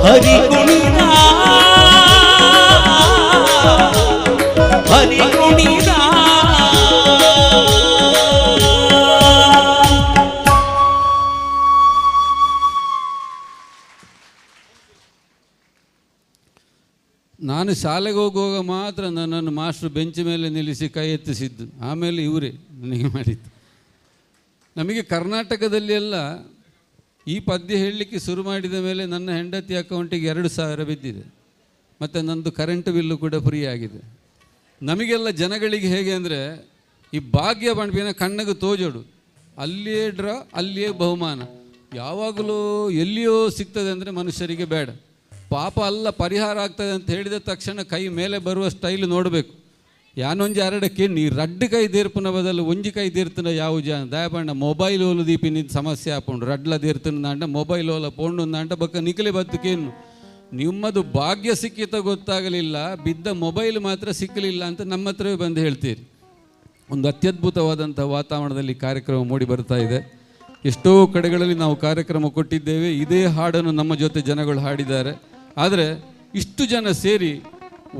ಹರಿ ಕುಣಿದ ಹರಿ ಕುಣಿದ ನಾನು ಶಾಲೆಗೆ ಹೋಗುವಾಗ ಮಾತ್ರ ನನ್ನನ್ನು ಮಾಸ್ಟ್ರು ಬೆಂಚ್ ಮೇಲೆ ನಿಲ್ಲಿಸಿ ಕೈ ಎತ್ತಿಸಿದ್ದು, ಆಮೇಲೆ ಇವರೇ ನನಗೆ ಮಾಡಿದ್ದು. ನಮಗೆ ಕರ್ನಾಟಕದಲ್ಲಿ ಎಲ್ಲ ಈ ಪದ್ಯ ಹೇಳಲಿಕ್ಕೆ ಶುರು ಮಾಡಿದ ಮೇಲೆ ನನ್ನ ಹೆಂಡತಿ ಅಕೌಂಟಿಗೆ 2,000 ಬಿದ್ದಿದೆ, ಮತ್ತು ನನ್ನದು ಕರೆಂಟ್ ಬಿಲ್ಲು ಕೂಡ ಫ್ರೀ ಆಗಿದೆ. ನಮಗೆಲ್ಲ ಜನಗಳಿಗೆ ಹೇಗೆ ಅಂದರೆ ಈ ಭಾಗ್ಯ ಬಂಡ್ಬಿನ ಕಣ್ಣಗೆ ತೋಜೋಡು, ಅಲ್ಲಿಯೇ ಡ್ರಾ ಅಲ್ಲಿಯೇ ಬಹುಮಾನ, ಯಾವಾಗಲೂ ಎಲ್ಲಿಯೋ ಸಿಗ್ತದೆ ಅಂದರೆ ಮನುಷ್ಯರಿಗೆ ಬೇಡ. ಪಾಪ ಅಲ್ಲ ಪರಿಹಾರ ಆಗ್ತದೆ ಅಂತ ಹೇಳಿದ ತಕ್ಷಣ ಕೈ ಮೇಲೆ ಬರುವ ಸ್ಟೈಲ್ ನೋಡಬೇಕು. ಯಾನೊಂಜಿ ಅರಡಕ್ಕೆ ನೀ ರಡ್ಡು ಕೈ ದೀರ್ಪನ ಬದಲು ಒಂಜಿ ಕೈ ದೀರ್ತನ ಯಾವ ಜಾನ ದಯಪಂಡ ಮೊಬೈಲ್ ಓಲು ದೀಪಿನಿಂದ ಸಮಸ್ಯೆ ಆಪುಂಡು ರಡ್ಲ ದೀರ್ತನಂಡ ಮೊಬೈಲ್ ಓಲ ಪೋಂಡು ಬಕ್ಕ ನಿಖಲಿ ಬದುಕೇನು ನಿಮ್ಮದು ಭಾಗ್ಯ ಸಿಕ್ಕಿತ ಗೊತ್ತಾಗಲಿಲ್ಲ, ಬಿದ್ದ ಮೊಬೈಲ್ ಮಾತ್ರ ಸಿಕ್ಕಲಿಲ್ಲ ಅಂತ ನಮ್ಮ ಹತ್ರವೇ ಬಂದು ಹೇಳ್ತೀರಿ. ಒಂದು ಅತ್ಯದ್ಭುತವಾದಂಥ ವಾತಾವರಣದಲ್ಲಿ ಕಾರ್ಯಕ್ರಮ ಮೂಡಿ ಬರ್ತಾ ಇದೆ. ಎಷ್ಟೋ ಕಡೆಗಳಲ್ಲಿ ನಾವು ಕಾರ್ಯಕ್ರಮ ಕೊಟ್ಟಿದ್ದೇವೆ, ಇದೇ ಹಾಡನ್ನು ನಮ್ಮ ಜೊತೆ ಜನಗಳು ಹಾಡಿದ್ದಾರೆ. ಆದರೆ ಇಷ್ಟು ಜನ ಸೇರಿ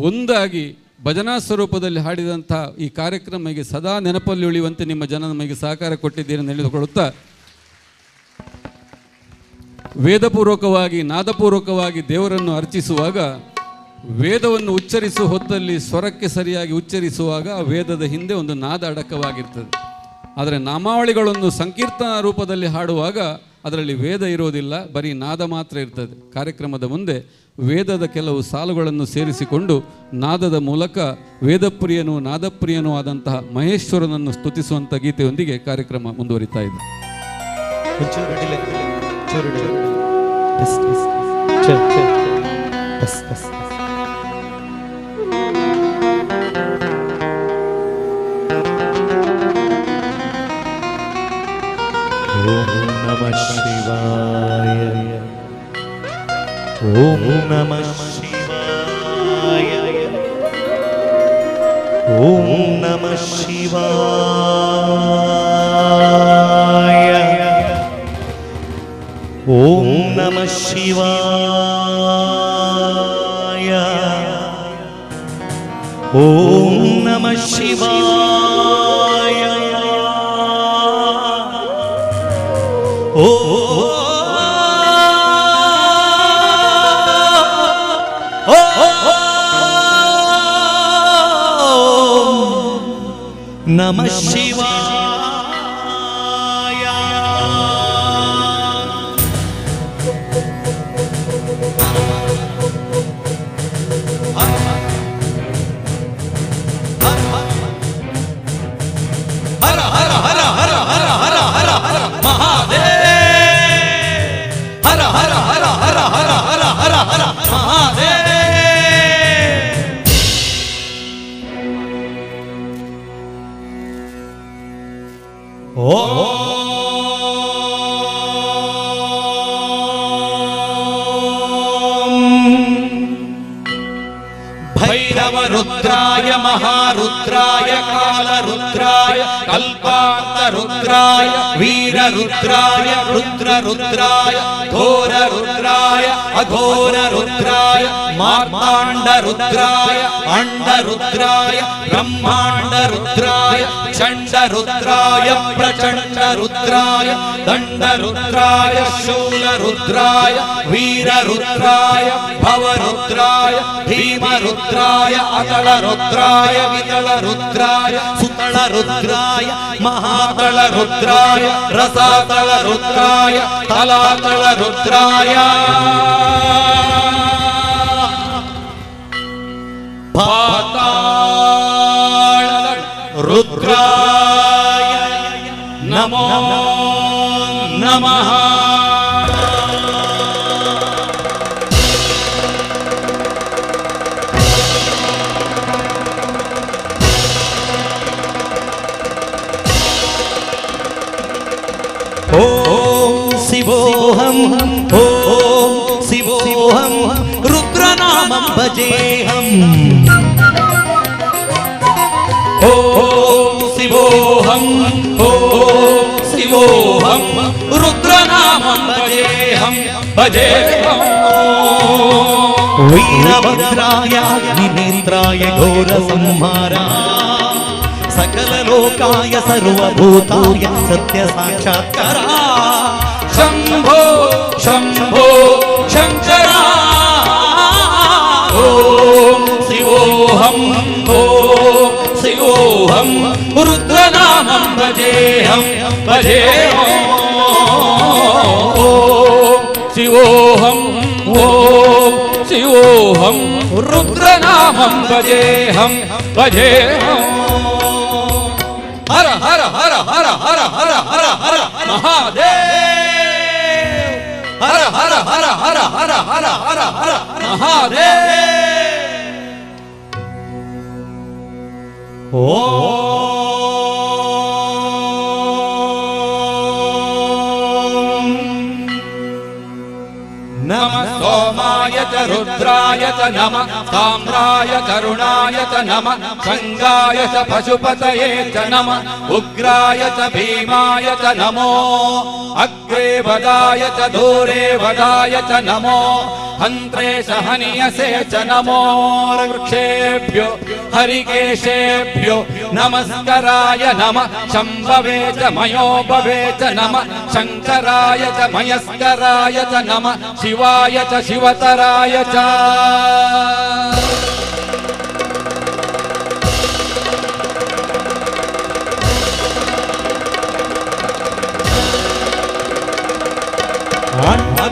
ಒಂದಾಗಿ ಭಜನಾ ಸ್ವರೂಪದಲ್ಲಿ ಹಾಡಿದಂಥ ಈ ಕಾರ್ಯಕ್ರಮಕ್ಕೆ ಸದಾ ನೆನಪಲ್ಲಿ ಉಳಿಯುವಂತೆ ನಿಮ್ಮ ಜನ ನಮಗೆ ಸಹಕಾರ ಕೊಟ್ಟಿದ್ದೀರಿ ಎಂದು ಹೇಳಿಕೊಳ್ಳುತ್ತಾ, ವೇದಪೂರ್ವಕವಾಗಿ ನಾದಪೂರ್ವಕವಾಗಿ ದೇವರನ್ನು ಅರ್ಚಿಸುವಾಗ ವೇದವನ್ನು ಉಚ್ಚರಿಸುವ ಹೊತ್ತಲ್ಲಿ ಸ್ವರಕ್ಕೆ ಸರಿಯಾಗಿ ಉಚ್ಚರಿಸುವಾಗ ಆ ವೇದದ ಹಿಂದೆ ಒಂದು ನಾದ ಅಡಕವಾಗಿರ್ತದೆ. ಆದರೆ ನಾಮಾವಳಿಗಳನ್ನು ಸಂಕೀರ್ತನ ರೂಪದಲ್ಲಿ ಹಾಡುವಾಗ ಅದರಲ್ಲಿ ವೇದ ಇರೋದಿಲ್ಲ, ಬರೀ ನಾದ ಮಾತ್ರ ಇರ್ತದೆ. ಕಾರ್ಯಕ್ರಮದ ಮುಂದೆ ವೇದದ ಕೆಲವು ಸಾಲುಗಳನ್ನು ಸೇರಿಸಿಕೊಂಡು ನಾದದ ಮೂಲಕ ವೇದಪ್ರಿಯನೂ ನಾದಪ್ರಿಯನೂ ಆದಂತಹ ಮಹೇಶ್ವರನನ್ನು ಸ್ತುತಿಸುವಂಥ ಗೀತೆಯೊಂದಿಗೆ ಕಾರ್ಯಕ್ರಮ ಮುಂದುವರಿತಾ ಇದೆ. ಓಂ ನಮಃ ಶಿವಾಯ ಓಂ ನಮಃ ಶಿವಾಯ ಓಂ ನಮಃ ಶಿವಾಯ ಓಂ ನಮಃ ಶಿವಾಯ ಓಂ ನಮಃ ಶಿವಾಯ ನಮಃ ಶಿವಾಯ ಹರ ಹರ ಹರ ಹರ ಹರ ಹರ ಹರ ಹರ ಮಹಾದೇವ ಹರ ಹರ ಹರ ಹರ ಹರ ಹರ ಹರ ಹರ ಮಹಾದೇವ ಭೈರವ ರುದ್ರಾಯ ಮಹಾರುದ್ರಾಯ ಕಾಲರುದ್ರಾಯ ಕಲ್ಪಾಂತ ರುದ್ರಾಯ ವೀರ ರುದ್ರಾಯ ರುದ್ರ ರುದ್ರಾಯ ಘೋರ ರುದ್ರಾಯ ಅಘೋರ ರುದ್ರಾಯ ಮಾರ್ತಾಂಡ ರುದ್ರಾಯ ಅಂಡ ರುದ್ರಾಯ ಬ್ರಹ್ಮಾಂಡ ರುದ್ರಾಯ ಚಂಡ ರುದ್ರಾಯ ಪ್ರಚಂಡ ರುದ್ರಾಯ ದಂಡ ರುದ್ರಾಯ ಶೂಲ ರುದ್ರಾಯ ವೀರ ರುದ್ರಾಯ ಭವ ರುದ್ರಾಯ ಭೀಮ ರುದ್ರಾಯ ಅತಳ ರುದ್ರಾಯ ವಿತಳ ರುದ್ರಾಯ ಸುತಳ ರುದ್ರಾಯ ಮಹಾತಳ ರುದ್ರಾಯ ರಸಾತಳ ರುದ್ರಾಯ ತಲಾತಳ ರುದ್ರಾಯ ಪಾತಾಳ ರುದ್ರಾಯ ನಮೋ ನಮಃ ಓಂ शिवोऽहं ॐ शिवोऽहं रुद्रनामं भजेऽहम् ॐ शिवोऽहं शिवोऽहं रुद्रनामं भजेऽहं वीरभद्राय अग्निनेत्राय घोरसंहारा सकललोकाय सर्वभूताय सत्यसाक्षात्कारा शम्भो शम्भो शङ्करा ॐ शिवोऽहं शिवोऽहं रुद्रनामं भजेऽहं शिवोऽहं शिवोऽहं रुद्रनामं भजेऽहं हर हर हर हर हर हर हर हर महादेव हर हर हर हर हर हर हर हर महादेव नमः सोमाय च रुद्राय च नमः ताम्राय करुणाय च नमः शङ्गाय च पशुपतये च नमः उग्राय च भीमाय च नमो अग्रे वदाय च दूरे वदाय च नमो हन्त्रे च हनियसे च नमो वृक्षेभ्यो हरिकेशेभ्यो नमस्कराय नमः शम्भवे च मयोभवे च नमः शङ्कराय च मयस्कराय च नमः शिवाय च शिवतराय च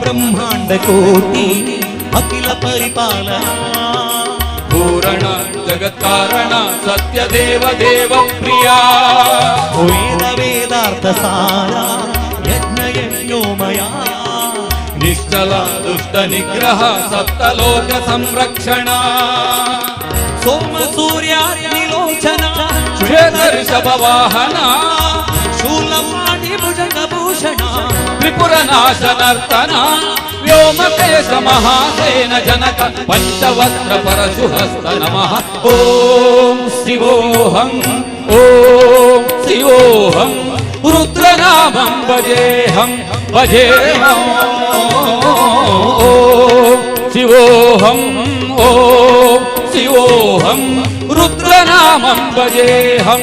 ब्रह्मांड कोटि अखिल परिपालना पूरण जगत्कारण सत्य देव देव प्रिया वेद वेदार्थ सारा यज्ञ यज्ञोमया निश्चल दुष्ट निग्रह सप्तलोक संरक्षण सोम सूर्याग्निलोचना श्वेत ऋषभ वाहना शूलपाणि भुजगभूषण त्रिपुरनाशनर्तना व्योमकेश महासेन जनक पंचवस्त्र परशुहस्त नमः ॐ शिवोऽहं शिवोऽहं रुद्रनामं भजेऽहं शिवोऽहं शिवोऽहं रुद्रनामं भजेऽहं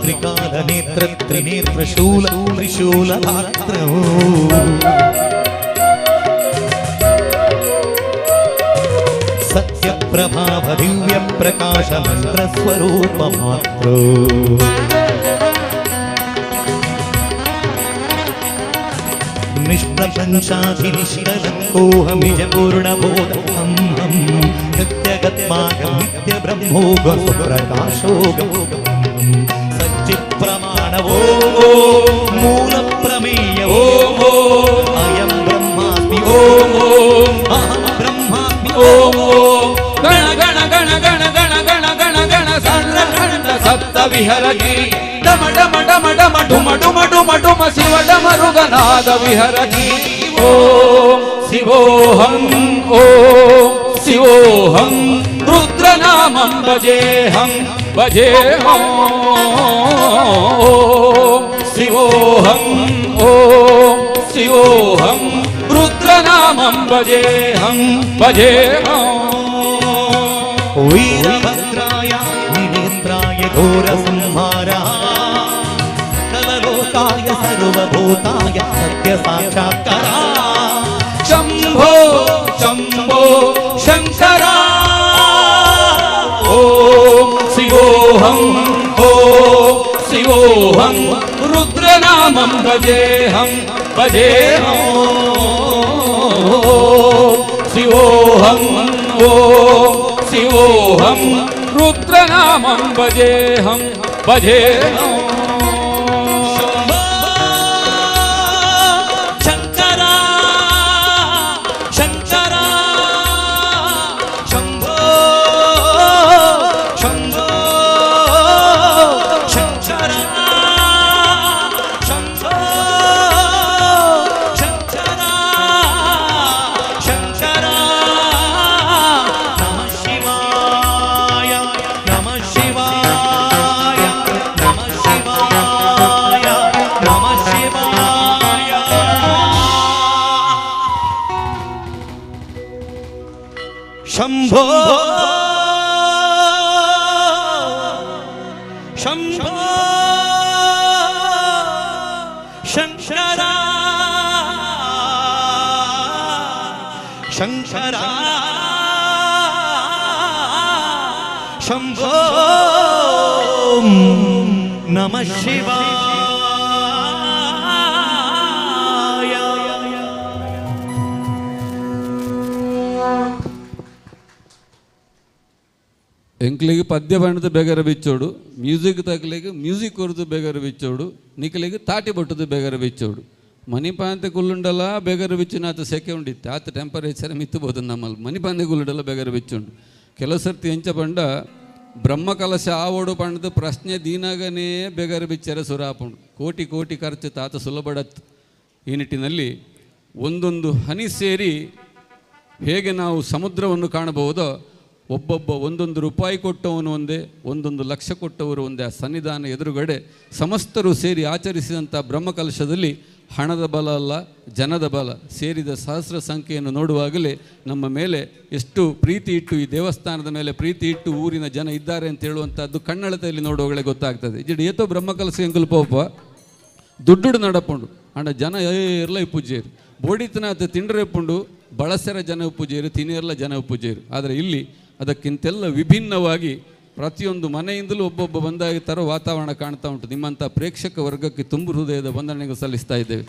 त्रिकाल नेत्र त्रिनेत्र शूल त्रिशूल सत्य प्रभाव दिव्य प्रकाश मंत्र स्वरूप मात्र निष्प्रपंचाधिनिष्कलङ्कोऽहमिज पूर्णबोधं नित्यगत्मागं नित्य ब्रह्मोग प्रकाशो सच्चित्प्रमाणवो मूल प्रमेय अयं ब्रह्मास्मि अहं ब्रह्मास्मि गण गण गण गण गण गण गण गण सण्ड सप्त विहरति डम डम डम डम डुम डुम डुम डुम शिव डम रुगनाद विहरति ॐ शिवोऽहं शिवोऽहं रुद्रनामं भजेऽहं शिवोऽहं शिवोऽहं रुद्रनामं भजेऽहं वीरभद्र ಘೋರ ಸಂಹಾರ ಕಲಲೋಕಾಯ ಸರ್ವಭೂತಾಯ ಸತ್ಯ ಸಾಕ್ಷಾತ್ಕಾರ ಶಂಭೋ ಶಂಭೋ ಶಂಕರ ಓಂ ಶಿವೋಹಂ ಓಂ ಶಿವೋಹಂ ರುದ್ರನಾಮಂ ಭಜೇಹಂ ಭಜೇಹಂ ಶಿವೋಹಂ ಓಂ ಶಿವೋಹಂ ರುದ್ರನಾಮಂ ಭಜೇಹಂ ಭಜೇಹಂ ಶಂಕರ ಶಂಕರ ಶಂಭೋ ಶಂಭೋ ಶಂಕರ ಶಂಭೋ ಶಂಕರ ಶಂಕರ ನಮಃ ಶಿವಾಯ ನಮಃ ಶಿವಾಯ ನಮಃ ಶಿವಾಯ ನಮಃ ಶಿವಾಯ ಶಂಭೋ ಶಂಭೋ ಶಂಕರ ಶಂಕರ ಶಂಭೋ ನಮಃ ಶಿವಾಯ ಎಂಕ್ಲಿಗೆ ಪದ್ಯ ಬಣ್ಣದ ಬೆಗರ ಬಿಚ್ಚೋಡು, ಮ್ಯೂಸಿಕ್ ತಗಲಿಗೆ ಮ್ಯೂಸಿಕ್ ಹೊರದು ಬೆಗರ ಬಿಚ್ಚೋಡು, ನಿಖಲಿಗೆ ತಾಟಿ ಬಟ್ಟದು ಬೆಗರ ಬಿಚ್ಚೋಡು. ಮಣಿಪಾಂತೆ ಕುಲ್ಲುಂಡಲ ಬೆಗರ ಬಿಚ್ಚಿನ ಆತ ಸೆಕೆ ಉಂಡಿತ್ತು, ಆತ ಟೆಂಪರೇಚರ್ ಮಿತ್ತಬೋದು ನಮ್ಮಲ್ಲಿ. ಮಣಿಪಾಂತೆ ಕುಲ್ಲುಂಡಲ ಬೆಗರ ಬಿಚ್ಚುಂಡು. ಕೆಲವು ಸರ್ತಿ ಎಂಚ ಪಂಡ ಬ್ರಹ್ಮಕಲಶ ಆವೋಡು ಪಂಡದ ಪ್ರಶ್ನೆ ದೀನಾಗನೇ ಬೆಗರ ಬಿಚ್ಚರ ಸುರಾಪುಂಡು. ಕೋಟಿ ಕೋಟಿ ಖರ್ಚು ತಾತ ಸುಲಭಡತ್. ಈ ನಿಟ್ಟಿನಲ್ಲಿ ಒಂದೊಂದು ಹನಿ ಸೇರಿ ಹೇಗೆ ನಾವು ಸಮುದ್ರವನ್ನು ಕಾಣಬಹುದೋ, ಒಬ್ಬೊಬ್ಬ ಒಂದೊಂದು ರೂಪಾಯಿ ಕೊಟ್ಟವನು ಒಂದೇ, ಒಂದೊಂದು ಲಕ್ಷ ಕೊಟ್ಟವರು ಒಂದೇ. ಆ ಸನ್ನಿಧಾನ ಎದುರುಗಡೆ ಸಮಸ್ತರು ಸೇರಿ ಆಚರಿಸಿದಂಥ ಬ್ರಹ್ಮಕಲಶದಲ್ಲಿ ಹಣದ ಬಲ ಅಲ್ಲ, ಜನದ ಬಲ ಸೇರಿದ ಸಹಸ್ರ ಸಂಖ್ಯೆಯನ್ನು ನೋಡುವಾಗಲೇ ನಮ್ಮ ಮೇಲೆ ಎಷ್ಟು ಪ್ರೀತಿ ಇಟ್ಟು, ಈ ದೇವಸ್ಥಾನದ ಮೇಲೆ ಪ್ರೀತಿ ಇಟ್ಟು ಊರಿನ ಜನ ಇದ್ದಾರೆ ಅಂತ ಹೇಳುವಂಥದ್ದು ಕಣ್ಣಳತೆಯಲ್ಲಿ ನೋಡುವಾಗಲೇ ಗೊತ್ತಾಗ್ತದೆ. ಇಜಡಿ ಏತೋ ಬ್ರಹ್ಮಕಲಶ ಎಂಕಲ್ಪೋಪ ದುಡ್ಡು ನಡಪುಂಡು ಅಣ್ಣ ಜನ ಇರಲ್ಲ ಪೂಜೆರು ಬೋಡಿತನಾಥ ತಿಂಡ್ರೆಪ್ಪುಂಡು ಬಳಸರ ಜನ ಪೂಜೆರು ತಿನ್ನಿರಲ್ಲ ಜನ ಪೂಜೆರು. ಆದರೆ ಇಲ್ಲಿ ಅದಕ್ಕಿಂತೆಲ್ಲ ವಿಭಿನ್ನವಾಗಿ ಪ್ರತಿಯೊಂದು ಮನೆಯಿಂದಲೂ ಒಬ್ಬೊಬ್ಬ ಬಂದಾಗ ಥರ ವಾತಾವರಣ ಕಾಣ್ತಾ ಉಂಟು. ನಿಮ್ಮಂಥ ಪ್ರೇಕ್ಷಕ ವರ್ಗಕ್ಕೆ ತುಂಬು ಹೃದಯದ ವಂದನೆಗೂ ಸಲ್ಲಿಸ್ತಾ ಇದ್ದೇವೆ.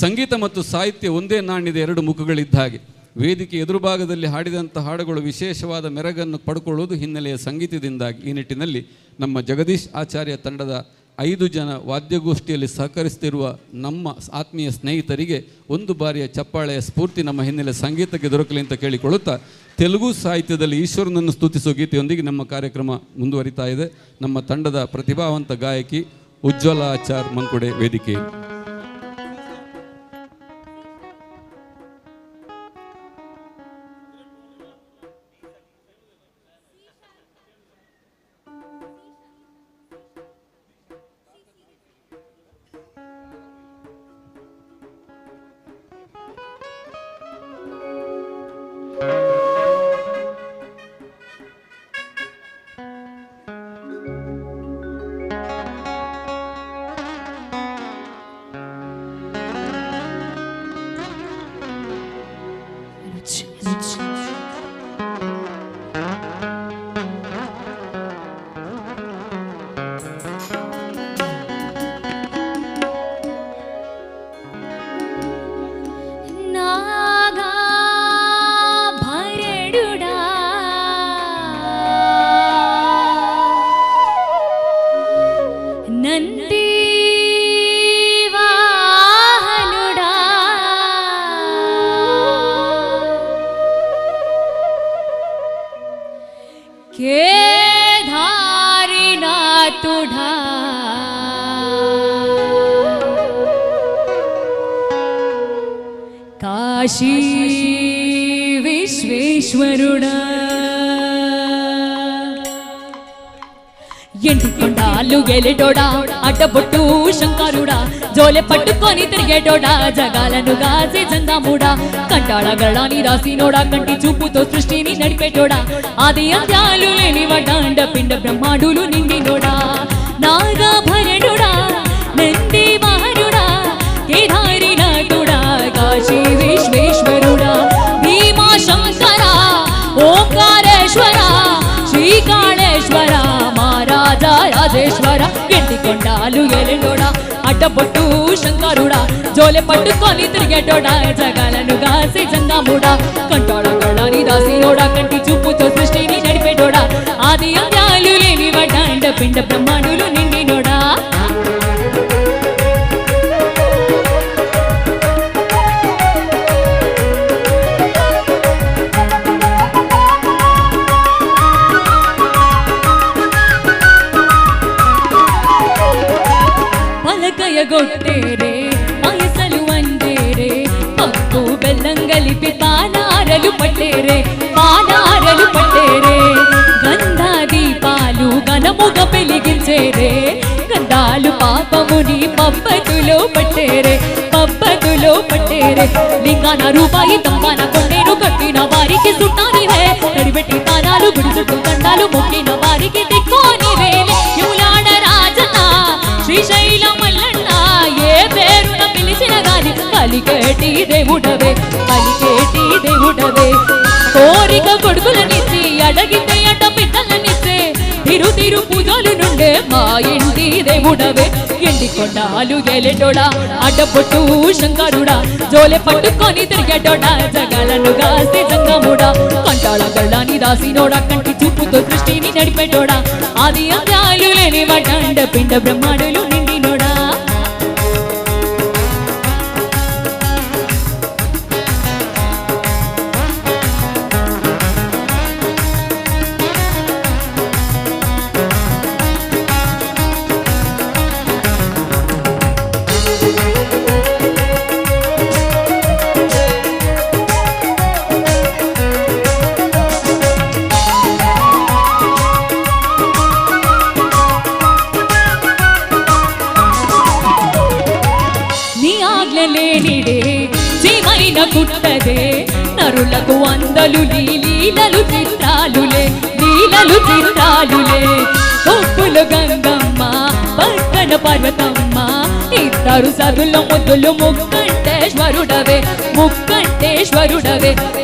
ಸಂಗೀತ ಮತ್ತು ಸಾಹಿತ್ಯ ಒಂದೇ ನಾಣ್ಯದ ಎರಡು ಮುಖಗಳಿದ್ದ ಹಾಗೆ. ವೇದಿಕೆ ಎದುರುಭಾಗದಲ್ಲಿ ಹಾಡಿದಂಥ ಹಾಡುಗಳು ವಿಶೇಷವಾದ ಮೆರಗನ್ನು ಪಡ್ಕೊಳ್ಳುವುದು ಹಿನ್ನೆಲೆಯ ಸಂಗೀತದಿಂದಾಗಿ. ಈ ನಿಟ್ಟಿನಲ್ಲಿ ನಮ್ಮ ಜಗದೀಶ್ ಆಚಾರ್ಯ ತಂಡದ 5 ಜನ ವಾದ್ಯಗೋಷ್ಠಿಯಲ್ಲಿ ಸಹಕರಿಸುತ್ತಿರುವ ನಮ್ಮ ಆತ್ಮೀಯ ಸ್ನೇಹಿತರಿಗೆ ಒಂದು ಬಾರಿಯ ಚಪ್ಪಾಳೆಯ ಸ್ಫೂರ್ತಿ ನಮ್ಮ ಹಿನ್ನೆಲೆ ಸಂಗೀತಕ್ಕೆ ದೊರಕಲಿ ಅಂತ ಕೇಳಿಕೊಳ್ಳುತ್ತಾ, ತೆಲುಗು ಸಾಹಿತ್ಯದಲ್ಲಿ ಈಶ್ವರನನ್ನು ಸ್ತುತಿಸುವ ಗೀತೆಯೊಂದಿಗೆ ನಮ್ಮ ಕಾರ್ಯಕ್ರಮ ಮುಂದುವರಿತಾ ಇದೆ. ನಮ್ಮ ತಂಡದ ಪ್ರತಿಭಾವಂತ ಗಾಯಕಿ ಉಜ್ವಲ ಆಚಾರ್ ಮಂಕುಡೆ ವೇದಿಕೆ. కాశీ విశ్వేశ్వరుడా ఎంటి కొండాలు గెలిటోడా అడ్డబొట్టు శంకరుడా జోలె పట్టుకొని తిరిగేటోడా జగాలను గాసే జంగాముడా కంటాళ గళాని రాసినోడా కంటి చూపుతో సృష్టిని నడిపేటోడా ఆది అంత్యాలు లేని వడాండ పిండ బ్రహ్మాండులు నిండినోడా రాజేశ్వర ఎండికొండాలు ఎలిండోడా అడ్డబొట్టు శంకరుడా జోలె పట్టుకొని తిరిగేటోడా జగాలను గాసి జంగముడా కంటాడ గళ్ళని దాసినోడా కంటి చూపుతో సృష్టిని నడిపేటోడా ఆది అంత్యాలు లేని వడ్డాండ పిండ బ్రహ్మాండులు నిండినోడా పలకయగొట్టేరే పయసలు వందేరే పప్పు బెల్లం కలిపి పానారలు పట్టేరే గంధా దీపాలు గణముగ వెలిగించేరే గంధాలు పాపముని పబ్బతులో పట్టేరే లింగాన రూపాయి తంబాన కొండేరు కట్టిన వారికి సుట్టాని హే నడిబెట్టి తానాలు గుడి చుట్టూ దండాలు మొక్కిన వారికి దిక్కోని వేలే యులాడ రాజన్న శ్రీశైల మల్లన్న ఏ పేరున పిలిచిన గాని పలికేటి దేవుడవే కోరిక కొడుకులనిచ్చి అడగితే అడ్డ బిడ్డలనిచ్చే తిరు పూజలు నుండే మా ఇంటి దేవుడవే ఎండికొండాలు ఎలెటోడా అడ్డబొట్టు శంకరుడా జోలె పట్టుకొని తిరిగేటోడా జగాలను గాసి జంగముడా కంటాళ గళ్ళని దాసినోడా కంటి చూపుతో దృష్టిని నడిపేటోడా ఆది అంత్యాలు లేని వడ్డాండ పిండ బ్రహ్మాండులు నిండినోడా లేనిడే జీవైన కుట్టదే నరులకు అందలు లీలలు చిత్రాలులే కొప్పులు గంగమ్మ పక్కన పర్వతమ్మ ఇద్దరు సదుల ముద్దులు ముక్కంటేశ్వరుడవే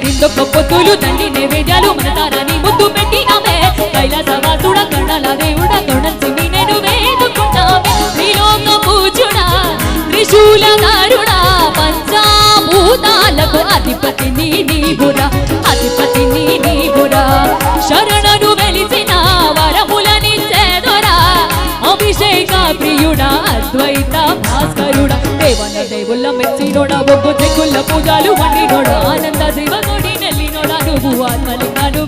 ఇందొక పొత్తులు తండ్రి నైవేద్యాలు మన తారాని ముద్దు పెట్టినవే కైలాసవాసుడ కర్ణాల దేవుడ తొడల్సి నేను వేడుకుంటావే త్రిలోక పూజుడా త్రిశూలధారుడా పంచాభూతాలకు అధిపతి నీవురా శరణను వెలిసిన వరములనిచ్చేదొరా అభిషేక ప్రియుడా అద్వైత భాస్కరుడా దేవన దేవుళ్ళ మెచ్చినోడా ఒగ్గు చెక్కుళ్ళ పూజలు వండినోడా ఆనంద శివగుడి నెల్లినోడా నువ్వు ఆత్మలింగాలు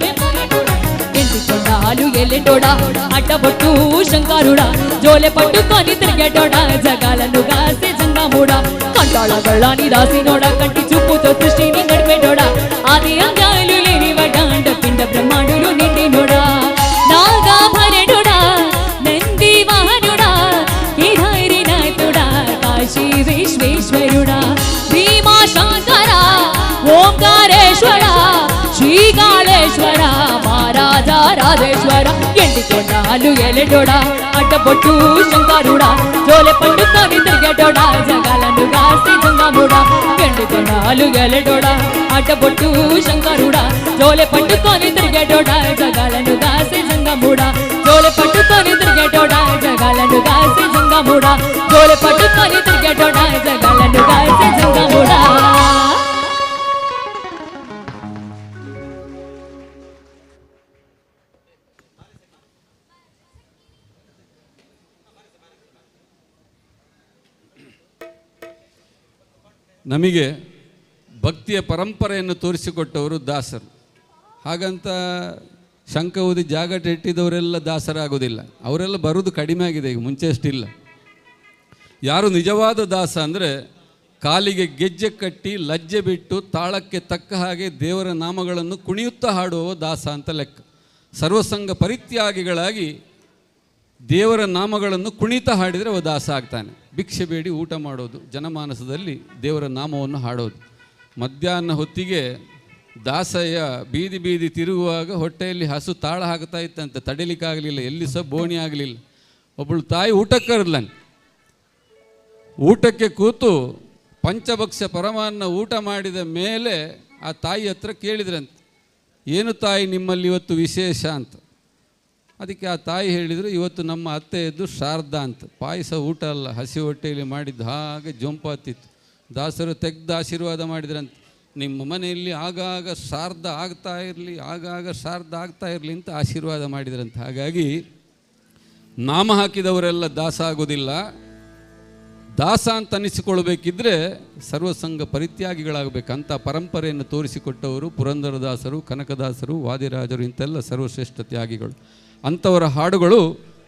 ఎండికొండాలు ఎల్లెటోడా అడ్డబొట్టు శంకరుడా జోలె పట్టుకొని తిరిగేటోడా జగాలను గాసి జంగముడా కంటాళ గళ్ళని దాసినోడా కంటి చూపుతో దృష్టిని నడిపేటోడా ఆది అంత్యాలు లేని వడ్డాండ పిండ బ్రహ్మాండులు నిండినోడా నాగాభరణుడా నంది వాహనుడా హిరైరినాథుడా కాశీ విశ్వేశ్వరుడా భీమా శంకర ఓంకారేశ్వర శ్రీకాళేశ్వర మహారాజా రాజేశ్వర ఎండికొండాలు ఎలెటోడా అడ్డబొట్టు శంకరుడా జోలె పట్టుకొని తిరిగేటోడా జగాలను గాసి జంగముడా ఎండికొండాలు ఎలెటోడా అడ్డబొట్టు శంకరుడా జోలె పట్టుకొని తిరిగేటోడా జగాలను గాసి జంగముడా జోలె పట్టుకొని తిరిగేటోడా జగాలను గాసి జంగముడా జోలె పట్టుకొని తిరిగేటోడా జగాలను గాసి జంగముడా ನಮಗೆ ಭಕ್ತಿಯ ಪರಂಪರೆಯನ್ನು ತೋರಿಸಿಕೊಟ್ಟವರು ದಾಸರು. ಹಾಗಂತ ಶಂಕ ಊದಿ ಜಾಗಟ ಇಟ್ಟಿದ್ದವರೆಲ್ಲ ದಾಸರಾಗೋದಿಲ್ಲ. ಅವರೆಲ್ಲ ಬರೋದು ಕಡಿಮೆ ಆಗಿದೆ, ಈಗ ಮುಂಚೆ ಅಷ್ಟಿಲ್ಲ. ಯಾರು ನಿಜವಾದ ದಾಸ ಅಂದರೆ ಕಾಲಿಗೆ ಗೆಜ್ಜೆ ಕಟ್ಟಿ ಲಜ್ಜೆ ಬಿಟ್ಟು ತಾಳಕ್ಕೆ ತಕ್ಕ ಹಾಗೆ ದೇವರ ನಾಮಗಳನ್ನು ಕುಣಿಯುತ್ತಾ ಹಾಡುವ ದಾಸ ಅಂತ ಲೆಕ್ಕ. ಸರ್ವಸಂಗ ಪರಿತ್ಯಾಗಿಗಳಾಗಿ ದೇವರ ನಾಮಗಳನ್ನು ಕುಣಿತಾ ಹಾಡಿದರೆ ಅವ ದಾಸ ಆಗ್ತಾನೆ. ಭಿಕ್ಷೆ ಬೇಡಿ ಊಟ ಮಾಡೋದು, ಜನಮಾನಸದಲ್ಲಿ ದೇವರ ನಾಮವನ್ನು ಹಾಡೋದು. ಮಧ್ಯಾಹ್ನ ಹೊತ್ತಿಗೆ ದಾಸಯ್ಯ ಬೀದಿ ಬೀದಿ ತಿರುಗುವಾಗ ಹೊಟ್ಟೆಯಲ್ಲಿ ಹಸು ತಾಳ ಹಾಕ್ತಾ ಇತ್ತಂತೆ, ತಡಿಲಿಕ್ಕಾಗಲಿಲ್ಲ, ಎಲ್ಲಿ ಸಹ ಬೋಣಿ ಆಗಲಿಲ್ಲ. ಒಬ್ಬಳು ತಾಯಿ ಊಟಕ್ಕೆ ಕರೆದ್ಲಂಗೆ. ಊಟಕ್ಕೆ ಕೂತು ಪಂಚಭಕ್ಷ ಪರಮಾನ್ನ ಊಟ ಮಾಡಿದ ಮೇಲೆ ಆ ತಾಯಿ ಹತ್ರ ಕೇಳಿದ್ರಂತೆ, ಏನು ತಾಯಿ ನಿಮ್ಮಲ್ಲಿ ಇವತ್ತು ವಿಶೇಷ ಅಂತ. ಅದಕ್ಕೆ ಆ ತಾಯಿ ಹೇಳಿದರು, ಇವತ್ತು ನಮ್ಮ ಅತ್ತೆಯದ್ದು ಶಾರದಾ ಅಂತ, ಪಾಯಸ ಊಟ ಅಲ್ಲ, ಹಸಿ ಹೊಟ್ಟೆಯಲ್ಲಿ ಮಾಡಿದ್ದು ಹಾಗೆ ಜೊಂಪಾತಿತ್ತು. ದಾಸರು ತೆಗೆದು ಆಶೀರ್ವಾದ ಮಾಡಿದ್ರಂತೆ, ನಿಮ್ಮ ಮನೆಯಲ್ಲಿ ಆಗಾಗ ಶಾರದಾ ಆಗ್ತಾ ಇರಲಿ, ಆಗಾಗ ಶಾರದಾ ಆಗ್ತಾ ಇರಲಿ ಅಂತ ಆಶೀರ್ವಾದ ಮಾಡಿದ್ರಂತೆ. ಹಾಗಾಗಿ ನಾಮ ಹಾಕಿದವರೆಲ್ಲ ದಾಸ ಆಗೋದಿಲ್ಲ. ದಾಸ ಅಂತ ಅನ್ನಿಸಿಕೊಳ್ಬೇಕಿದ್ರೆ ಸರ್ವಸಂಗ ಪರಿತ್ಯಾಗಿಗಳಾಗಬೇಕಂತ ಪರಂಪರೆಯನ್ನು ತೋರಿಸಿಕೊಟ್ಟವರು ಪುರಂದರದಾಸರು, ಕನಕದಾಸರು, ವಾದಿರಾಜರು, ಇಂತೆಲ್ಲ ಸರ್ವಶ್ರೇಷ್ಠ ತ್ಯಾಗಿಗಳು. ಅಂಥವರ ಹಾಡುಗಳು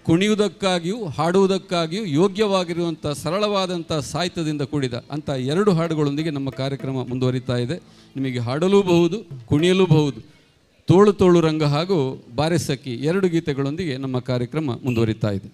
ಕುಣಿಯುವುದಕ್ಕಾಗಿಯೂ ಹಾಡುವುದಕ್ಕಾಗಿಯೂ ಯೋಗ್ಯವಾಗಿರುವಂಥ ಸರಳವಾದಂಥ ಸಾಹಿತ್ಯದಿಂದ ಕೂಡಿದ ಅಂಥ 2 ಹಾಡುಗಳೊಂದಿಗೆ ನಮ್ಮ ಕಾರ್ಯಕ್ರಮ ಮುಂದುವರಿತಾ ಇದೆ. ನಿಮಗೆ ಹಾಡಲೂಬಹುದು, ಕುಣಿಯಲೂಬಹುದು. ತೋಳು ತೋಳು ರಂಗ ಹಾಗೂ ಬಾರೆಸಕ್ಕಿ 2 ಗೀತೆಗಳೊಂದಿಗೆ ನಮ್ಮ ಕಾರ್ಯಕ್ರಮ ಮುಂದುವರಿತಾ ಇದೆ.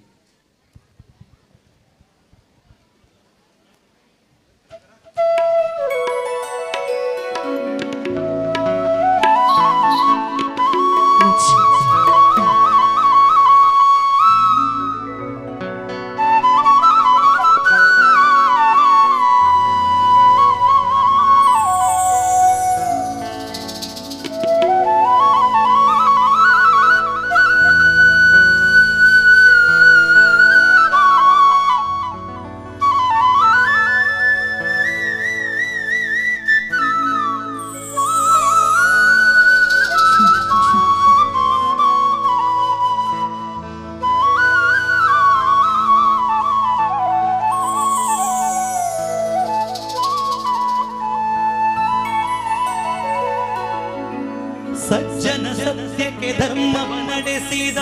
ಸಜ್ಜನ ಸತ್ಯಕ್ಕೆ ಧರ್ಮ ನಡೆಸಿದ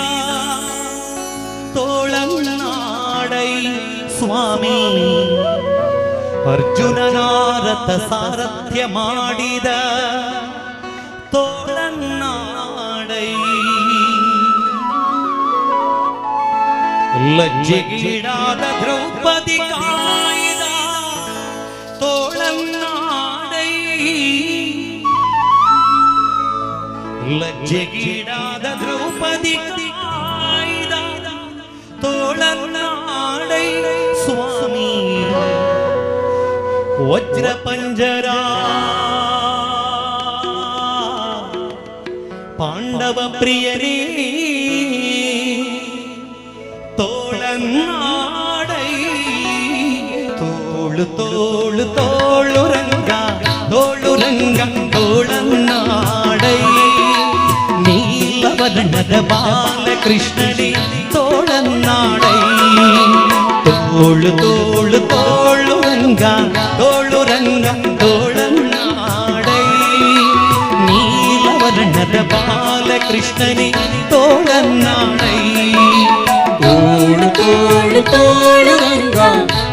ತೋಳನಾಡೈ ಸ್ವಾಮಿ, ಅರ್ಜುನನಾರಥ ಸಾರಥ್ಯ ಮಾಡಿದ ತೋಳನಾಡೈ, ಲಜ್ಜೆಗೀಡಾದ ದ್ರೌಪದಿ ಕಾಯ್ದ ತೋಳನಾಡೈ, ಲಜ್ಜೆಗೀಡಾದ ದ್ರೌಪದಿ ಕಾಯ್ದ ತೋಳನಾಡೈ ಸ್ವಾಮಿ, ವಜ್ರ ಪಂಜರ ಪಾಂಡವ ಪ್ರಿಯರೇ ತೋಳನಾಡೈ, ತೋಳು ತೋಳು ತೋಳು ರಂಗ ತೋಳು ರಂಗ ತೋಳನಾಡೈ, ನೀಲವರ್ಣದ ಬಾಲಕೃಷ್ಣನೇ ತೋಳನಾಡೈ, ತೋಳು ತೋಳು ತೋಳು ರಂಗ ತೋಳು ರಂಗ ತೋಳನಾಡೈ, ನೀಲವರ್ಣದ ಬಾಲಕೃಷ್ಣನೇ ತೋಳನಾಡೈ, ತೋಳು ತೋಳು ತೋಳು ರಂಗ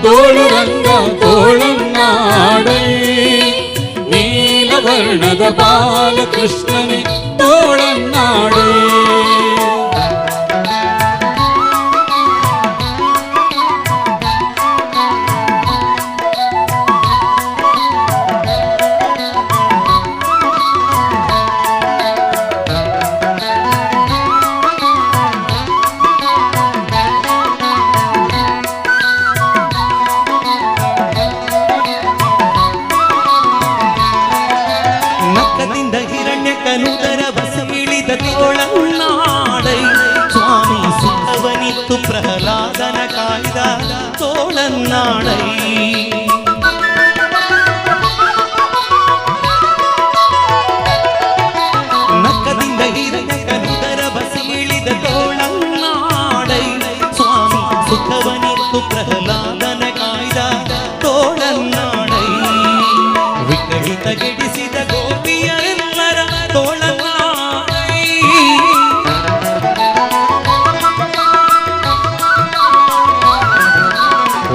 ತೋಳು ರಂಗ ತೋಳನಾಡೈ, ನೀಲವರ್ಣದ ಬಾಲಕೃಷ್ಣನೇ ತೋಳನಾಡೈ. ನಕ್ಕದಿಂದ ಹಿರಣ್ಯಕನುದರ ಬಸವಿಳಿದ ತೋಳನಾಡೈ, ಸ್ವಾಮಿ ಸುಖವನಿತ್ತು ಪ್ರಹ್ಲಾದನ ಕಾಯ್ದ ತೋಳನಾಡೈ, ನಕ್ಕದಿಂದ ಹಿರಣ್ಯಕನುದರ ಬಸವಿಳಿದ ತೋಳನಾಡೈ, ಸ್ವಾಮಿ ಸುಖವನಿತ್ತು ಪ್ರಹ್ಲಾದನ ಕಾಯ್ದ ತೋಳನಾಡೈ, ವಿಕಳಿತ ಗೆಡಿಸಿದ ಗೋಪಿಯರೆಲ್ಲರ ತೋಳನಾಡೈ,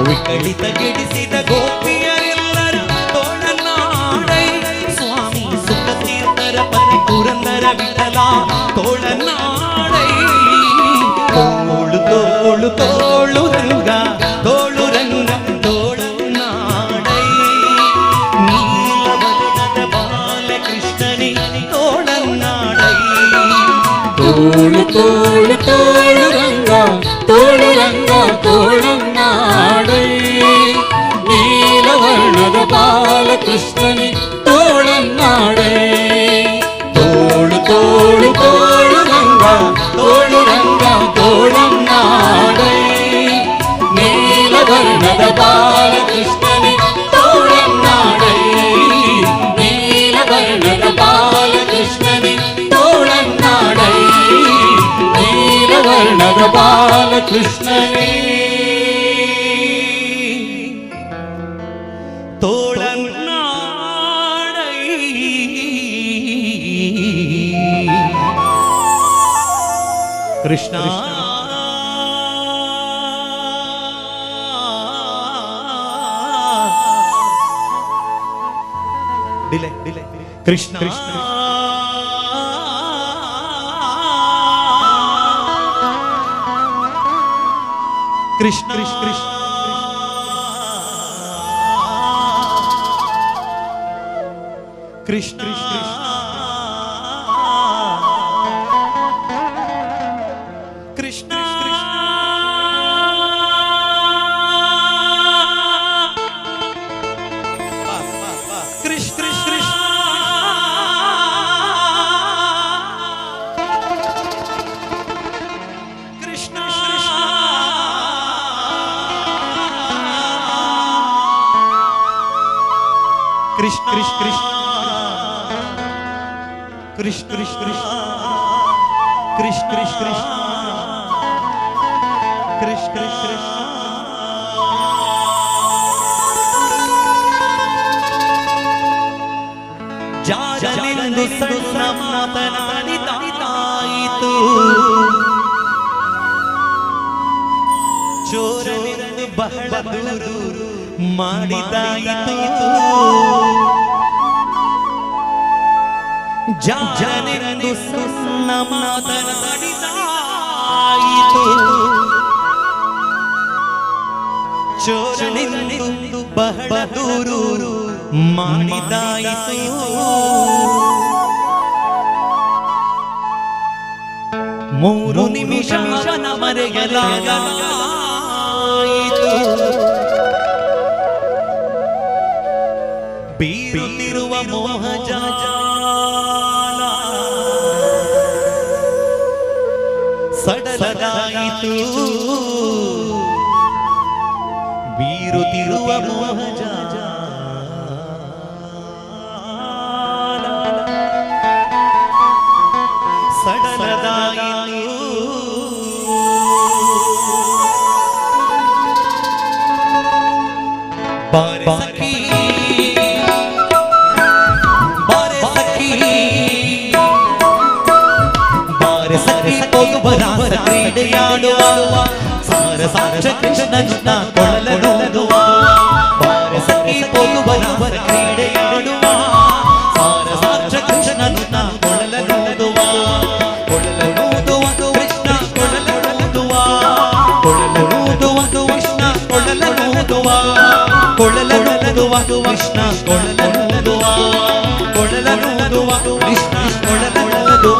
ವಿಕಳಿತ ಗೆಡಿಸಿದ ಗೋಪಿಯರೆಲ್ಲರ ತೋಳನಾಡೈ, ಸ್ವಾಮಿ ಸುಖತೀರ್ಥರ ಪರಿ ಪುರಂದರ ವಿಠಲ ತೋಳನಾಡೈ, ತೋಳು ತೋಳು ತೋಳು ರಂಗ ತೋಳು ರಂಗ ತೋಳನಾಡೈ, ನೀಲವರ್ಣದ ಬಾಲಕೃಷ್ಣನೇ ತೋಳನಾಡೈ, ತೋಳು ತೋಳು ತೋಳು ರಂಗ ತೋಳು ರಂಗ ತೋಳನಾಡೈ, ನೀಲವರ್ಣದ ಬಾಲಕೃಷ್ಣನೇ ತೋಳನಾಡೈ, ತೋಳು ತೋಳು ತೋಳು ರಂಗ ತೋಳು ರಂಗ ಬಾಲಕೃಷ್ಣನೇ ತೋಳನ್ನಾಡೈ ನೀಲವರ್ಣದ ಬಾಲಕೃಷ್ಣನೇ ತೋಳನ್ನಾಡೈ ನೀಲವರ್ಣದ ಬಾಲಕೃಷ್ಣನೇ ತೋಳನ್ನಾಡೈ ಕೃಷ್ಣ ಕೃಷ್ಣ ಕೃಷ್ಣ ಕೃಷ್ಣ ಕೃಷ್ಣ ಕೃಷ್ಣ ಕೃಷ್ಣ ಕೃಷ್ಣ ಕೃಷ್ಣ ಕೃಷ್ಣ ಕೃಷ್ಣ ಕೃಷ್ಣ ಕೃಷ್ಣ ಜಾಜನೆಂದು ಸಣ್ಣ ಮಾತನಾಡಿದಾಯಿತು ಚೋರನೆಂದು ಬಹಳ ದೂರು ಮಾಡಿದಾಯಿತು ಜಾಜನೆಂದು ಸಣ್ಣ ಮಾತನಾಡಿದಾಯಿತು ಚೋರನೆಂದು ಬಹಳ ದೂರು ಮಾಡಿದಾಯಿತು ಮೂರು ನಿಮಿಷ ಮರೆಯಲಾಯಿತು ಬೀರುತ್ತಿರುವ ಮೋಹ ಜಾಲ ಸಡಲಾಯಿತು ಬೀರುತ್ತಿರುವ ಮೋಹ ಜಾಲ ಸಡಲಾಯಿತು ಬಾರಸಖಿ ಹೋಗುವರಾಸ ಕ್ರೀಡೆಯಾಡುವ ಸಾರ ಸಾಕ್ಷ ಕೃಷ್ಣನ ಕೊಳಲನೋದುವ ಬಾರಸಖಿ ಹೋಗುವರಾಸ ಕ್ರೀಡೆಯಾಡುವ ಸಾರ ಸಾಕ್ಷ ಕೃಷ್ಣನ ಕೊಳಲನೋದುವ ಕೊಳಲನೋದುವ ಕೃಷ್ಣ ಕೊಳಲನೋದುವ ಕೊಳಲನೋದುವ ಕೃಷ್ಣ ಕೊಳಲನೋದುವ ಕೊಳಲನೋದುವ ಕೃಷ್ಣ ಕೊಳಲನೋದುವ ಕೊಳಲನೋದುವ ಕೃಷ್ಣ ಕೊಳಲನೋದುವ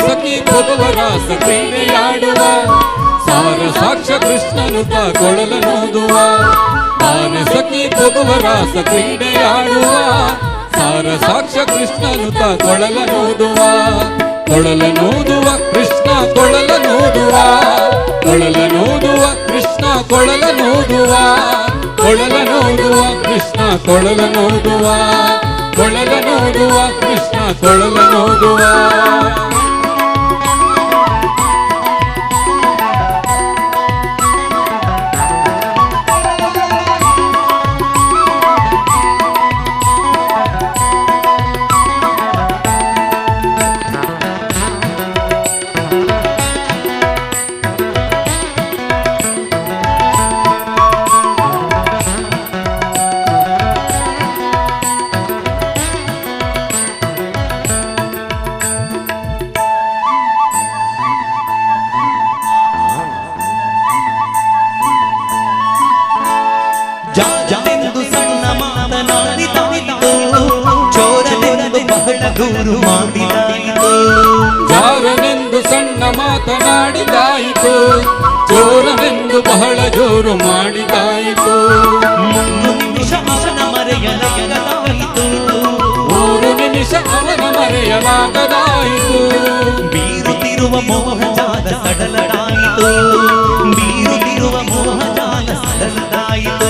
ಸಖಿ ಭಗವರಾಸ ಕ್ರೀಡೆಯಾಡುವ ಸಾರ ಸಾಕ್ಷ ಕೃಷ್ಣನುತ ಕೊಳಲನೋದುವ ಸಖಿ ಭಗವರಾಸ ಕ್ರೀಡೆಯಾಡುವ ಸಾರ ಸಾಕ್ಷ ಕೃಷ್ಣನುತ ಕೊಳಲನೋದುವ ಕೊಳಲನೋದುವ ಕೃಷ್ಣ ಕೊಳಲನೋದುವ ಕೊಳಲನೋದುವ ಕೃಷ್ಣ ಕೊಳಲನೋದುವ ಕೊಳಲನೋದುವ ಕೃಷ್ಣ ಕೊಳಲನೋದುವ ಕೊಳಲನೋದುವ ಕೃಷ್ಣ ಕೊಳಲನೋದುವ ದೂರು ಮಾಡಿದಾಯಿತು ಜಾರನೆಂದು ಸಣ್ಣ ಮಾತನಾಡಿದಾಯಿತು ಚೋರನೆಂದು ಬಹಳ ಜೋರು ಮಾಡಿದಾಯಿತು 3 ನಿಮಿಷ ಅವನ ಮರೆಯಲಾಗದಾಯಿತು 3 ನಿಮಿಷ ಅವನ ಮರೆಯಲಾಗದಾಯಿತು ಬೀರುತ್ತಿರುವ ಮೋಹಜಾಲ ಸಡಲದಾಯಿತು ಬೀರುತ್ತಿರುವ ಮೋಹಜಾಲ ಸಡಲದಾಯಿತು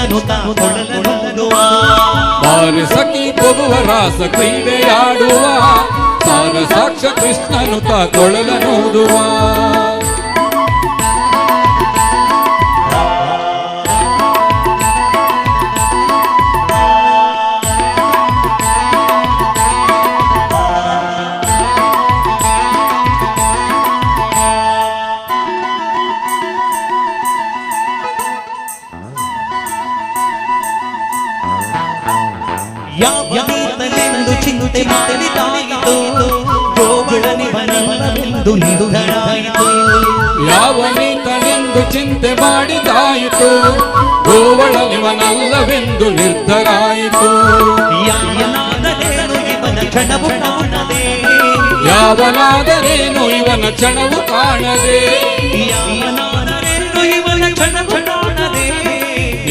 ಕೃಷ್ಣನು ಕೊಳಲನೂದುವ ಬಾರೆ ಸಖಿ ಪೊಗುವ ರಾಸ ಕ್ರೀಡೆಯಾಡುವ ಸಾರ ಸಾಕ್ಷ ಕೃಷ್ಣನು ಕೊಳಲನೂದುವ ಯಾವನೆಂದು ಚಿಂತೆ ಮಾಡಿದಾಯಿತು ಗೋವಳನಿವನಲ್ಲವೆಂದು ನಿರ್ಧಾರಾಯಿತು ಯಾವನೀತನೆಂದು ಚಿಂತೆ ಮಾಡಿದಾಯಿತು ಗೋವಳನಿವನಲ್ಲವೆಂದು ನಿರ್ಧಾರಾಯಿತು ಯಾವನಾದರೇನು ಇವನ ಕ್ಷಣವು ಕಾಣದೆ ಯಾವನಾದರೇನು ಇವನ ಕ್ಷಣವು ಕಾಣದೆ ಯಾವನಾದರೇನು ಇವನ ಕ್ಷಣವು ಕಾಣದೆ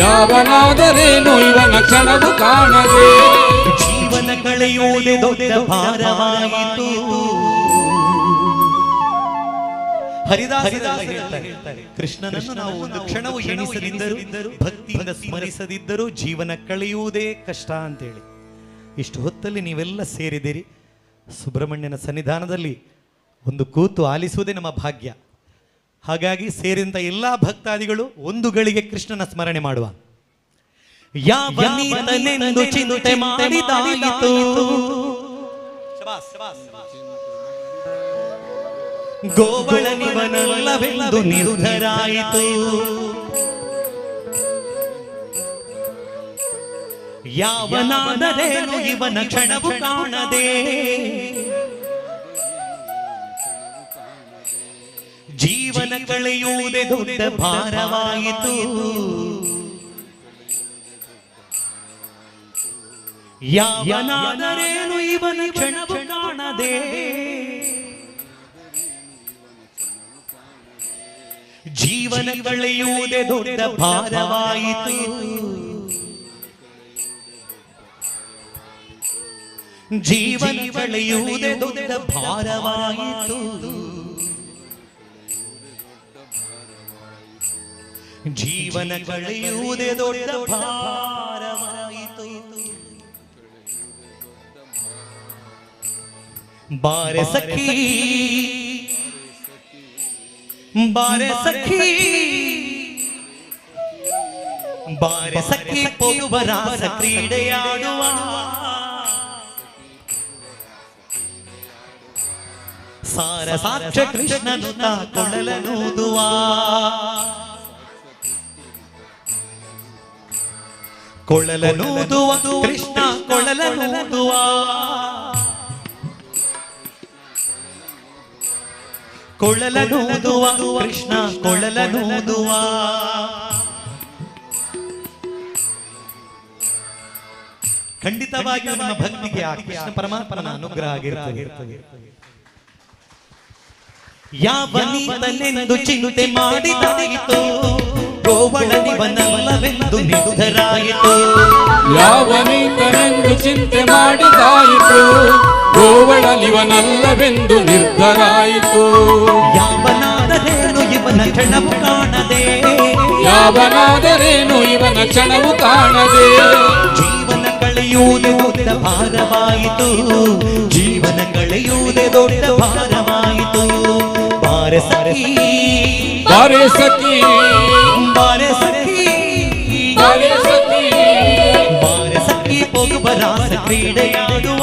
ಯಾವನಾದರೇನು ಇವನ ಕ್ಷಣವು ಕಾಣದೆ ಜೀವನ ಕಳೆಯುವುದೇ ದೊಡ್ಡ ಭಾರವಾಯಿತು ಹರಿದಾಸ ಹೇಳ್ತಾರೆ ಕೃಷ್ಣನನ್ನು ನಾವು ಒಂದು ಕ್ಷಣವು ಎಣಿಸದಿದ್ದರೂ ಭಕ್ತಿಯಿಂದ ಸ್ಮರಿಸದಿದ್ದರೂ ಜೀವನ ಕಳೆಯುವುದೇ ಕಷ್ಟ ಅಂತೇಳಿ. ಇಷ್ಟು ಹೊತ್ತಲ್ಲಿ ನೀವೆಲ್ಲ ಸೇರಿದಿರಿ ಸುಬ್ರಹ್ಮಣ್ಯನ ಸನ್ನಿಧಾನದಲ್ಲಿ ಒಂದು ಕೂತು ಆಲಿಸುವುದೇ ನಮ್ಮ ಭಾಗ್ಯ. ಹಾಗಾಗಿ ಸೇರಿದಂತ ಎಲ್ಲ ಭಕ್ತಾದಿಗಳು ಒಂದು ಗಳಿಗೆ ಕೃಷ್ಣನ ಸ್ಮರಣೆ ಮಾಡುವ. ಯಾವನೀತನೆಂದು ಚಿಂತೆ ಮಾಡಿದಾಯಿತು ಗೋವಳನಿವನಲ್ಲವೆಂದು ನಿರ್ಧಾರಾಯಿತು ಯಾವನಾದರೇನು ಇವನ ಕ್ಷಣವು ಕಾಣದೆ ಜೀವನ ಕಳೆಯುವುದೇ ದೊಡ್ಡ ಭಾರವಾಯಿತು ಯಾವನಾದರೇನು ಇವನ ಕ್ಷಣವು ಕಾಣದೆ ಜೀವನ ಕಳೆಯುವುದೇ ದೊಡ್ಡ ಭಾರವಾಯಿತು ಜೀವನ ಕಳೆಯುವುದೇ ದೊಡ್ಡ ಭಾರವಾಯಿತು ಜೀವನ ಕಳೆಯುವುದೇ ದೊಡ್ಡ ಭಾರವಾಯಿತು. ಬಾರೆ ಸಖಿ ಬಾರೆ ಸಖಿ ಬಾರೆ ಸಖಿ ಪೊಗುವ ರಾಸ ಕ್ರೀಡೆಯಾಡುವ ಸಾರ ಸಾಕ್ಷ ಕೃಷ್ಣನು ಕೊಳಲನೂದುವ ಕೊಳಲನೂದುವ ಕೃಷ್ಣ ಕೊಳಲನೂದುವ ಕೊಳಲನೂದುವ ಕೃಷ್ಣ ಕೊಳಲನೂದುವ ಖಂಡಿತವಾಗಿ ನಮ್ಮ ಭಕ್ತಿಗೆ ಆ ಕೃಷ್ಣ ಪರಮಾತ್ಮನ ಅನುಗ್ರಹ ಆಗಿರ್ತದೆ. ಯಾವನೀತನೆಂದು ಚಿಂತೆ ಮಾಡಿದಾಯಿತು ಗೋವಳನಿವನಲ್ಲವೆಂದು ನಿರ್ಧಾರಾಯಿತು ಯಾವನೀತನೆಂದು ಚಿಂತೆ ಮಾಡಿದಾಯಿತು ಗೋವಳನಿವನಲ್ಲವೆಂದು ನಿರ್ಧಾರಾಯಿತು ಯಾವನಾದರೇನು ಇವನ ಕ್ಷಣವು ಕಾಣದೆ ಯಾವನಾದರೇನು ಇವನ ಕ್ಷಣವು ಕಾಣದೆ ಜೀವನ ಕಳೆಯುವುದೇ ದೊಡ್ಡ ಭಾರವಾಯಿತು ಜೀವನ ಕಳೆಯುವುದೇ ದೊಡ್ಡ ಭಾರವಾಯಿತು. ಬಾರೆ ಸಖಿ ಬಾರೆ ಸಖಿ ಬಾರೆ ಸಖಿ ಬಾರೆ ಸಖಿ ಬಾರೆ ಸಖಿ ಪೊಗುವ ರಾಸ ಕ್ರೀಡೆಯಾಡುವ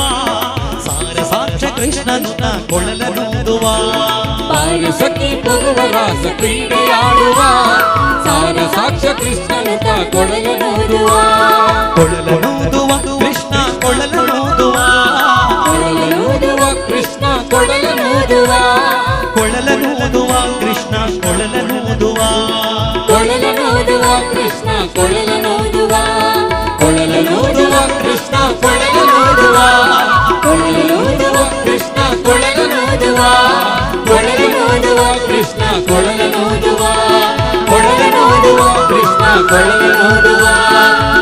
ಸಾರ ಸಾಕ್ಷ ಕೃಷ್ಣನು ಕೊಳಲನೂದುವ ಬಾರೆ ಸಖಿ ಪೊಗುವ ರಾಸ ಕ್ರೀಡೆಯಾಡುವ ಸಾರ ಸಾಕ್ಷ ಕೃಷ್ಣನು ಕೊಳಲನೂದುವ ಕೊಳಲನೂದುವ ಕೃಷ್ಣ ಕೊಳಲನೂದುವ ಕೊಳಲನೂದುವ ಕೃಷ್ಣ ಕೊಳಲನೂದುವ ಕೊಳಲನೂದುವ ಕೃಷ್ಣ ಕೊಳಲನೂದುವ ಕೊಳಲನೂದುವ ಕೃಷ್ಣ ಕೊಳಲನೂದುವ ಕೊಳಲನೂದುವ ಕೃಷ್ಣ ಕೊಳಲನೂದುವ ಕೊಳಲನೂದುವ ಕೃಷ್ಣ ಕೊಳಲನೂದುವ ಕೊಳಲನೂದುವ ಕೃಷ್ಣ ಕೊಳಲನೂದುವ ಕೊಳಲನೂದುವ ಕೃಷ್ಣ ಕೊಳಲನೂದುವ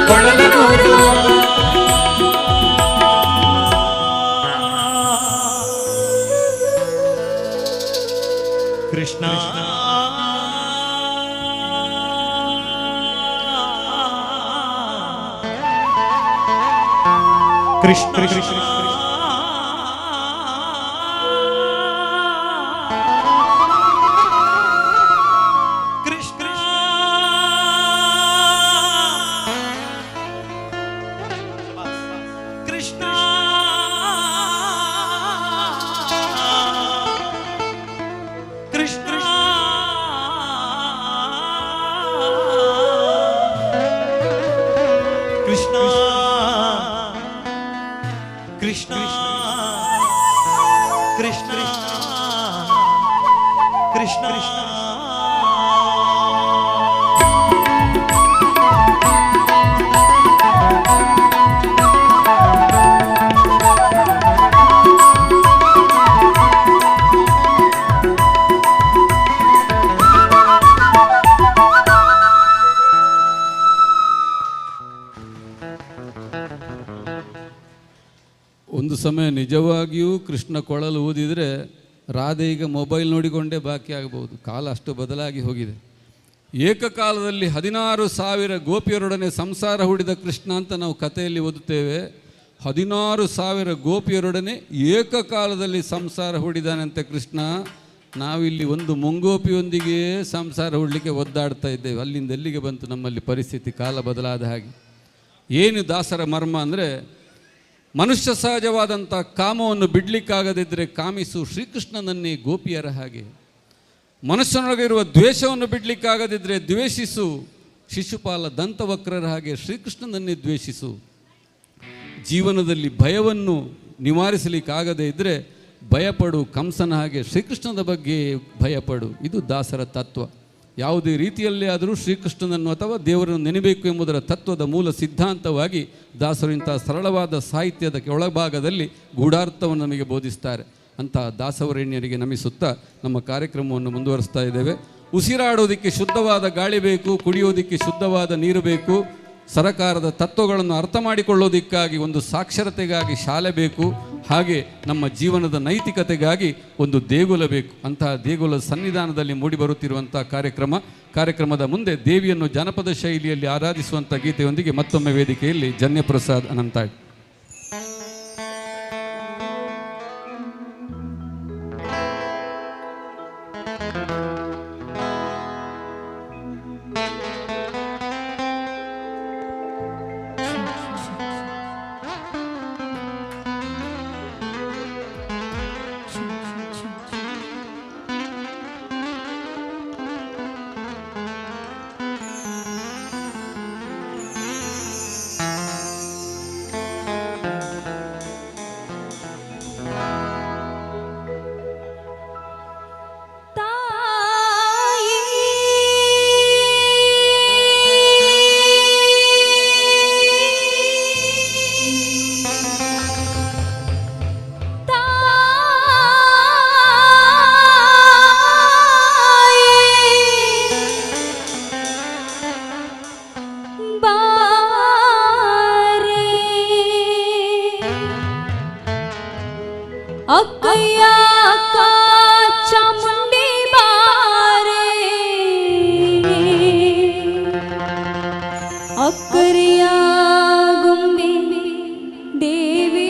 ಕೊಳಲನೂದುವ ಕೃಷ್ಣ ಕೃಷ್ಣ ಕೃಷ್ಣ ಒಂದು ಸಮಯ ನಿಜವಾಗಿಯೂ ಕೃಷ್ಣ ಕೊಳಲು ಊದಿದರೆ ರಾಧೆ ಈಗ ಮೊಬೈಲ್ ನೋಡಿಕೊಂಡೇ ಬಾಕಿ ಆಗಬಹುದು. ಕಾಲ ಅಷ್ಟು ಬದಲಾಗಿ ಹೋಗಿದೆ. ಏಕಕಾಲದಲ್ಲಿ 16,000 ಗೋಪಿಯರೊಡನೆ ಸಂಸಾರ ಹೂಡಿದ ಕೃಷ್ಣ ಅಂತ ನಾವು ಕಥೆಯಲ್ಲಿ ಓದುತ್ತೇವೆ. 16,000 ಗೋಪಿಯರೊಡನೆ ಏಕಕಾಲದಲ್ಲಿ ಸಂಸಾರ ಹೂಡಿದಾನಂತೆ ಕೃಷ್ಣ. ನಾವಿಲ್ಲಿ ಒಂದು ಮುಂಗೋಪಿಯೊಂದಿಗೆ ಸಂಸಾರ ಹೂಡಲಿಕ್ಕೆ ಒದ್ದಾಡ್ತಾ ಇದ್ದೇವೆ. ಅಲ್ಲಿಂದ ಎಲ್ಲಿಗೆ ಬಂತು ನಮ್ಮಲ್ಲಿ ಪರಿಸ್ಥಿತಿ, ಕಾಲ ಬದಲಾದ ಹಾಗೆ. ಏನು ದಾಸರ ಮರ್ಮ ಅಂದರೆ, ಮನುಷ್ಯ ಸಹಜವಾದಂಥ ಕಾಮವನ್ನು ಬಿಡಲಿಕ್ಕಾಗದಿದ್ದರೆ ಕಾಮಿಸು ಶ್ರೀಕೃಷ್ಣನನ್ನೇ ಗೋಪಿಯರ ಹಾಗೆ. ಮನುಷ್ಯನೊಳಗಿರುವ ದ್ವೇಷವನ್ನು ಬಿಡಲಿಕ್ಕಾಗದಿದ್ದರೆ ದ್ವೇಷಿಸು ಶಿಶುಪಾಲ ದಂತವಕ್ರರ ಹಾಗೆ ಶ್ರೀಕೃಷ್ಣನನ್ನೇ ದ್ವೇಷಿಸು. ಜೀವನದಲ್ಲಿ ಭಯವನ್ನು ನಿವಾರಿಸಲಿಕ್ಕಾಗದೇ ಇದ್ದರೆ ಭಯಪಡು ಕಂಸನ ಹಾಗೆ ಶ್ರೀಕೃಷ್ಣನ ಬಗ್ಗೆ ಭಯಪಡು. ಇದು ದಾಸರ ತತ್ವ. ಯಾವುದೇ ರೀತಿಯಲ್ಲೇ ಆದರೂ ಶ್ರೀಕೃಷ್ಣನನ್ನು ಅಥವಾ ದೇವರನ್ನು ನೆನೆಯಬೇಕು ಎಂಬುದರ ತತ್ವದ ಮೂಲ ಸಿದ್ಧಾಂತವಾಗಿ ದಾಸರು ಇಂಥ ಸರಳವಾದ ಸಾಹಿತ್ಯದ ಕೆಳಭಾಗದಲ್ಲಿ ಗೂಢಾರ್ಥವನ್ನು ನಮಗೆ ಬೋಧಿಸ್ತಾರೆ. ಅಂತಹ ದಾಸವರೇಣ್ಯರಿಗೆ ನಮಿಸುತ್ತಾ ನಮ್ಮ ಕಾರ್ಯಕ್ರಮವನ್ನು ಮುಂದುವರಿಸ್ತಾ ಇದ್ದೇವೆ. ಉಸಿರಾಡೋದಕ್ಕೆ ಶುದ್ಧವಾದ ಗಾಳಿ ಬೇಕು, ಕುಡಿಯೋದಕ್ಕೆ ಶುದ್ಧವಾದ ನೀರು ಬೇಕು. ಸರಕಾರದ ತತ್ವಗಳನ್ನು ಅರ್ಥ ಮಾಡಿಕೊಳ್ಳೋದಕ್ಕಾಗಿ ಒಂದು ಸಾಕ್ಷರತೆಗಾಗಿ ಶಾಲೆ ಬೇಕು. ಹಾಗೆ ನಮ್ಮ ಜೀವನದ ನೈತಿಕತೆಗಾಗಿ ಒಂದು ದೇಗುಲ ಬೇಕು. ಅಂತಹ ದೇಗುಲದ ಸನ್ನಿಧಾನದಲ್ಲಿ ಮೂಡಿಬರುತ್ತಿರುವಂಥ ಕಾರ್ಯಕ್ರಮದ ಮುಂದೆ ದೇವಿಯನ್ನು ಜನಪದ ಶೈಲಿಯಲ್ಲಿ ಆರಾಧಿಸುವಂಥ ಗೀತೆಯೊಂದಿಗೆ ಮತ್ತೊಮ್ಮೆ ವೇದಿಕೆಯಲ್ಲಿ ಜನ್ಯಪ್ರಸಾದ್ ಅನಂತಾಳ್. ಅಕ್ಕಯ್ಯ ಅಕ್ಕ ಚಾಮುಂಡಿ ಬಾರೆ, ಅಕ್ಕರಿಯ ಗೊಂಬೆ ದೇವಿ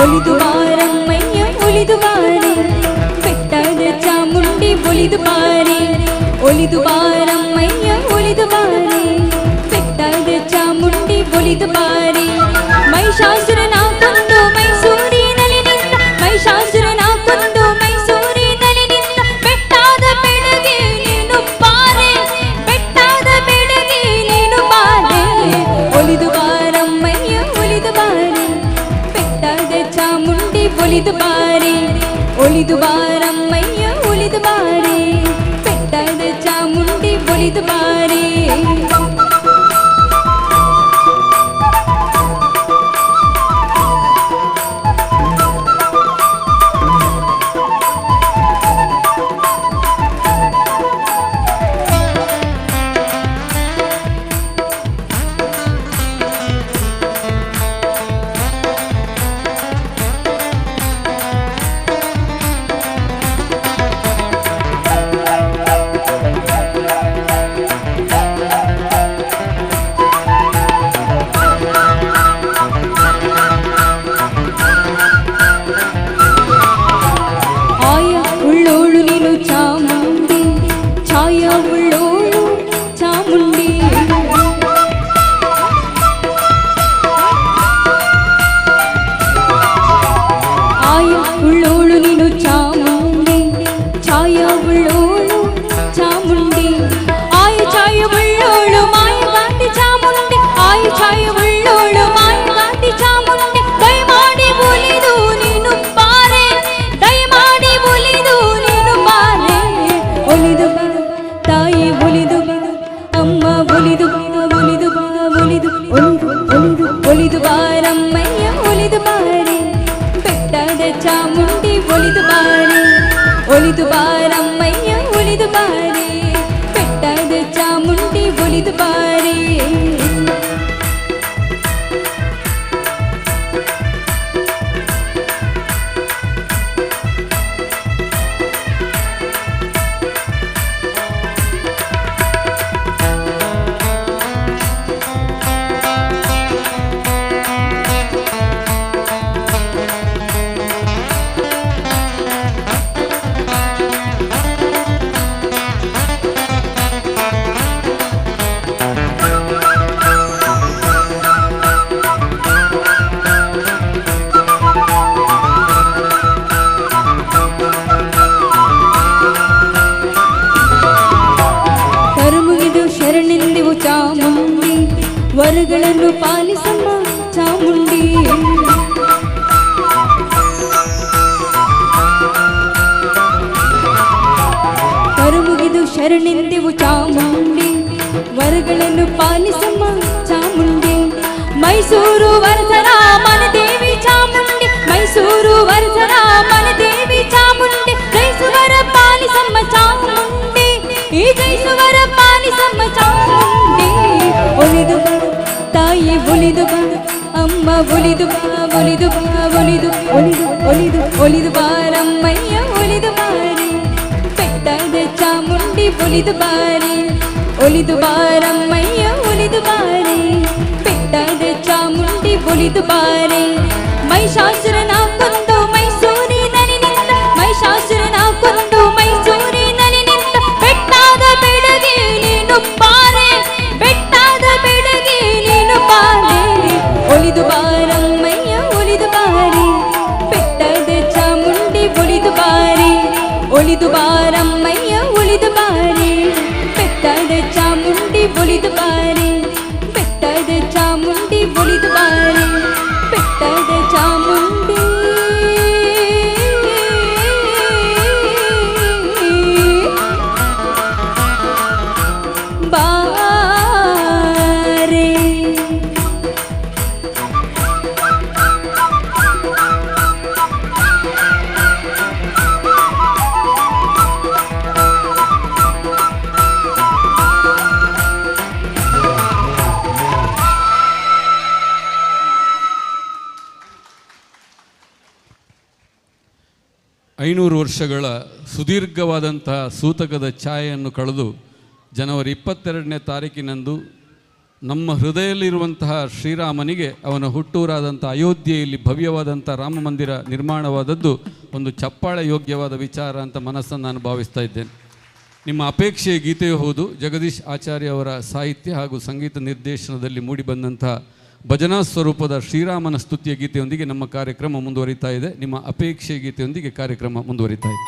ಒಲಿದು ಬಾರಮ್ಮಯ್ಯ ಒಲಿದು ಬಾರಿ, ಬೆಟ್ಟದ ಚಾಮುಂಡಿ ಒಲಿದು ಬಾರಿ. ಒಲಿದು ಬಾರಮ್ಮಯ್ಯ ಒಲಿದು ಬಾರಿ, ಬೆಟ್ಟದ ಚಾಮುಂಡಿ ಒಲಿದು ಬಾರಿ. ಮಹಿಷಾಸುರನ ಕೊಂದು ಮೈಸೂರಿನಲ್ಲಿ ನಿಂತ, ಮಹಿಷಾಸುರನ ಕೊಂದು ಮೈಸೂರಿನಲ್ಲಿ ನಿಂತ, ಬೆಟ್ಟದ ಬೆಳಗ್ಗೆ ನೀನು ಬಾರೆ, ಬೆಟ್ಟದ ಬೆಳಗ್ಗೆ ನೀನು ಬಾರೆ. ಒಲಿದು ಬಾರಮ್ಮಯ್ಯ ಒಲಿದು ಬಾರಿ, ಬೆಟ್ಟದ ಚಾಮುಂಡಿ ಒಲಿದು ಬಾರಿ. ಒಲಿದು ಬಾರಮ್ಮಯ್ಯ ಒಲಿದು ಬಾರಿ, ಬೆಟ್ಟದ ಚಾಮುಂಡಿ ಒಲಿದು ಬಾರಿ. ಉಳ್ಳೋಳು ಚಾಮುಂಡಿ ಆಯ ಉಳ್ಳೋಳು ನೀನು ಚಾಮುಂಡಿ ಛಾಯ ಉಳ್ಳೋಳು ಚಾಮುಂಡಿ ಆಯ ಛಾಯ ಉಳ್ಳೋಳು ಮಾಯಗಾಂಡಿ ಚಾಮುಂಡಿ ಆಯ ಛಾಯ ಉಳ್ಳೋಳು ಮಾಯಗಾಂಡಿ ಚಾಮುಂಡಿ ದಯಮಾಡಿ ಒಲಿದು ನೀನು ಬಾರೆ ದಯಮಾಡಿ ಒಲಿದು ನೀನು ಬಾರೆ ಒಲಿದು ಬಾ ತಾಯಿ ಒಲಿದು ಬಾ ಅಮ್ಮ ಒಲಿದು ಬಾ ಒಲಿದು ಬಾ ಒಲಿದು ಒಲಿದು ಒಲಿದು ಒಲಿದು ಬಾರಮ್ಮಯ್ಯ ಒಲಿದು ಬಾರೆ ಬೆಟ್ಟದ ಚಾಮುಂಡಿ ಒಲಿದು ಬಾರೆ ಒಲಿದು ಬಾರಮ್ಮಯ್ಯ ಒಲಿದು ಬಾರೆ ಬೆಟ್ಟದ ಚಾಮುಂಡಿ ಒಲಿದು ಬಾರೆ ಕರುಮುಗಿದು ಶರಣೆಂದೆವು ಚಾಮುಂಡಿ ವರಗಳನ್ನು ಪಾಲಿಸಮ್ಮ ಚಾಮುಂಡಿ ಕರುಮುಗಿದು ಶರಣೆಂದೆವು ಚಾಮುಂಡಿ ವರಗಳನ್ನು ಪಾಲಿಸಮ್ಮ ಚಾಮುಂಡಿ ಮೈಸೂರು ವರಸರ ಮನದೇವಿ ಚಾಮುಂಡಿ ಮೈಸೂರು ವರಸರ ಮನದೇವಿ ಚಾಮುಂಡಿ ಜೈಸುವರ ಪಾಲಿಸಮ್ಮ ಚಾಮುಂಡಿ ಈ ಜೈಸುವರ ಪಾಲಿಸಮ್ಮ ಚಾಮುಂಡಿ ಒಲಿದು ಬಾ ತಾಯಿ ಒಲಿದು ಬಾ ಅಮ್ಮ ಒಲಿದು ಬಾ ಒಲಿದು ಬಾ ಒಲಿದು ಒಲಿದು ಒಲಿದು ಒಲಿದು ಬಾರಮ್ಮಯ್ಯ ಒಲಿದು ಬಾರೆ ಬೆಟ್ಟದ ಚಾಮುಂಡಿ ಒಲಿದು ಬಾರೆ ಒಲಿದು ಬಾರಮ್ಮಯ್ಯ ಒಲಿದು ಬಾರೆ ಬೆಟ್ಟದ ಚಾಮುಂಡಿ ಒಲಿದು ಬಾರೆ ಮಹಿಷಾಸುರನ ಕೊಂದು ಮೈಸೂರಿನಲ್ಲಿನಿಂದ ಮಹಿಷಾಸುರನ ಕೊಂದು ಮೈಸೂರಿನಲ್ಲಿನಿಂದ ಬೆಟ್ಟದ ಬೆಡಗಿ ನೀನು ಬಾರೆ ಬೆಟ್ಟದ ಬೆಡಗಿ ನೀನು ಬಾರೆ ಒಲಿದು ಬಾರಮ್ಮಯ್ಯ ಒಲಿದು ಬಾರೆ ಬೆಟ್ಟದ ಚಾಮುಂಡಿ ಒಲಿದು ಬಾರೆ ಒಲಿದು ಬಾರಮ್ಮಯ್ಯ ಒಲಿದು ಬಾರೆ ಬೆಟ್ಟದ ಚಾಮುಂಡಿ ಒಲಿದು ಬಾರೆ ಬೆಟ್ಟದ ಚಾಮುಂಡಿ ಒಲಿದು ಬಾರೆ ಬೆಟ್ಟದ ಚಾಮುಂಡಿ ಬಾರೆ ಐನೂರು ವರ್ಷಗಳ ಸುದೀರ್ಘವಾದಂತಹ ಸೂತಕದ ಛಾಯೆಯನ್ನು ಕಳೆದು ಜನವರಿ 22ನೇ ತಾರೀಕಿನಂದು ನಮ್ಮ ಹೃದಯದಲ್ಲಿರುವಂತಹ ಶ್ರೀರಾಮನಿಗೆ ಅವನ ಹುಟ್ಟೂರಾದಂಥ ಅಯೋಧ್ಯೆಯಲ್ಲಿ ಭವ್ಯವಾದಂಥ ರಾಮ ಮಂದಿರ ನಿರ್ಮಾಣವಾದದ್ದು ಒಂದು ಚಪ್ಪಾಳೆ ಯೋಗ್ಯವಾದ ವಿಚಾರ ಅಂತ ಮನಸ್ಸನ್ನು ನಾನು ಭಾವಿಸ್ತಾ ಇದ್ದೇನೆ. ನಿಮ್ಮ ಅಪೇಕ್ಷೆಯ ಗೀತೆಯೂ ಹೌದು. ಜಗದೀಶ್ ಆಚಾರ್ಯ ಅವರ ಸಾಹಿತ್ಯ ಹಾಗೂ ಸಂಗೀತ ನಿರ್ದೇಶನದಲ್ಲಿ ಮೂಡಿಬಂದಂತಹ ಭಜನಾ ಸ್ವರೂಪದ ಶ್ರೀರಾಮನ ಸ್ತುತಿಯ ಗೀತೆಯೊಂದಿಗೆ ನಮ್ಮ ಕಾರ್ಯಕ್ರಮ ಮುಂದುವರಿತಾ ಇದೆ. ನಿಮ್ಮ ಅಪೇಕ್ಷೆಯ ಗೀತೆಯೊಂದಿಗೆ ಕಾರ್ಯಕ್ರಮ ಮುಂದುವರಿತಾ ಇದೆ.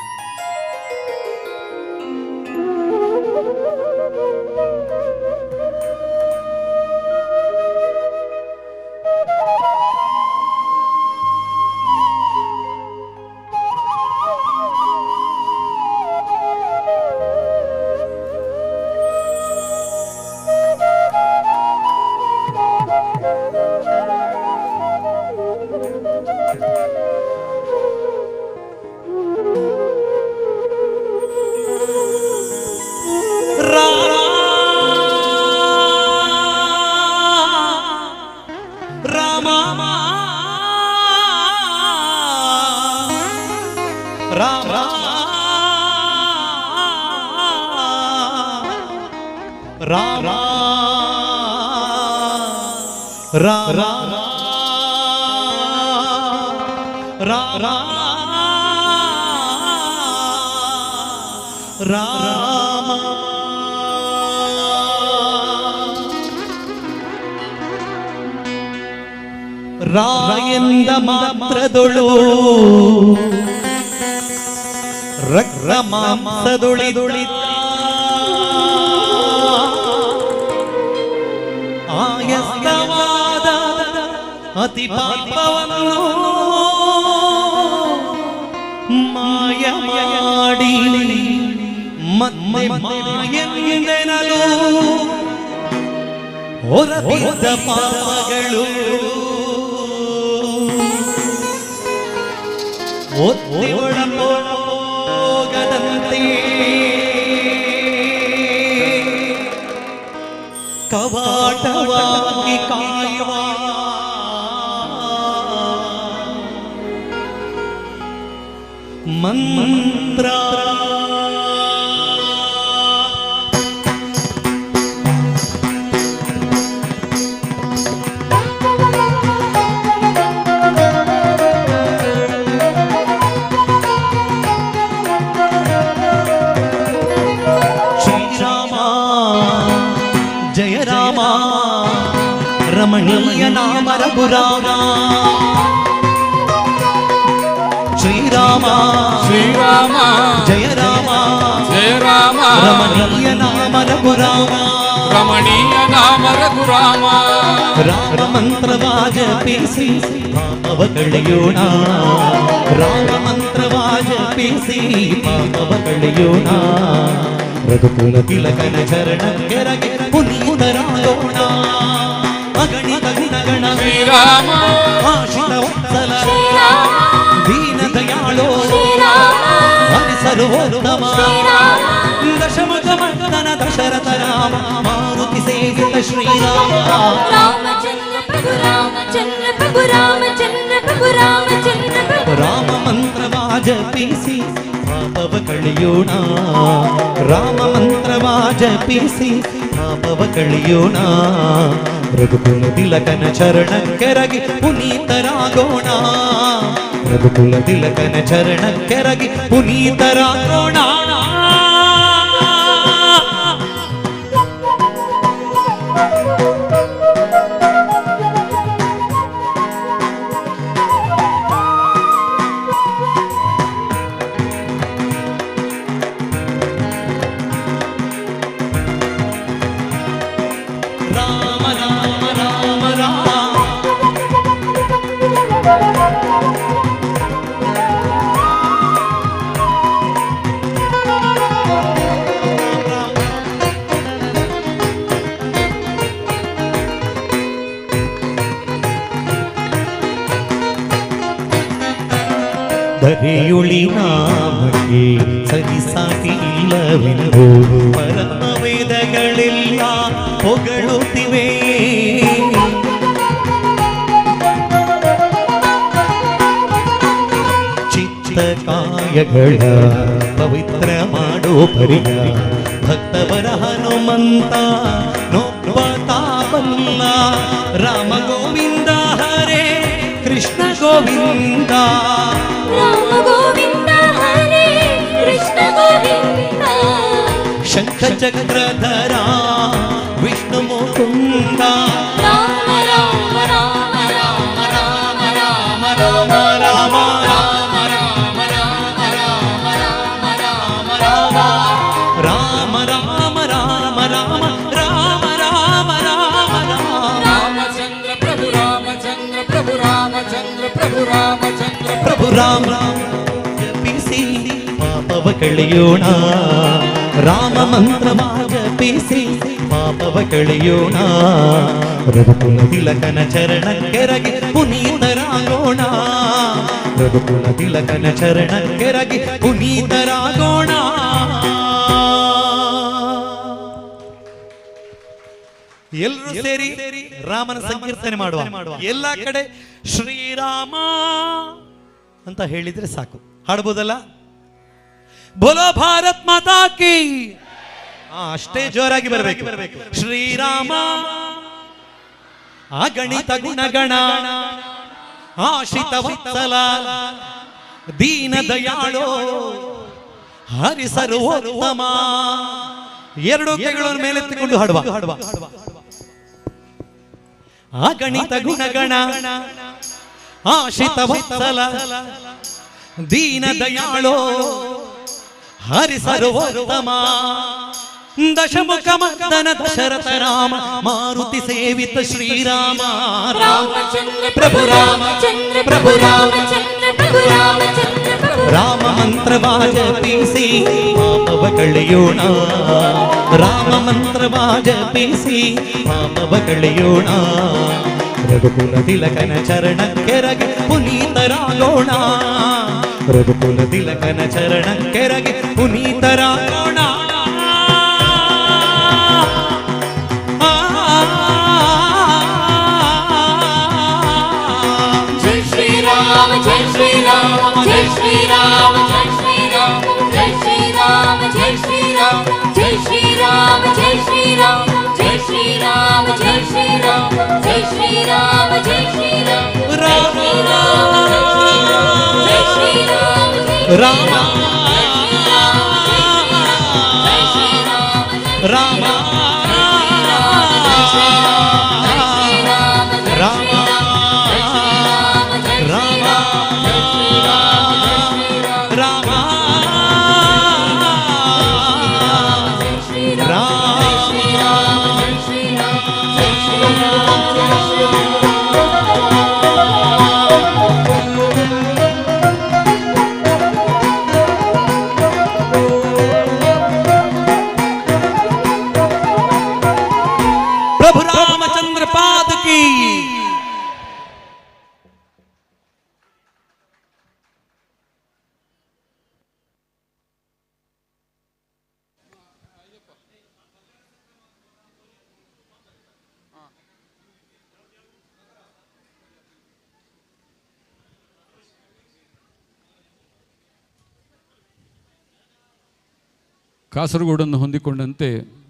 ರಾಯಂದ ಮಾತ್ರದೊಳು ರಕ್ತ ಮಾಂಸದೊಳಿದೊಳಿ ಆಯಸ್ತವಾದ ಅತಿ ಪಾಪವನ್ನು ಮಾಯ ಮಾಡಿ ಮಾಯೆಂದೆನಲು ಹೊರಬಿದ್ದ ಪಾಪಗಳು ಒತ್ತಿ ಒಳಗೋಗದಂತೆ ಕವಾಟವಾಗಿ ಕಾಯುವ ಮಂತ್ರ ಜಯ ರಾಮ ರಮಣೀಯ ನಾಮ ರಘುರಾಮ ಶ್ರೀರಾಮ ಶ್ರೀರಾಮ ಜಯ ರಾಮ ರಮಣೀಯ ನಾಮ ರಘುರಾಮ ರಮಣೀಯ ನಾಮ ರಘುರಾಮ ರಾಮ ಮಂತ್ರವಾಜ ಪೀಸಿ ಪಾಪವ ಕಳೆಯೋಣ ರಾಮ ಮಂತ್ರವಾಜ ಪೀಸಿ ಪಾಪವ ಕಳೆಯೋಣ ರಘುಕುಲ ತಿಲಕನ ಚರಣ ಕೆರಗೆ ಪುನೀತರಾಗೋಣ ಅಗಣಿತ ಗುಣಗಣ ಶ್ರೀರಾಮ ಆಶಿತ ವತ್ಸಲ ದೀನ ದಯಾಳೋ ಸರ್ವೋತ್ತಮ ದಶಮುಖ ಮರ್ದನ ದಶರಥ ರಾಮ ಮಾರುತಿ ಸೇವಿತ ಶ್ರೀರಾಮ ರಾಮಚಂದ್ರ ಪ್ರಭು ರಾಮಚಂದ್ರ ಪ್ರಭು ರಾಮಚಂದ್ರ ಪ್ರಭು ರಾಮಚಂದ್ರ ಪ್ರಭು ರಾಮ ಮಂತ್ರವಾಜ ಪೀಸಿ ಪಾಪವ ಕಳೆಯೋಣ ರಾಮ ಮಂತ್ರವಾಜ ಪೀಸಿ ಪಾಪವ ಕಳೆಯೋಣ ರಘುಕುಲ ತಿಲಕನ ಚರಣ ಕೆರಗಿ ಪುನೀತರಾಗೋಣ ರಘುಕುಲ ತಿಲಕನ ಚರಣ ಕೆರಗಿ ಪುನೀತರಾಗೋಣ ರಾಮ ರಾಮ ರಾಮ ರಾಮ ದರೆಯುಳಿನ ಬಗ್ಗೆ ಸರಿಸಾಟಿ ಇಲ್ಲವೆಂದು ಪರಮ ವೇದಗಳೆಲ್ಲ ಹೊಗಳುತ್ತಿವೆ ಚಿತ್ತ ಕಾಯಗಳ ಪವಿತ್ರ ಮಾಡೋ ಪರಿಯ ಭಕ್ತವರ ಹನುಮಂತ ನೊಬ್ಬ ತಾಪಲ್ಲ ರಾಮ ಗೋವಿಂದ ಹರೇ ಕೃಷ್ಣ ಗೋವಿಂದ ರಾಮ ಗೋವಿಂದ ಹರೇ ಕೃಷ್ಣ ಗೋವಿಂದ ಶಂಖ ಚಕ್ರಧರ ವಿಷ್ಣು ಮುಕುಂದ ರಾಮ ರಾಮ ರಾಮ ರಾಮ ರಾಮ ರಾಮ ರಾಮ ರಾಮ ರಾಮ ರಾಮ ರಾಮ ರಾಮ ರಾಮ ರಾಮ ರಾಮ ರಾಮಚಂದ್ರ ಪ್ರಭು ರಾಮಚಂದ್ರ ಪ್ರಭು ರಾಮಚಂದ್ರ ಪ್ರಭು ರಾಮಚಂದ್ರ ಪ್ರಭು ರಾಮ ಜಪಿಸಿ ಪಾಪವ ಕಳೆಯೋಣ ರಾಮ ಮಂತ್ರವಾದ ಜಪಿಸಿ ಪಾಪವ ಕಳೆಯೋಣ ರಘುಕುಲ ತಿಲಕನ ಚರಣ ಕೆರಗಿ ಪುನೀತರಾಗೋಣ ರಘುಕುಲ ತಿಲಕನ ಚರಣ ಕೆರಗಿ ಪುನೀತರಾಗೋಣ ಎಲ್ಲರೂ ಸೇರಿ ರಾಮನ ಸಂಕೀರ್ತನೆ ಮಾಡುವ ಎಲ್ಲ ಕಡೆ ಶ್ರೀರಾಮ ಅಂತ ಹೇಳಿದ್ರೆ ಸಾಕು. ಹಾಡ್ಬೋದಲ್ಲ? ಬೋಲೋ ಭಾರತ್ ಮಾತಾ ಕಿ. ಅಷ್ಟೇ ಜೋರಾಗಿ ಬರಬೇಕು. ಶ್ರೀರಾಮ ಅಗಣಿತ ಗುಣಗಣ ಆಶಿತ ವತ್ಸಲ ದೀನ ದಯಾಳೋ ಹರಿ ಸರ್ವೋತ್ತಮ. ಎರಡು ಕೈಗಳನ್ನು ಮೇಲೆತ್ತಿಕೊಂಡು ಹಾಡುವ. ಅಗಣಿತ ಗುಣಗಣ ಆಶಿತ ವತ್ಸಲ ದೀನ ದಯಾಳೋ ಹರಿ ಸರ್ವೋತ್ತಮ ದಶಮುಖ ಮರ್ದನ ದಶರಥ ರಾಮ ಮಾರುತಿ ಸೇವಿತ ಶ್ರೀರಾಮ ರಾಮಚಂದ್ರ ಪ್ರಭು ರಾಮಚಂದ್ರ ಪ್ರಭು ರಾಮಚಂದ್ರ ಪ್ರಭು ರಾಮಚಂದ್ರ ಪ್ರಭು ರಾಮ ಮಂತ್ರವಾಜ ಪೀಸಿ ಪಾಪವ ಕಳೆಯೋಣ ರಾಮ ಮಂತ್ರವಾಜ ಪೀಸಿ ಪಾಪವ ಕಳೆಯೋಣ ರಘುಕುಲ ತಿಲಕನ ಚರಣ ಕೆರಗೆ ಪುನೀತರಾಗೋಣ ರಘುಕುಲ ತಿಲಕನ ಚರಣ ಕೆರಗೆ ಪುನೀತರಾಗೋಣ ಜೈ ಶ್ರೀರಾಮ ಜೈ ಶ್ರೀರಾಮ ಜೈ ಶ್ರೀರಾಮ ಜೈ ಶ್ರೀರಾಮ ಜೈ ಶ್ರೀರಾಮ ಜೈ ಶ್ರೀರಾಮ ಜೈ ಶ್ರೀರಾಮ ಜೈ ಶ್ರೀರಾಮ ಜೈ ಶ್ರೀರಾಮ ಜೈ ಶ್ರೀರಾಮ ಜೈ ಶ್ರೀರಾಮ ಜೈ ಶ್ರೀರಾಮ ರಾಮ ಜೈ ಶ್ರೀರಾಮ ರಾಮ ರಾಮ प्रभु रामचंद्र पाद की ಕಾಸರಗೋಡನ್ನು ಹೊಂದಿಕೊಂಡಂತೆ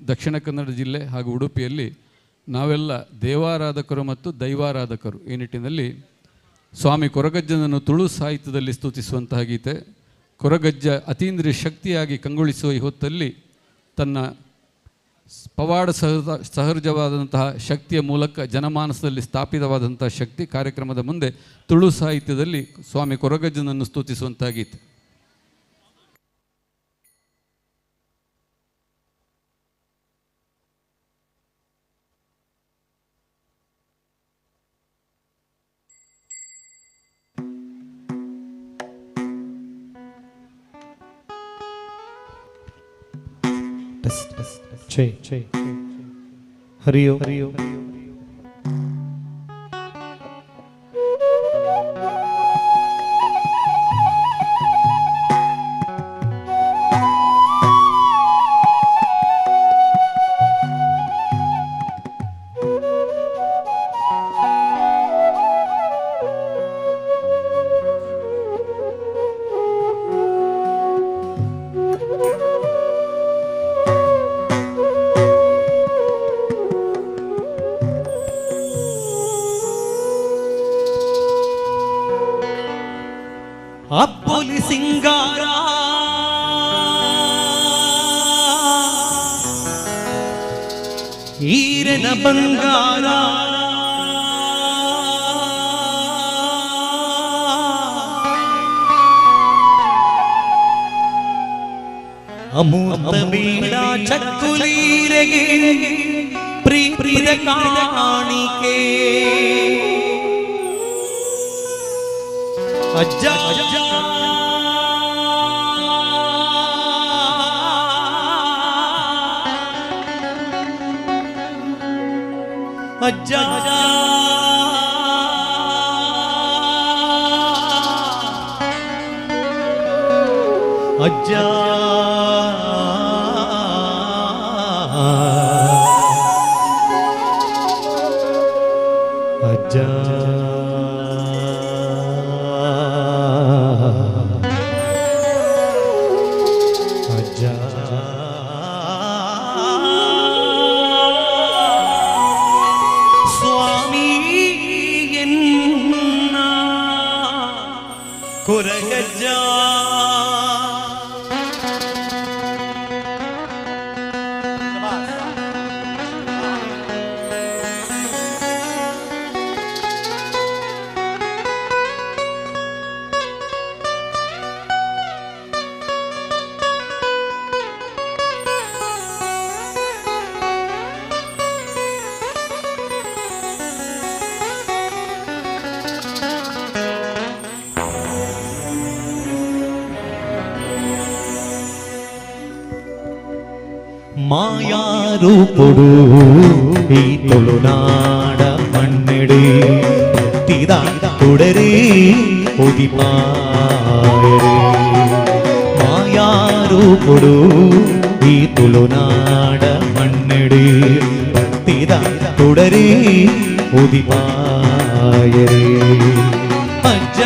ದಕ್ಷಿಣ ಕನ್ನಡ ಜಿಲ್ಲೆ ಹಾಗೂ ಉಡುಪಿಯಲ್ಲಿ ನಾವೆಲ್ಲ ದೇವಾರಾಧಕರು ಮತ್ತು ದೈವಾರಾಧಕರು ಈ ನಿಟ್ಟಿನಲ್ಲಿ ಸ್ವಾಮಿ ಕೊರಗಜ್ಜನನ್ನು ತುಳು ಸಾಹಿತ್ಯದಲ್ಲಿ ಸ್ತುತಿಸುವಂತಹ ಗೀತೆ. ಕೊರಗಜ್ಜ ಅತೀಂದ್ರಿಯ ಶಕ್ತಿಯಾಗಿ ಕಂಗೊಳಿಸುವ ಈ ಹೊತ್ತಲ್ಲಿ ತನ್ನ ಪವಾಡ ಸಹಜವಾದಂತಹ ಶಕ್ತಿಯ ಮೂಲಕ ಜನಮಾನಸದಲ್ಲಿ ಸ್ಥಾಪಿತವಾದಂತಹ ಶಕ್ತಿ ಕಾರ್ಯಕ್ರಮದ ಮುಂದೆ ತುಳು ಸಾಹಿತ್ಯದಲ್ಲಿ ಸ್ವಾಮಿ ಕೊರಗಜ್ಜನನ್ನು ಸ್ತುತಿಸುವಂತಹ ಗೀತೆ. हरिओ हरिओ ಅಪ್ಪುಲಿ ಸಿಂಗಾರ ಈರನ ಬಂಗಾರ ಅಮೂರ್ತ ಬೀಳ ಚಕ್ಕುಲೀರೆಗೆ ಪ್ರೀತಿದ ಕಾಣಿಕೆ ಅಜ್ಜ ಅಜ್ಜ ಅಜ್ಜ ಅಜ್ಜ ಅಜ್ಜ ಸ್ವಾಮಿ ಎನ್ನ ಕೊರಗಜ್ಜ ರೂಪುಡು ಈ ತುಳುನಾಡ ಮಣ್ಣೆಡೆ ಭಕ್ತಿದ ತುಡರೇ ಉದಿಪಾಯರೇ ಮಾಯಾ ರೂಪುಡು ಈ ತುಳುನಾಡ ಮಣ್ಣೆಡೆ ಭಕ್ತಿದ ತುಡರೇ ಉದಿಪಾಯರೇ ಅಜ್ಜ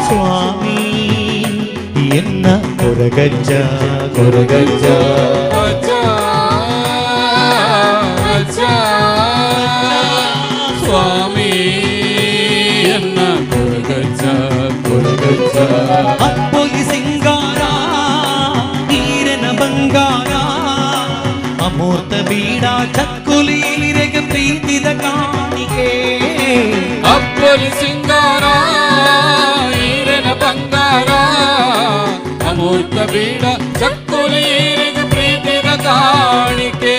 ಸ್ವಾಮಿ ಎನ್ನ ಕೊರಗಜ್ಜ ಕೊರಗಜ್ಜ ಸ್ವಾಮಿ ಎನ್ನ ಕೊರಗಜ್ಜ ಕೊರಗಜ್ಜ ಅಪ್ಪೊಲಿ ಸಿಂಗಾರ ಈರನ ಬಂಗಾರ ಅಮೂರ್ತ ಬೀಡ ಚಕ್ಕುಲೀರೆಗೆ ಪ್ರೀತಿದ ಕಾಣಿಕೆ ಅಪ್ಪೊಲಿ ಸಿಂಗಾರ ಈರನ ಬಂಗಾರ ಅಮೂರ್ತ ಬೀಡ ಚಕ್ಕುಲೀರೆಗೆ ಪ್ರೀತಿದ ಕಾಣಿಕೆ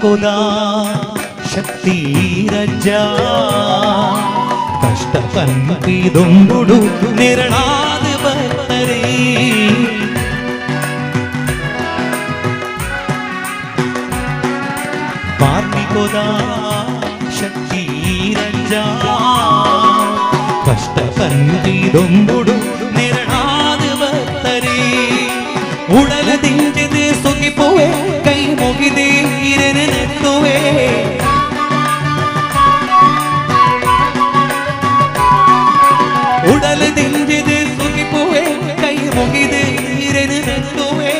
ಕೋದ ಶಕ್ತಿ ರಜ್ಜ ಕಷ್ಟ ಕನ್ಪಿದೊಂಬುಡು ನೆರಳಾದ ಬರ್ತರೆ ಕಾರ್ಮಿಕೋದ ಶಕ್ತಿ ರಜ್ಜ ಕಷ್ಟ ಕನ್ಪಿದೊಂಬುಡು ನೆರಳಾದ ಬರ್ತರೆ ಉಡಲ ದಿಂಜಿದೆ ಸುಗಿಪುವೆ ಕೈ ಮುಗಿದೆ ನೆತ್ತುವೆ ಉಡಲ ದಿಂಜಿದೆ ಸುಗಿಪುವೆ ಕೈ ಮುಗಿದೆ ನೆತ್ತುವೆ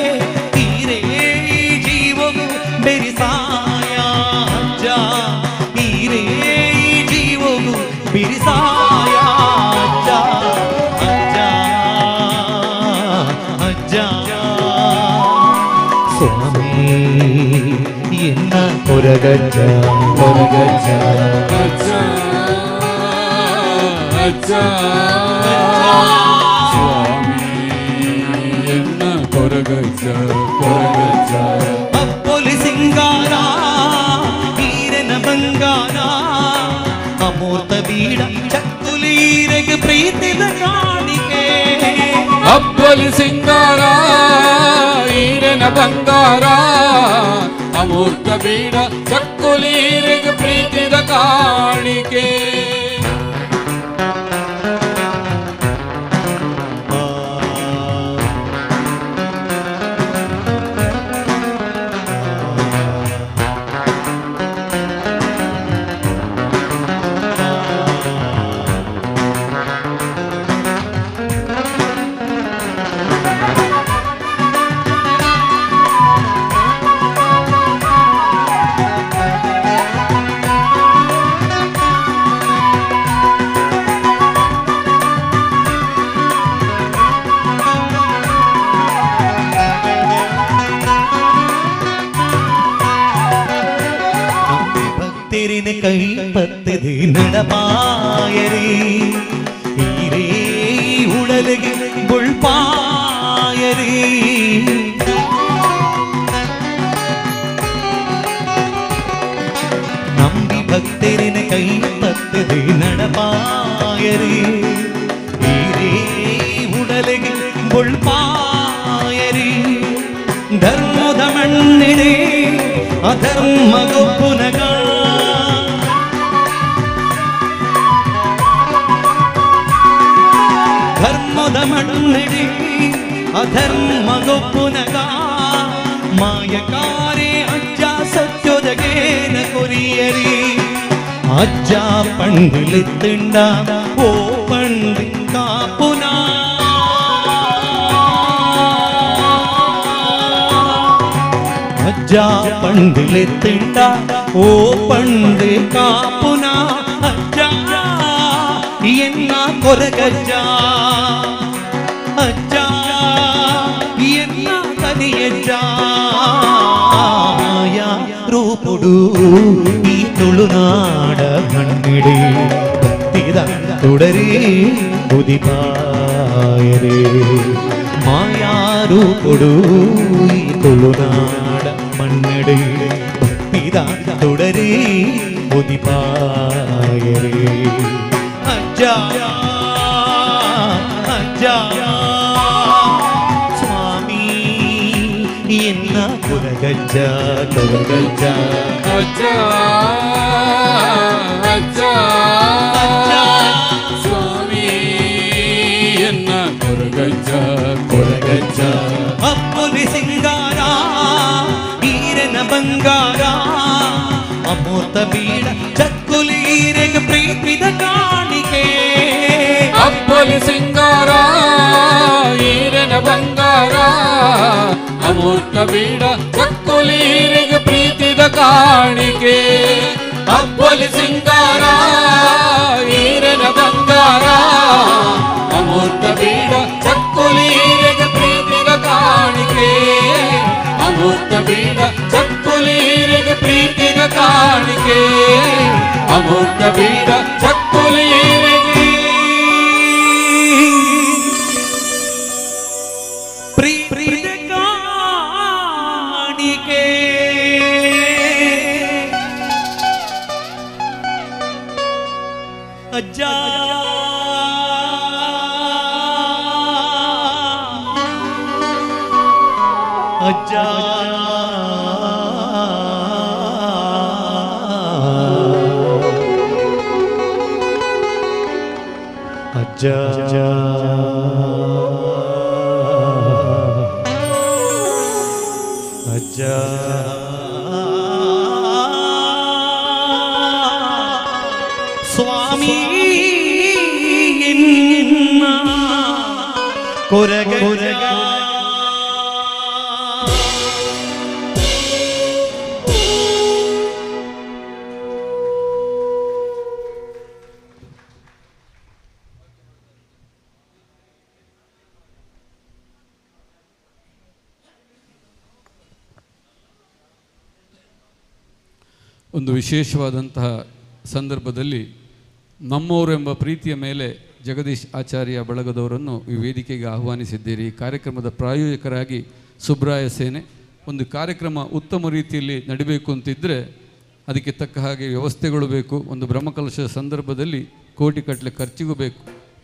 ತೀರೇ ಜೀವವು ಬೆರಿಸಾಯ ಅಜ್ಜ ತೀರೇ ಜೀವವು ಬಿರಿಸಾಯ ಅಜ್ಜ ಅಜ್ಜ ಅಜ್ಜ ಸ್ವಾಮಿ ಎನ್ನ ಕೊರಗಜ್ಜ ಕೊರಗಜ್ಜ ಅಜ್ಜ ಅಜ್ಜ ಸ್ವಾಮಿ ಎನ್ನ ಕೊರಗಜ್ಜ ಕೊರಗಜ್ಜ ಅಪ್ಪೊಲಿ ಸಿಂಗಾರ ಈರನ ಬಂಗಾರ ಅಮೂರ್ತ ಬೀಡ ಚಕ್ಕುಲೀರೆಗೆ ಪ್ರೀತಿದ ಕಾಣಿಕೆ ಅಪ್ಪೊಲಿ ಸಿಂಗಾರ ಈರನ ಬಂಗಾರ ಅಮೂರ್ತ ಬೀಡ ಚಕ್ಕುಲೀರೆಗೆ ಪ್ರೀತಿದ ಕಾಣಿಕೆ ತೆರಿನ ಕೈ ಪತ್ತದೆ ನಡಪಾಯರಿ ಈರೇ ಉಡಲಿಗೆ ಬುಳ್ಪಾಯರಿ ನಂಬಿ ಭಕ್ತರಿನ ಕೈ ಪತ್ತದೆ ನಡಪಾಯರಿ ಈರೇ ಉಡಲಿಗೆ ಬುಳ್ಪಾಯರಿ ಧರ್ಮದ ಮಣ್ಣಿಡೆ ಅಧರ್ಮ ಗೊಬ್ಬುನಗ ಧರ್ಮದ ಮಣ್ಣಿಡೆ ಅಧರ್ಮ ಗೊಬ್ಬುನಗ ಮಾಯಕಾರೆ ಅಜ್ಜ ಸತ್ಯೊದಗೇನ ಕೊರಿಯರಿ ಅಜ್ಜ ಪಂಡಿಲಿತ್ತಿಂಡ ಓ ಪಂಡಿ ಕಾಪುನ ಅಜ್ಜ ಪಂಡಿಲಿತ್ತಿಂಡ ಓ ಪಂಡಿ ಕಾಪುನ ಅಜ್ಜ ಎನ್ನ ಕೊರಗಜ್ಜ మాయా రూపుడు ఈ ತುಳುನಾಡ ಮಣ್ಣಿಡೆ ಭಕ್ತಿದ ತುಡರಿ ಉದಿಪಾಯರೆ ಮಾಯಾ ರೂಪುಡು ಈ ತುಳುನಾಡ ಮಣ್ಣಿಡೆ ಭಕ್ತಿದ ತುಡರಿ ಉದಿಪಾಯರೆ ಅಜ್ಜ ಅಜ್ಜ ಸ್ವಾಮಿ ಎನ್ನ ಕೊರಗಜ್ಜ ಕೊರಗಜ್ಜ ಅಜ್ಜ ಅಜ್ಜ ಸ್ವಾಮಿ ಎನ್ನ ಕೊರಗಜ್ಜ ಕೊರಗಜ್ಜ ಅಪ್ಪುಲಿ ಸಿಂಗಾರ ಈರನ ಬಂಗಾರ ಅಮೂರ್ತ ಬೀಡ ಚಕ್ಕುಲಿ ಈರೆಗೆ ಪ್ರೀತಿದ ಕಾಣಿಕೆ ಅಪ್ಪಲಿ ಸಿಂಗಾರ ಈರನ ಬಂಗಾರ ಅಮೂರ್ತ ಬೀಡ ಚಕ್ಕುಲೀರಿಗೆ ಪ್ರೀತಿದ ಕಾಣಿಕೆ ಅಪ್ಪಲಿ ಸಿಂಗಾರ ಈರನ ಬಂಗಾರ ಅಮೂರ್ತ ಬೀಡ ಚಕ್ಕುಲೀರಿಗೆ ಪ್ರೀತಿದ ಕಾಣಿಕೆ ಅಮೂರ್ತ ಬೀಡ ಚಕ್ಕುಲೀರಿಗೆ ಪ್ರೀತಿದ ಕಾಣಿಕೆ ಅಮೂರ್ತ ಬೀಡ ಚಕ್ಕುಲೀರಿಗೆ ಪ್ರೀತಿದ ಕಾಣಿಕೆ ಅಜ್ಜ ಅಜ್ಜ ಅಜ್ಜ ಅಜ್ಜ ಸ್ವಾಮಿ ಎನ್ನ ಕೊರಗ ಒಂದು ವಿಶೇಷವಾದಂತಹ ಸಂದರ್ಭದಲ್ಲಿ ನಮ್ಮವರೆಂಬ ಪ್ರೀತಿಯ ಮೇಲೆ ಜಗದೀಶ್ ಆಚಾರ್ಯ ಬಳಗದವರನ್ನು ಈ ವೇದಿಕೆಗೆ ಆಹ್ವಾನಿಸಿದ್ದೀರಿ. ಈ ಕಾರ್ಯಕ್ರಮದ ಪ್ರಾಯೋಜಕರಾಗಿ ಸುಬ್ರಾಯ ಸೇನೆ. ಒಂದು ಕಾರ್ಯಕ್ರಮ ಉತ್ತಮ ರೀತಿಯಲ್ಲಿ ನಡಿಬೇಕು ಅಂತಿದ್ದರೆ ಅದಕ್ಕೆ ತಕ್ಕ ಹಾಗೆ ವ್ಯವಸ್ಥೆಗಳು ಬೇಕು. ಒಂದು ಬ್ರಹ್ಮಕಲಶದ ಸಂದರ್ಭದಲ್ಲಿ ಕೋಟಿಗಟ್ಟಲೆ ಖರ್ಚಿಗೂ ಬೇಕು,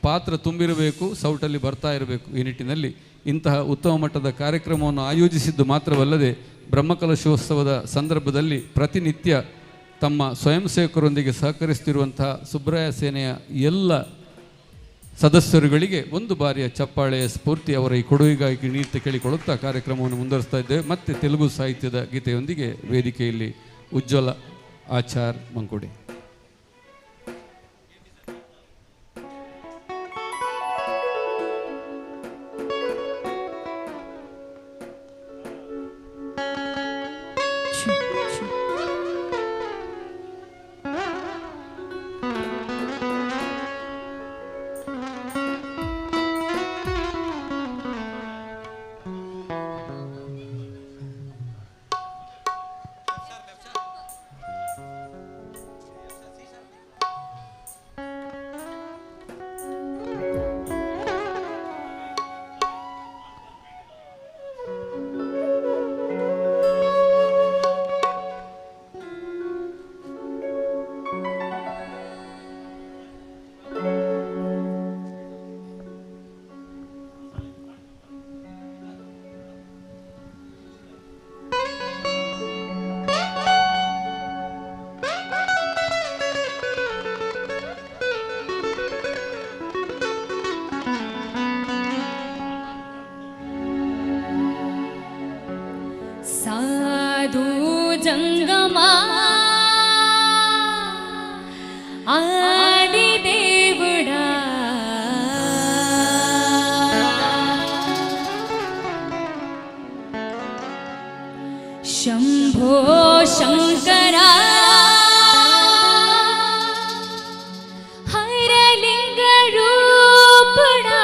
ಪಾತ್ರ ತುಂಬಿರಬೇಕು, ಸೌಟಲ್ಲಿ ಬರ್ತಾ ಇರಬೇಕು. ಈ ನಿಟ್ಟಿನಲ್ಲಿ ಇಂತಹ ಉತ್ತಮ ಮಟ್ಟದ ಕಾರ್ಯಕ್ರಮವನ್ನು ಆಯೋಜಿಸಿದ್ದು ಮಾತ್ರವಲ್ಲದೆ ಬ್ರಹ್ಮಕಲಶೋತ್ಸವದ ಸಂದರ್ಭದಲ್ಲಿ ಪ್ರತಿನಿತ್ಯ ತಮ್ಮ ಸ್ವಯಂ ಸೇವಕರೊಂದಿಗೆ ಸಹಕರಿಸುತ್ತಿರುವಂತಹ ಸುಬ್ರಾಯ ಸೇನೆಯ ಎಲ್ಲ ಸದಸ್ಯರುಗಳಿಗೆ ಒಂದು ಬಾರಿಯ ಚಪ್ಪಾಳೆಯ ಸ್ಫೂರ್ತಿ ಅವರ ಈ ಕೊಡುಗೆಗಾಗಿ ನೀತಿ ಕೇಳಿಕೊಳ್ಳುತ್ತಾ ಕಾರ್ಯಕ್ರಮವನ್ನು ಮುಂದುವರಿಸ್ತಾ ಇದ್ದೇವೆ. ಮತ್ತೆ ತೆಲುಗು ಸಾಹಿತ್ಯದ ಗೀತೆಯೊಂದಿಗೆ ವೇದಿಕೆಯಲ್ಲಿ ಉಜ್ವಲ ಆಚಾರ್ ಮಂಕುಡೆ. ಸಾಧು ಜಂಗಮಾ ಆದಿ దేవుడా ಶಂಭೋ ಶಂಕರ ಹರಲಿಂಗ ರೂಪುಡಾ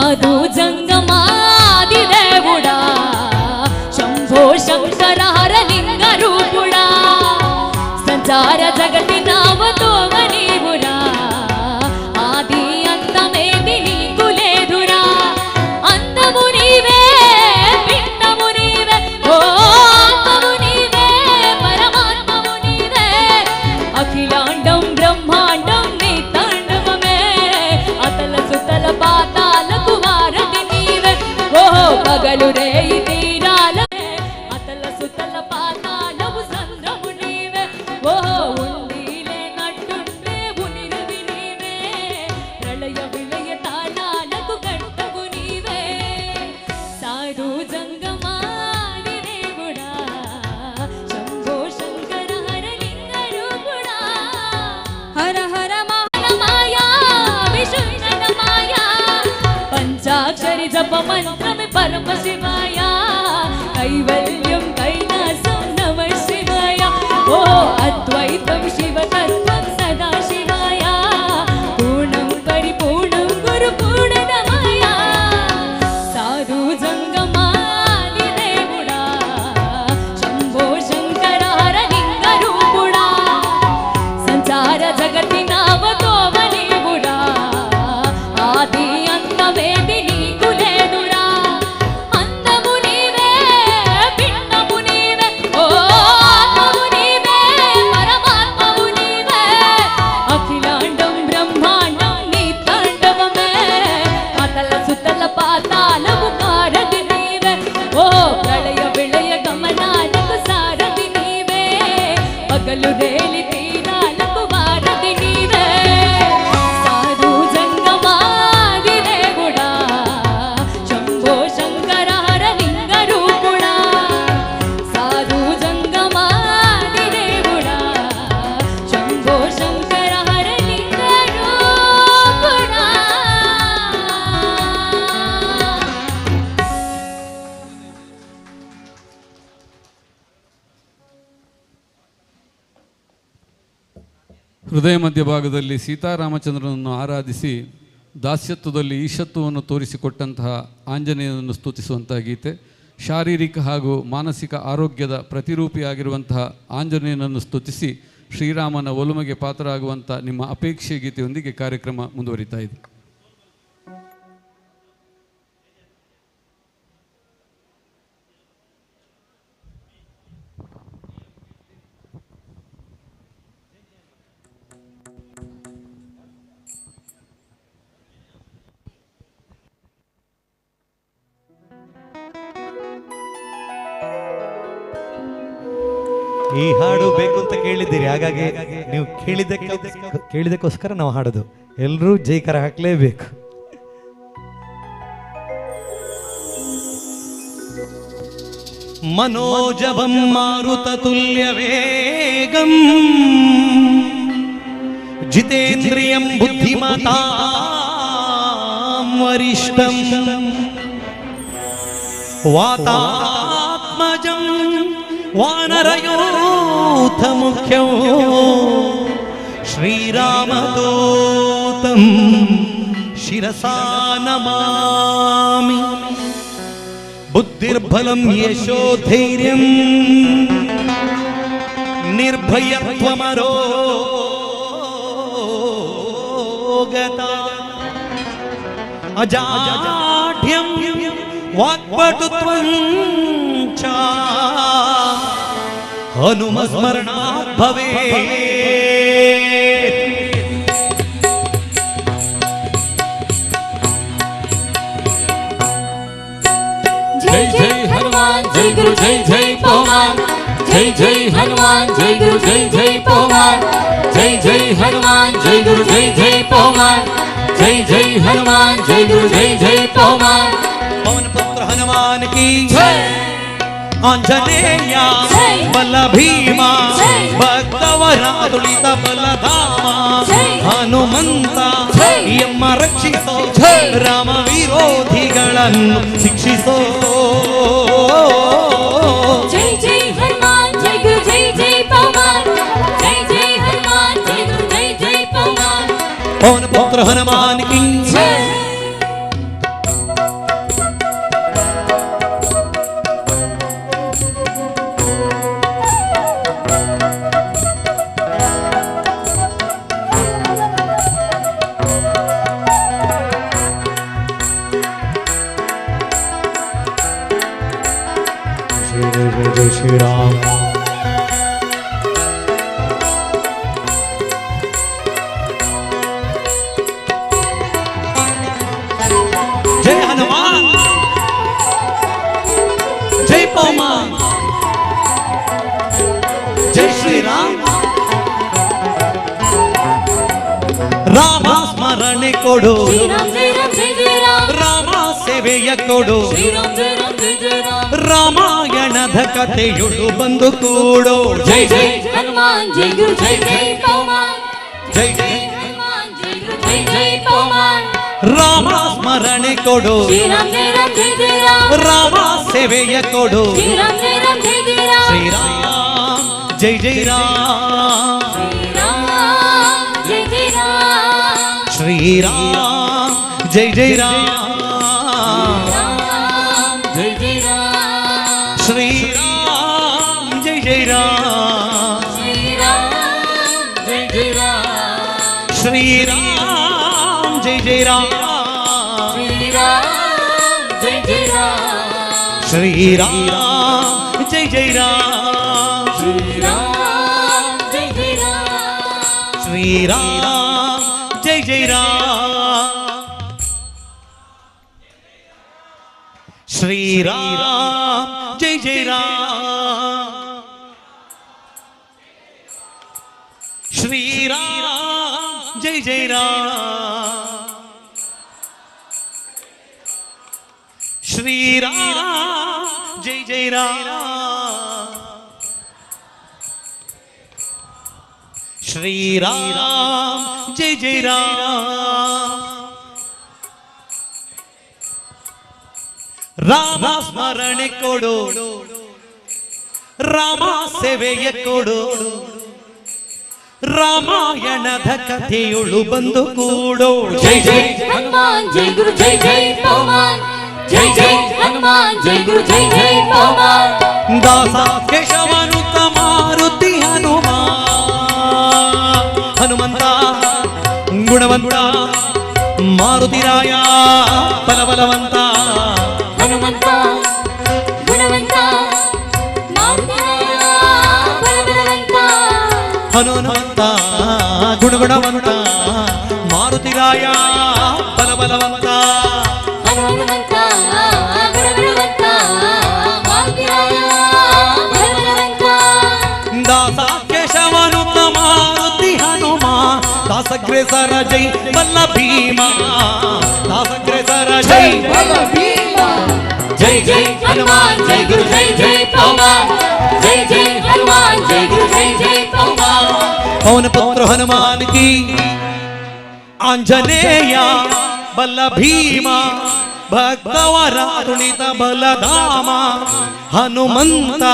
సాధు జంగమాదిదేవుడా శంభో శంకర హర లింగ రూపుడా సంచార జగతి నావతోవ నీవురా ఆది అంతమేది నీకు లేదురా అందము నీవే పిండము నీవే ఓ ఆత్మము నీవే పరమాత్మము నీవే అఖిలాండం బ్రహ్మాండం నీ తాండవమే అతల సుతల పాతాలకు వారధి నీవే ఓ పగలు రేయి తీరాలే అతల సుతల పాతాలవు సంద్రము నీవే ఓ ఉండీలే నట్టుండే ఉనిరవి నీవే ప్రళయ విలయ తాళాలకు గంటకు నీవే సాధు జంగమాది దేవుడా శంభో శంకర హర లింగ రూపుడా హర హర మాయా విశుద్ధ మాయా పంచాక్షరి జప మంత్రమే పరమ శివాయ కైవల్యం కైలాసం నమ శివాయ ఓ అద్వైతం శివతత్వం సదా శివాయ పూర్ణం పరిపూర్ణం గురు పూర్ణమాయ సాధు జంగమాది దేవుడా శంభో శంకర హర లింగ రూపుడా సంచార జగతి నావతోవ నీవుడా ఆది అంతమేది నీకు లేదురా అందము నీవే పిండము నీవే ఓ ఆత్మము నీవే పరమాత్మము నీవే అఖిలాండం బ్రహ్మాండం నీ తాండవమే అతల సుతల పాతాలము కారది నీవే ఓ ప్రళయ విళయ గమనాలకు సారథి నీవే పగలు రేలి తీరాలకు వారధి నీవే సాధు జంగమాది దేవుడా శంభో శంకర హర లింగ రూపుడా సాధు జంగమాది దేవుడా శంభో శంకర హర లింగ రూపుడా ಹೃದಯ ಮಧ್ಯಭಾಗದಲ್ಲಿ ಸೀತಾರಾಮಚಂದ್ರನನ್ನು ಆರಾಧಿಸಿ ದಾಸ್ಯತ್ವದಲ್ಲಿ ಈಶತ್ವವನ್ನು ತೋರಿಸಿಕೊಟ್ಟಂತಹ ಆಂಜನೇಯನನ್ನು ಸ್ತುತಿಸುವಂತಹ ಗೀತೆ, ಶಾರೀರಿಕ ಹಾಗೂ ಮಾನಸಿಕ ಆರೋಗ್ಯದ ಪ್ರತಿರೂಪಿಯಾಗಿರುವಂತಹ ಆಂಜನೇಯನನ್ನು ಸ್ತುತಿಸಿ ಶ್ರೀರಾಮನ ಒಲುಮೆಗೆ ಪಾತ್ರರಾಗುವಂಥ ನಿಮ್ಮ ಅಪೇಕ್ಷೆ ಗೀತೆಯೊಂದಿಗೆ ಕಾರ್ಯಕ್ರಮ ಮುಂದುವರಿತಾ ಇದೆ. ಈ ಹಾಡು ಬೇಕು ಅಂತ ಕೇಳಿದ್ದೀರಿ, ಹಾಗಾಗಿ ನೀವು ಕೇಳಿದಕ್ಕೋಸ್ಕರ ನಾವು ಹಾಡೋದು. ಎಲ್ಲರೂ ಜೈಕರ ಹಾಕ್ಲೇಬೇಕು. मनोजवं मारुततुल्यवेगं जितेन्द्रियं बुद्धिमतां वरिष्ठं वातात्मजं वानरयूथमुख्यं श्रीरामदूतं शिरसा नमामि. बुद्धिर्बलं यशोधैर्यं निर्भयत्वमरोगता अजाढ्यं वाक्पटुत्वं च हनुमस्मरणात् भवेत्. जय जय हनुमान जय गुरु जय जय पवन, जय जय हनुमान जय गुरु जय जय पवन, जय जय हनुमान जय गुरु जय जय पवन, जय जय हनुमान जय गुरु जय जय पवन. पवन पुत्र हनुमान की जय, आंजनेय बल भीमा भक्तवरातुलित बलधामा ಹನುಮಂತ ಎಮ್ಮ ರಕ್ಷಿಸೋ ರಾಮ ವಿರೋಧಿಗಳನ್ನು ಶಿಕ್ಷಿಸೋ. जय जय हनुमान जय गुरु जय जय पवन, जय जय हनुमान जय गुरु जय जय पवन. पवन पुत्र हनुमान की जय. जय श्री राम। जय हनुमान, जय पौमान, जय श्री राम। ರಾಮ ಸ್ಮರಣೆ ಕೊಡು, ರಾಮ ಸೇವೆಯ ಕೊಡು, ರಾಮಾಯಣದ ಕಥೆಯುಳು ಬಂದು ಕೂಡು. ಜೈ ಜೈ ಹನುಮಾನ್ ಜೈ ಗುರು ಜೈ ಜೈ ಪೌಮಾನ್ ಜೈ ಜೈ ಹನುಮಾನ್ ಜೈ ಗುರು ಜೈ ಜೈ ಪೌಮಾನ್ ರಾಮ ಸ್ಮರಣೆ ಕೊಡು, ಶ್ರೀರಾಮ್ ಜೈ ರಾಮ್ ಜೈ ಜೈ ರಾಮ್ ರಾಮ ಸೇವೆಯ ಕೊಡು. ಶ್ರೀರಾಮ್ ಜೈ ರಾಮ್ ಜೈ ಜೈ ರಾಮ್ ಶ್ರೀರಾಮ್ ಜೈ ಜೈ ರಾಮ್, ಶ್ರೀರಾಮ್ ಜೈ ಜೈ ರಾಮ್ ಶ್ರೀರಾಮ್ ಜೈ ಜೈ ರಾಮ್, ಶ್ರೀರಾಮ್ ಜೈ ಜೈ ರಾಮ್ ಶ್ರೀರಾಮ್ ಜೈ ಜೈ ರಾಮ್, ಶ್ರೀರಾಮ್ ಜೈ ಜೈ ರಾಮ್, ಶ್ರೀರಾಮ್ ಜೈ ಜೈ ರಾಮ್, ಶ್ರೀರಾಮ್ ಜೈ ಜೈ ರಾಮ್, ಶ್ರೀರಾಮ್ ಜೈ ಜೈ ರಾಮ್, ಶ್ರೀರಾಮ್ ಜೈ ಜೈ ರಾಮ್. ರಾಮ ಸ್ಮರಣೆ ಕೊಡು, ರಾಮ ಸೇವೆಯ ಕೊಡು, ರಾಮಾಯಣದ ಕಥೆಯುಳು ಬಂದು ಕೂಡು. ಜೈ ಜೈ ಹನುಮಾನ್ ಜೈ ಗುರು ಜೈ ಜೈ ಪೌಮಾನ್ ಜೈ ಜೈ ಹನುಮಾನ್ ಜೈ ಗುರು ಜೈ ಜೈ ಪೌಮಾನ್ ದಾಸ ಕೇಶವನುತ ಮಾರುತಿ ಹನುಮ, ಹನುಮಂತ ಗುಣವಂತ ಮಾರುತಿರಾಯ ಬಲಬಲವಂತ, ಹನುಮಂತ ಗುಣವಂತ ಮಾರುತಿರಾಯ ಬಲಬಲವಂತ, ಹನುಮಂತ ಗುಣಗುಣವಂತ ಮಾರುತಿರಾಯ ಬಲಬಲವಂತ, ಹನುಮಂತ ಗುಣಗುಣವಂತ ಮಾರುತಿರಾಯ ಬಲಬಲವಂತ, ದಾಸ ಕೇಶವನುತ ಮಾರುತಿ ಹನುಮ, ದಾಸಗ್ರೇಸರ ಜೈ ಬಲ್ಲ ಭೀಮ, ದಾಸಗ್ರೇಸರ ಜೈ ಬಲ್ಲ ಭೀಮ. ಜೈ ಜೈ ಹನುಮಾನ್ ಜೈ ಗುರು ಜೈ ಜೈ ಪೌಮಾನ್ ಜೈ ಜೈ ಹನುಮಾನ್ ಜೈ ಗುರು ಜೈ ಜೈ ಪೌಮಾನ್ पवन पुत्र हनुमान की, आंजनेय बल भीमा, ಭಕ್ತವರಾರುಣಿತ ಬಲಧಾಮ, ಹನುಮಂತ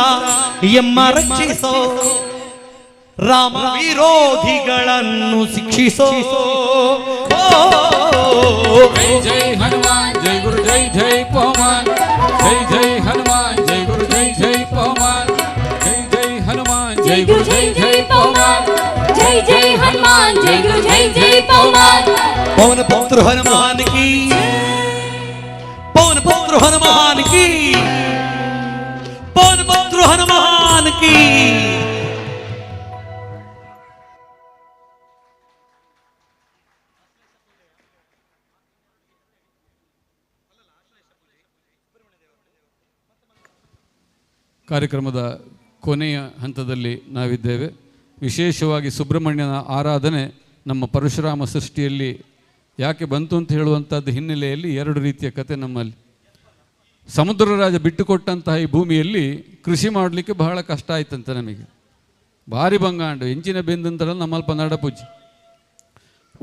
ಎಮ್ಮ ರಕ್ಷಿಸೋ, ರಾಮ ವಿರೋಧಿಗಳನ್ನು ಶಿಕ್ಷಿಸೋ. ಜೈ ಜೈ ಹನುಮಾನ್ ಜೈ ಗುರು ಜೈ ಜೈ ಪೌಮಾನ್ ಜೈ ಜೈ ಹನುಮಾನ್ ಜೈ ಗುರು ಜೈ ಜೈ ಪೌಮಾನ್ ಜೈ ಜೈ ಹನುಮಾನ್ ಜೈ ಗುರು ಜೈ ಜೈ ಪೌಮಾನ್ ಜೈ ಜೈ ಹನುಮಾನ್ ಜೈ ಗುರು ಜೈ ಜೈ ಪೌಮಾನ್ पवन पुत्र हनुमान की, पवन पुत्र हनुमान की, पवन पुत्र हनुमान की. ಕಾರ್ಯಕ್ರಮದ ಕೊನೆಯ ಹಂತದಲ್ಲಿ ನಾವಿದ್ದೇವೆ. ವಿಶೇಷವಾಗಿ ಸುಬ್ರಹ್ಮಣ್ಯನ ಆರಾಧನೆ ನಮ್ಮ ಪರಶುರಾಮ ಸೃಷ್ಟಿಯಲ್ಲಿ ಯಾಕೆ ಬಂತು ಅಂತ ಹೇಳುವಂಥದ್ದು ಹಿನ್ನೆಲೆಯಲ್ಲಿ ಎರಡು ರೀತಿಯ ಕತೆ ನಮ್ಮಲ್ಲಿ. ಸಮುದ್ರ ರಾಜ ಬಿಟ್ಟುಕೊಟ್ಟಂತಹ ಈ ಭೂಮಿಯಲ್ಲಿ ಕೃಷಿ ಮಾಡಲಿಕ್ಕೆ ಬಹಳ ಕಷ್ಟ ಆಯ್ತಂತೆ ನಮಗೆ. ಭಾರಿ ಬಂಗಾಂಡು ಎಂಚಿನ ಬೆಂದಂತಲ್ಲ ನಮ್ಮಲ್ಪ ನಡಪೂಜಿ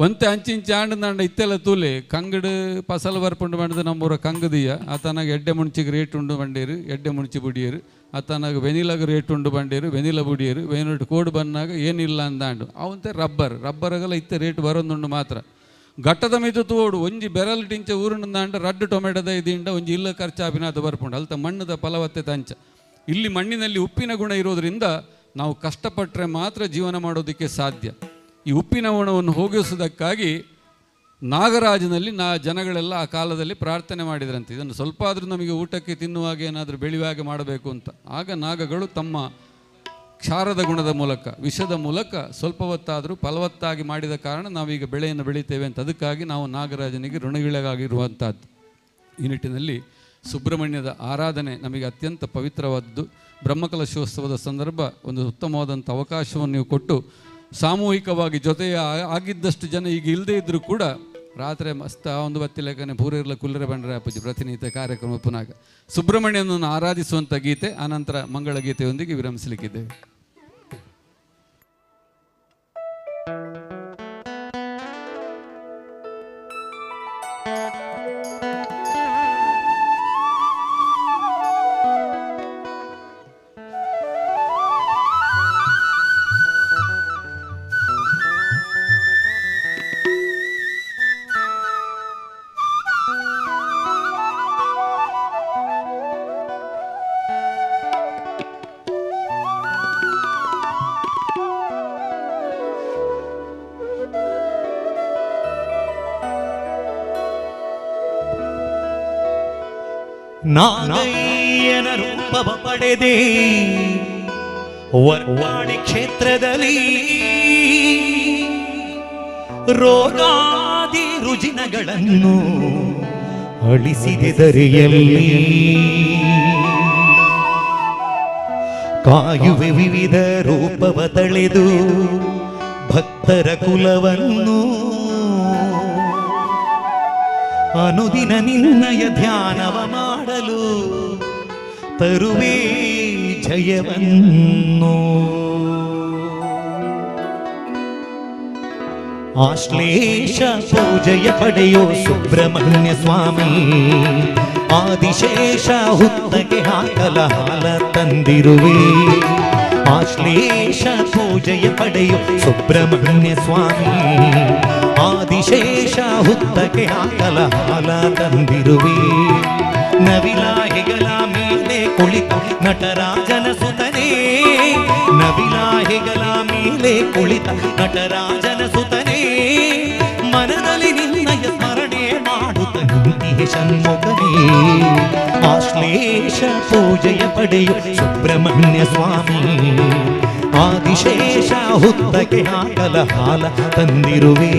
ಒಂತೆ ಅಂಚಿಂಚ ಆಂಡ ಇತ್ತೆಲ್ಲ ತೂಲೆ ಕಂಗಡು ಫಸಲು ಬರ್ಪುಂಡು ಬಂಡದು ನಮ್ಮೂರ ಕಂಗದಿಯ ಆತನಾಗ ಎಡ್ಡೆ ಮುಣ್ಚಿಗೆ ರೇಟ್ ಉಂಡು ಬಂಡೇರು ಎಡ್ಡೆ ಮುಣ್ಚಿ ಬುಡಿಯರು, ಆತನಾಗ ವೆನಿಲಾಗ ರೇಟ್ ಉಂಡು ಬಂಡೇರು ವೆನಿಲ ಬುಡಿಯರು, ವೆನಿಲಟ್ಟು ಕೋಡು ಬಂದಾಗ ಏನಿಲ್ಲ ಅಂದಾಂಡು ಅವಂತೆ ರಬ್ಬರ್ಗೆಲ್ಲ ಇತ್ತೆ ರೇಟ್ ಬರೋದುಂಡು ಮಾತ್ರ. ಘಟ್ಟದ ಮಿದು ತೋಡು ಒಂಜಿ ಬೆರಲ್ ಟಿಂಚ ಊರುಂಡಾಂಡ ರಡ್ಡು ಟೊಮೆಟೊದ ಇದಿಂದ ಒಂಜಿ ಇಲ್ಲ ಖರ್ಚಾಪಿನಾದ ಬರ್ಪುಂಡು ಅಲ್ತ ಮಣ್ಣದ ಫಲವತ್ತೆ ತಂಚ. ಇಲ್ಲಿ ಮಣ್ಣಿನಲ್ಲಿ ಉಪ್ಪಿನ ಗುಣ ಇರೋದ್ರಿಂದ ನಾವು ಕಷ್ಟಪಟ್ಟರೆ ಮಾತ್ರ ಜೀವನ ಮಾಡೋದಕ್ಕೆ ಸಾಧ್ಯ. ಈ ಉಪ್ಪಿನ ಗುಣವನ್ನು ಹೋಗಿಸೋದಕ್ಕಾಗಿ ನಾಗರಾಜನಲ್ಲಿ ಜನಗಳೆಲ್ಲ ಆ ಕಾಲದಲ್ಲಿ ಪ್ರಾರ್ಥನೆ ಮಾಡಿದ್ರಂತೆ, ಇದನ್ನು ಸ್ವಲ್ಪ ಆದರೂ ನಮಗೆ ಊಟಕ್ಕೆ ತಿನ್ನುವಾಗ ಏನಾದರೂ ಬೆಳೆಯುವಾಗೆ ಮಾಡಬೇಕು ಅಂತ. ಆಗ ನಾಗಗಳು ತಮ್ಮ ಕ್ಷಾರದ ಗುಣದ ಮೂಲಕ, ವಿಷದ ಮೂಲಕ ಸ್ವಲ್ಪ ಹೊತ್ತಾದರೂ ಫಲವತ್ತಾಗಿ ಮಾಡಿದ ಕಾರಣ ನಾವೀಗ ಬೆಳೆಯನ್ನು ಬೆಳೀತೇವೆ ಅಂತ. ಅದಕ್ಕಾಗಿ ನಾವು ನಾಗರಾಜನಿಗೆ ಋಣವಿಳಗಾಗಿರುವಂಥದ್ದು. ಈ ನಿಟ್ಟಿನಲ್ಲಿ ಸುಬ್ರಹ್ಮಣ್ಯದ ಆರಾಧನೆ ನಮಗೆ ಅತ್ಯಂತ ಪವಿತ್ರವಾದದ್ದು. ಬ್ರಹ್ಮಕಲಶೋತ್ಸವದ ಸಂದರ್ಭ ಒಂದು ಉತ್ತಮವಾದಂಥ ಅವಕಾಶವನ್ನು ನೀವು ಕೊಟ್ಟು ಸಾಮೂಹಿಕವಾಗಿ ಜೊತೆಯ ಆಗಿದ್ದಷ್ಟು ಜನ ಈಗ ಇಲ್ಲದೇ ಇದ್ದರೂ ಕೂಡ ರಾತ್ರಿ ಮಸ್ತ ಒಂದು ಬತ್ತಿಲೆಕ್ಕನೆ ಪೂರಿರ್ಲ ಕುಲ್ಲರೆ ಬಂಡರೆ ಅಪ್ಪಜಿ ಪ್ರತಿನಿತ್ಯ ಕಾರ್ಯಕ್ರಮ ಪುನಃ ಸುಬ್ರಹ್ಮಣ್ಯನನ್ನು ಆರಾಧಿಸುವಂಥ ಗೀತೆ, ಆನಂತರ ಮಂಗಳ ಗೀತೆಯೊಂದಿಗೆ ವಿರಮಿಸಲಿಕ್ಕಿದ್ದೇವೆ. ನಾಗಯ್ಯನ ರೂಪವ ಪಡೆದೆ ವರ್ವಾಡಿ ಕ್ಷೇತ್ರದಲ್ಲಿ, ರೋಗಾದಿ ರುಜಿನಗಳನ್ನು ಅಳಿಸಿದೆ ಧರೆಯಲ್ಲಿ. ಕಾಯುವೆ ವಿವಿಧ ರೂಪವ ತಳೆದು ಭಕ್ತರ ಕುಲವನ್ನು, ಅನುದಿನ ನಿನ್ನಯ ಧ್ಯಾನವ ಮಾಡಲು ತರುವೆ ಜಯವನ್ನು. ಆಶ್ಲೇಷ ಪೂಜೆಯ ಪಡೆಯೋ ಸುಬ್ರಹ್ಮಣ್ಯ ಸ್ವಾಮಿ, ಆದಿಶೇಷ ಹುತ್ತಕ್ಕೆ ಹಾಕಲ ಹಾಲ ತಂದಿರುವೆ. ಆಶ್ಲೇಷ ಪೂಜೆಯ ಪಡೆಯೋ ಸುಬ್ರಹ್ಮಣ್ಯ ಸ್ವಾಮಿ, ಆದಿಶೇಷ ಹುತ್ತಕ್ಕೆ ಹಾಕಲ ಹಾಲ ತಂದಿರುವೆ. ನವಿಲಾಹಿಗಳ ಮೇಲೆ ಕುಳಿತ ನಟರಾಜನ ಸುತನೇ, ನವಿಲಾಹಿಗಳ ಮೇಲೆ ಕುಳಿತ ನಟರಾಜನ ಸುತನೇ, ಮನದಲ್ಲಿ ನಿನ್ನಯ ಸ್ಮರಣೆ ಮಾಡುತ್ತ ನಿಂತಿಹೆ ಷಣ್ಮುಖನೇ. ಆಶ್ಲೇಷ ಪೂಜೆಯ ಪಡೆಯು ಸುಬ್ರಹ್ಮಣ್ಯ ಸ್ವಾಮಿ, ಆದಿಶೇಷ ಹುತ್ತಕ್ಕೆ ಹಾಕಲ ಹಾಲ ತಂದಿರುವೆ.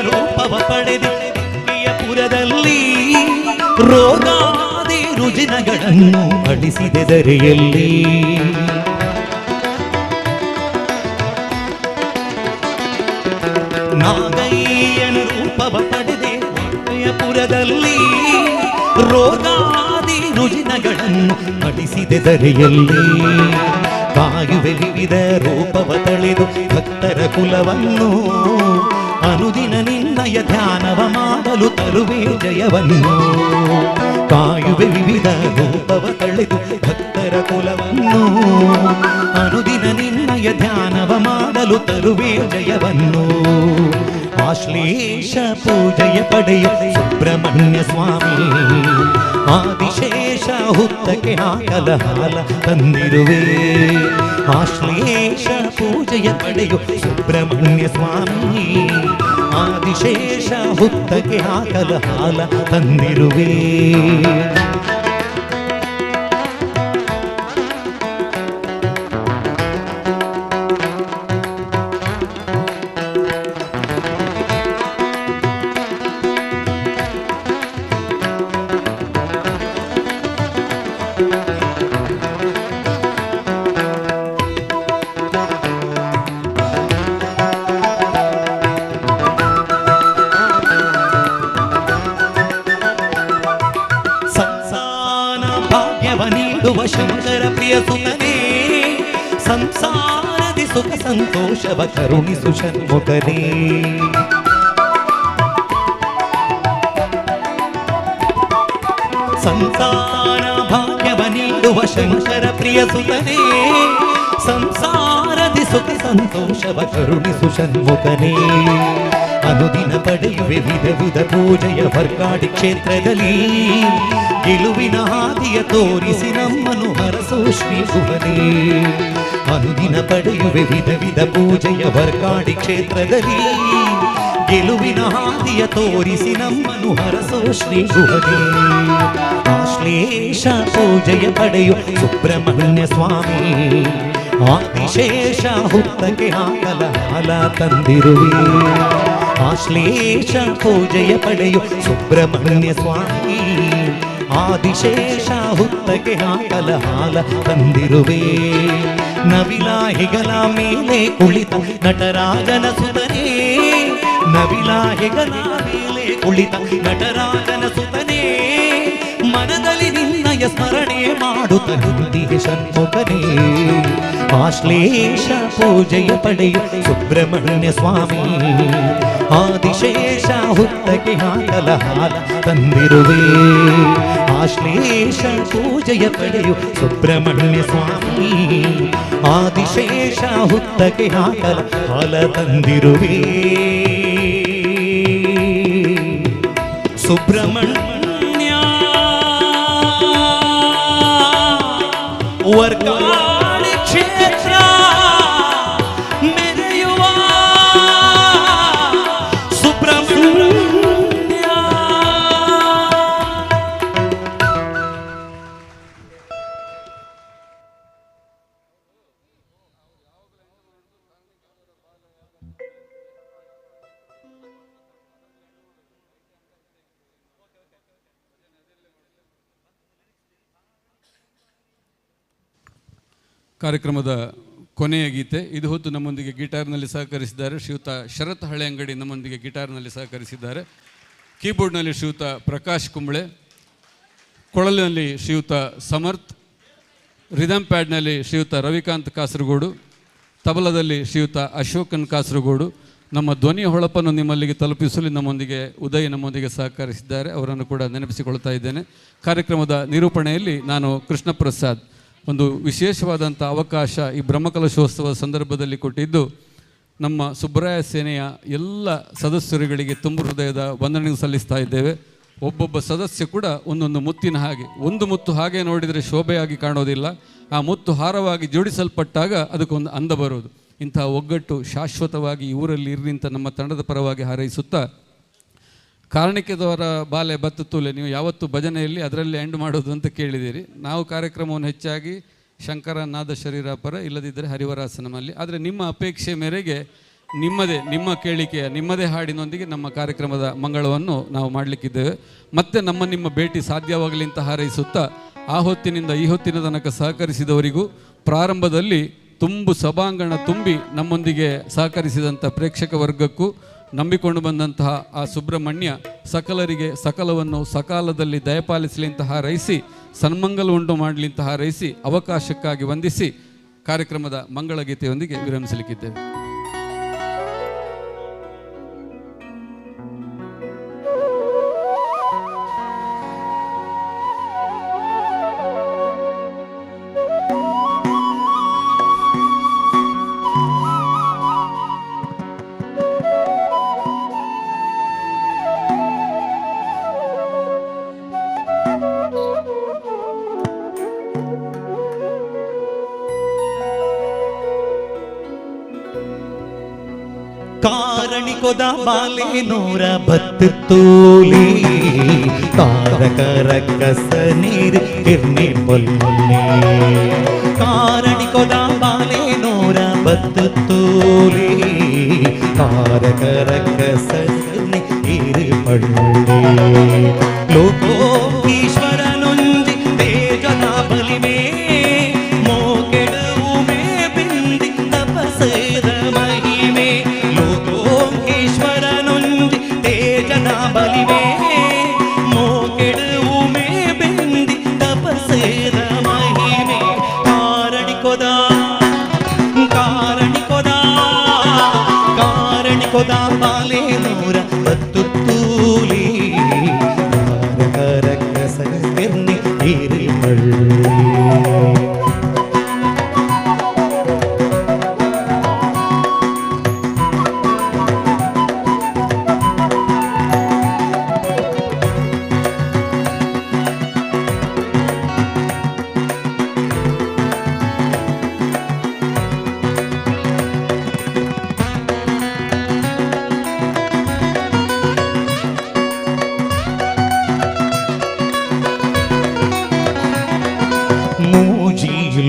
ರೂಪವ ಪಡೆದೆ ಪುರದಲ್ಲಿ, ರೋಗಾದಿ ರುಜಿನಗಳನ್ನು ಅಳಿಸಿದೆ ಧರೆಯಲ್ಲಿ. ನಾಗಯ್ಯನ ರೂಪವ ಪಡೆದೆ ಪುರದಲ್ಲಿ, ರೋಗಾದಿ ರುಜಿನಗಳನ್ನು ಅಳಿಸಿದೆ ಧರೆಯಲ್ಲಿ. ಕಾಯುವೆ ವಿವಿಧ ರೂಪವ ತಳೆದು ಭಕ್ತರ ಕುಲವನ್ನು, ಅನುದಿನ ನಿನ್ನಯ ಧ್ಯಾನವ ಮಾಡಲು ತರುವೆ ಜಯವನ್ನು. ಕಾಯುವೆ ವಿವಿಧ ರೂಪವ ತಳೆದು ಭಕ್ತರ ಕುಲವನ್ನು, ಅನುದಿನ ನಿನ್ನಯ ಧ್ಯಾನವ ಮಾಡಲು ತರುವೆ ಜಯವನ್ನು. ಆಶ್ಲೇಷ ಪೂಜೆಯ ಪಡೆಯ ಸುಬ್ರಹ್ಮಣ್ಯ ಸ್ವಾಮಿ, ಆದಿಶೇಷ ಹುತ್ತಕ್ಕೆ ಹಾಕಲ ಹಾಲ ತಂದಿರುವೆ. ಆಶ್ಲೇಷ ಪೂಜೆಯ ಪಡೆಯು ಸುಬ್ರಹ್ಮಣ್ಯ ಸ್ವಾಮಿ, ಆದಿಶೇಷ ಹುತ್ತಕ್ಕೆ ಹಾಕಲ ಹಾಲ ತಂದಿರುವೆ. ಶಂಕರ ಪ್ರಿಯ ಸುತನೇ, ಸಂಸಾರದಿ ಸುಖ ಸಂತೋಷವ ಕರುಣಿಸು ಷಣ್ಮುಖನೇ. ಸಂತಾನ ಭಾಗ್ಯವ ನೀಡುವ ಶಂಕರ ಪ್ರಿಯ ಸುತನೇ, ಸಂಸಾರದಿ ಸುಖ ಸಂತೋಷವ ಕರುಣಿಸು ಷಣ್ಮುಖನೇ. ಅನುದಿನ ಪಡೆಯುವೆ ವಿಧ ವಿಧ ಪೂಜೆಯ ವರ್ಕಾಡಿ ಕ್ಷೇತ್ರದಲ್ಲಿ, ಗೆಲುವಿನ ಹಾದಿಯ ತೋರಿಸಿ ನಮ್ಮನ್ನು ಹರಸೋ ಶ್ರೀ ಗುಹನೇ. ಅನುದಿನ ಪಡೆಯುವೆ ವಿಧ ವಿಧ ಪೂಜೆಯ ವರ್ಕಾಡಿ ಕ್ಷೇತ್ರದಲ್ಲಿ, ಗೆಲುವಿನ ಹಾದಿಯ ತೋರಿಸಿ ನಮ್ಮನ್ನು ಹರಸೋ ಶ್ರೀ ಗುಹನೇ. ಆಶ್ಲೇಷ ಪೂಜೆಯ ಪಡೆಯು ಸುಬ್ರಹ್ಮಣ್ಯ ಸ್ವಾಮಿ, ಆದಿಶೇಷ ಹುತ್ತಕ್ಕೆ ಹಾಕಲ ಹಾಲ ತಂದಿರುವೆ. ಆಶ್ಲೇಷ ಪೂಜೆಯ ಪಡೆಯು ಸುಬ್ರಹ್ಮಣ್ಯ ಸ್ವಾಮಿ, ಆದಿಶೇಷ ಹುತ್ತಕ್ಕೆ ಹಾಕಲ ಹಾಲ ತಂದಿರುವೆ. ನವಿಲಾಹಿಗಳ ಮೇಲೆ ಕುಳಿತ ನಟರಾಜನ ಸುತನೇ, ನವಿಲಾಹಿಗಳ ಮೇಲೆ ಕುಳಿತ ನಟರಾಜನ ಸುತನೇ, ಮನದಲ್ಲಿ ನಿನ್ನಯ ಸ್ಮರಣೆ ಮಾಡುತ್ತ ನಿಂತಿಗೆ ಷಣ್ಮುಖನೇ. ಆಶ್ಲೇಷ ಪೂಜೆಯ ಪಡೆಯು ಸುಬ್ರಹ್ಮಣ್ಯ ಸ್ವಾಮಿ, ಆದಿಶೇಷ ಹುತ್ತಕ್ಕೆ ಹಾಕಲ ಹಾಲ ತಂದಿರುವೆ. ಆಶ್ಲೇಷ ಪೂಜೆಯ ಪಡೆಯು ಸುಬ್ರಹ್ಮಣ್ಯ ಸ್ವಾಮಿ, ಆದಿಶೇಷ ಹುತ್ತಕ್ಕೆ ಹಾಕಲ ಹಾಲ ತಂದಿರುವೆ. ಸುಬ್ರಹ್ಮಣ್ಯ ವರ್ಕಾಡಿ ಕ್ಷೇತ್ರ ಮೆರೆಯುವ ಸುಬ್ರಹ್ಮಣ್ಯ. ಕಾರ್ಯಕ್ರಮದ ಕೊನೆಯ ಗೀತೆ. ಇದು ಹೊತ್ತು ನಮ್ಮೊಂದಿಗೆ ಗಿಟಾರ್ನಲ್ಲಿ ಸಹಕರಿಸಿದ್ದಾರೆ ಶ್ರೀಯುತ ಶರತ್ ಹಳೆ ಅಂಗಡಿ, ನಮ್ಮೊಂದಿಗೆ ಗಿಟಾರ್ನಲ್ಲಿ ಸಹಕರಿಸಿದ್ದಾರೆ. ಕೀಬೋರ್ಡ್ನಲ್ಲಿ ಶ್ರೀಯುತ ಪ್ರಕಾಶ್ ಕುಂಬಳೆ, ಕೊಳಲಿನಲ್ಲಿ ಶ್ರೀಯುತ ಸಮರ್ಥ್, ರಿದಮ್ ಪ್ಯಾಡ್ನಲ್ಲಿ ಶ್ರೀಯುತ ರವಿಕಾಂತ್ ಕಾಸರಗೋಡು, ತಬಲದಲ್ಲಿ ಶ್ರೀಯುತ ಅಶೋಕನ್ ಕಾಸರಗೋಡು. ನಮ್ಮ ಧ್ವನಿಯ ಹೊಳಪನ್ನು ನಿಮ್ಮಲ್ಲಿಗೆ ತಲುಪಿಸಲು ನಮ್ಮೊಂದಿಗೆ ಉದಯ್ ನಮ್ಮೊಂದಿಗೆ ಸಹಕರಿಸಿದ್ದಾರೆ, ಅವರನ್ನು ಕೂಡ ನೆನಪಿಸಿಕೊಳ್ತಾ ಇದ್ದೇನೆ. ಕಾರ್ಯಕ್ರಮದ ನಿರೂಪಣೆಯಲ್ಲಿ ನಾನು ಕೃಷ್ಣ ಪ್ರಸಾದ್. ಒಂದು ವಿಶೇಷವಾದಂಥ ಅವಕಾಶ ಈ ಬ್ರಹ್ಮಕಲಶೋತ್ಸವ ಸಂದರ್ಭದಲ್ಲಿ ಕೊಟ್ಟಿದ್ದು ನಮ್ಮ ಸುಬ್ರಾಯ ಸೇನೆಯ ಎಲ್ಲ ಸದಸ್ಯರುಗಳಿಗೆ ತುಂಬ ಹೃದಯದ ವಂದನೆ ಸಲ್ಲಿಸ್ತಾ ಇದ್ದೇವೆ. ಒಬ್ಬೊಬ್ಬ ಸದಸ್ಯ ಕೂಡ ಒಂದೊಂದು ಮುತ್ತಿನ ಹಾಗೆ, ಒಂದು ಮುತ್ತು ಹಾಗೆ ನೋಡಿದರೆ ಶೋಭೆಯಾಗಿ ಕಾಣೋದಿಲ್ಲ, ಆ ಮುತ್ತು ಹಾರವಾಗಿ ಜೋಡಿಸಲ್ಪಟ್ಟಾಗ ಅದಕ್ಕೊಂದು ಅಂದ ಬರೋದು. ಇಂತಹ ಒಗ್ಗಟ್ಟು ಶಾಶ್ವತವಾಗಿ ಈ ಊರಲ್ಲಿ ಇರಲಿ ಅಂತ ನಮ್ಮ ತಂಡದ ಪರವಾಗಿ ಹಾರೈಸುತ್ತಾ, ಕಾರಣಿಕೆದವರ ಬಾಲೆ ಬತ್ತು ತೂಲೆ ನೀವು ಯಾವತ್ತು ಭಜನೆಯಲ್ಲಿ ಅದರಲ್ಲಿ ಎಂಡ್ ಮಾಡೋದು ಅಂತ ಕೇಳಿದ್ದೀರಿ. ನಾವು ಕಾರ್ಯಕ್ರಮವನ್ನು ಹೆಚ್ಚಾಗಿ ಶಂಕರ ನಾದ ಶರೀರ ಪರ, ಇಲ್ಲದಿದ್ದರೆ ಹರಿವರಾಸನಮಲ್ಲಿ. ಆದರೆ ನಿಮ್ಮ ಅಪೇಕ್ಷೆ ಮೇರೆಗೆ ನಿಮ್ಮ ಕೇಳಿಕೆಯ ನಿಮ್ಮದೇ ಹಾಡಿನೊಂದಿಗೆ ನಮ್ಮ ಕಾರ್ಯಕ್ರಮದ ಮಂಗಳವನ್ನು ನಾವು ಮಾಡಲಿಕ್ಕಿದ್ದೇವೆ. ಮತ್ತೆ ನಿಮ್ಮ ಭೇಟಿ ಸಾಧ್ಯವಾಗಲಿ ಅಂತ ಹಾರೈಸುತ್ತಾ, ಆ ಹೊತ್ತಿನಿಂದ ಈ ಹೊತ್ತಿನ ತನಕ ಸಹಕರಿಸಿದವರಿಗೂ, ಪ್ರಾರಂಭದಲ್ಲಿ ತುಂಬು ಸಭಾಂಗಣ ತುಂಬಿ ನಮ್ಮೊಂದಿಗೆ ಸಹಕರಿಸಿದಂಥ ಪ್ರೇಕ್ಷಕ ವರ್ಗಕ್ಕೂ, ನಂಬಿಕೊಂಡು ಬಂದಂತಹ ಆ ಸುಬ್ರಹ್ಮಣ್ಯ ಸಕಲರಿಗೆ ಸಕಲವನ್ನು ಸಕಾಲದಲ್ಲಿ ದಯಪಾಲಿಸಲಿ ಅಂತ ಹಾರೈಸಿ, ಸನ್ಮಂಗಲ ಉಂಟು ಮಾಡಲಿ ಅಂತ ಹಾರೈಸಿ, ಅವಕಾಶಕ್ಕಾಗಿ ವಂದಿಸಿ ಕಾರ್ಯಕ್ರಮದ ಮಂಗಳಗೀತೆಯೊಂದಿಗೆ ವಿರಮಿಸಲಿಕ್ಕಿದ್ದೇವೆ. ಕಾರಣಿಕೊದ ಬಾಲೆ ನೂರ ಬತ್ತು ತೋಲಿ, ತಾರಕರ ಕಸ ನೀರು ಕಿರ್ನಿ ಮೊಲ್ಲೆ. ಕಾರಣಿಕೊದ ಬಾಲೆ ನೂರ ಬತ್ತು ತೋಲಿ, ತಾರಕರ ಕಸ ನೀರು ಪಳ್ಳೆ. ಲೋಕೋಕೀಶ್ವರನೊಂದಿ ತೇಜನ ಬಲಿಮೆ, ಮೋಕೆಡುವು ಮೇ ಬಿಂದಿ ತಪಸೇದ ಮಹಿಮೆ. ಲೋಕೋಕೀಶ್ವರನೊಂದಿ ತೇಜನ ಬಲಿಮೆ, ಮೋಕೆಡುವು ಮೇ ಬಿಂದಿ ತಪಸೇದ ಮಹಿಮೆ. ಕಾರಣಿಕೊದ ಕಾರಣಿಕೊದ ಬಾಲೆ ನೂರ ಬತ್ತು ತೂಲಿ ಕರಕಸನಿ ಹಿರಿ ಬಳ್ಳಿ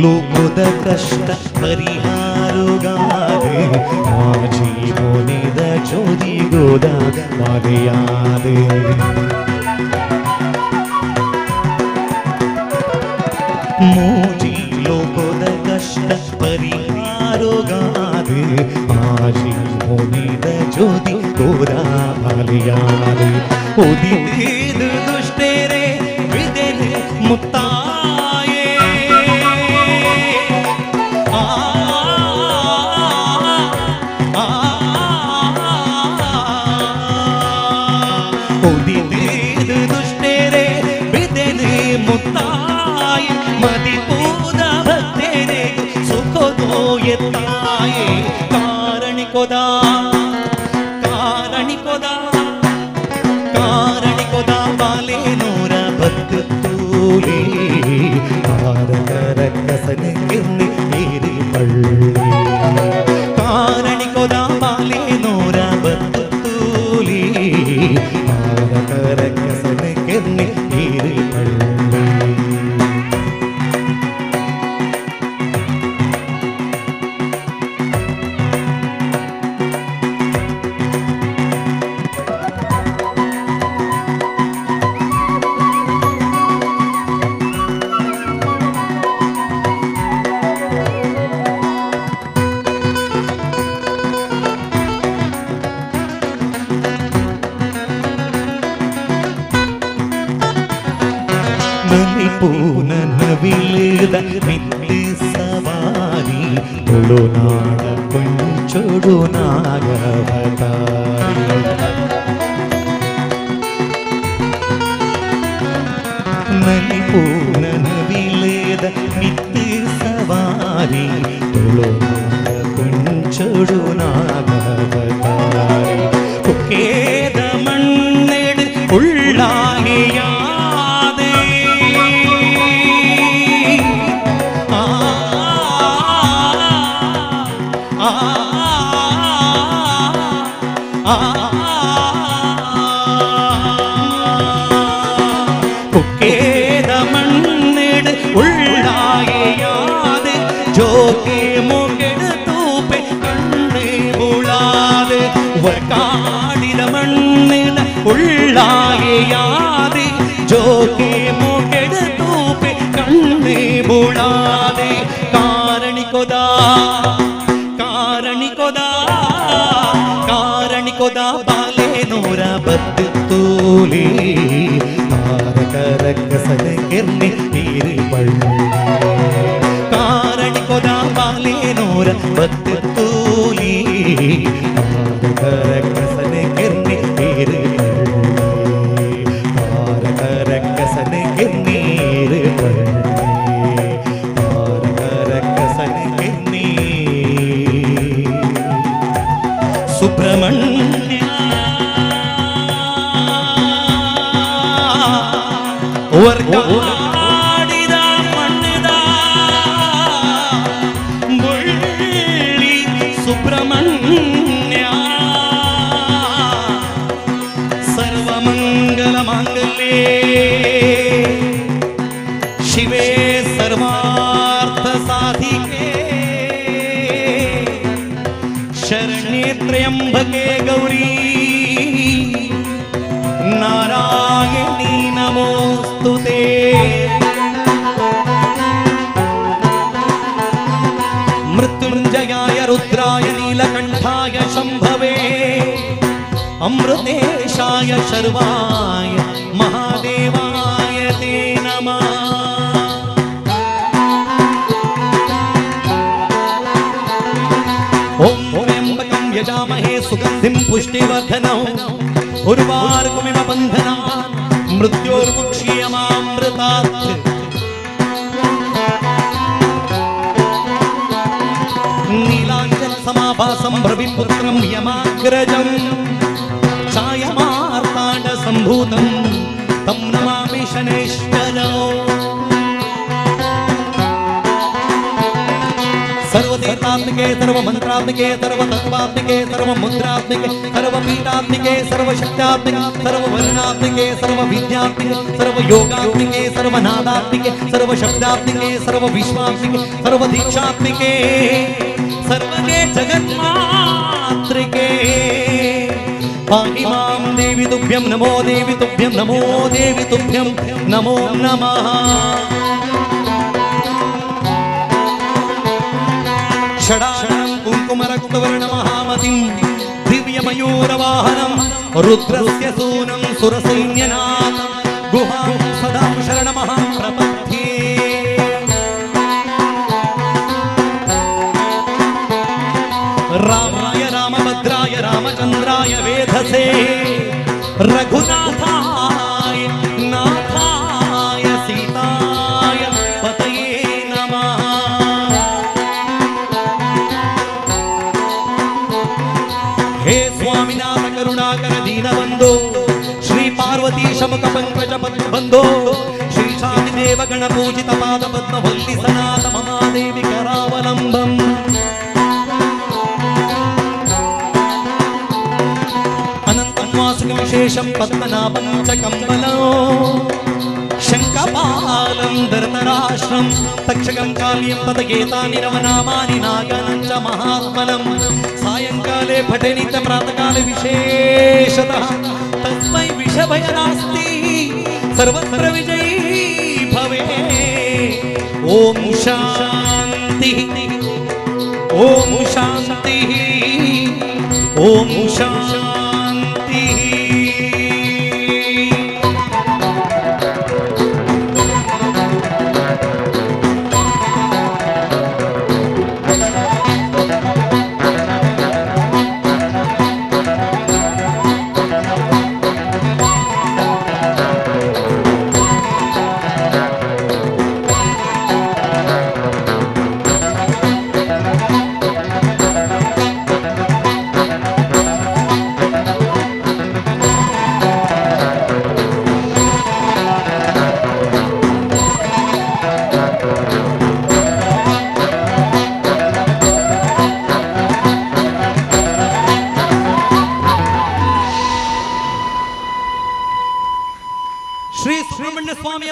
ಲೋಕದ ಕಷ್ಟ ಪರಿಹಾರುಗಾದೆ ಮಾಜಿ ಮೋನಿದ ಜೋದಿಗೋದ ಮಾದೆಯಾದೆ ಮೋಜಿ ಲೋಕದ ಕಷ್ಟ ಪರಿಹಾರುಗಾದೆ ಮಾಜಿ ಮೋನಿದ ಜೋದಿಗೋದ ಮಾದೆಯಾದೆ ಉದಿದು ದುಷ್ಟೇರೆ ವಿದೆನೆ ಮುತ್ತಾ ದುಷ್ಟೇರೆ ಬಿದೆನೆ ಮುತ್ತಾಯ ಮದಿಪೂದ ಭಕ್ತೇರೆ ಸುಖದೋ ಎತ್ತಾಯೆ ಕಾರಣಿಕೊದ ಬಾಲೆ ನೂರ ಬತ್ತು ತೂಲಿ ಕರಕಸನ ಕಿರ್ನಿ ಹಿರಿ ಬಳ್ಳಿ ಕಾರಣಿಕೊದ ಬಾಲೆ ನೂರ ಬತ್ತು ತೂಲಿ ಕರಕಸನ ಕಿರ್ನಿ ಹಿರಿ ಬಳ್ಳಿ പൂനവിലേത മിത്തി സവാരി തുളുനാട കൊഞ്ചൊടു നാഗവതാരി പൂനവിലേത മിത്തി സവാരി തുളുനാട കൊഞ്ചൊടു നാഗവതാരി കുക്കേത മണ്ണെട് ഉള്ളാകിയാ കുക്കേത മണ്ണിട് ഉള്ളായത് ജോക്കെ മുകെട് തൂപ്പെ കണ്ണേ മുളാത് വർക്കാടിത മണ്ണിട് ഉള്ളായത് ജോക്കെ മുകെട് തൂപ്പെ കണ്ണേ മുളാത് കാരണികൊത ಬಾಲೆ ನೂರ ಬತ್ತು ತೂಲಿ ಕರಕಸನ ಕಿರ್ನಿ ಹಿರಿ ಬಳ್ಳಿ ಕಾರಣಿಕೊದ ಬಾಲೆ ನೂರ ಬತ್ತು ತೂಲಿ ಕರಕಸನ ಕಿರ್ನಿ ಹಿರಿ ಬಳ್ಳಿ ಕರಕಸನ ಕಿರ್ನಿ ಹಿರಿ ಬಳ್ಳಿ ಕರಕಸನ ಕಿರ್ನಿ ಸುಬ್ರಹ್ಮಣ್ಯ ವರ್ಗಾಡಿದ ಮಣ್ಣದ ಬಳ್ಳಿ ಸುಬ್ರಹ್ಮಣ್ಯ ಸರ್ವಮಂಗಲ ಮಾಂಗಲ್ಯೇ ಶಿವೇ ಸರ್ವಾರ್ಥ ಸಾಧಿಕೆ ಶರಣ್ಯೇ ತ್ರ್ಯಂಬಕೆ ಗೌರಿ ನಾರಾಯಣಿ ನಮೋಸ್ತುತೇ ಮೃತ್ಯುಂಜಯಾಯ ರುದ್ರಾಯ ನೀಲಕಂಠಾಯ ಶಂಭವೇ ಅಮೃತೇಶಾಯ ಶರ್ವಾಯ ಮಹಾದೇವಾಯ ತೇ ನಮಃ ಓಂ ತ್ರ್ಯಂಬಕಂ यजामहे सुगन्धिं पुष्टिवर्धनम् उर्वारुकमिव बन्धनान् मृत्योर्मुक्षीयमामृतात् नीलाञ्जन समाभासं भ्रविपुत्रं यमाग्रजं छायमार्ताण्ड सम्भूतं तं नमामि शनैश्चरौ सर्वतीर्थात्मिके सर्वमन्त्रात्मिके सर्वतत्त्वात्मिके सर्वमुद्रात्मिके सर्वपीठात्मिके सर्वशक्त्यात्मिके सर्ववर्णात्मिके सर्वविद्यात्मिके सर्वयोगात्मिके सर्वनादात्मिके सर्वशब्दात्मिके सर्वविश्वात्मिके सर्वदीक्षात्मिके सर्वगे जगन्मात्रिके पाहि मां देवी तुभ्यं नमो देवी तुभ्यं नमो देवी तुभ्यं नमो नमः षडाक्षरं कुङ्कुमरक्तवर्णमहामतिं दिव्यमयूरवाहनं रुद्रस्य सूनं सुरसैन्यनाथं गुहां सदा शरणमहं प्रपद्ये रामाय रामभद्राय रामचन्द्राय वेधसे रघुनाथाय नाथाय सीताय पतये नमः हे स्वामिनाथ करुणाकर दीनबन्धो श्री पार्वती शमुख पंकज बन्धो श्री शान्तिदेव गणपूजित पाद पद्मवल्ली सनाथ महादेवी करावलम्बम् विशेषं पद्मनाभं च कम्बलो शङ्खपालं धृतराष्ट्रं तक्षकं काल्यं पदगेतानि नवनामानि नागानं च महात्मनं सायंकाले पठे नित्य प्रातःकाले विशेषतः तस्मै विषभय नास्ति सर्वत्र विजयी भवे ॐ शान्तिः ॐ शान्तिः ॐ शान्तिः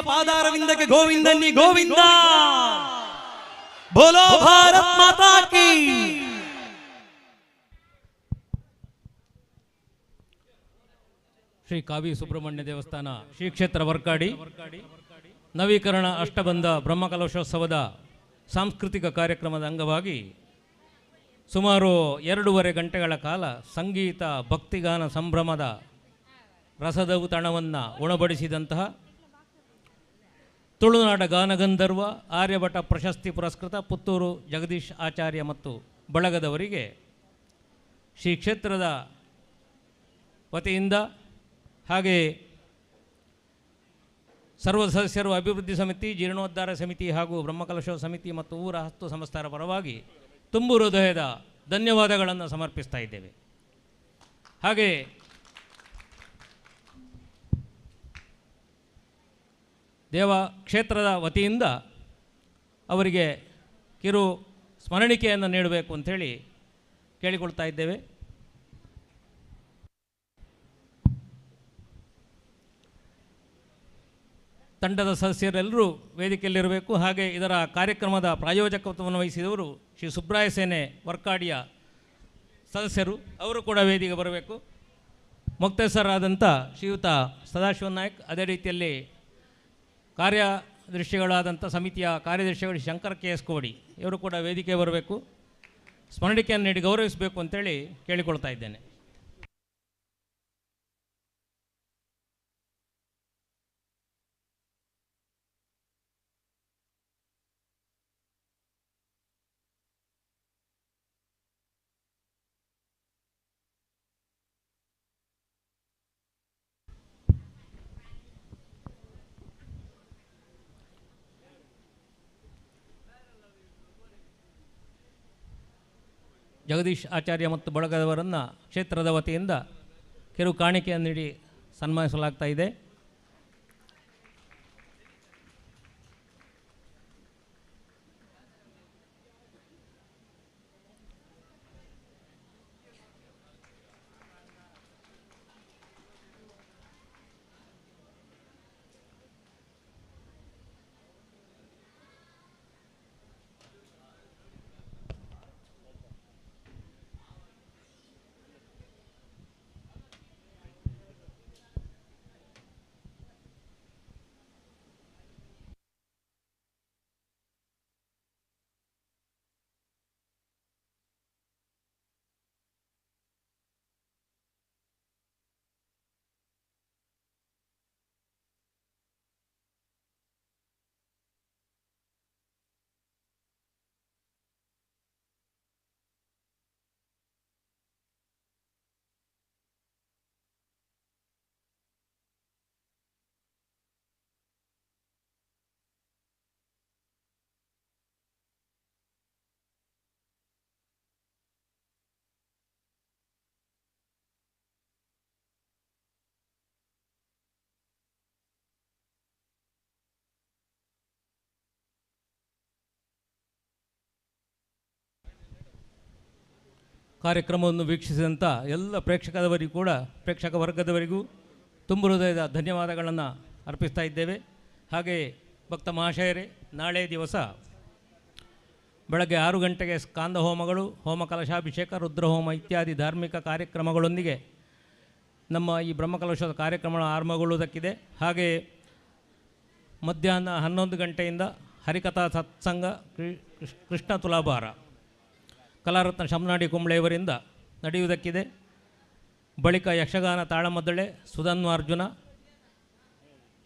पादारविंद के गोविंदनी गोविंदा बोलो भारत माता की। ಶ್ರೀ ಕಾವಿ ಸುಬ್ರಹ್ಮಣ್ಯ ದೇವಸ್ಥಾನ ಶ್ರೀ ಕ್ಷೇತ್ರ ವರ್ಕಾಡಿ ನವೀಕರಣ ಅಷ್ಟಬಂಧ ಬ್ರಹ್ಮಕಲಶೋತ್ಸವದ ಸಾಂಸ್ಕೃತಿಕ ಕಾರ್ಯಕ್ರಮದ ಅಂಗವಾಗಿ ಸುಮಾರು 2.5 ಗಂಟೆಗಳ ಕಾಲ ಸಂಗೀತ ಭಕ್ತಿಗಾನ ಸಂಭ್ರಮದ ರಸದೌತಣವನ್ನು ಉಣಬಡಿಸಿದಂತಹ ತುಳುನಾಡ ಗಾನಗಂಧರ್ವ ಆರ್ಯಭಟ ಪ್ರಶಸ್ತಿ ಪುರಸ್ಕೃತ ಪುತ್ತೂರು ಜಗದೀಶ್ ಆಚಾರ್ಯ ಮತ್ತು ಬಳಗದವರಿಗೆ ಶ್ರೀ ಕ್ಷೇತ್ರದ ವತಿಯಿಂದ ಹಾಗೆ ಸರ್ವ ಸದಸ್ಯರು ಅಭಿವೃದ್ಧಿ ಸಮಿತಿ ಜೀರ್ಣೋದ್ಧಾರ ಸಮಿತಿ ಹಾಗೂ ಬ್ರಹ್ಮಕಲಶೋತ್ಸವ ಸಮಿತಿ ಮತ್ತು ಊರ ಹಸ್ತು ಸಂಸ್ಥಾರ ಪರವಾಗಿ ತುಂಬು ಹೃದಯದ ಧನ್ಯವಾದಗಳನ್ನು ಸಮರ್ಪಿಸ್ತಾ ಇದ್ದೇವೆ. ಹಾಗೆ ದೇವ ಕ್ಷೇತ್ರದ ವತಿಯಿಂದ ಅವರಿಗೆ ಕಿರು ಸ್ಮರಣಿಕೆಯನ್ನು ನೀಡಬೇಕು ಅಂಥೇಳಿ ಕೇಳಿಕೊಳ್ತಾ ಇದ್ದೇವೆ. ತಂಡದ ಸದಸ್ಯರೆಲ್ಲರೂ ವೇದಿಕೆಯಲ್ಲಿರಬೇಕು. ಹಾಗೆ ಇದರ ಕಾರ್ಯಕ್ರಮದ ಪ್ರಾಯೋಜಕತ್ವವನ್ನು ವಹಿಸಿದವರು ಶ್ರೀ ಸುಬ್ರಾಯ ಸೇನೆ ವರ್ಕಾಡಿಯ ಸದಸ್ಯರು, ಅವರು ಕೂಡ ವೇದಿಕೆ ಬರಬೇಕು. ಮುಕ್ತೇಸರಾದಂಥ ಶ್ರೀಯುತ ಸದಾಶಿವ ನಾಯಕ್, ಅದೇ ರೀತಿಯಲ್ಲಿ ಕಾರ್ಯದರ್ಶಿಗಳಾದಂಥ ಸಮಿತಿಯ ಕಾರ್ಯದರ್ಶಿಗಳು ಶಂಕರ KS ಕೋಡಿ, ಇವರು ಕೂಡ ವೇದಿಕೆ ಬರಬೇಕು. ಸ್ಮರಣಿಕೆಯನ್ನು ನೀಡಿ ಗೌರವಿಸಬೇಕು ಅಂತೇಳಿ ಕೇಳಿಕೊಳ್ತಾ ಇದ್ದೇನೆ. ಜಗದೀಶ್ ಆಚಾರ್ಯ ಮತ್ತು ಬಳಗದವರನ್ನು ಕ್ಷೇತ್ರದ ವತಿಯಿಂದ ಕಿರು ಕಾಣಿಕೆಯನ್ನು ನೀಡಿ ಸನ್ಮಾನಿಸಲಾಗ್ತಾ ಇದೆ. ಕಾರ್ಯಕ್ರಮವನ್ನು ವೀಕ್ಷಿಸಿದಂಥ ಎಲ್ಲ ಪ್ರೇಕ್ಷಕ ವರ್ಗದವರಿಗೂ ತುಂಬ ಹೃದಯದ ಧನ್ಯವಾದಗಳನ್ನು ಅರ್ಪಿಸ್ತಾ ಇದ್ದೇವೆ. ಹಾಗೆ ಭಕ್ತ ಮಹಾಶಯರೇ, ನಾಳೆ ದಿವಸ ಬೆಳಗ್ಗೆ 6 ಗಂಟೆಗೆ ಸ್ಕಾಂದ ಹೋಮಗಳು, ಹೋಮ ಕಲಶಾಭಿಷೇಕ, ರುದ್ರಹೋಮ ಇತ್ಯಾದಿ ಧಾರ್ಮಿಕ ಕಾರ್ಯಕ್ರಮಗಳೊಂದಿಗೆ ನಮ್ಮ ಈ ಬ್ರಹ್ಮಕಲಶದ ಕಾರ್ಯಕ್ರಮ ಆರಂಭಗೊಳ್ಳುವುದಕ್ಕಿದೆ. ಹಾಗೆ ಮಧ್ಯಾಹ್ನ 11 ಗಂಟೆಯಿಂದ ಹರಿಕಥಾ ಸತ್ಸಂಗ, ಕೃಷ್ಣ ತುಲಾಭಾರ ಕಲಾರತ್ನ ಶಮನಾಡಿ ಕುಂಬ್ಳೆಯವರಿಂದ ನಡೆಯುವುದಕ್ಕಿದೆ. ಬಳಿಕ ಯಕ್ಷಗಾನ ತಾಳಮದ್ದಳೆ, ಸುಧನ್ವಾರ್ಜುನ,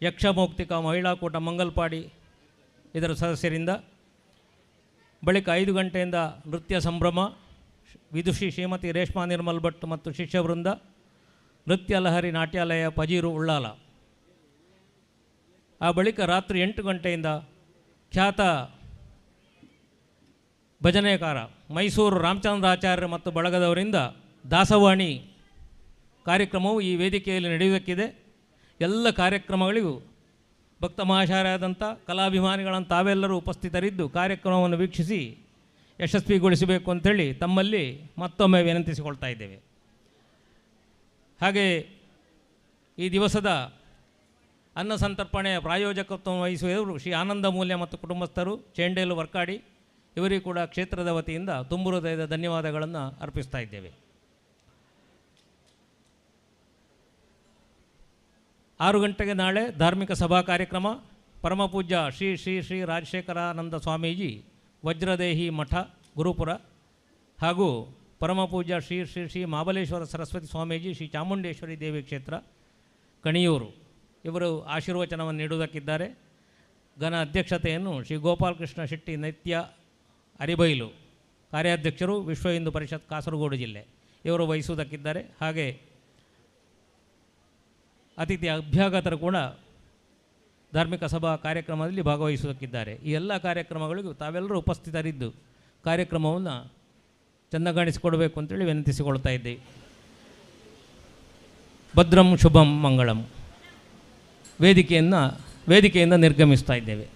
ಯಕ್ಷಮೌಕ್ತಿಕ ಮಹಿಳಾಕೂಟ ಮಂಗಲ್ಪಾಡಿ ಇದರ ಸದಸ್ಯರಿಂದ. ಬಳಿಕ 5 ಗಂಟೆಯಿಂದ ನೃತ್ಯ ಸಂಭ್ರಮ, ವಿದುಷಿ ಶ್ರೀಮತಿ ರೇಷ್ಮಾ ನಿರ್ಮಲ್ ಭಟ್ ಮತ್ತು ಶಿಷ್ಯವೃಂದ, ನೃತ್ಯ ಲಹರಿ ನಾಟ್ಯಾಲಯ ಪಜೀರು ಉಳ್ಳಾಲ. ಆ ಬಳಿಕ ರಾತ್ರಿ 8 ಗಂಟೆಯಿಂದ ಖ್ಯಾತ ಭಜನೆಕಾರ ಮೈಸೂರು ರಾಮಚಂದ್ರಾಚಾರ್ಯ ಮತ್ತು ಬಳಗದವರಿಂದ ದಾಸವಾಣಿ ಕಾರ್ಯಕ್ರಮವು ಈ ವೇದಿಕೆಯಲ್ಲಿ ನಡೆಯುವುದಕ್ಕಿದೆ. ಎಲ್ಲ ಕಾರ್ಯಕ್ರಮಗಳಿಗೂ ಭಕ್ತ ಮಹಾಶಯರಾದಂಥ ಕಲಾಭಿಮಾನಿಗಳಂತ ತಾವೆಲ್ಲರೂ ಉಪಸ್ಥಿತರಿದ್ದು ಕಾರ್ಯಕ್ರಮವನ್ನು ವೀಕ್ಷಿಸಿ ಯಶಸ್ವಿಗೊಳಿಸಬೇಕು ಅಂಥೇಳಿ ತಮ್ಮಲ್ಲಿ ಮತ್ತೊಮ್ಮೆ ವಿನಂತಿಸಿಕೊಳ್ತಾ ಇದ್ದೇವೆ. ಹಾಗೆ ಈ ದಿವಸದ ಅನ್ನ ಸಂತರ್ಪಣೆಯ ಪ್ರಾಯೋಜಕತ್ವವನ್ನು ವಹಿಸುವವರು ಶ್ರೀ ಆನಂದ ಮೂಲ್ಯ ಮತ್ತು ಕುಟುಂಬಸ್ಥರು, ಚೇಂಡೇಲು ವರ್ಕಾಡಿ, ಇವರಿಗೂ ಕೂಡ ಕ್ಷೇತ್ರದ ವತಿಯಿಂದ ತುಂಬ ಹೃದಯದ ಧನ್ಯವಾದಗಳನ್ನು ಅರ್ಪಿಸ್ತಾ ಇದ್ದೇವೆ. 6 ಗಂಟೆಗೆ ನಾಳೆ ಧಾರ್ಮಿಕ ಸಭಾ ಕಾರ್ಯಕ್ರಮ. ಪರಮಪೂಜ್ಯ ಶ್ರೀ ಶ್ರೀ ಶ್ರೀ ರಾಜಶೇಖರಾನಂದ ಸ್ವಾಮೀಜಿ ವಜ್ರದೇಹಿ ಮಠ ಗುರುಪುರ ಹಾಗೂ ಪರಮಪೂಜ್ಯ ಶ್ರೀ ಶ್ರೀ ಶ್ರೀ ಮಹಾಬಲೇಶ್ವರ ಸರಸ್ವತಿ ಸ್ವಾಮೀಜಿ ಶ್ರೀ ಚಾಮುಂಡೇಶ್ವರಿ ದೇವಿ ಕ್ಷೇತ್ರ ಕಣಿಯೂರು ಇವರು ಆಶೀರ್ವಚನವನ್ನು ನೀಡುವುದಕ್ಕಿದ್ದಾರೆ. ಘನ ಅಧ್ಯಕ್ಷತೆಯನ್ನು ಶ್ರೀ ಗೋಪಾಲಕೃಷ್ಣ ಶೆಟ್ಟಿ ನೈತ್ಯ ಅರಿಬೈಲು ಕಾರ್ಯಾಧ್ಯಕ್ಷರು, ವಿಶ್ವ ಹಿಂದೂ ಪರಿಷತ್ ಕಾಸರಗೋಡು ಜಿಲ್ಲೆ ಇವರು ವಹಿಸುವುದಕ್ಕಿದ್ದಾರೆ. ಹಾಗೆ ಅತಿಥಿ ಅಭ್ಯಾಗತರು ಕೂಡ ಧಾರ್ಮಿಕ ಸಭಾ ಕಾರ್ಯಕ್ರಮದಲ್ಲಿ ಭಾಗವಹಿಸುವುದಕ್ಕಿದ್ದಾರೆ. ಈ ಎಲ್ಲ ಕಾರ್ಯಕ್ರಮಗಳಿಗೂ ತಾವೆಲ್ಲರೂ ಉಪಸ್ಥಿತರಿದ್ದು ಕಾರ್ಯಕ್ರಮವನ್ನು ಚೆಂದಗಾಣಿಸಿಕೊಡಬೇಕು ಅಂತೇಳಿ ವಿನಂತಿಸಿಕೊಳ್ತಾ ಇದ್ದೇವೆ. ಭದ್ರಂ ಶುಭಂ ಮಂಗಳಂ. ವೇದಿಕೆಯಿಂದ ನಿರ್ಗಮಿಸ್ತಾ ಇದ್ದೇವೆ.